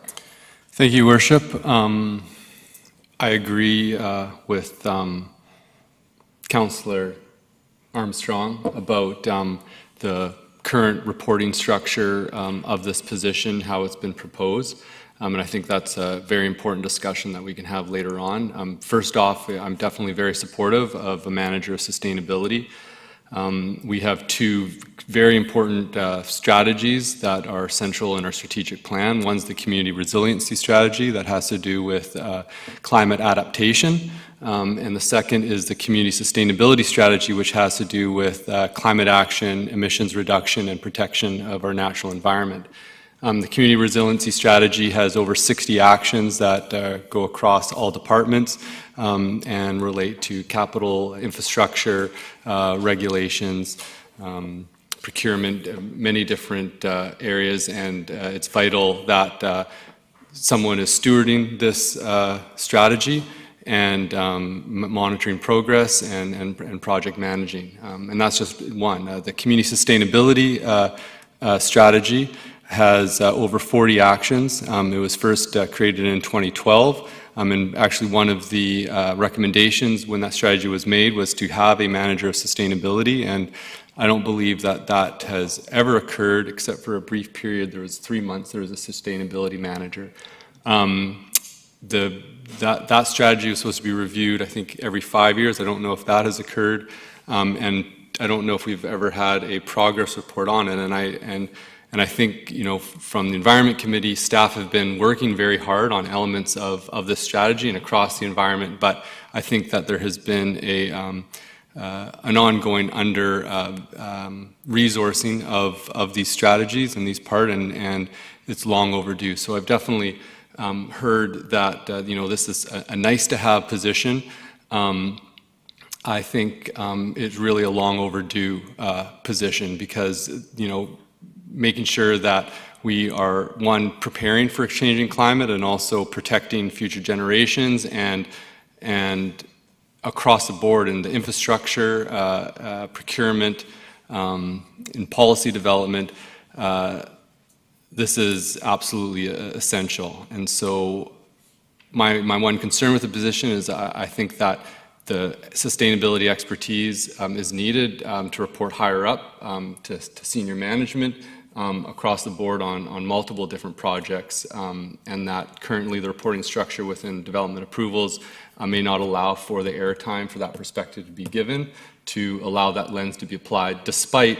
Thank you, Worship. I agree with Councillor Armstrong about the current reporting structure of this position, how it's been proposed. And I think that's a very important discussion that we can have later on. First off, I'm definitely very supportive of a manager of sustainability. We have 2 very important strategies that are central in our strategic plan. One's the community resiliency strategy that has to do with climate adaptation. And the second is the community sustainability strategy, which has to do with climate action, emissions reduction, and protection of our natural environment. The community resiliency strategy has over 60 actions that go across all departments and relate to capital, infrastructure, regulations, procurement, many different areas, and it's vital that someone is stewarding this strategy and monitoring progress and project managing. And that's just one. The community sustainability strategy has over 40 actions. It was first created in 2012. And actually one of the recommendations when that strategy was made was to have a manager of sustainability, and I don't believe that that has ever occurred except for a brief period. There was 3 months there was a sustainability manager. That strategy was supposed to be reviewed, I think, every 5 years. I don't know if that has occurred, and I don't know if we've ever had a progress report on it. And I think, you know, from the Environment Committee, staff have been working very hard on elements of this strategy and across the environment, but I think that there has been an ongoing resourcing of these strategies and these and it's long overdue. So I've definitely heard that you know, this is a nice to have position. I think it's really a long overdue position because, you know, making sure that we are, one, preparing for a changing climate and also protecting future generations and across the board in the infrastructure, procurement, in policy development, this is absolutely essential. And so my one concern with the position is I think that the sustainability expertise is needed to report higher up to senior management across the board on multiple different projects, and that currently the reporting structure within development approvals may not allow for the airtime for that perspective to be given, to allow that lens to be applied, despite,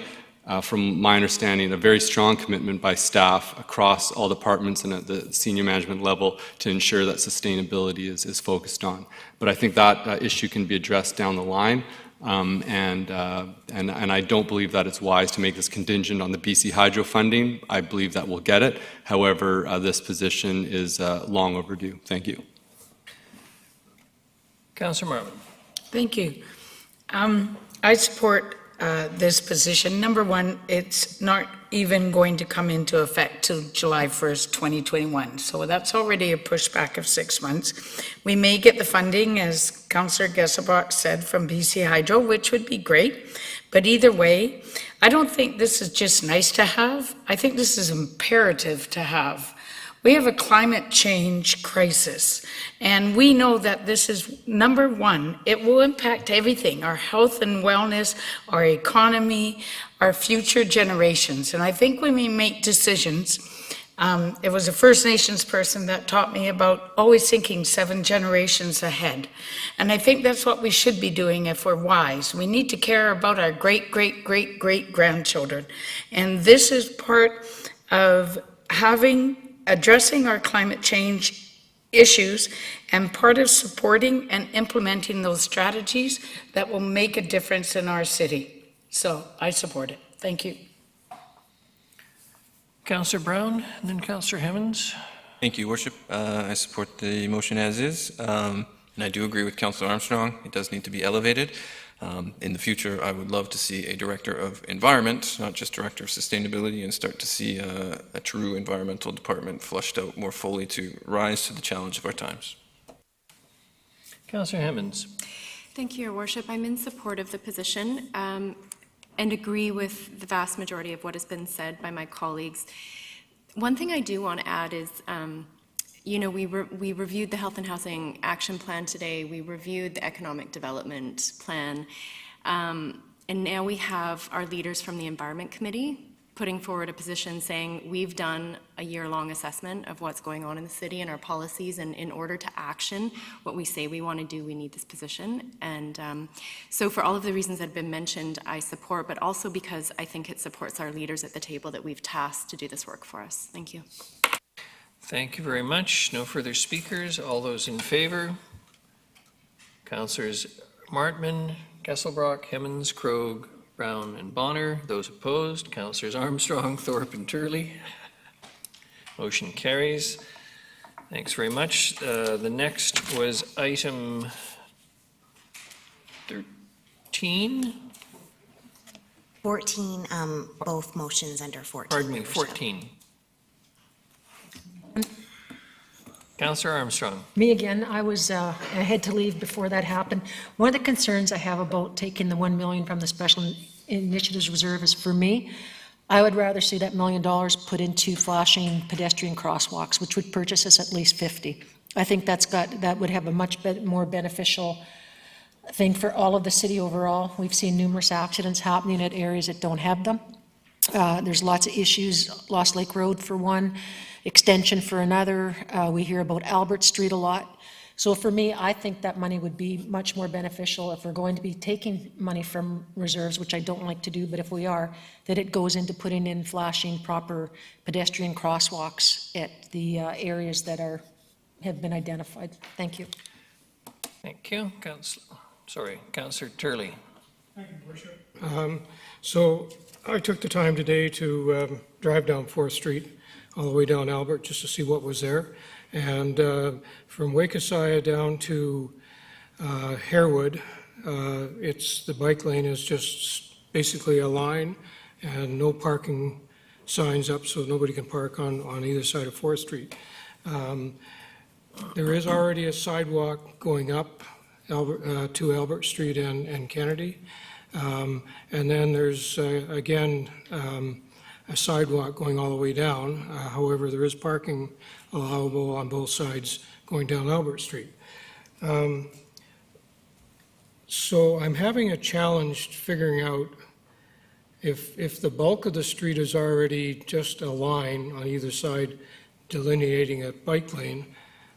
from my understanding, a very strong commitment by staff across all departments and at the senior management level to ensure that sustainability is focused on. But I think that issue can be addressed down the line, and I don't believe that it's wise to make this contingent on the BC Hydro funding. I believe that we'll get it. However, this position is long overdue. Thank you.
Councillor Marlin.
Thank you. I support this position. Number one, it's not even going to come into effect till July 1st, 2021. So that's already a pushback of 6 months. We may get the funding, as Councillor Gesselbach said, from BC Hydro, which would be great. But either way, I don't think this is just nice to have. I think this is imperative to have. We have a climate change crisis, and we know that this is number one. It will impact everything, our health and wellness, our economy, our future generations. And I think when we make decisions, it was a First Nations person that taught me about always thinking 7 generations ahead. And I think that's what we should be doing if we're wise. We need to care about our great, great, great, great grandchildren. And this is part of addressing our climate change issues and part of supporting and implementing those strategies that will make a difference in our city. So I support it. Thank you.
Councillor Brown, and then Councillor Hemmens.
Thank you, Worship. I support the motion as is, and I do agree with Councillor Armstrong. It does need to be elevated. In the future, I would love to see a Director of Environment, not just Director of Sustainability, and start to see a true environmental department flushed out more fully to rise to the challenge of our times.
Councillor Hemmens.
Thank you, Your Worship. I'm in support of the position and agree with the vast majority of what has been said by my colleagues. One thing I do want to add is, you know, we reviewed the Health and Housing Action Plan today. We reviewed the Economic Development Plan. And now we have our leaders from the Environment Committee putting forward a position saying we've done a year-long assessment of what's going on in the city and our policies, and in order to action what we say we want to do, we need this position. And so for all of the reasons that have been mentioned, I support, but also because I think it supports our leaders at the table that we've tasked to do this work for us. Thank you.
Thank you very much. No further speakers. All those in favor? Councillors Martman, Kesselbrock, Hemmens, Krogh, Brown, and Bonner. Those opposed? Councillors Armstrong, Thorpe, and Turley. Motion carries. Thanks very much. The next was item 13.
14, both motions under 14.
Pardon me, 14. Councillor Armstrong.
Me again. I had to leave before that happened. One of the concerns I have about taking the $1 million from the Special Initiatives Reserve is, for me, I would rather see that $1 million put into flashing pedestrian crosswalks, which would purchase us at least 50. I think that would have a much more beneficial thing for all of the city overall. We've seen numerous accidents happening at areas that don't have them. There's lots of issues, Lost Lake Road for one, extension for another. We hear about Albert Street a lot. So for me, I think that money would be much more beneficial if we're going to be taking money from reserves, which I don't like to do, but if we are, that it goes into putting in flashing proper pedestrian crosswalks at the areas that have been identified. Thank you.
Thank you. Councillor Turley.
Thank you, Worship. So I took the time today to drive down 4th Street all the way down Albert just to see what was there. And from Wakesaya down to Harewood, the bike lane is just basically a line and no parking signs up, so nobody can park on either side of 4th Street. There is already a sidewalk going up to Albert Street and Kennedy. And then there's, again, a sidewalk going all the way down. However, there is parking allowable on both sides going down Albert Street. So I'm having a challenge figuring out if the bulk of the street is already just a line on either side delineating a bike lane,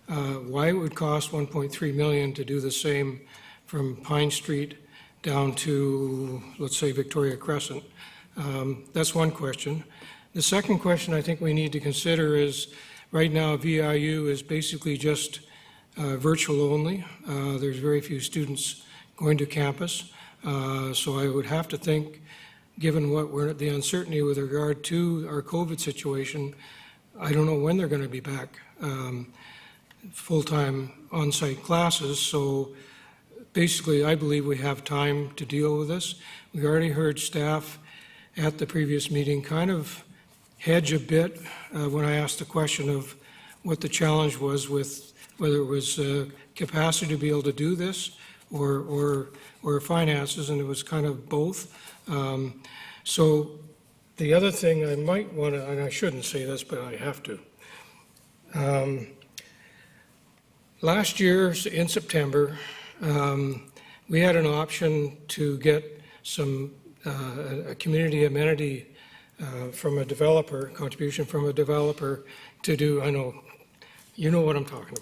why it would cost $1.3 million to do the same from Pine Street down to, let's say, Victoria Crescent. That's one question. The second question I think we need to consider is, right now VIU is basically just virtual only. There's very few students going to campus. So I would have to think, given the uncertainty with regard to our COVID situation, I don't know when they're going to be back full-time on-site classes. So basically, I believe we have time to deal with this. We already heard staff at the previous meeting kind of hedge a bit when I asked the question of what the challenge was with whether it was capacity to be able to do this or finances, and it was kind of both. So the other thing I might want to, and I shouldn't say this, but I have to. Last year in September, we had an option to get a community amenity from a developer, contribution from a developer to do, I know, you know what I'm talking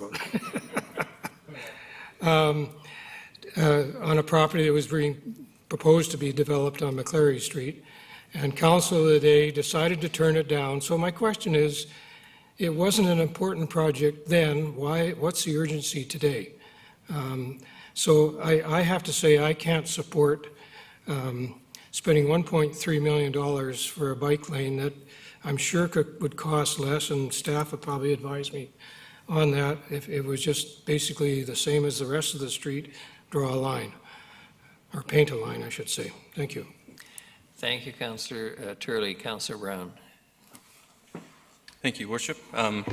about. On a property that was being proposed to be developed on McCleary Street. And council of the day decided to turn it down. So my question is, it wasn't an important project then, what's the urgency today? So I have to say I can't support spending $1.3 million for a bike lane that I'm sure would cost less, and staff would probably advise me on that if it was just basically the same as the rest of the street, draw a line, or paint a line, I should say. Thank you.
Thank you, Councillor Turley. Councillor Brown.
Thank you, Worship. I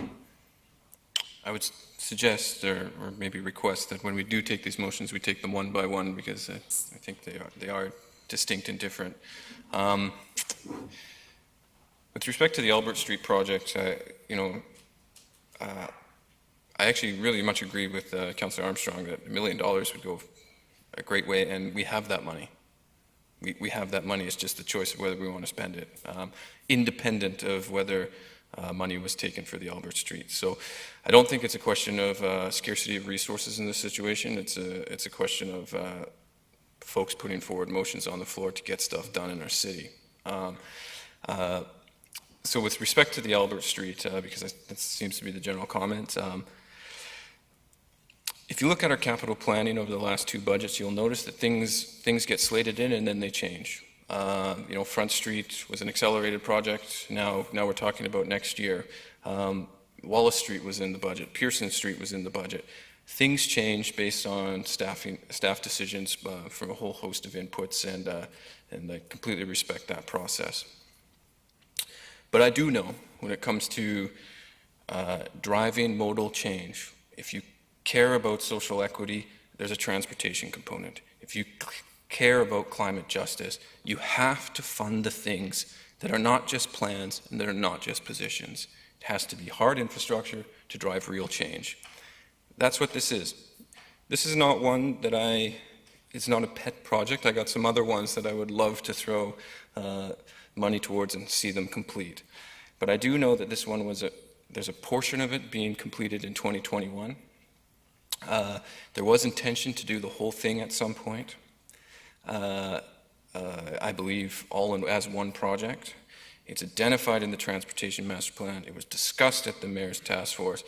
would suggest or maybe request that when we do take these motions, we take them one by one, because I think they are distinct and different. With respect to the Albert Street project, I actually really much agree with Councillor Armstrong that $1 million would go a great way, and we have that money. We have that money. It's just the choice of whether we want to spend it, independent of whether money was taken for the Albert Street. So I don't think it's a question of scarcity of resources in this situation. It's a question of folks putting forward motions on the floor to get stuff done in our city. So with respect to the Albert Street, because that seems to be the general comment, if you look at our capital planning over the last two budgets, you'll notice that things get slated in and then they change. Front Street was an accelerated project. Now we're talking about next year. Wallace Street was in the budget. Pearson Street was in the budget. Things change based on staff decisions from a whole host of inputs, and I completely respect that process. But I do know when it comes to driving modal change, if you care about social equity, there's a transportation component. If you care about climate justice, you have to fund the things that are not just plans and that are not just positions. It has to be hard infrastructure to drive real change. That's what this is. This is not one that it's not a pet project. I got some other ones that I would love to throw money towards and see them complete. But I do know that this one there's a portion of it being completed in 2021. There was intention to do the whole thing at some point. I believe as one project. It's identified in the Transportation Master Plan. It was discussed at the Mayor's Task Force.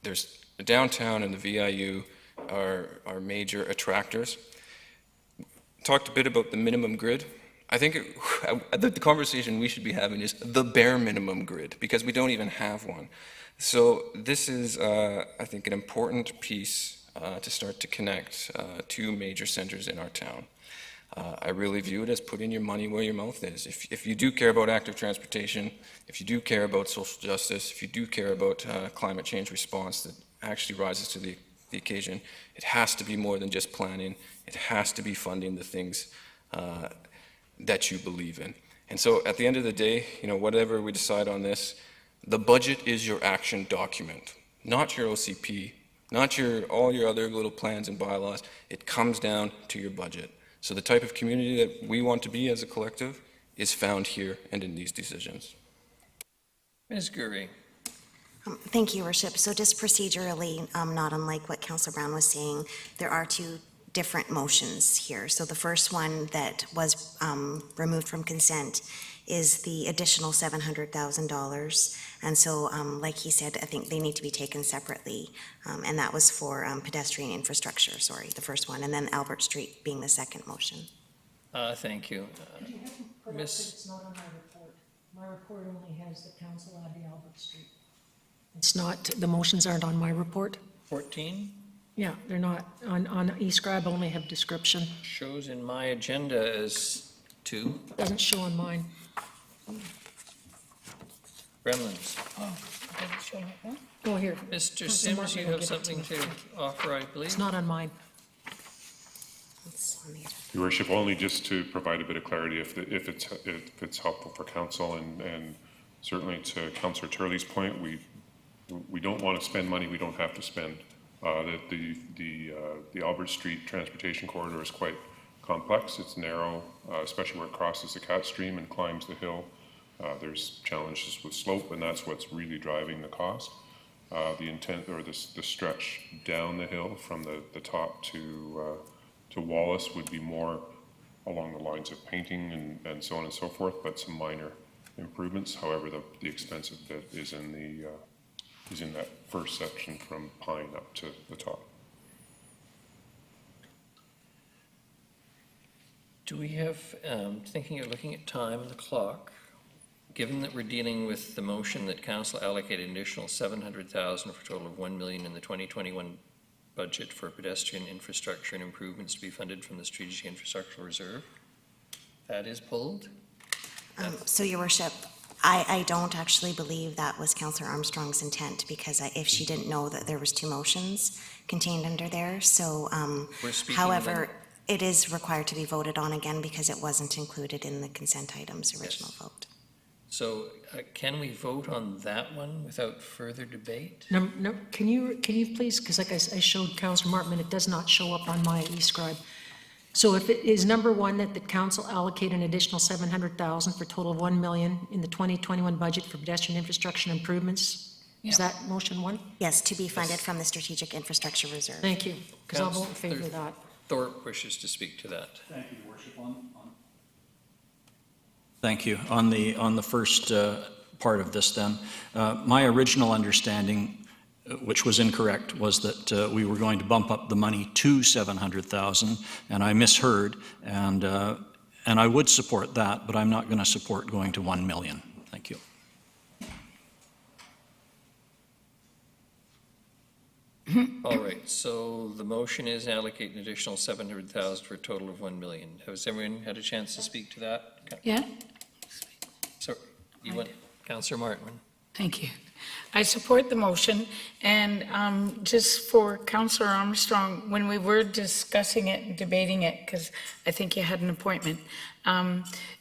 There's the downtown and the VIU are major attractors. Talked a bit about the minimum grid. I think the conversation we should be having is the bare minimum grid, because we don't even have one. So this is, I think, an important piece to start to connect two major centers in our town. I really view it as putting your money where your mouth is. If you do care about active transportation, if you do care about social justice, if you do care about climate change response that actually rises to the occasion, it has to be more than just planning. It has to be funding the things that you believe in. And so at the end of the day, whatever we decide on this, the budget is your action document, not your OCP, not all your other little plans and bylaws. It comes down to your budget. So the type of community that we want to be as a collective is found here and in these decisions.
Ms. Gurry.
Thank you, Your Worship. So just procedurally, not unlike what Councillor Brown was saying, there are two different motions here. So the first one that was removed from consent is the additional $700,000. And so, like he said, I think they need to be taken separately. And that was for pedestrian infrastructure, the first one, and then Albert Street being the second motion.
Thank you.
It's not on my report. My report only has the council add the Albert Street. It's not, the motions aren't on my report.
14?
Yeah, they're not. On eScribe, I only have description.
Shows in my agenda as 2.
Doesn't show on mine.
Gremlins.
Go here.
Mr.
Councillor
Sims,
Martin
you
will
have
give it to
something
me.
to
Thank you.
offer, I believe?
It's not on mine.
Your Worship, only just to provide a bit of clarity if it's helpful for council, and certainly to Councillor Turley's point, we don't want to spend money we don't have to spend. The Albert Street transportation corridor is quite complex. It's narrow, especially where it crosses the Cat Stream and climbs the hill. There's challenges with slope, and that's what's really driving the cost. The intent, or the stretch down the hill from the top to Wallace would be more along the lines of painting and so on and so forth, but some minor improvements. However, the expensive bit is in that first section from Pine up to the top.
Do we have, looking at time, the clock, given that we're dealing with the motion that council allocated an additional $700,000 for a total of $1 million in the 2021 budget for pedestrian infrastructure and improvements to be funded from the Strategic Infrastructure Reserve, that is pulled?
So, Your Worship, I don't actually believe that was Councillor Armstrong's intent, because if she didn't know that there was two motions contained under there, so, however, it is required to be voted on again because it wasn't included in the consent items original vote.
So can we vote on that one without further debate?
No, can you please, because like I showed Councillor Martin, it does not show up on my eScribe. So if it is number one, that the council allocate an additional $700,000 for a total of $1 million in the 2021 budget for pedestrian infrastructure improvements, is that motion one?
Yes, to be funded from the Strategic Infrastructure Reserve.
Thank you, because I'll vote in favor of that.
Thorpe wishes to speak to that.
Thank you, Your Worship. Thank you. On the first part of this then, my original understanding, which was incorrect, was that we were going to bump up the money to $700,000, and I misheard, and I would support that, but I'm not going to support going to $1 million. Thank you.
All right, so the motion is allocate an additional $700,000 for a total of $1 million. Has everyone had a chance to speak to that?
Yeah.
So you want, Councillor Martin?
Thank you. I support the motion, and just for Councillor Armstrong, when we were discussing it and debating it, because I think you had an appointment,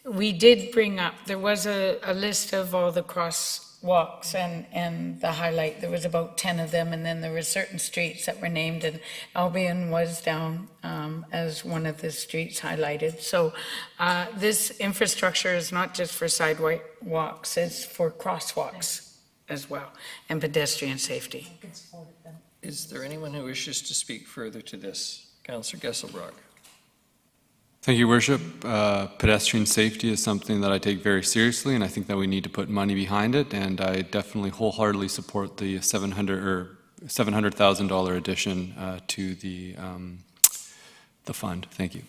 We did bring up, there was a list of all the crosswalks and the highlight. There was about 10 of them, and then there were certain streets that were named, and Albion was down as one of the streets highlighted. So this infrastructure is not just for sidewalks, it's for crosswalks as well, and pedestrian safety.
Is there anyone who wishes to speak further to this? Councillor Gesselbrock.
Thank you, Worship. Pedestrian safety is something that I take very seriously, and I think that we need to put money behind it, and I definitely wholeheartedly support the $700,000 addition to the fund. Thank you.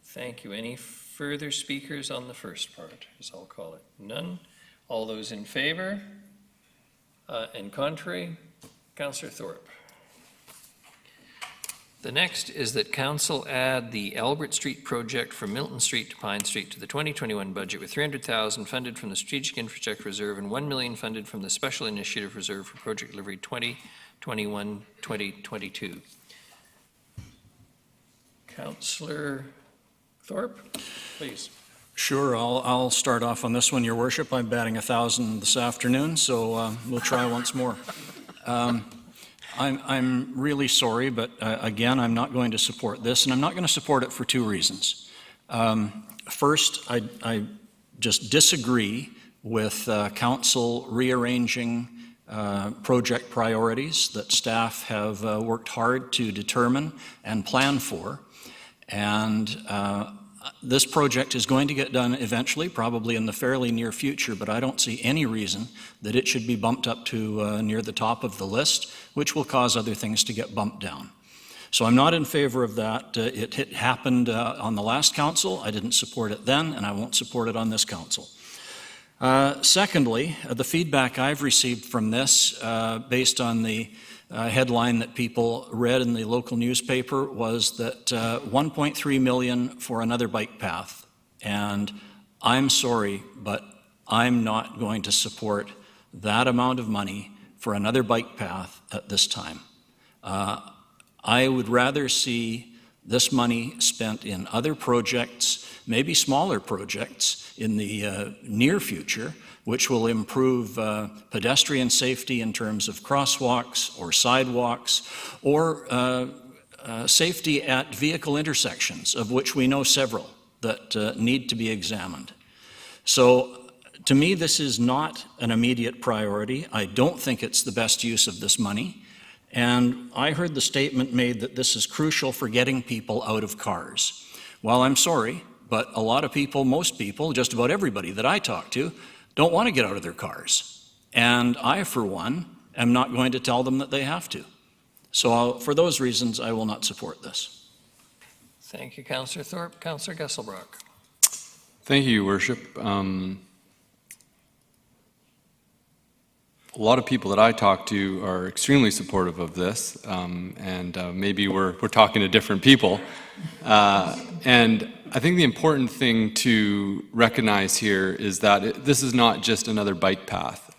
Thank you. Any further speakers on the first part, as I'll call it? None. All those in favor? And contrary? Councillor Thorpe. The next is that Council add the Albert Street project from Milton Street to Pine Street to the 2021 budget with $300,000 funded from the Strategic Infrastructure Reserve and $1 million funded from the Special Initiative Reserve for project delivery 2021-2022. Councillor Thorpe, please.
Sure, I'll start off on this one, Your Worship. I'm batting 1,000 this afternoon, so we'll try once more. I'm really sorry, but again, I'm not going to support this, and I'm not going to support it for two reasons. First, I just disagree with Council rearranging project priorities that staff have worked hard to determine and plan for, and this project is going to get done eventually, probably in the fairly near future, but I don't see any reason that it should be bumped up to near the top of the list, which will cause other things to get bumped down. So I'm not in favor of that. It happened on the last council. I didn't support it then, and I won't support it on this council. Secondly, the feedback I've received from this, based on the headline that people read in the local newspaper, was that $1.3 million for another bike path. And I'm sorry, but I'm not going to support that amount of money for another bike path at this time. I would rather see this money spent in other projects, maybe smaller projects in the near future, which will improve pedestrian safety in terms of crosswalks or sidewalks, or safety at vehicle intersections, of which we know several that need to be examined. So to me, this is not an immediate priority. I don't think it's the best use of this money. And I heard the statement made that this is crucial for getting people out of cars. Well, I'm sorry, but a lot of people, most people, just about everybody that I talk to, don't want to get out of their cars. And I, for one, am not going to tell them that they have to. So for those reasons, I will not support this.
Thank you, Councillor Thorpe. Councillor Gesselbrock.
Thank you, Your Worship. A lot of people that I talk to are extremely supportive of this, and maybe we're talking to different people. And I think the important thing to recognize here is that this is not just another bike path.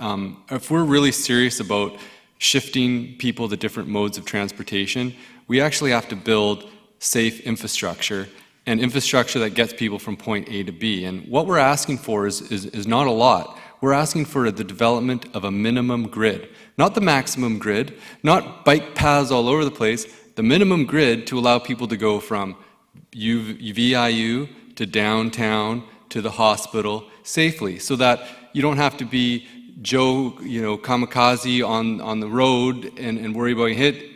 If we're really serious about shifting people to different modes of transportation, we actually have to build safe infrastructure and infrastructure that gets people from point A to B. And what we're asking for is not a lot. We're asking for the development of a minimum grid, not the maximum grid, not bike paths all over the place, the minimum grid to allow people to go from VIU to downtown to the hospital safely, so that you don't have to be Joe, kamikaze on the road and worry about getting hit.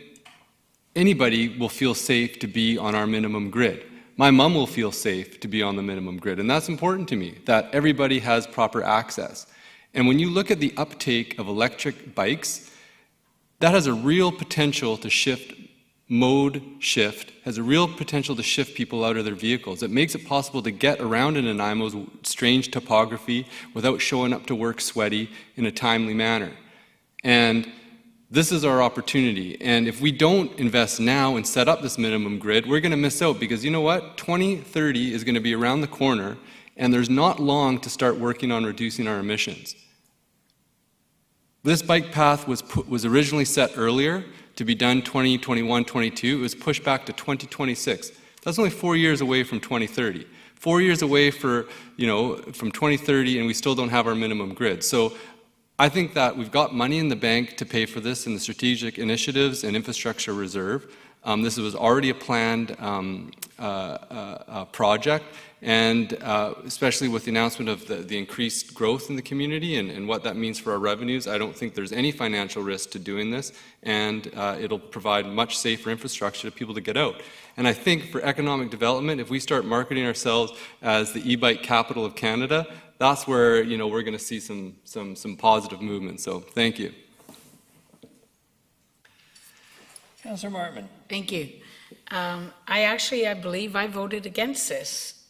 Anybody will feel safe to be on our minimum grid. My mom will feel safe to be on the minimum grid, and that's important to me, that everybody has proper access. And when you look at the uptake of electric bikes, that has a real potential to shift, has a real potential to shift people out of their vehicles. It makes it possible to get around in Nanaimo's strange topography without showing up to work sweaty in a timely manner. And this is our opportunity. And if we don't invest now and set up this minimum grid, we're going to miss out, because you know what? 2030 is going to be around the corner, and there's not long to start working on reducing our emissions. This bike path was originally set earlier to be done 2021, 22. It was pushed back to 2026. That's only 4 years away from 2030. 4 years away from 2030, and we still don't have our minimum grid. So I think that we've got money in the bank to pay for this in the strategic initiatives and infrastructure reserve. This was already a planned project, and especially with the announcement of the increased growth in the community and what that means for our revenues, I don't think there's any financial risk to doing this, and it'll provide much safer infrastructure to people to get out. And I think for economic development, if we start marketing ourselves as the e-bike capital of Canada, that's where we're going to see some positive movement. So thank you.
Councillor Martman.
Thank you. I believe I voted against this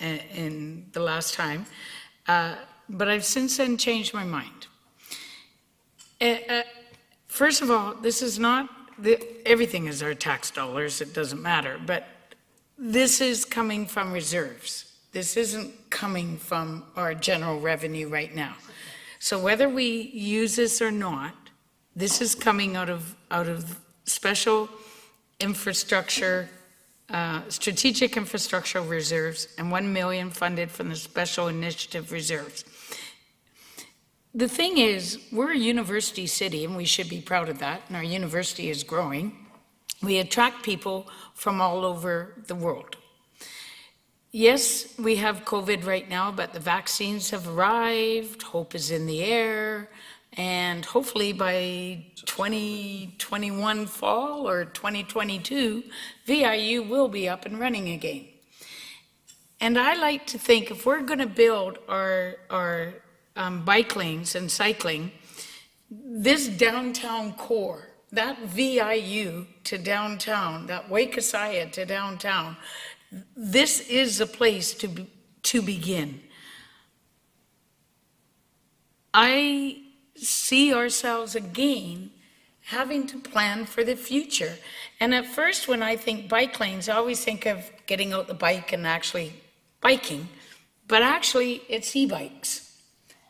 in the last time, but I've since then changed my mind. First of all, this is not, everything is our tax dollars, it doesn't matter, but this is coming from reserves. This isn't coming from our general revenue right now. So whether we use this or not, this is coming out of special infrastructure, strategic infrastructure reserves, and 1 million funded from the special initiative reserves. The thing is, we're a university city, and we should be proud of that, and our university is growing. We attract people from all over the world. Yes, we have COVID right now, but the vaccines have arrived, hope is in the air, and hopefully by 2021 fall or 2022, VIU will be up and running again. And I like to think if we're going to build our bike lanes and cycling, this downtown core, that VIU to downtown, that Waikasiya to downtown, this is a place to begin. I see ourselves again having to plan for the future. And at first, when I think bike lanes, I always think of getting out the bike and actually biking, but actually it's e-bikes.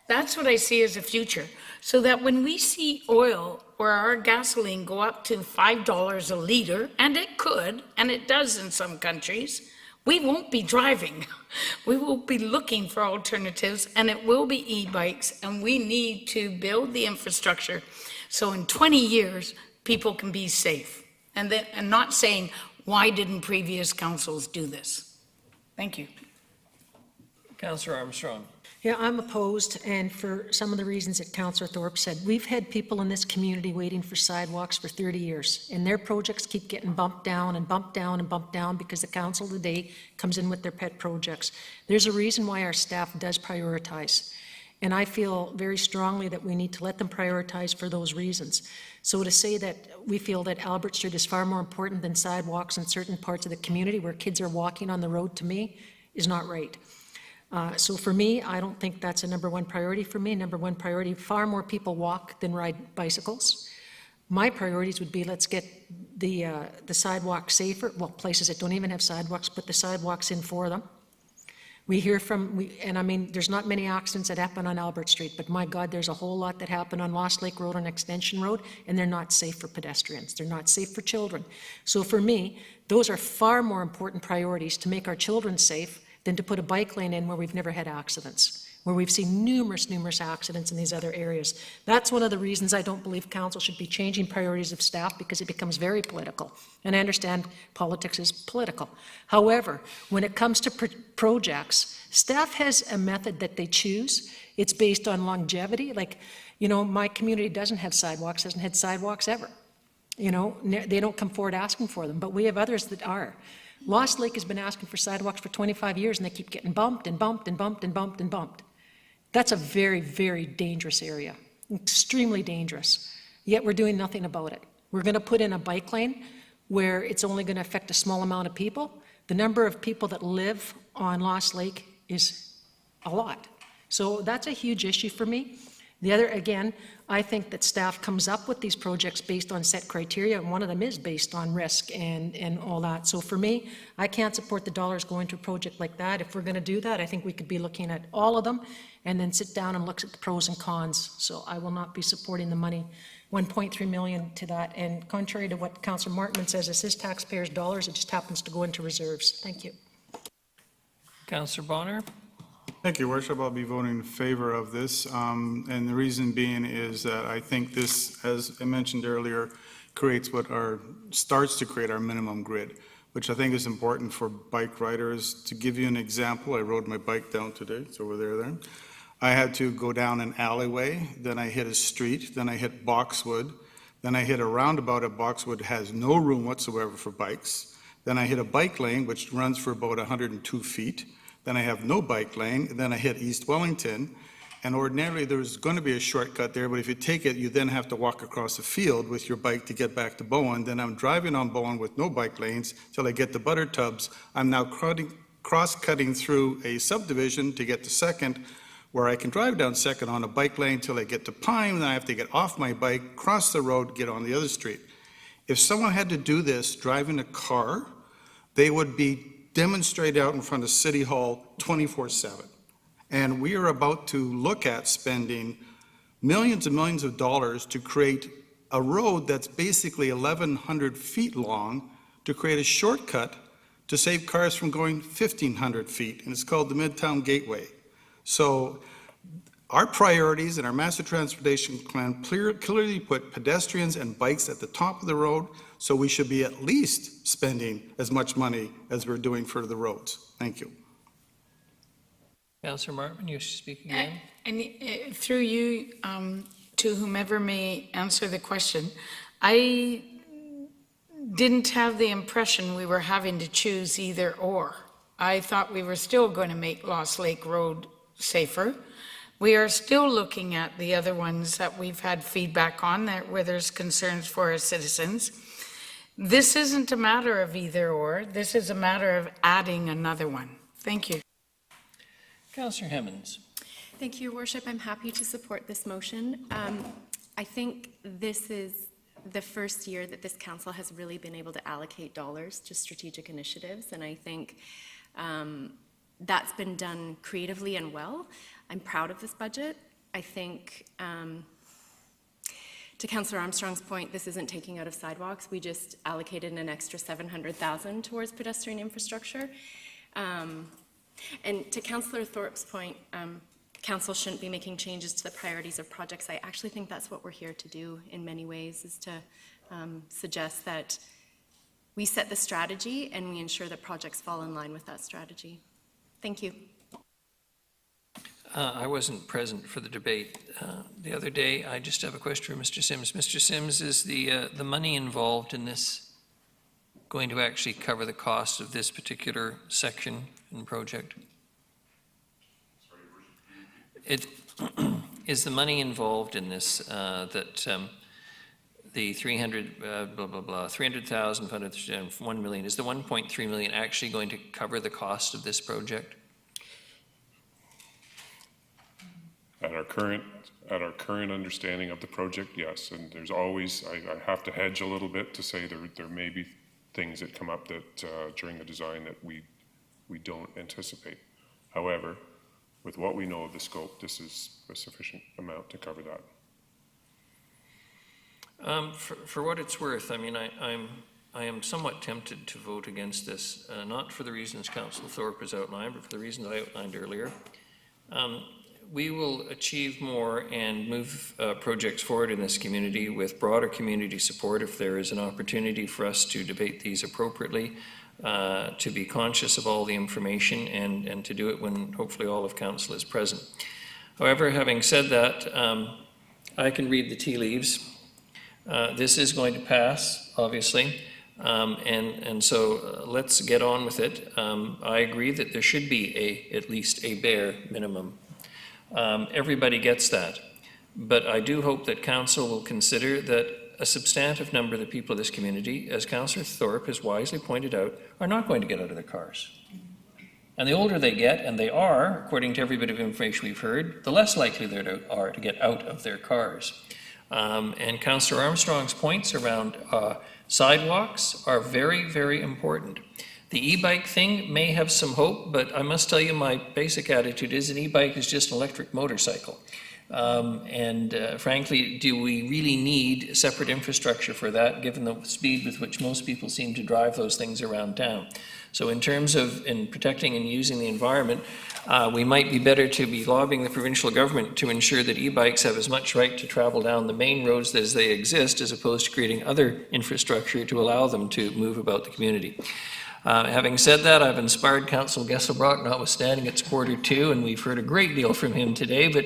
That's what I see as a future. So that when we see oil or our gasoline go up to $5 a liter, and it could, and it does in some countries, we won't be driving. We will be looking for alternatives, and it will be e-bikes, and we need to build the infrastructure so in 20 years, people can be safe. And not saying, why didn't previous councils do this? Thank you.
Councillor Armstrong.
Yeah, I'm opposed, and for some of the reasons that Councillor Thorpe said. We've had people in this community waiting for sidewalks for 30 years, and their projects keep getting bumped down and bumped down and bumped down because the council today comes in with their pet projects. There's a reason why our staff does prioritize, and I feel very strongly that we need to let them prioritize for those reasons. So to say that we feel that Albert Street is far more important than sidewalks in certain parts of the community where kids are walking on the road, to me, is not right. So for me, I don't think that's a number one priority for me. Number one priority, far more people walk than ride bicycles. My priorities would be, let's get the sidewalks safer, well, places that don't even have sidewalks, put the sidewalks in for them. We hear from, and I mean, there's not many accidents that happen on Albert Street, but my God, there's a whole lot that happen on Lost Lake Road and Extension Road, and they're not safe for pedestrians. They're not safe for children. So for me, those are far more important priorities to make our children safe than to put a bike lane in where we've never had accidents, where we've seen numerous accidents in these other areas. That's one of the reasons I don't believe council should be changing priorities of staff, because it becomes very political. And I understand politics is political. However, when it comes to projects, staff has a method that they choose. It's based on longevity. Like, my community doesn't have sidewalks, hasn't had sidewalks ever. They don't come forward asking for them, but we have others that are. Lost Lake has been asking for sidewalks for 25 years, and they keep getting bumped and bumped and bumped and bumped and bumped. That's a very, very dangerous area, extremely dangerous. Yet we're doing nothing about it. We're going to put in a bike lane where it's only going to affect a small amount of people. The number of people that live on Lost Lake is a lot. So that's a huge issue for me. The other, again, I think that staff comes up with these projects based on set criteria, and one of them is based on risk and all that. So for me, I can't support the dollars going to a project like that. If we're going to do that, I think we could be looking at all of them and then sit down and look at the pros and cons. So I will not be supporting the money, 1.3 million to that. And contrary to what Councillor Martman says, it's his taxpayers' dollars. It just happens to go into reserves. Thank you.
Councillor Bonner?
Thank you, Worship. I'll be voting in favor of this. And the reason being is that I think this, as I mentioned earlier, starts to create our minimum grid, which I think is important for bike riders. To give you an example, I rode my bike down today. It's over there. I had to go down an alleyway, then I hit a street, then I hit Boxwood, then I hit a roundabout at Boxwood, has no room whatsoever for bikes. Then I hit a bike lane, which runs for about 102 feet. Then I have no bike lane. Then I hit East Wellington. And ordinarily, there's going to be a shortcut there, but if you take it, you then have to walk across a field with your bike to get back to Bowen. Then I'm driving on Bowen with no bike lanes till I get to Butter Tubs. I'm now cross-cutting through a subdivision to get to Second, where I can drive down Second on a bike lane till I get to Pine, then I have to get off my bike, cross the road, get on the other street. If someone had to do this driving a car, they would be demonstrated out in front of City Hall 24/7. And we are about to look at spending millions and millions of dollars to create a road that's basically 1,100 feet long to create a shortcut to save cars from going 1,500 feet, and it's called the Midtown Gateway. So our priorities in our master transportation plan clearly put pedestrians and bikes at the top of the road, so we should be at least spending as much money as we're doing for the roads. Thank you.
Councillor Martin, you speak again.
And through you, to whomever may answer the question, I didn't have the impression we were having to choose either or. I thought we were still going to make Lost Lake Road safer. We are still looking at the other ones that we've had feedback on that where there's concerns for our citizens. This isn't a matter of either or. This is a matter of adding another one. Thank you.
Councillor Hemmons.
Thank you, Your Worship. I'm happy to support this motion. I think this is the first year that this council has really been able to allocate dollars to strategic initiatives, and I think that's been done creatively and well. I'm proud of this budget. I think, to Councillor Armstrong's point, this isn't taking out of sidewalks. We just allocated an extra $700,000 towards pedestrian infrastructure. And to Councillor Thorpe's point, council shouldn't be making changes to the priorities of projects. I actually think that's what we're here to do in many ways, is to suggest that we set the strategy and we ensure that projects fall in line with that strategy. Thank you.
I wasn't present for the debate the other day. I just have a question for Mr. Sims. Mr. Sims, is the money involved in this going to actually cover the cost of this particular section and project? Is the money involved in this that the 300,000, 1 million, is the 1.3 million actually going to cover the cost of this project?
At our current understanding of the project, yes. And there's always, I have to hedge a little bit to say there may be things that come up that during the design that we don't anticipate. However, with what we know of the scope, this is a sufficient amount to cover that.
For what it's worth, I mean, I am somewhat tempted to vote against this, not for the reasons Councillor Thorpe has outlined, but for the reasons I outlined earlier. We will achieve more and move projects forward in this community with broader community support if there is an opportunity for us to debate these appropriately, to be conscious of all the information and to do it when hopefully all of council is present. However, having said that, I can read the tea leaves. This is going to pass, obviously, and so let's get on with it. I agree that there should be at least a bare minimum. Everybody gets that, but I do hope that council will consider that a substantive number of the people of this community, as Councillor Thorpe has wisely pointed out, are not going to get out of their cars. And the older they get, and they are, according to every bit of information we've heard, the less likely they are to get out of their cars. And Councillor Armstrong's points around sidewalks are very, very important. The e-bike thing may have some hope, but I must tell you my basic attitude is an e-bike is just an electric motorcycle. Frankly, do we really need separate infrastructure for that, given the speed with which most people seem to drive those things around town? So in terms of protecting and using the environment, we might be better to be lobbying the provincial government to ensure that e-bikes have as much right to travel down the main roads as they exist, as opposed to creating other infrastructure to allow them to move about the community. Having said that, I've inspired Councillor Gesselbrock, notwithstanding it's 1:45, and we've heard a great deal from him today, but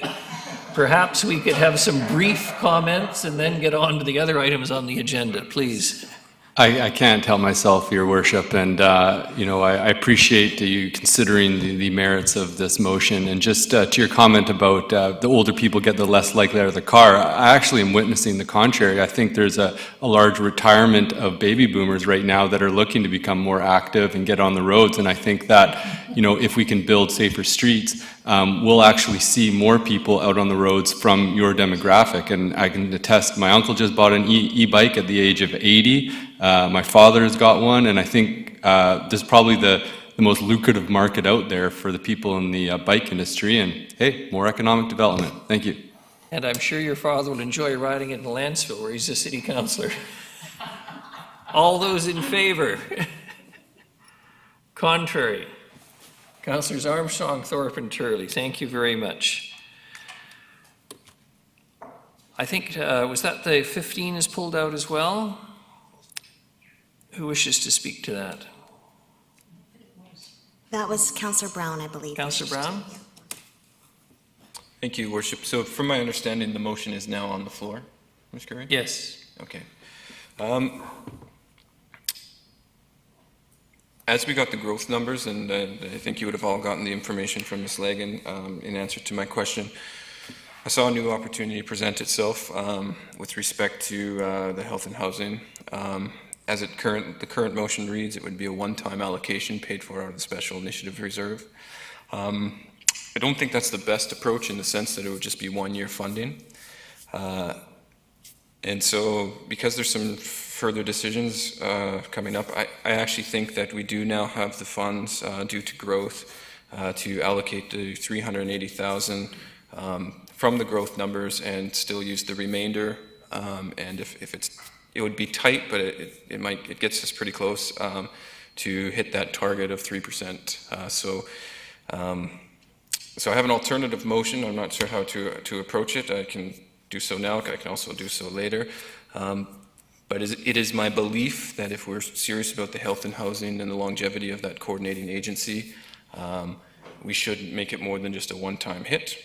perhaps we could have some brief comments and then get on to the other items on the agenda, please.
I can't help myself, Your Worship, and I appreciate you considering the merits of this motion. And just to your comment about the older people get the less likely out of the car, I actually am witnessing the contrary. I think there's a large retirement of baby boomers right now that are looking to become more active and get on the roads. And I think that if we can build safer streets, we'll actually see more people out on the roads from your demographic. And I can attest, my uncle just bought an e-bike at the age of 80. My father has got one, and I think this is probably the most lucrative market out there for the people in the bike industry. And hey, more economic development. Thank you.
And I'm sure your father will enjoy riding in Lanceville, where he's a city councillor. All those in favor? Contrary? Councillors Armstrong, Thorpe, and Turley, thank you very much. I think, was that the 15 is pulled out as well? Who wishes to speak to that?
That was Councillor Brown, I believe.
Councillor Brown?
Thank you, Worship. So from my understanding, the motion is now on the floor, Ms. Curry?
Yes.
Okay. As we got the growth numbers, and I think you would have all gotten the information from Ms. Lagan in answer to my question, I saw a new opportunity present itself with respect to the health and housing. As the current motion reads, it would be a one-time allocation paid for out of the Special Initiative Reserve. I don't think that's the best approach in the sense that it would just be one-year funding. And so, because there's some further decisions coming up, I actually think that we do now have the funds due to growth to allocate the $380,000 from the growth numbers and still use the remainder. And if it would be tight, but it gets us pretty close to hit that target of 3%. So I have an alternative motion. I'm not sure how to approach it. I can do so now. I can also do so later. But it is my belief that if we're serious about the health and housing and the longevity of that coordinating agency, we should make it more than just a one-time hit.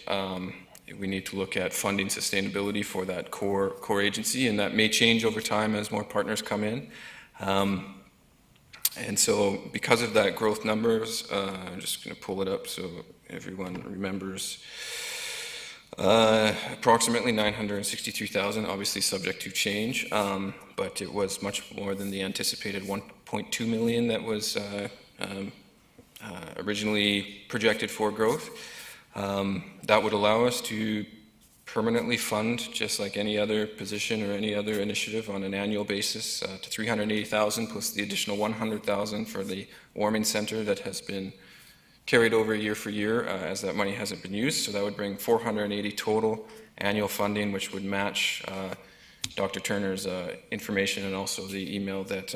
We need to look at funding sustainability for that core agency, and that may change over time as more partners come in. And so because of that growth numbers, I'm just going to pull it up so everyone remembers. Approximately 963,000, obviously subject to change, but it was much more than the anticipated 1.2 million that was originally projected for growth. That would allow us to permanently fund, just like any other position or any other initiative on an annual basis, to 380,000 plus the additional 100,000 for the warming center that has been carried over year for year as that money hasn't been used. So that would bring 480 total annual funding, which would match Dr. Turner's information and also the email that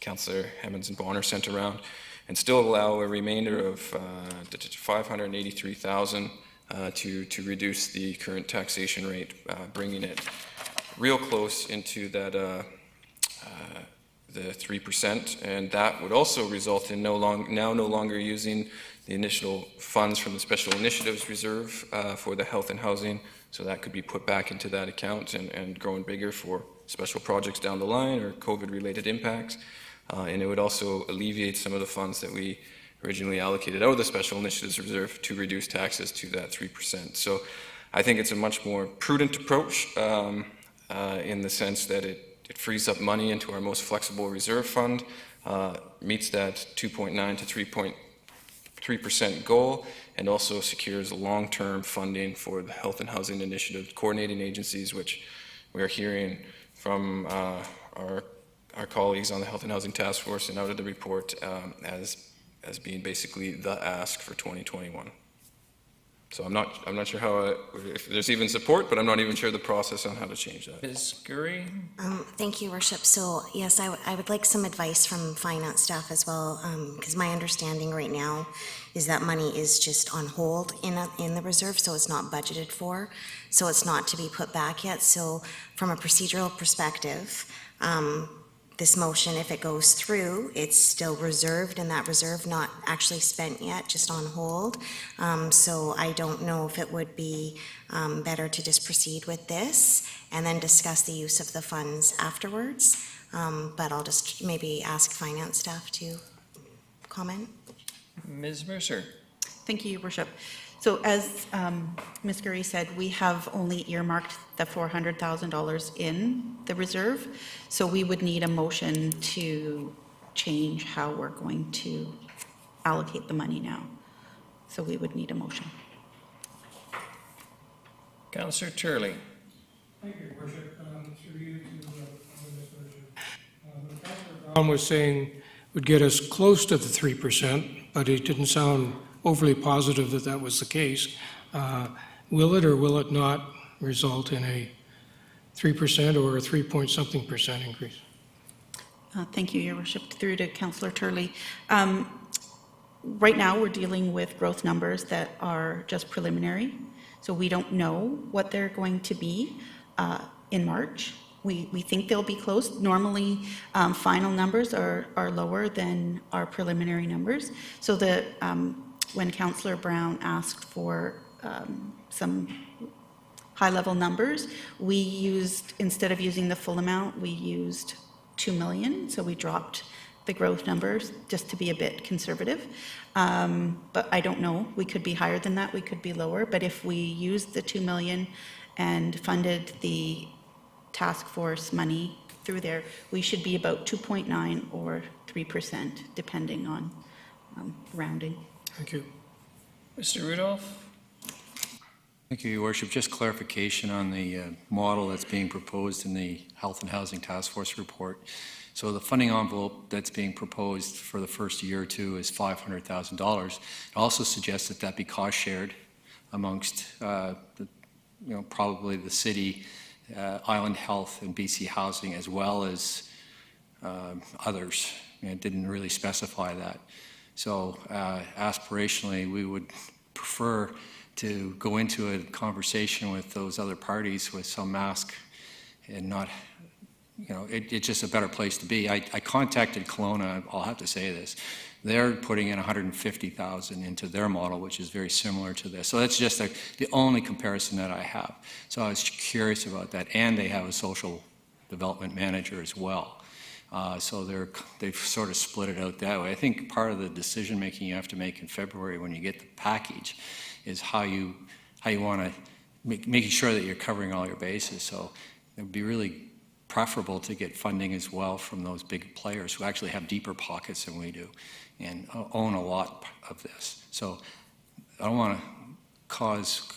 Councillor Hemmons and Bonner sent around, and still allow a remainder of 583,000 to reduce the current taxation rate, bringing it real close into that the 3%, and that would also result in no longer using the initial funds from the Special Initiatives Reserve for the health and housing, so that could be put back into that account and growing bigger for special projects down the line or COVID-related impacts. And it would also alleviate some of the funds that we originally allocated out of the Special Initiatives Reserve to reduce taxes to that 3%. So I think it's a much more prudent approach in the sense that it frees up money into our most flexible reserve fund, meets that 2.9 to 3.3% goal, and also secures long-term funding for the health and housing initiative coordinating agencies, which we are hearing from our colleagues on the Health and Housing Task Force and out of the report as being basically the ask for 2021. So I'm not sure how, if there's even support, but I'm not even sure the process on how to change that.
Ms. Gurry?
Thank you, Worship. So yes, I would like some advice from finance staff as well, because my understanding right now is that money is just on hold in the reserve, so it's not budgeted for, so it's not to be put back yet. So from a procedural perspective, this motion, if it goes through, it's still reserved, and that reserve not actually spent yet, just on hold. So I don't know if it would be better to just proceed with this and then discuss the use of the funds afterwards. But I'll just maybe ask finance staff to comment.
Ms. Mercer?
Thank you, Your Worship. So as Ms. Gurry said, we have only earmarked the $400,000 in the reserve, so we would need a motion to change how we're going to allocate the money now. So we would need a motion.
Councillor Turley?
Thank you, Your Worship. Through you to Ms. Mercer. Councillor Brown was saying would get us close to the 3%, but it didn't sound overly positive that that was the case. Will it or will it not result in a 3% or a 3-point-something% increase?
Thank you, Your Worship. Through to Councillor Turley. Right now, we're dealing with growth numbers that are just preliminary, so we don't know what they're going to be in March. We think they'll be close. Normally, final numbers are lower than our preliminary numbers. So when Councillor Brown asked for some high-level numbers, we used, instead of using the full amount, we used 2 million. So we dropped the growth numbers just to be a bit conservative. But I don't know. We could be higher than that. We could be lower. But if we used the 2 million and funded the task force money through there, we should be about 2.9 or 3%, depending on rounding.
Thank you.
Mr. Rudolph?
Thank you, Your Worship. Just clarification on the model that's being proposed in the Health and Housing Task Force report. So the funding envelope that's being proposed for the first year or two is $500,000. It also suggests that that be cost shared amongst probably the city, Island Health and BC Housing, as well as others. It didn't really specify that. So aspirationally, we would prefer to go into a conversation with those other parties with some mask and not, it's just a better place to be. I contacted Kelowna, I'll have to say this. They're putting in $150,000 into their model, which is very similar to this. So that's just the only comparison that I have. So I was curious about that. And they have a social development manager as well. So they've sort of split it out that way. I think part of the decision-making you have to make in February when you get the package is how you want to making sure that you're covering all your bases. So it would be really preferable to get funding as well from those big players who actually have deeper pockets than we do and own a lot of this. So I don't want to cause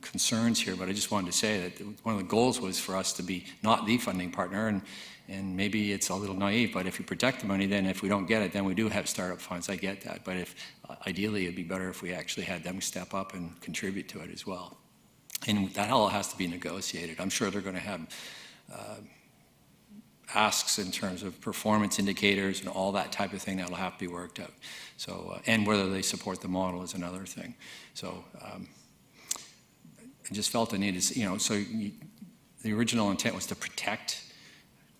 concerns here, but I just wanted to say that one of the goals was for us to be not the funding partner, and maybe it's a little naive, but if you protect the money, then if we don't get it, then we do have startup funds. I get that, but if ideally it'd be better if we actually had them step up and contribute to it as well. And that all has to be negotiated. I'm sure they're going to have asks in terms of performance indicators and all that type of thing that'll have to be worked out. So, and whether they support the model is another thing. So I just felt the need is, the original intent was to protect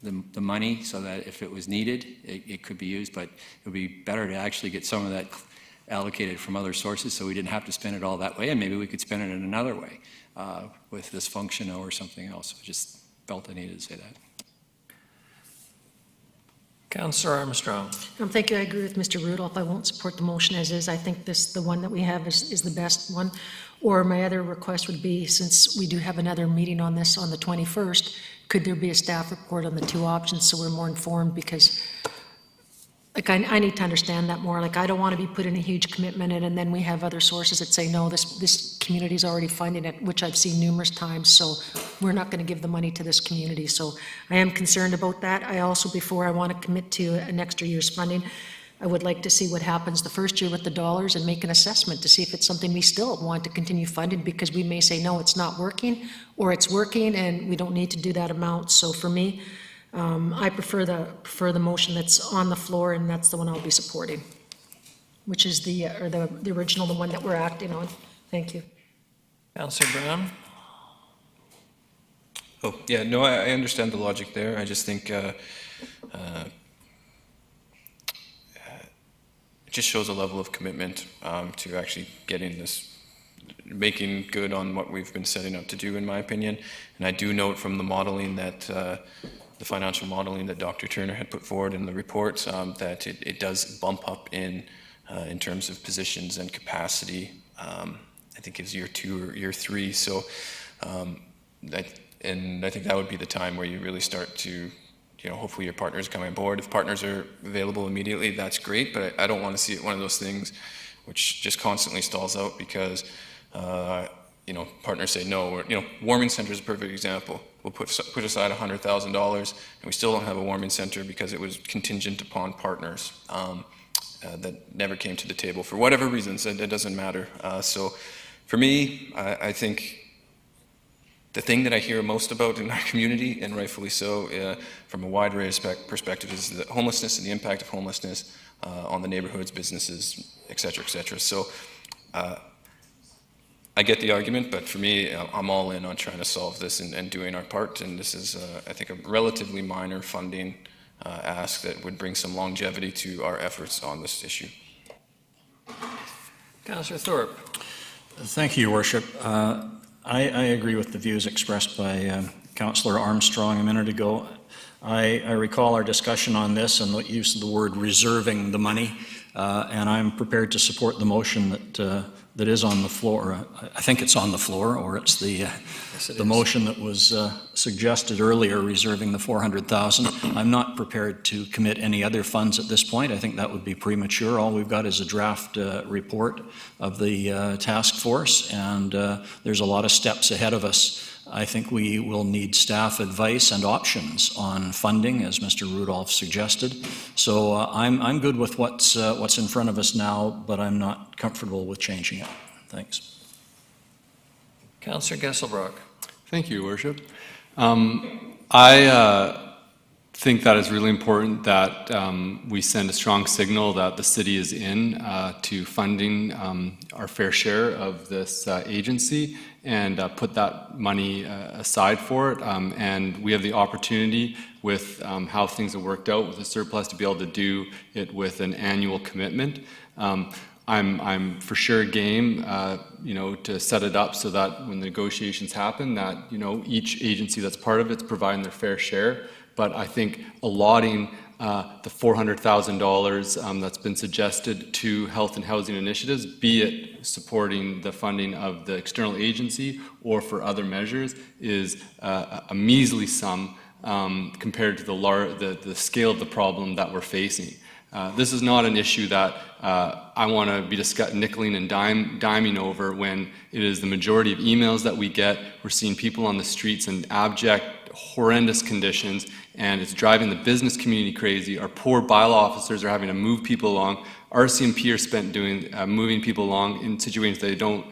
the money so that if it was needed, it could be used, but it would be better to actually get some of that allocated from other sources so we didn't have to spend it all that way, and maybe we could spend it in another way with this function or something else. I just felt I needed to say that.
Councillor Armstrong.
Thank you. I agree with Mr. Rudolph. I won't support the motion as is. I think the one that we have is the best one. Or my other request would be, since we do have another meeting on this on the 21st, could there be a staff report on the two options so we're more informed? Because I need to understand that more. I don't want to be put in a huge commitment and then we have other sources that say, no, this community is already funding it, which I've seen numerous times, so we're not going to give the money to this community. So I am concerned about that. I also, before I want to commit to an extra year's funding, I would like to see what happens the first year with the dollars and make an assessment to see if it's something we still want to continue funding, because we may say, no, it's not working, or it's working and we don't need to do that amount. So for me, I prefer the motion that's on the floor, and that's the one I'll be supporting, which is the original, the one that we're acting on. Thank you.
Councillor Brown?
Oh, yeah, no, I understand the logic there. I just think it just shows a level of commitment to actually getting this, making good on what we've been setting up to do, in my opinion. And I do note from the modeling that, the financial modeling that Dr. Turner had put forward in the report, that it does bump up in terms of positions and capacity. I think it's year 2 or year 3. So, and I think that would be the time where you really start to, hopefully your partners come on board. If partners are available immediately, that's great, but I don't want to see it one of those things which just constantly stalls out because, partners say no. Warming center is a perfect example. We'll put aside $100,000 and we still don't have a warming center because it was contingent upon partners that never came to the table for whatever reasons. It doesn't matter. So for me, I think the thing that I hear most about in our community, and rightfully so, from a wide range perspective, is the homelessness and the impact of homelessness on the neighborhoods, businesses, et cetera, et cetera. So I get the argument, but for me, I'm all in on trying to solve this and doing our part. And this is, I think, a relatively minor funding ask that would bring some longevity to our efforts on this issue.
Councillor Thorpe.
Thank you, Your Worship. I agree with the views expressed by Councillor Armstrong a minute ago. I recall our discussion on this and the use of the word reserving the money, and I'm prepared to support the motion that is on the floor. I think it's on the floor, or it's the motion that was suggested earlier, reserving the $400,000. I'm not prepared to commit any other funds at this point. I think that would be premature. All we've got is a draft report of the task force, and there's a lot of steps ahead of us. I think we will need staff advice and options on funding, as Mr. Rudolph suggested. So I'm good with what's in front of us now, but I'm not comfortable with changing it. Thanks.
Councillor Gesselbrock.
Thank you, Your Worship. I think that it's really important that we send a strong signal that the city is in to funding our fair share of this agency, and put that money aside for it. And we have the opportunity with how things have worked out with the surplus to be able to do it with an annual commitment. I'm for sure game, to set it up so that when the negotiations happen, that, each agency that's part of it's providing their fair share. But I think allotting the $400,000 that's been suggested to health and housing initiatives, be it supporting the funding of the external agency or for other measures, is a measly sum compared to the scale of the problem that we're facing. This is not an issue that I want to be nickeling and diming over when it is the majority of emails that we get. We're seeing people on the streets in abject, horrendous conditions, and it's driving the business community crazy. Our poor bylaw officers are having to move people along. RCMP are spent moving people along in situations that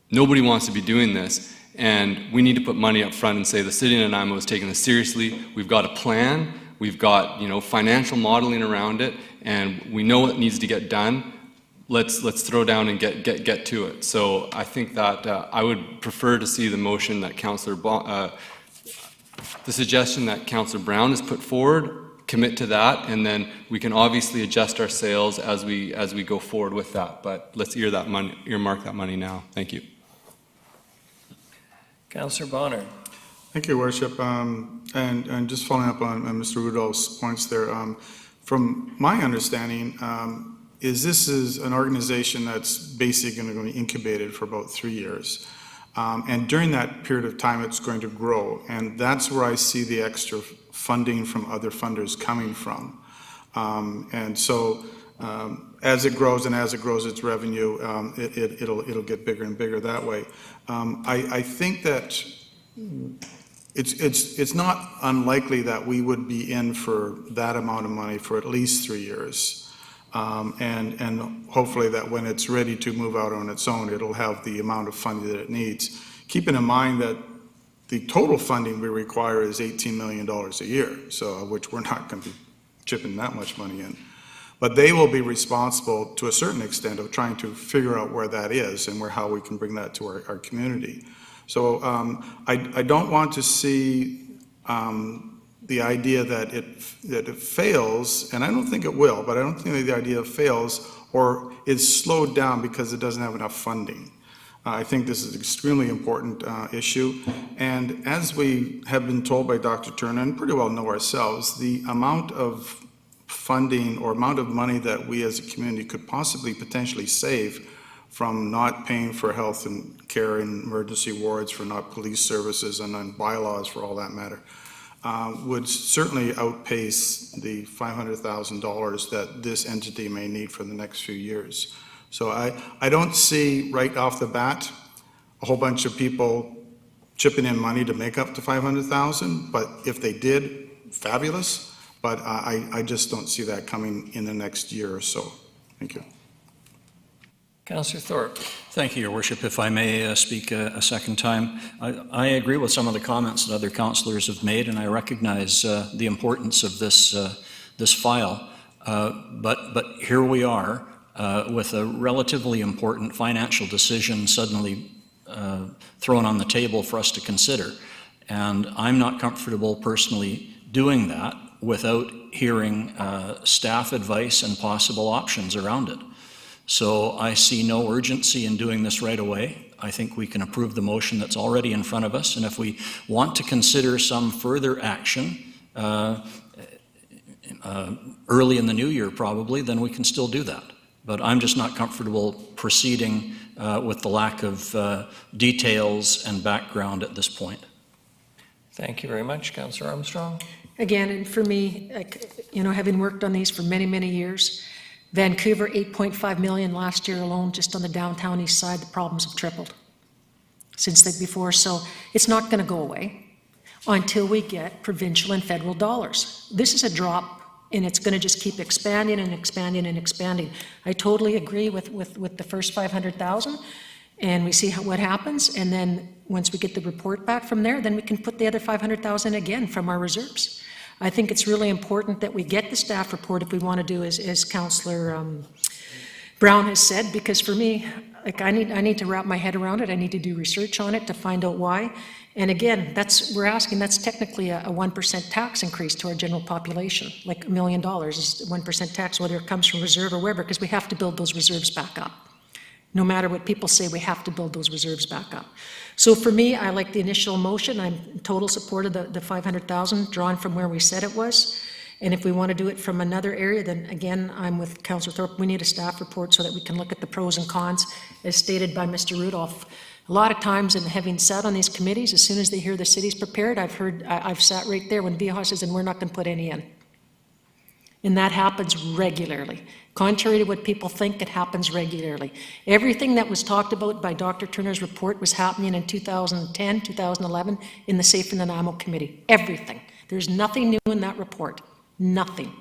nobody wants to be doing this. And we need to put money up front and say the city of Nanaimo is taking this seriously. We've got a plan. We've got financial modeling around it, and we know what needs to get done. Let's throw down and get to it. So I think that I would prefer to see the motion that the suggestion that Councillor Brown has put forward, commit to that, and then we can obviously adjust our sails as we go forward with that. But let's earmark that money now. Thank you.
Councillor Bonner.
Thank you, Worship. And just following up on Mr. Rudolph's points there, from my understanding, this is an organization that's basically going to be incubated for about 3 years. And during that period of time, it's going to grow. And that's where I see the extra funding from other funders coming from. And so as it grows its revenue, it'll get bigger and bigger that way. I think that it's not unlikely that we would be in for that amount of money for at least 3 years. And hopefully that when it's ready to move out on its own, it'll have the amount of funding that it needs. Keeping in mind that the total funding we require is $18 million a year, so of which we're not going to be chipping that much money in. But they will be responsible to a certain extent of trying to figure out where that is and how we can bring that to our community. So I don't want to see the idea that it fails, and I don't think it will, but I don't think the idea fails or is slowed down because it doesn't have enough funding. I think this is an extremely important issue, and as we have been told by Dr. Turner, and pretty well know ourselves, the amount of funding or amount of money that we as a community could possibly potentially save from not paying for health and care in emergency wards, for not police services, and on bylaws for all that matter, would certainly outpace the $500,000 that this entity may need for the next few years. So I don't see right off the bat a whole bunch of people chipping in money to make up to $500,000, but if they did, fabulous. But I just don't see that coming in the next year or so. Thank you.
Councillor Thorpe.
Thank you, Your Worship. If I may speak a second time, I agree with some of the comments that other councillors have made, and I recognize the importance of this file. But here we are with a relatively important financial decision suddenly thrown on the table for us to consider. And I'm not comfortable personally doing that without hearing staff advice and possible options around it. So I see no urgency in doing this right away. I think we can approve the motion that's already in front of us, and if we want to consider some further action early in the new year probably, then we can still do that. But I'm just not comfortable proceeding with the lack of details and background at this point.
Thank you very much. Councillor Armstrong.
Again, and for me, having worked on these for many, many years, Vancouver, 8.5 million last year alone, just on the downtown east side, the problems have tripled since before. So it's not going to go away until we get provincial and federal dollars. This is a drop, and it's going to just keep expanding and expanding and expanding. I totally agree with the first 500,000, and we see what happens. And then once we get the report back from there, then we can put the other 500,000 again from our reserves. I think it's really important that we get the staff report if we want to do as Councillor Brown has said, because for me, I need to wrap my head around it. I need to do research on it to find out why. And again, that's technically a 1% tax increase to our general population, like $1 million is 1% tax, whether it comes from reserve or wherever, because we have to build those reserves back up. No matter what people say, we have to build those reserves back up. So for me, I like the initial motion. I'm in total support of the 500,000 drawn from where we said it was. And if we want to do it from another area, then again, I'm with Councillor Thorpe. We need a staff report so that we can look at the pros and cons, as stated by Mr. Rudolph. A lot of times, and having sat on these committees, as soon as they hear the city's prepared, I've sat right there when VHA says, and we're not going to put any in. And that happens regularly. Contrary to what people think, it happens regularly. Everything that was talked about by Dr. Turner's report was happening in 2010, 2011 in the Safe and Nanaimo Committee. Everything. There's nothing new in that report. Nothing.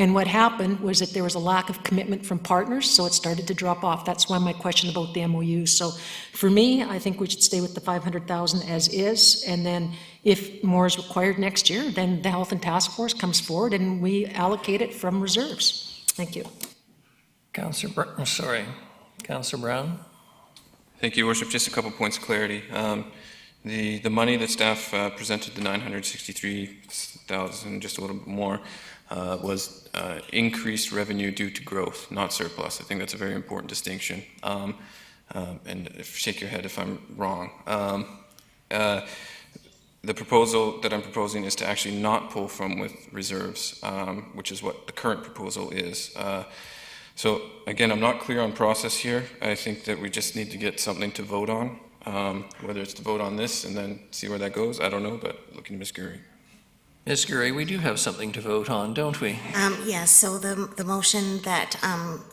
And what happened was that there was a lack of commitment from partners, so it started to drop off. That's why my question about the MOUs. So for me, I think we should stay with the 500,000 as is, and then if more is required next year, then the Health and Task Force comes forward and we allocate it from reserves. Thank you.
Councillor Brown.
Thank you, Worship. Just a couple points of clarity. The money that staff presented, the 963,000, just a little bit more, was increased revenue due to growth, not surplus. I think that's a very important distinction. And shake your head if I'm wrong. The proposal that I'm proposing is to actually not pull from with reserves, which is what the current proposal is. So again, I'm not clear on process here. I think that we just need to get something to vote on, whether it's to vote on this and then see where that goes. I don't know, but looking to Ms. Gurry.
Ms. Gurry, we do have something to vote on, don't we?
Yes, so the motion that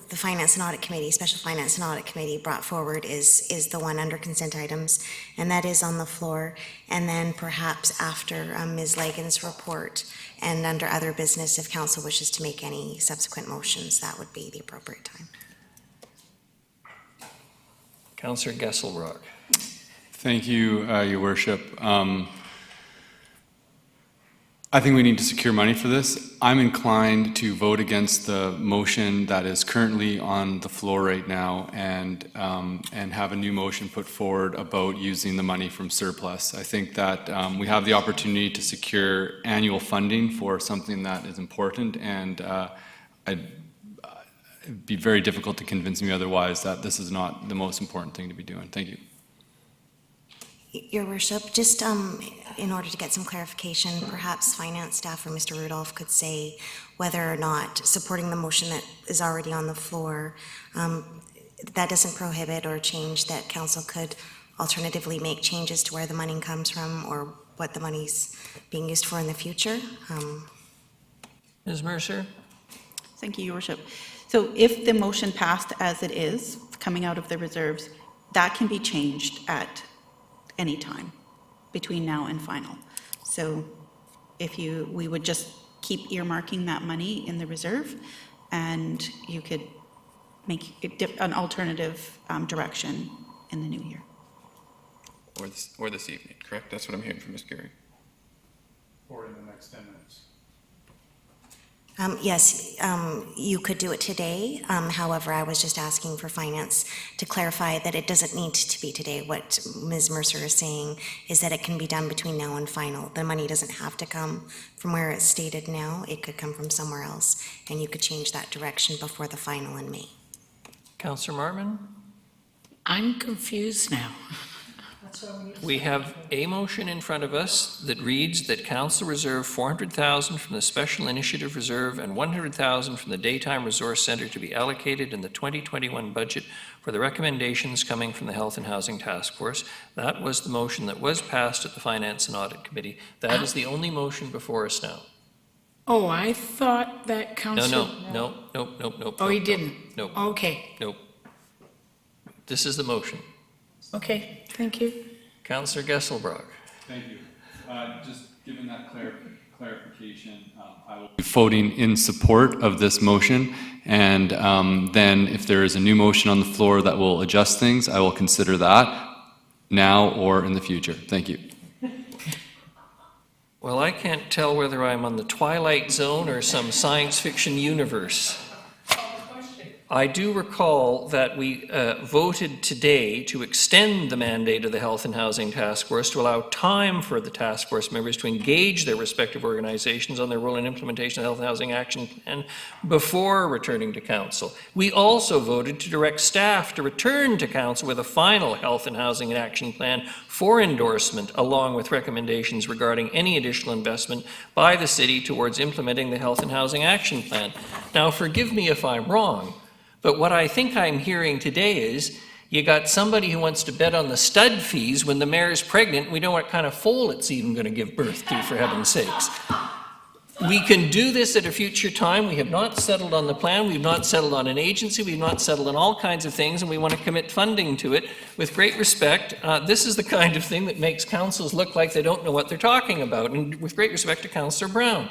the Finance and Audit Committee, Special Finance and Audit Committee brought forward is the one under consent items, and that is on the floor. And then perhaps after Ms. Lagan's report and under other business, if council wishes to make any subsequent motions, that would be the appropriate time.
Councillor Gesselbrock.
Thank you, Your Worship. I think we need to secure money for this. I'm inclined to vote against the motion that is currently on the floor right now and have a new motion put forward about using the money from surplus. I think that we have the opportunity to secure annual funding for something that is important, and it'd be very difficult to convince me otherwise that this is not the most important thing to be doing. Thank you.
Your Worship, just in order to get some clarification, perhaps finance staff or Mr. Rudolph could say whether or not supporting the motion that is already on the floor, that doesn't prohibit or change that council could alternatively make changes to where the money comes from or what the money's being used for in the future.
Ms. Mercer?
Thank you, Your Worship. So if the motion passed as it is, coming out of the reserves, that can be changed at any time between now and final. So we would just keep earmarking that money in the reserve, and you could make it an alternative direction in the new year.
Or this evening, correct? That's what I'm hearing from Ms. Gurry.
Or in the next 10 minutes.
Yes, you could do it today. However, I was just asking for finance to clarify that it doesn't need to be today. What Ms. Mercer is saying is that it can be done between now and final. The money doesn't have to come from where it's stated now. It could come from somewhere else, and you could change that direction before the final in May.
Councillor Marmon?
I'm confused now.
We have a motion in front of us that reads that council reserve 400,000 from the Special Initiative Reserve and 100,000 from the Daytime Resource Centre to be allocated in the 2021 budget for the recommendations coming from the Health and Housing Task Force. That was the motion that was passed at the Finance and Audit Committee. That is the only motion before us now.
Oh, I thought that council...
No.
Oh, he didn't?
Nope.
Okay.
Nope. This is the motion.
Okay, thank you.
Councillor Gesselbrock.
Thank you. Just given that clarification, I will be voting in support of this motion, and then if there is a new motion on the floor that will adjust things, I will consider that now or in the future. Thank you.
Well, I can't tell whether I'm on the Twilight Zone or some science fiction universe. I do recall that we voted today to extend the mandate of the Health and Housing Task Force to allow time for the task force members to engage their respective organizations on their role in implementation of the Health and Housing Action Plan before returning to Council. We also voted to direct staff to return to Council with a final Health and Housing Action Plan for endorsement, along with recommendations regarding any additional investment by the city towards implementing the Health and Housing Action Plan. Now, forgive me if I'm wrong, but what I think I'm hearing today is you got somebody who wants to bet on the stud fees when the mayor's pregnant. We know what kind of foal it's even going to give birth to, for heaven's sakes. We can do this at a future time. We have not settled on the plan. We've not settled on an agency. We've not settled on all kinds of things, and we want to commit funding to it. With great respect, this is the kind of thing that makes councils look like they don't know what they're talking about. And with great respect to Councillor Brown,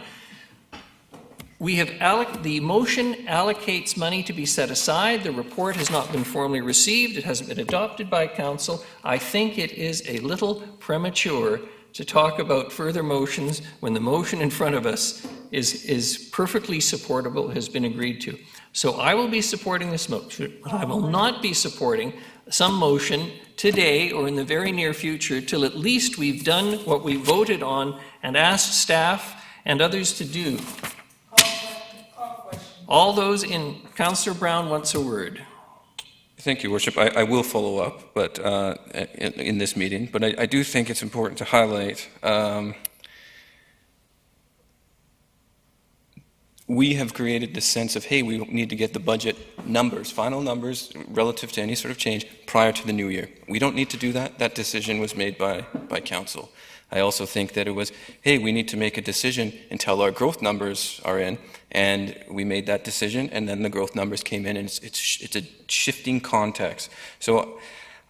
we have the motion allocates money to be set aside. The report has not been formally received. It hasn't been adopted by council. I think it is a little premature to talk about further motions when the motion in front of us is perfectly supportable, has been agreed to. So I will be supporting this motion, but I will not be supporting some motion today or in the very near future till at least we've done what we voted on and asked staff and others to do. All those in, Councillor Brown wants a word.
Thank you, Worship. I will follow up, but in this meeting. But I do think it's important to highlight we have created this sense of, hey, we need to get the budget numbers, final numbers relative to any sort of change prior to the new year. We don't need to do that. That decision was made by council. I also think that it was, hey, we need to make a decision until our growth numbers are in, and we made that decision, and then the growth numbers came in, and it's a shifting context. So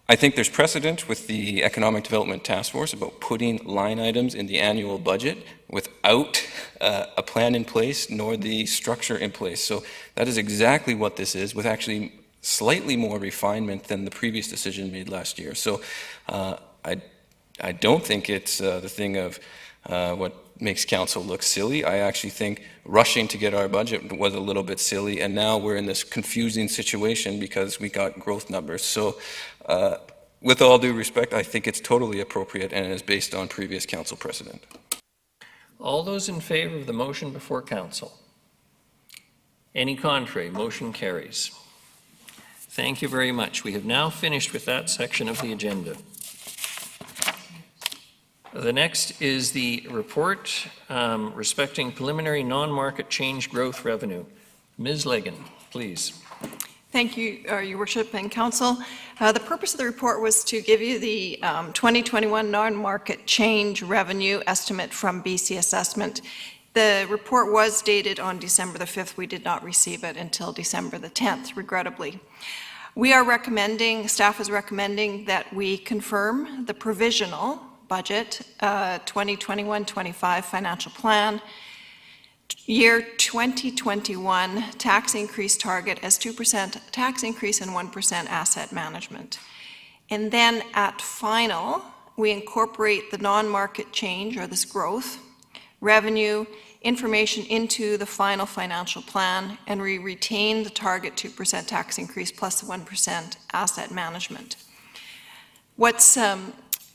I think there's precedent with the Economic Development Task Force about putting line items in the annual budget without a plan in place nor the structure in place. So that is exactly what this is, with actually slightly more refinement than the previous decision made last year. So I don't think it's the thing of what makes council look silly. I actually think rushing to get our budget was a little bit silly, and now we're in this confusing situation because we got growth numbers. So with all due respect, I think it's totally appropriate and is based on previous council precedent.
All those in favor of the motion before council? Any contrary? Motion carries. Thank you very much. We have now finished with that section of the agenda. The next is the report respecting preliminary non-market change growth revenue. Ms. Legan, please.
Thank you, Your Worship and Council. The purpose of the report was to give you the 2021 non-market change revenue estimate from BC Assessment. The report was dated on December the 5th. We did not receive it until December the 10th, regrettably. We are recommending, staff is recommending that we confirm the provisional budget 2021-25 financial plan, year 2021 tax increase target as 2% tax increase and 1% asset management. And then at final, we incorporate the non-market change, or this growth, revenue, information into the final financial plan, and we retain the target 2% tax increase plus the 1% asset management. What's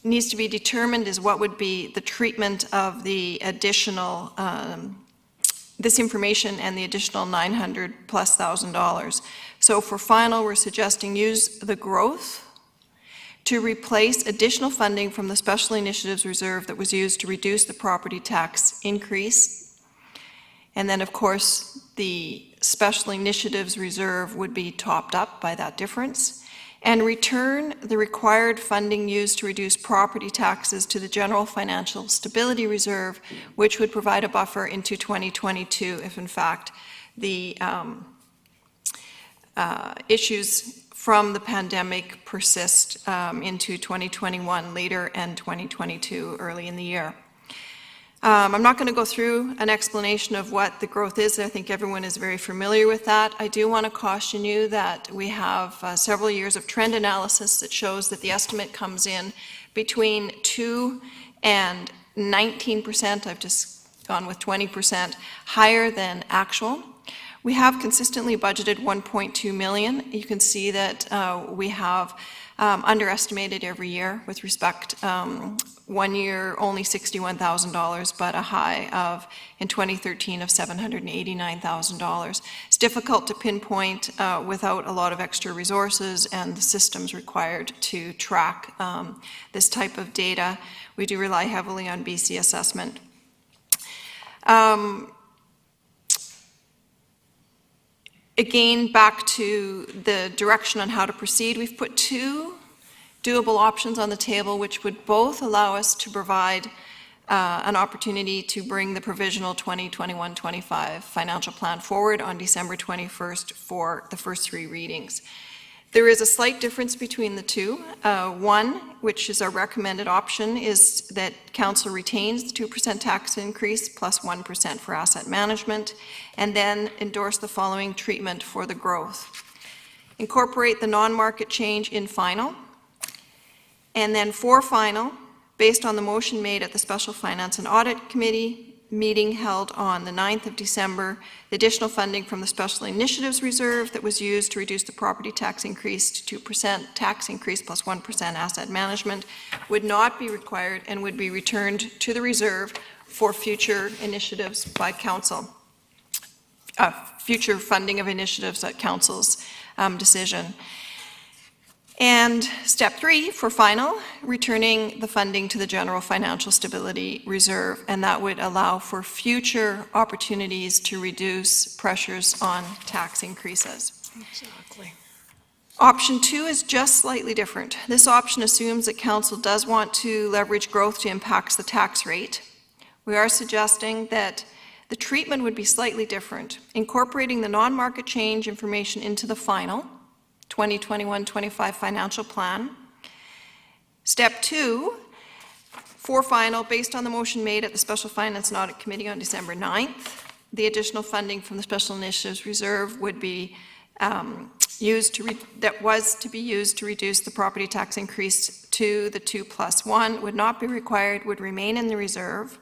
needs to be determined is what would be the treatment of the additional this information and the additional $900,000+. So for final, we're suggesting use the growth to replace additional funding from the Special Initiatives Reserve that was used to reduce the property tax increase. And then, of course, the Special Initiatives Reserve would be topped up by that difference, and return the required funding used to reduce property taxes to the General Financial Stability Reserve, which would provide a buffer into 2022 if, in fact, the issues from the pandemic persist into 2021 later and 2022 early in the year. I'm not going to go through an explanation of what the growth is. I think everyone is very familiar with that. I do want to caution you that we have several years of trend analysis that shows that the estimate comes in between 2 and 19%. I've just gone with 20% higher than actual. We have consistently budgeted $1.2 million. You can see that we have underestimated every year with respect. One year only $61,000, but a high of, in 2013, of $789,000. It's difficult to pinpoint without a lot of extra resources and the systems required to track this type of data. We do rely heavily on BC Assessment. Again, back to the direction on how to proceed, we've put two doable options on the table, which would both allow us to provide an opportunity to bring the provisional 2021-25 financial plan forward on December 21st for the first 3 readings. There is a slight difference between the two. One, which is our recommended option, is that Council retains the 2% tax increase plus 1% for asset management, and then endorse the following treatment for the growth. Incorporate the non-market change in final, and then for final, based on the motion made at the Special Finance and Audit Committee meeting held on the 9th of December, the additional funding from the Special Initiatives Reserve that was used to reduce the property tax increase to 2% tax increase plus 1% asset management would not be required and would be returned to the reserve for future initiatives by Council, future funding of initiatives at Council's decision. And step 3, for final, returning the funding to the General Financial Stability Reserve, and that would allow for future opportunities to reduce pressures on tax increases.
Exactly.
Option 2 is just slightly different. This option assumes that Council does want to leverage growth to impact the tax rate. We are suggesting that the treatment would be slightly different, incorporating the non-market change information into the final 2021-25 financial plan. Step 2, for final, based on the motion made at the Special Finance and Audit Committee on December 9th, the additional funding from the Special Initiatives Reserve would be was to be used to reduce the property tax increase to the 2+1, would not be required, would remain in the reserve.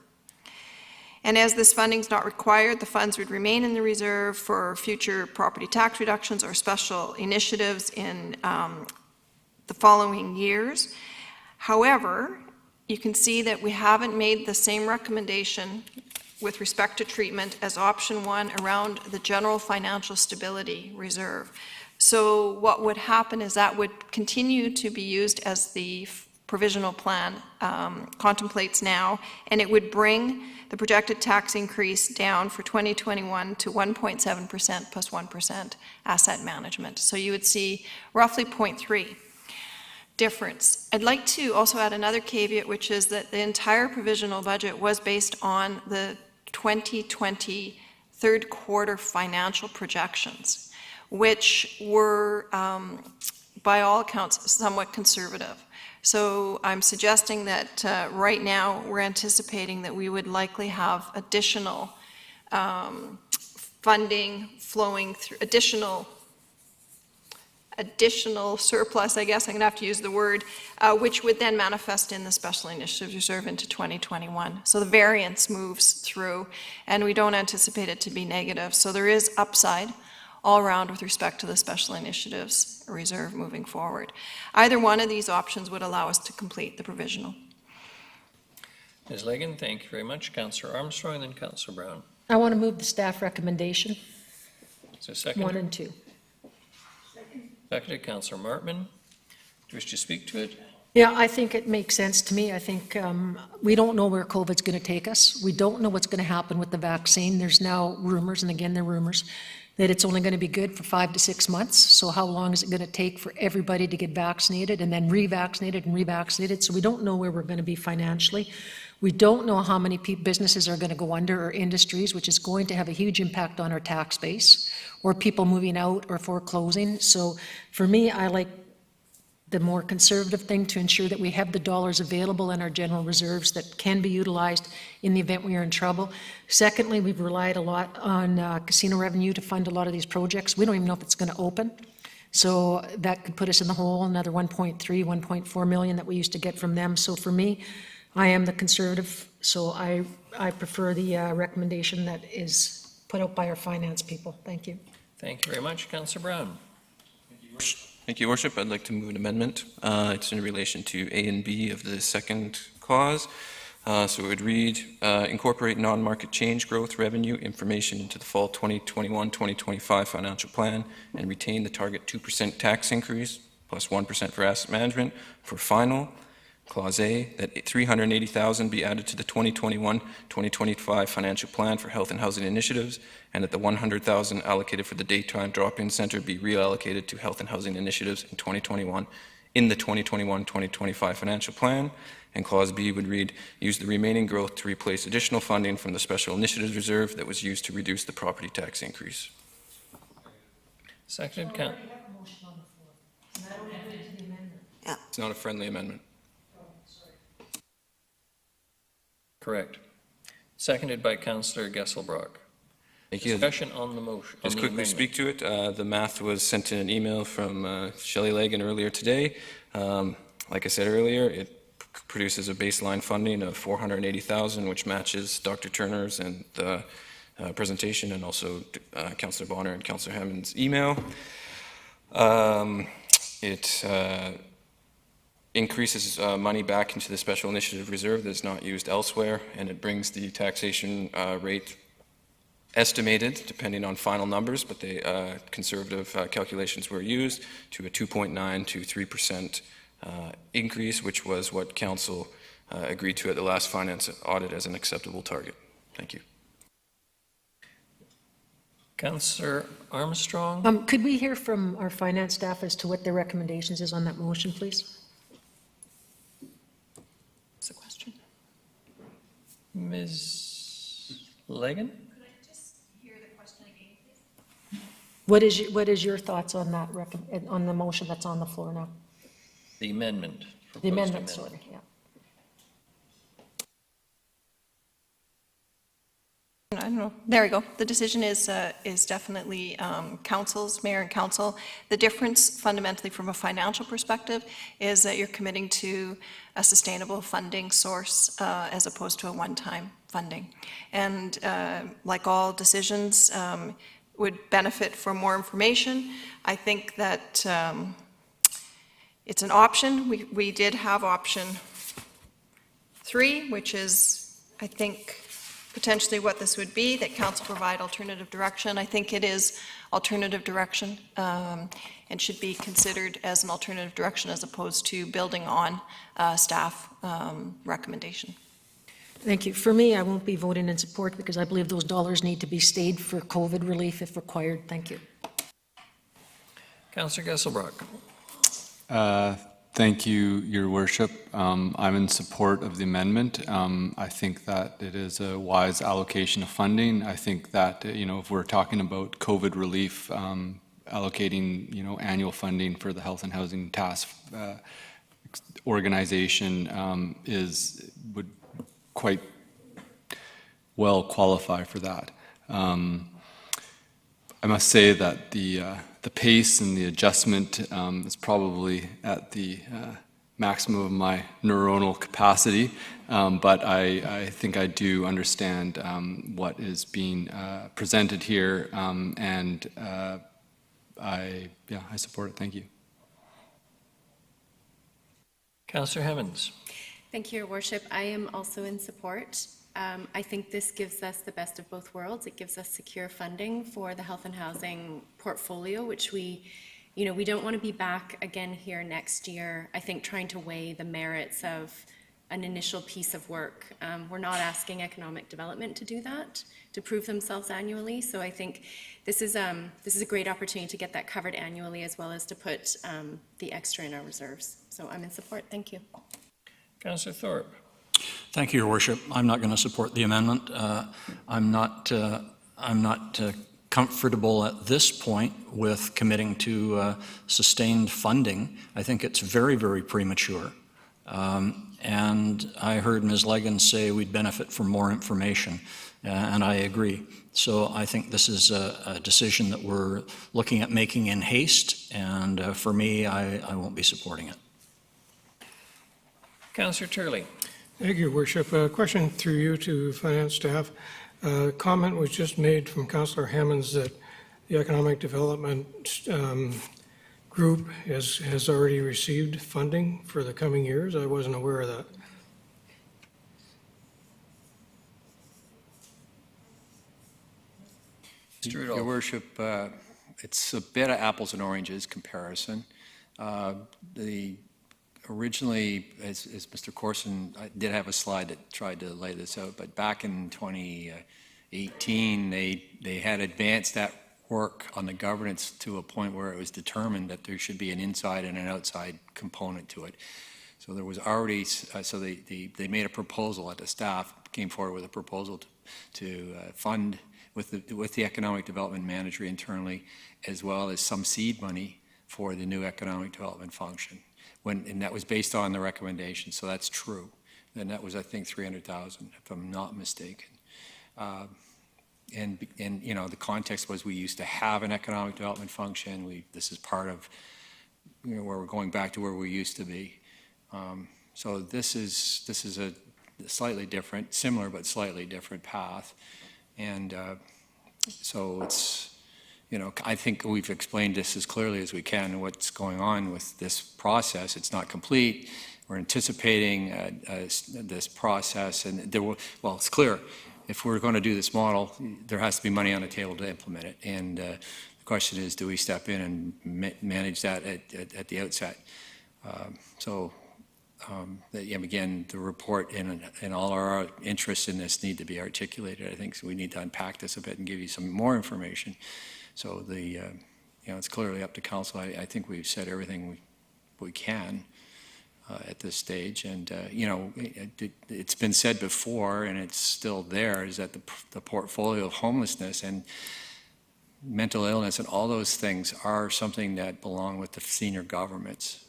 And as this funding is not required, the funds would remain in the reserve for future property tax reductions or special initiatives in the following years. However, you can see that we haven't made the same recommendation with respect to treatment as option 1 around the General Financial Stability Reserve. So what would happen is that would continue to be used as the provisional plan contemplates now, and it would bring the projected tax increase down for 2021 to 1.7% plus 1% asset management. So you would see roughly 0.3 difference. I'd like to also add another caveat, which is that the entire provisional budget was based on the 2020 third quarter financial projections, which were, by all accounts, somewhat conservative. So I'm suggesting that right now we're anticipating that we would likely have additional funding flowing through, additional surplus, I guess I'm going to have to use the word, which would then manifest in the Special Initiatives Reserve into 2021. So the variance moves through, and we don't anticipate it to be negative. So there is upside all around with respect to the Special Initiatives Reserve moving forward. Either one of these options would allow us to complete the provisional.
Ms. Legan, thank you very much. Councillor Armstrong and then Councillor Brown.
I want to move the staff recommendation,
Is there a second?
1 and 2.
Seconded. Councillor Martman. Do you wish to speak to it?
Yeah, I think it makes sense to me. I think we don't know where COVID's going to take us. We don't know what's going to happen with the vaccine. There's now rumors, and again, they're rumors, that it's only going to be good for 5 to 6 months. So how long is it going to take for everybody to get vaccinated and then revaccinated and revaccinated? So we don't know where we're going to be financially. We don't know how many businesses are going to go under, or industries, which is going to have a huge impact on our tax base, or people moving out or foreclosing. So for me, I like the more conservative thing to ensure that we have the dollars available in our general reserves that can be utilized in the event we are in trouble. Secondly, we've relied a lot on casino revenue to fund a lot of these projects. We don't even know if it's going to open. So that could put us in the hole, another 1.3, 1.4 million that we used to get from them. So for me, I am the conservative, so I prefer the recommendation that is put out by our finance people. Thank you.
Thank you very much. Councillor Brown.
Thank you, Worship. I'd like to move an amendment. It's in relation to A and B of the second clause. So it would read, incorporate non-market change growth revenue information into the fall 2021-2025 financial plan and retain the target 2% tax increase plus 1% for asset management. For final, Clause A, that 380,000 be added to the 2021-2025 financial plan for health and housing initiatives, and that the 100,000 allocated for the daytime drop-in center be reallocated to health and housing initiatives in 2021 in the 2021-2025 financial plan. And Clause B would read, use the remaining growth to replace additional funding from the Special Initiatives Reserve that was used to reduce the property tax increase.
Seconded. Count.
It's not a friendly amendment.
Correct. Seconded by Councillor Gesselbrock.
Thank you.
Discussion on the motion.
Just quickly speak to it. The math was sent in an email from Shelley Legan earlier today. Like I said earlier, it produces a baseline funding of 480,000, which matches Dr. Turner's and the presentation, and also Councillor Bonner and Councillor Hammond's email. It increases money back into the Special Initiative Reserve that is not used elsewhere, and it brings the taxation rate estimated, depending on final numbers, but the conservative calculations were used, to a 2.9 to 3% increase, which was what Council agreed to at the last finance audit as an acceptable target. Thank you.
Councillor Armstrong?
Could we hear from our finance staff as to what their recommendations is on that motion, please?
What's the question?
Ms. Legan?
What is your thoughts on that, on the motion that's on the floor now?
The amendment.
The amendment, sorry, yeah.
I don't know. There we go. The decision is definitely council's, mayor and council. The difference fundamentally from a financial perspective is that you're committing to a sustainable funding source as opposed to a one-time funding. And like all decisions, would benefit from more information. I think that it's an option. We did have option 3, which is, I think, potentially what this would be, that council provide alternative direction. I think it is alternative direction and should be considered as an alternative direction as opposed to building on staff recommendation.
Thank you. For me, I won't be voting in support because I believe those dollars need to be stayed for COVID relief if required. Thank you.
Councillor Gesselbrock.
Thank you, Your Worship. I'm in support of the amendment. I think that it is a wise allocation of funding. I think that, if we're talking about COVID relief, allocating, annual funding for the Health and Housing Task Organization would quite well qualify for that. I must say that the pace and the adjustment is probably at the maximum of my neuronal capacity, but I think I do understand what is being presented here, and I support it. Thank you.
Councillor Hemmens.
Thank you, Your Worship. I am also in support. I think this gives us the best of both worlds. It gives us secure funding for the health and housing portfolio, which we don't want to be back again here next year, I think, trying to weigh the merits of an initial piece of work. We're not asking economic development to do that, to prove themselves annually. So I think this is a great opportunity to get that covered annually, as well as to put the extra in our reserves. So I'm in support. Thank you.
Councillor Thorpe.
Thank you, Your Worship. I'm not going to support the amendment. I'm not comfortable at this point with committing to sustained funding. I think it's very, very premature. And I heard Ms. Legan say we'd benefit from more information, and I agree. So I think this is a decision that we're looking at making in haste, and for me, I won't be supporting it.
Councillor Turley.
Thank you, Worship. A question through you to finance staff. A comment was just made from Councillor Hemmens that the Economic Development Group has already received funding for the coming years. I wasn't aware of that.
Your Worship, it's a bit of apples and oranges comparison. Originally, as Mr. Corson, I did have a slide that tried to lay this out, but back in 2018, they had advanced that work on the governance to a point where it was determined that there should be an inside and an outside component to it. So there was already, so they made a proposal at the staff, came forward with a proposal to fund with the economic development manager internally, as well as some seed money for the new economic development function. And that was based on the recommendation, so that's true. And that was, I think, $300,000, if I'm not mistaken. And the context was we used to have an economic development function. This is part of where we're going back to where we used to be. So this is a slightly different, similar but slightly different path. And so it's, I think we've explained this as clearly as we can, what's going on with this process. It's not complete. We're anticipating this process, and it's clear. if we're going to do this model, there has to be money on the table to implement it. And the question is, do we step in and manage that at the outset? Again, the report and all our interests in this need to be articulated. I think so we need to unpack this a bit and give you some more information. So it's clearly up to council. I think we've said everything we can at this stage. And, it's been said before, and it's still there, is that the portfolio of homelessness and mental illness and all those things are something that belong with the senior governments.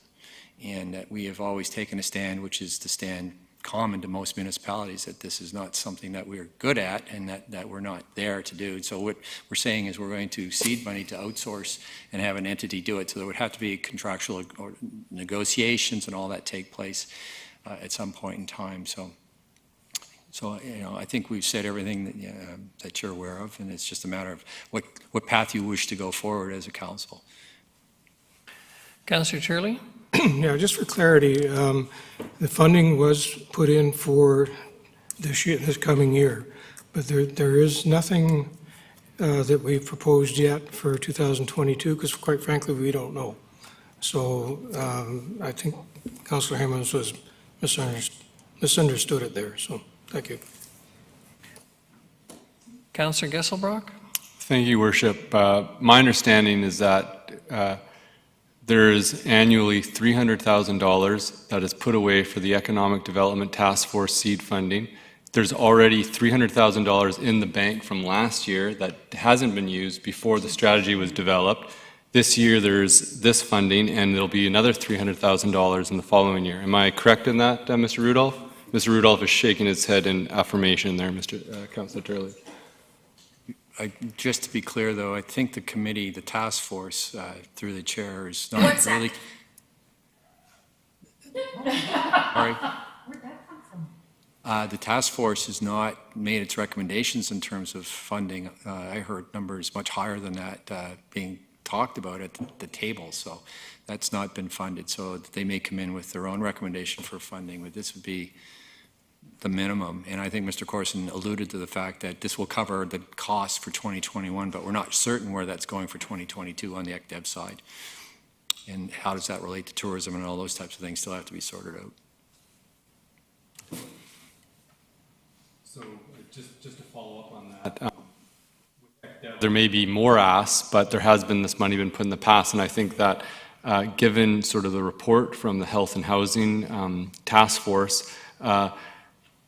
And that we have always taken a stand, which is the stand common to most municipalities, that this is not something that we're good at and that we're not there to do. So what we're saying is we're going to seed money to outsource and have an entity do it. So there would have to be contractual or negotiations and all that take place at some point in time. So I think we've said everything that you're aware of, and it's just a matter of what path you wish to go forward as a council.
Councillor Turley?
Yeah, just for clarity, the funding was put in for this coming year, but there is nothing that we've proposed yet for 2022, because quite frankly, we don't know. So I think Councillor Hammonds was misunderstood it there, so thank you.
Councillor Gesselbrock?
Thank you, Worship. My understanding is that there is annually $300,000 that is put away for the Economic Development Task Force seed funding. There's already $300,000 in the bank from last year that hasn't been used before the strategy was developed. This year there's this funding, and there'll be another $300,000 in the following year. Am I correct in that, Mr. Rudolph? Mr. Rudolph is shaking his head in affirmation there, Councillor Turley.
Just to be clear, though, I think the committee, the task force, through the chair, is not really. Sorry. The task force has not made its recommendations in terms of funding. I heard numbers much higher than that being talked about at the table, so that's not been funded. So they may come in with their own recommendation for funding, but this would be the minimum. And I think Mr. Corson alluded to the fact that this will cover the cost for 2021, but we're not certain where that's going for 2022 on the ECDEV side. And how does that relate to tourism and all those types of things still have to be sorted out.
So just to follow up on that, there may be more asks, but there has been this money been put in the past, and I think that given sort of the report from the Health and Housing Task Force,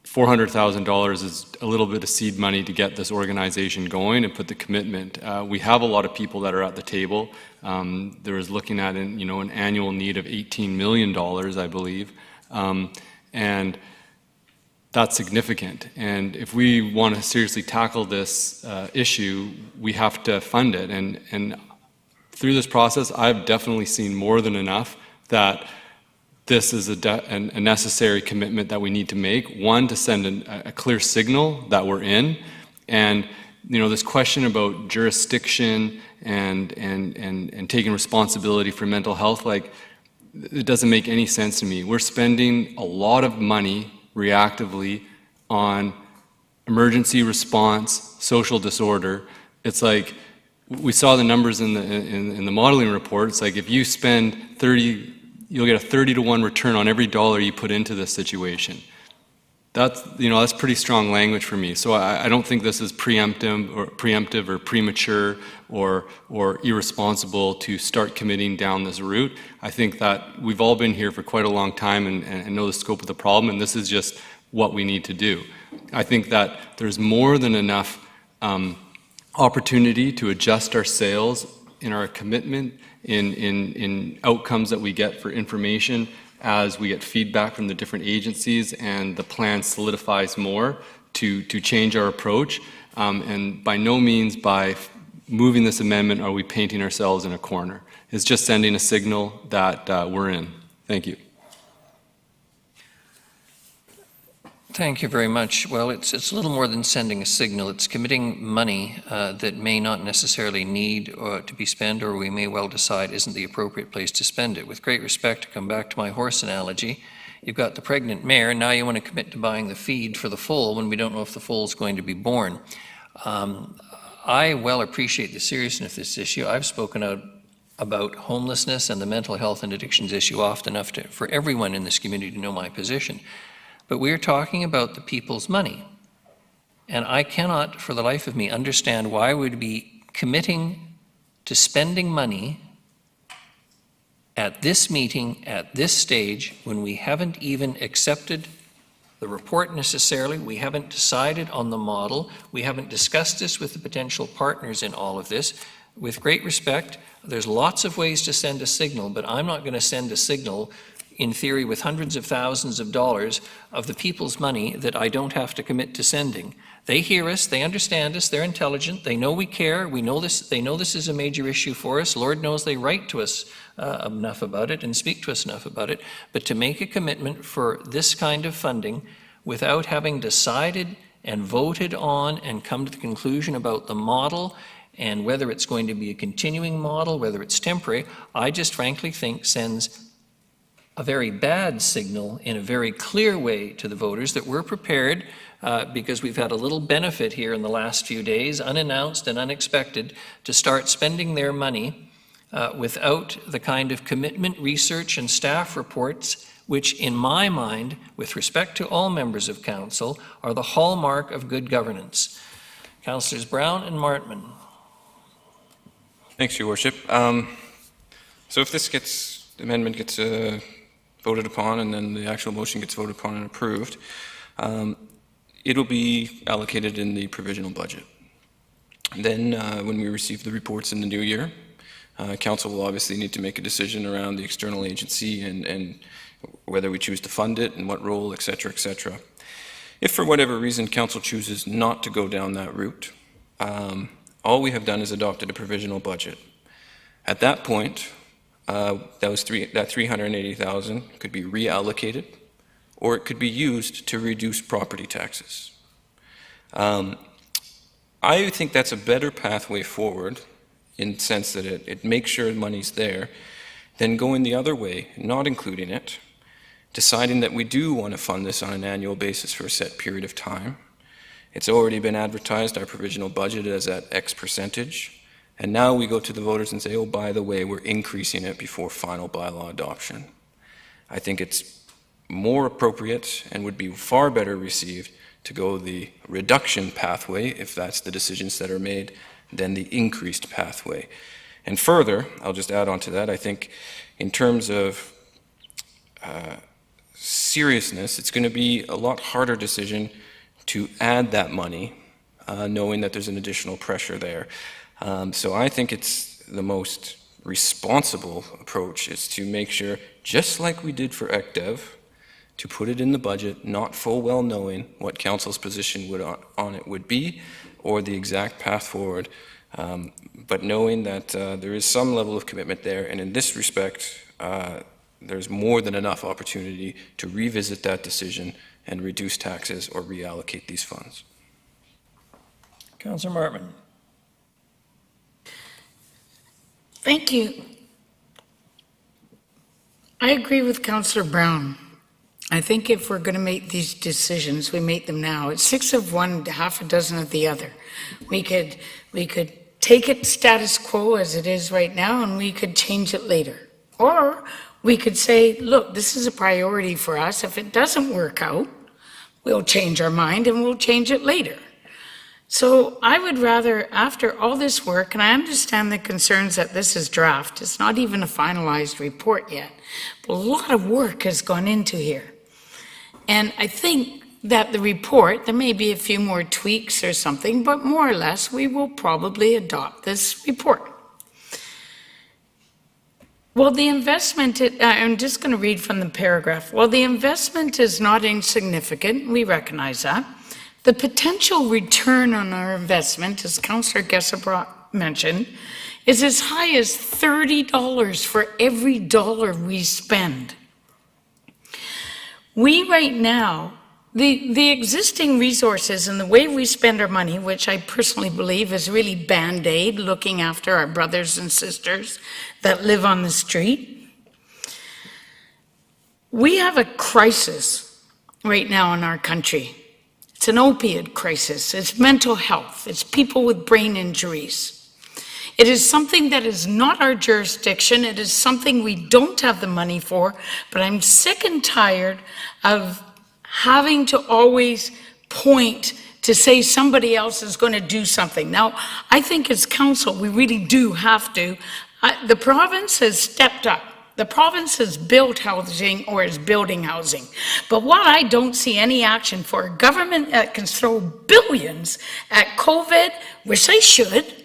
$400,000 is a little bit of seed money to get this organization going and put the commitment. We have a lot of people that are at the table. There is looking at an annual need of $18 million, I believe, and that's significant. And if we want to seriously tackle this issue, we have to fund it. And through this process, I've definitely seen more than enough that this is a necessary commitment that we need to make. One, to send a clear signal that we're in. And this question about jurisdiction and taking responsibility for mental health, it doesn't make any sense to me. We're spending a lot of money reactively on emergency response, social disorder. It's like, we saw the numbers in the modeling report. It's like if you spend 30, you'll get a 30-to-1 return on every dollar you put into this situation. That's pretty strong language for me. So I don't think this is preemptive or premature or irresponsible to start committing down this route. I think that we've all been here for quite a long time and know the scope of the problem, and this is just what we need to do. I think that there's more than enough opportunity to adjust our sails in our commitment, in outcomes that we get for information as we get feedback from the different agencies and the plan solidifies more to change our approach. And by no means by moving this amendment are we painting ourselves in a corner. It's just sending a signal that we're in. Thank you.
Thank you very much. Well, it's a little more than sending a signal. It's committing money that may not necessarily need to be spent, or we may well decide isn't the appropriate place to spend it. With great respect, to come back to my horse analogy, You've got the pregnant mare, now you want to commit to buying the feed for the foal when we don't know if the foal is going to be born. I well appreciate the seriousness of this issue. I've spoken out about homelessness and the mental health and addictions issue often enough for everyone in this community to know my position. But we're talking about the people's money. And I cannot, for the life of me, understand why we'd be committing to spending money at this meeting, at this stage, when we haven't even accepted the report necessarily, we haven't decided on the model, we haven't discussed this with the potential partners in all of this. With great respect, there's lots of ways to send a signal, but I'm not going to send a signal, in theory, with hundreds of thousands of dollars of the people's money that I don't have to commit to sending. They hear us, they understand us, they're intelligent, they know we care, we know this, they know this is a major issue for us. Lord knows they write to us enough about it and speak to us enough about it. But to make a commitment for this kind of funding without having decided and voted on and come to the conclusion about the model and whether it's going to be a continuing model, whether it's temporary, I just frankly think sends a very bad signal in a very clear way to the voters that we're prepared, because we've had a little benefit here in the last few days, unannounced and unexpected, to start spending their money without the kind of commitment, research, and staff reports which, in my mind, with respect to all members of council, are the hallmark of good governance. Councillors Brown and Martman.
Thanks, Your Worship. So if this amendment gets voted upon and then the actual motion gets voted upon and approved, it'll be allocated in the provisional budget. Then when we receive the reports in the new year, council will obviously need to make a decision around the external agency and whether we choose to fund it and what role, et cetera, et cetera. If for whatever reason council chooses not to go down that route, all we have done is adopted a provisional budget. At that point, that 380,000 could be reallocated, or it could be used to reduce property taxes. I think that's a better pathway forward in the sense that it makes sure money's there than going the other way, not including it, deciding that we do want to fund this on an annual basis for a set period of time. It's already been advertised, our provisional budget is at X percentage, and now we go to the voters and say, oh, by the way, we're increasing it before final bylaw adoption. I think it's more appropriate and would be far better received to go the reduction pathway, if that's the decisions that are made, than the increased pathway. And further, I'll just add on to that, I think in terms of seriousness, it's going to be a lot harder decision to add that money, knowing that there's an additional pressure there. So I think it's the most responsible approach is to make sure, just like we did for ECDEV, to put it in the budget, not full well knowing what council's position on it would be, or the exact path forward, but knowing that there is some level of commitment there, and in this respect, there's more than enough opportunity to revisit that decision and reduce taxes or reallocate these funds.
Councillor Martman.
Thank you. I agree with Councillor Brown. I think if we're going to make these decisions, we make them now. It's 6 of one, half a dozen of the other. We could take it status quo as it is right now, and we could change it later. Or we could say, look, this is a priority for us. If it doesn't work out, we'll change our mind and we'll change it later. So I would rather, after all this work, and I understand the concerns that this is draft, it's not even a finalized report yet, but a lot of work has gone into here. And I think that the report, there may be a few more tweaks or something, but more or less, we will probably adopt this report. Well, the investment, I'm just going to read from the paragraph. Well, the investment is not insignificant. We recognize that. The potential return on our investment, as Councillor Gesabrock mentioned, is as high as $30 for every dollar we spend. We right now, the existing resources and the way we spend our money, which I personally believe is really Band-Aid, looking after our brothers and sisters that live on the street, We have a crisis right now in our country. It's an opiate crisis. It's mental health. It's people with brain injuries. It is something that is not our jurisdiction. It is something we don't have the money for, but I'm sick and tired of having to always point to say somebody else is going to do something. Now, I think as council, we really do have to. The province has stepped up. The province has built housing or is building housing. But what I don't see any action for, a government that can throw billions at COVID, which they should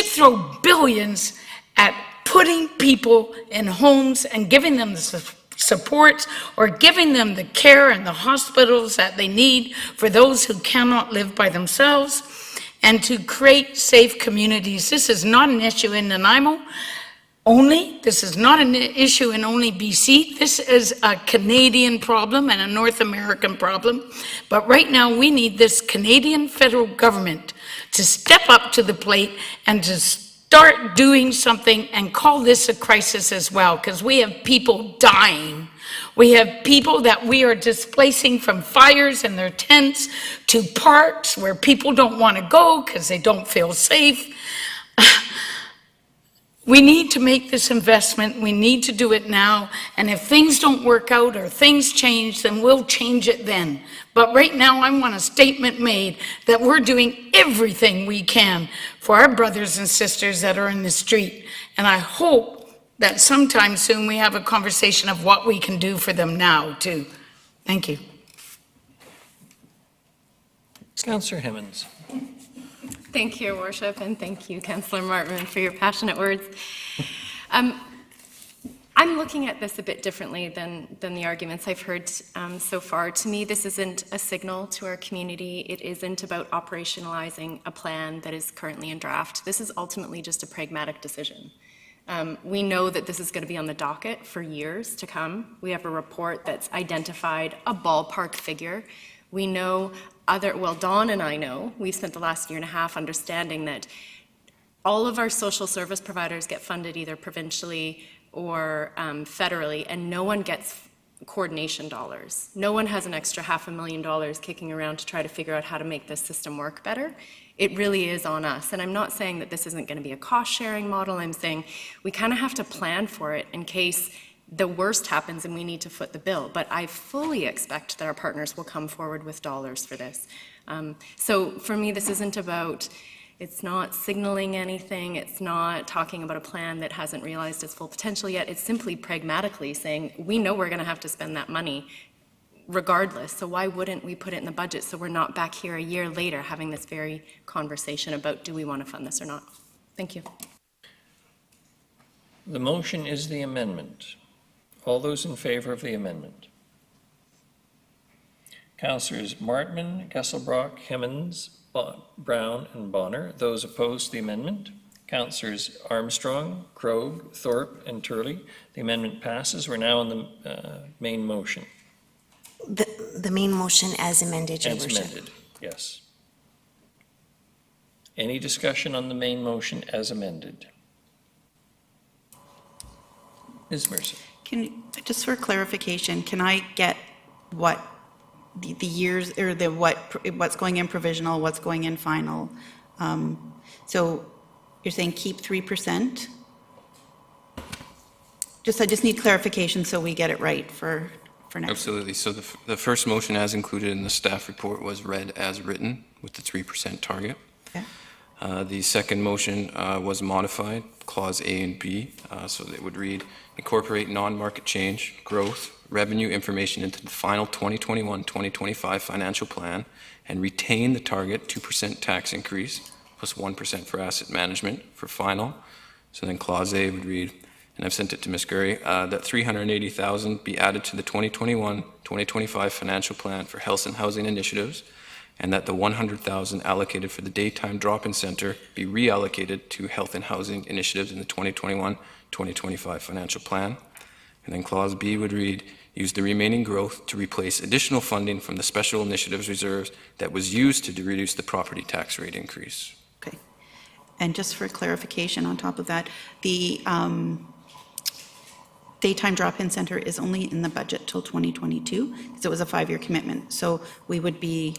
throw billions at putting people in homes and giving them the support or giving them the care and the hospitals that they need for those who cannot live by themselves, and to create safe communities. This is not an issue in Nanaimo only. This is not an issue in only BC. This is a Canadian problem and a North American problem. But right now we need this Canadian federal government to step up to the plate and to start doing something and call this a crisis as well, because we have people dying. We have people that we are displacing from fires in their tents to parks where people don't want to go because they don't feel safe. We need to make this investment. We need to do it now. And if things don't work out or things change, then we'll change it then. But right now, I want a statement made that we're doing everything we can for our brothers and sisters that are in the street. And I hope that sometime soon we have a conversation of what we can do for them now, too. Thank you.
Councillor Hemmens.
Thank you, Your Worship, and thank you, Councillor Martin, for your passionate words. I'm looking at this a bit differently than the arguments I've heard so far. To me, this isn't a signal to our community. It isn't about operationalizing a plan that is currently in draft. This is ultimately just a pragmatic decision. We know that this is going to be on the docket for years to come. We have a report that's identified a ballpark figure. We know Dawn and I know, we've spent the last year and a half understanding that all of our social service providers get funded either provincially or federally, and no one gets coordination dollars. No one has an extra $500,000 kicking around to try to figure out how to make this system work better. It really is on us. And I'm not saying that this isn't going to be a cost-sharing model. I'm saying we kind of have to plan for it in case the worst happens and we need to foot the bill. But I fully expect that our partners will come forward with dollars for this. So for me, this isn't about, it's not signaling anything. It's not talking about a plan that hasn't realized its full potential yet. It's simply pragmatically saying, we know we're going to have to spend that money regardless. So why wouldn't we put it in the budget so we're not back here a year later having this very conversation about do we want to fund this or not? Thank you.
The motion is the amendment. All those in favor of the amendment? Councillors Martman, Kesselbrock, Hemmens, Brown, and Bonner. Those opposed to the amendment? Councillors Armstrong, Krog, Thorpe, and Turley. The amendment passes. We're now on the main motion.
The main motion as amended, Your Worship.
As amended, yes. Any discussion on the main motion as amended? Ms. Mercer.
Just for clarification, can I get what the years, or what's going in provisional, what's going in final? So you're saying keep 3%? I just need clarification so we get it right for next.
Absolutely. So the first motion as included in the staff report was read as written with the 3% target.
Okay.
The second motion was modified, clause A and B, so that it would read, incorporate non-market change, growth, revenue information into the final 2021-2025 financial plan and retain the target 2% tax increase plus 1% for asset management for final. So then clause A would read, and I've sent it to Ms. Gurry, that $380,000 be added to the 2021-2025 financial plan for health and housing initiatives, and that the $100,000 allocated for the daytime drop-in center be reallocated to health and housing initiatives in the 2021-2025 financial plan. And then clause B would read, use the remaining growth to replace additional funding from the special initiatives reserves that was used to reduce the property tax rate increase.
Okay. And just for clarification on top of that, the daytime drop-in center is only in the budget till 2022, because it was a 5-year commitment. So we would be,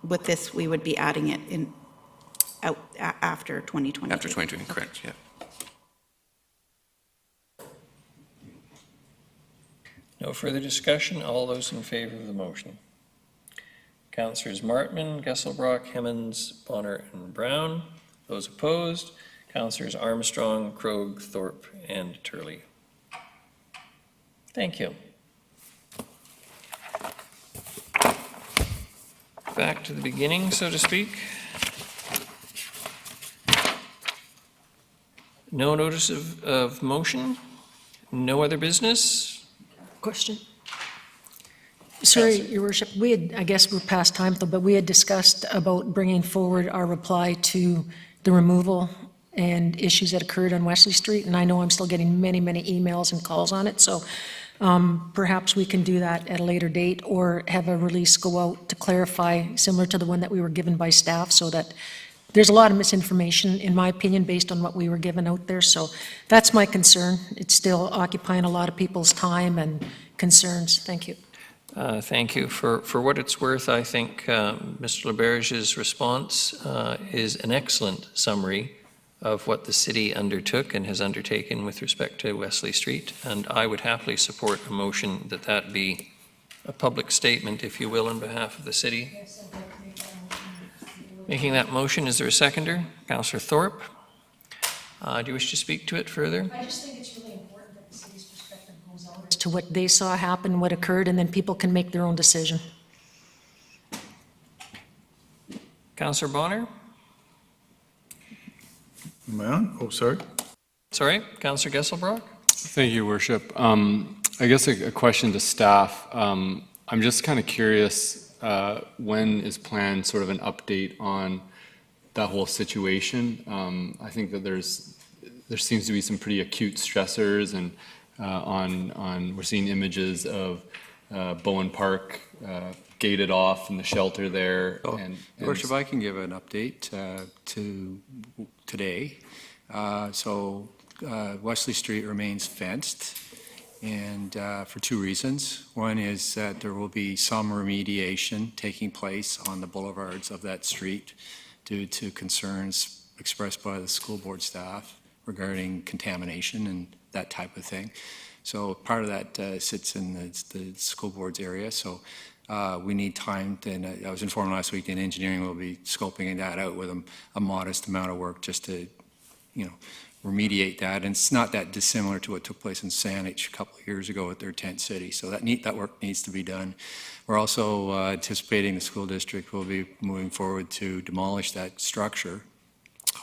with this, we would be adding it in, out after 2022.
After 2020, correct, yeah.
No further discussion. All those in favor of the motion? Councillors Martman, Gesselbrock, Hemmens, Bonner, and Brown. Those opposed? Councillors Armstrong, Krog, Thorpe, and Turley. Thank you. Back to the beginning, so to speak. No notice of motion? No other business?
Question. Sorry, Your Worship, we had, I guess we're past time though, but we had discussed about bringing forward our reply to the removal and issues that occurred on Wesley Street, and I know I'm still getting many, many emails and calls on it, so perhaps we can do that at a later date, or have a release go out to clarify, similar to the one that we were given by staff, so that there's a lot of misinformation, in my opinion, based on what we were given out there, so that's my concern. It's still occupying a lot of people's time and concerns. Thank you.
Thank you. For what it's worth, I think Mr. LeBerge's response is an excellent summary of what the city undertook and has undertaken with respect to Wesley Street, and I would happily support a motion that that be a public statement, if you will, on behalf of the city. Making that motion, is there a seconder? Councillor Thorpe. Do you wish to speak to it further?
I just think it's really important that the city's perspective goes out as to what they saw happen, what occurred, and then people can make their own decision.
Councillor Bonner?
Am I on? Oh, sorry.
Sorry, Councillor Gesselbrock?
Thank you, Worship. I guess a question to staff. I'm just kind of curious, when is planned sort of an update on that whole situation? I think that there seems to be some pretty acute stressors, and we're seeing images of Bowen Park gated off and the shelter there.
Your Worship, I can give an update to today. So Wesley Street remains fenced, and for two reasons. One is that there will be some remediation taking place on the boulevards of that street due to concerns expressed by the school board staff regarding contamination and that type of thing. So part of that sits in the school board's area. So we need time, and I was informed last week that engineering will be scoping that out with a modest amount of work just to, remediate that. And it's not that dissimilar to what took place in Saanich a couple of years ago at their tent city. So that work needs to be done. We're also anticipating the school district will be moving forward to demolish that structure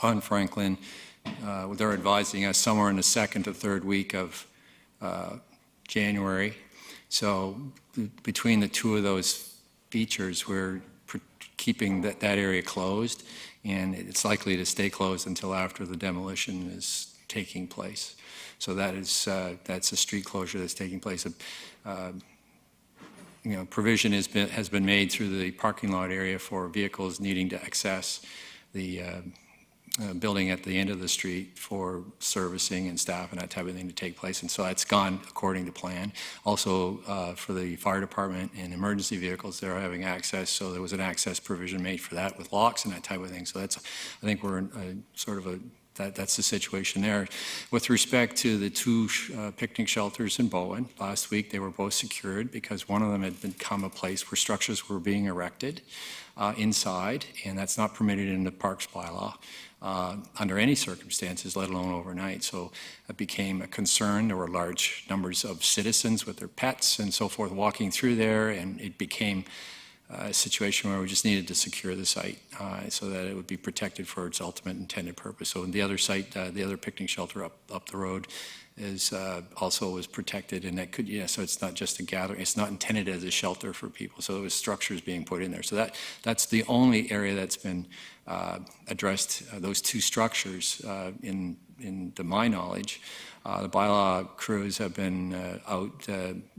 on Franklin. They're advising us somewhere in the second to third week of January. So between the two of those features, we're keeping that area closed, and it's likely to stay closed until after the demolition is taking place. So that's a street closure that's taking place. Provision has been made through the parking lot area for vehicles needing to access the building at the end of the street for servicing and staff and that type of thing to take place. And so that's gone according to plan. Also, for the fire department and emergency vehicles, they're having access. So there was an access provision made for that with locks and that type of thing. So I think we're in that's the situation there. With respect to the two picnic shelters in Bowen, last week they were both secured because one of them had become a place where structures were being erected inside, and that's not permitted in the parks bylaw under any circumstances, let alone overnight. So it became a concern. There were large numbers of citizens with their pets and so forth walking through there, and it became a situation where we just needed to secure the site so that it would be protected for its ultimate intended purpose. So the other site, the other picnic shelter up the road, is also was protected, and that could, so it's not just a gathering, it's not intended as a shelter for people, so it was structures being put in there. So that's the only area that's been addressed, those two structures in to my knowledge. The bylaw crews have been out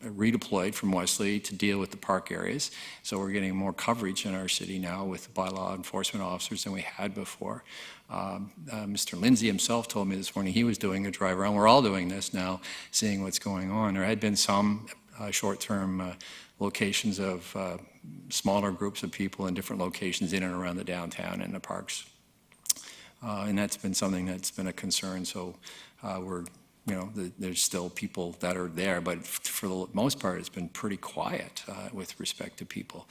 redeployed from Wesley to deal with the park areas. So we're getting more coverage in our city now with the bylaw enforcement officers than we had before. Mr. Lindsay himself told me this morning he was doing a drive around. We're all doing this now, seeing what's going on. There had been some short-term locations of smaller groups of people in different locations in and around the downtown and the parks. And that's been something that's been a concern. So there's still people that are there, but for the most part, it's been pretty quiet with respect to people.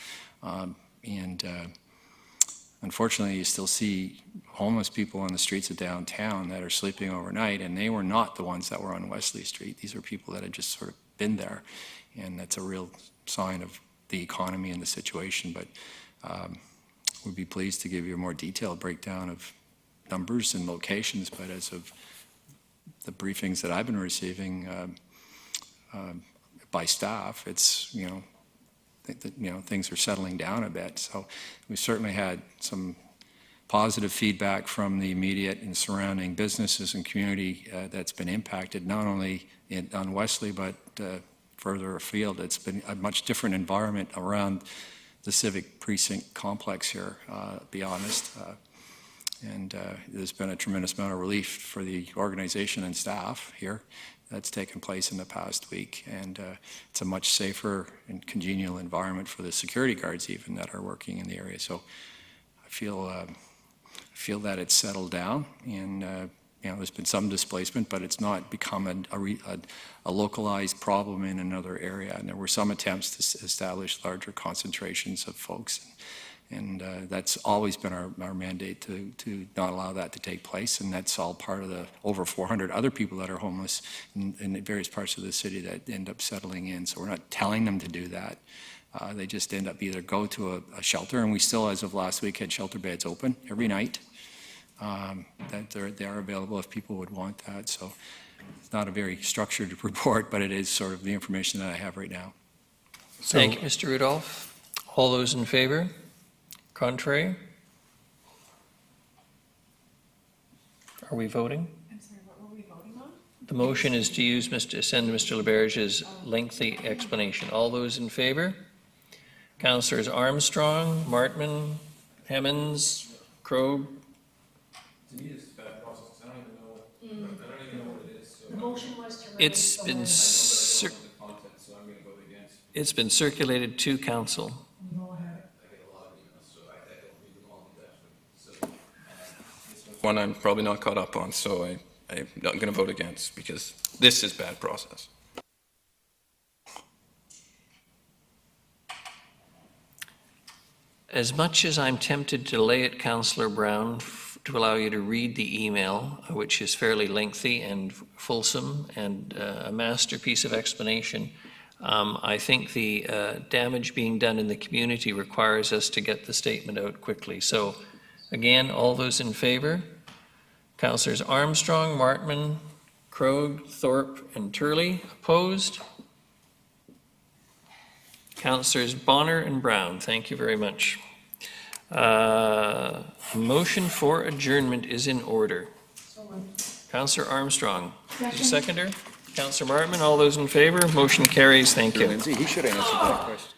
Unfortunately, you still see homeless people on the streets of downtown that are sleeping overnight, and they were not the ones that were on Wesley Street. These are people that had just sort of been there, and that's a real sign of the economy and the situation. But we'd be pleased to give you a more detailed breakdown of numbers and locations, but as of the briefings that I've been receiving by staff, it's, things are settling down a bit. So we certainly had some positive feedback from the immediate and surrounding businesses and community that's been impacted, not only on Wesley, but further afield. It's been a much different environment around the civic precinct complex here, to be honest. And there's been a tremendous amount of relief for the organization and staff here that's taken place in the past week. And it's a much safer and congenial environment for the security guards even that are working in the area. So I feel that it's settled down, and there's been some displacement, but it's not become a localized problem in another area. And there were some attempts to establish larger concentrations of folks. And that's always been our mandate to not allow that to take place. And that's all part of the over 400 other people that are homeless in various parts of the city that end up settling in. So we're not telling them to do that. They just end up either go to a shelter, and we still, as of last week, had shelter beds open every night. That they are available if people would want that. So it's not a very structured report, but it is sort of the information that I have right now.
Thank you, Mr. Rudolph. All those in favor? Contrary? Are we voting?
I'm sorry, what were we voting on?
The motion is to send Mr. LeBerge's lengthy explanation. All those in favor? Councillors Armstrong, Martman, Hemmons, Krogh.
To me, it's a bad process. I don't even know what it is. So
The motion was to.
It's been circulated to council.
One I'm probably not caught up on, so I'm not going to vote against because this is bad process.
As much as I'm tempted to lay it, Councillor Brown, to allow you to read the email, which is fairly lengthy and fulsome and a masterpiece of explanation, I think the damage being done in the community requires us to get the statement out quickly. So again, all those in favor? Councillors Armstrong, Martman, Krogh, Thorpe, and Turley. Opposed? Councillors Bonner and Brown, thank you very much. A motion for adjournment is in order. Councillor Armstrong, seconder. Councillor Martman, all those in favor? Motion carries. Thank you.
Lindsay, he should have answered that question.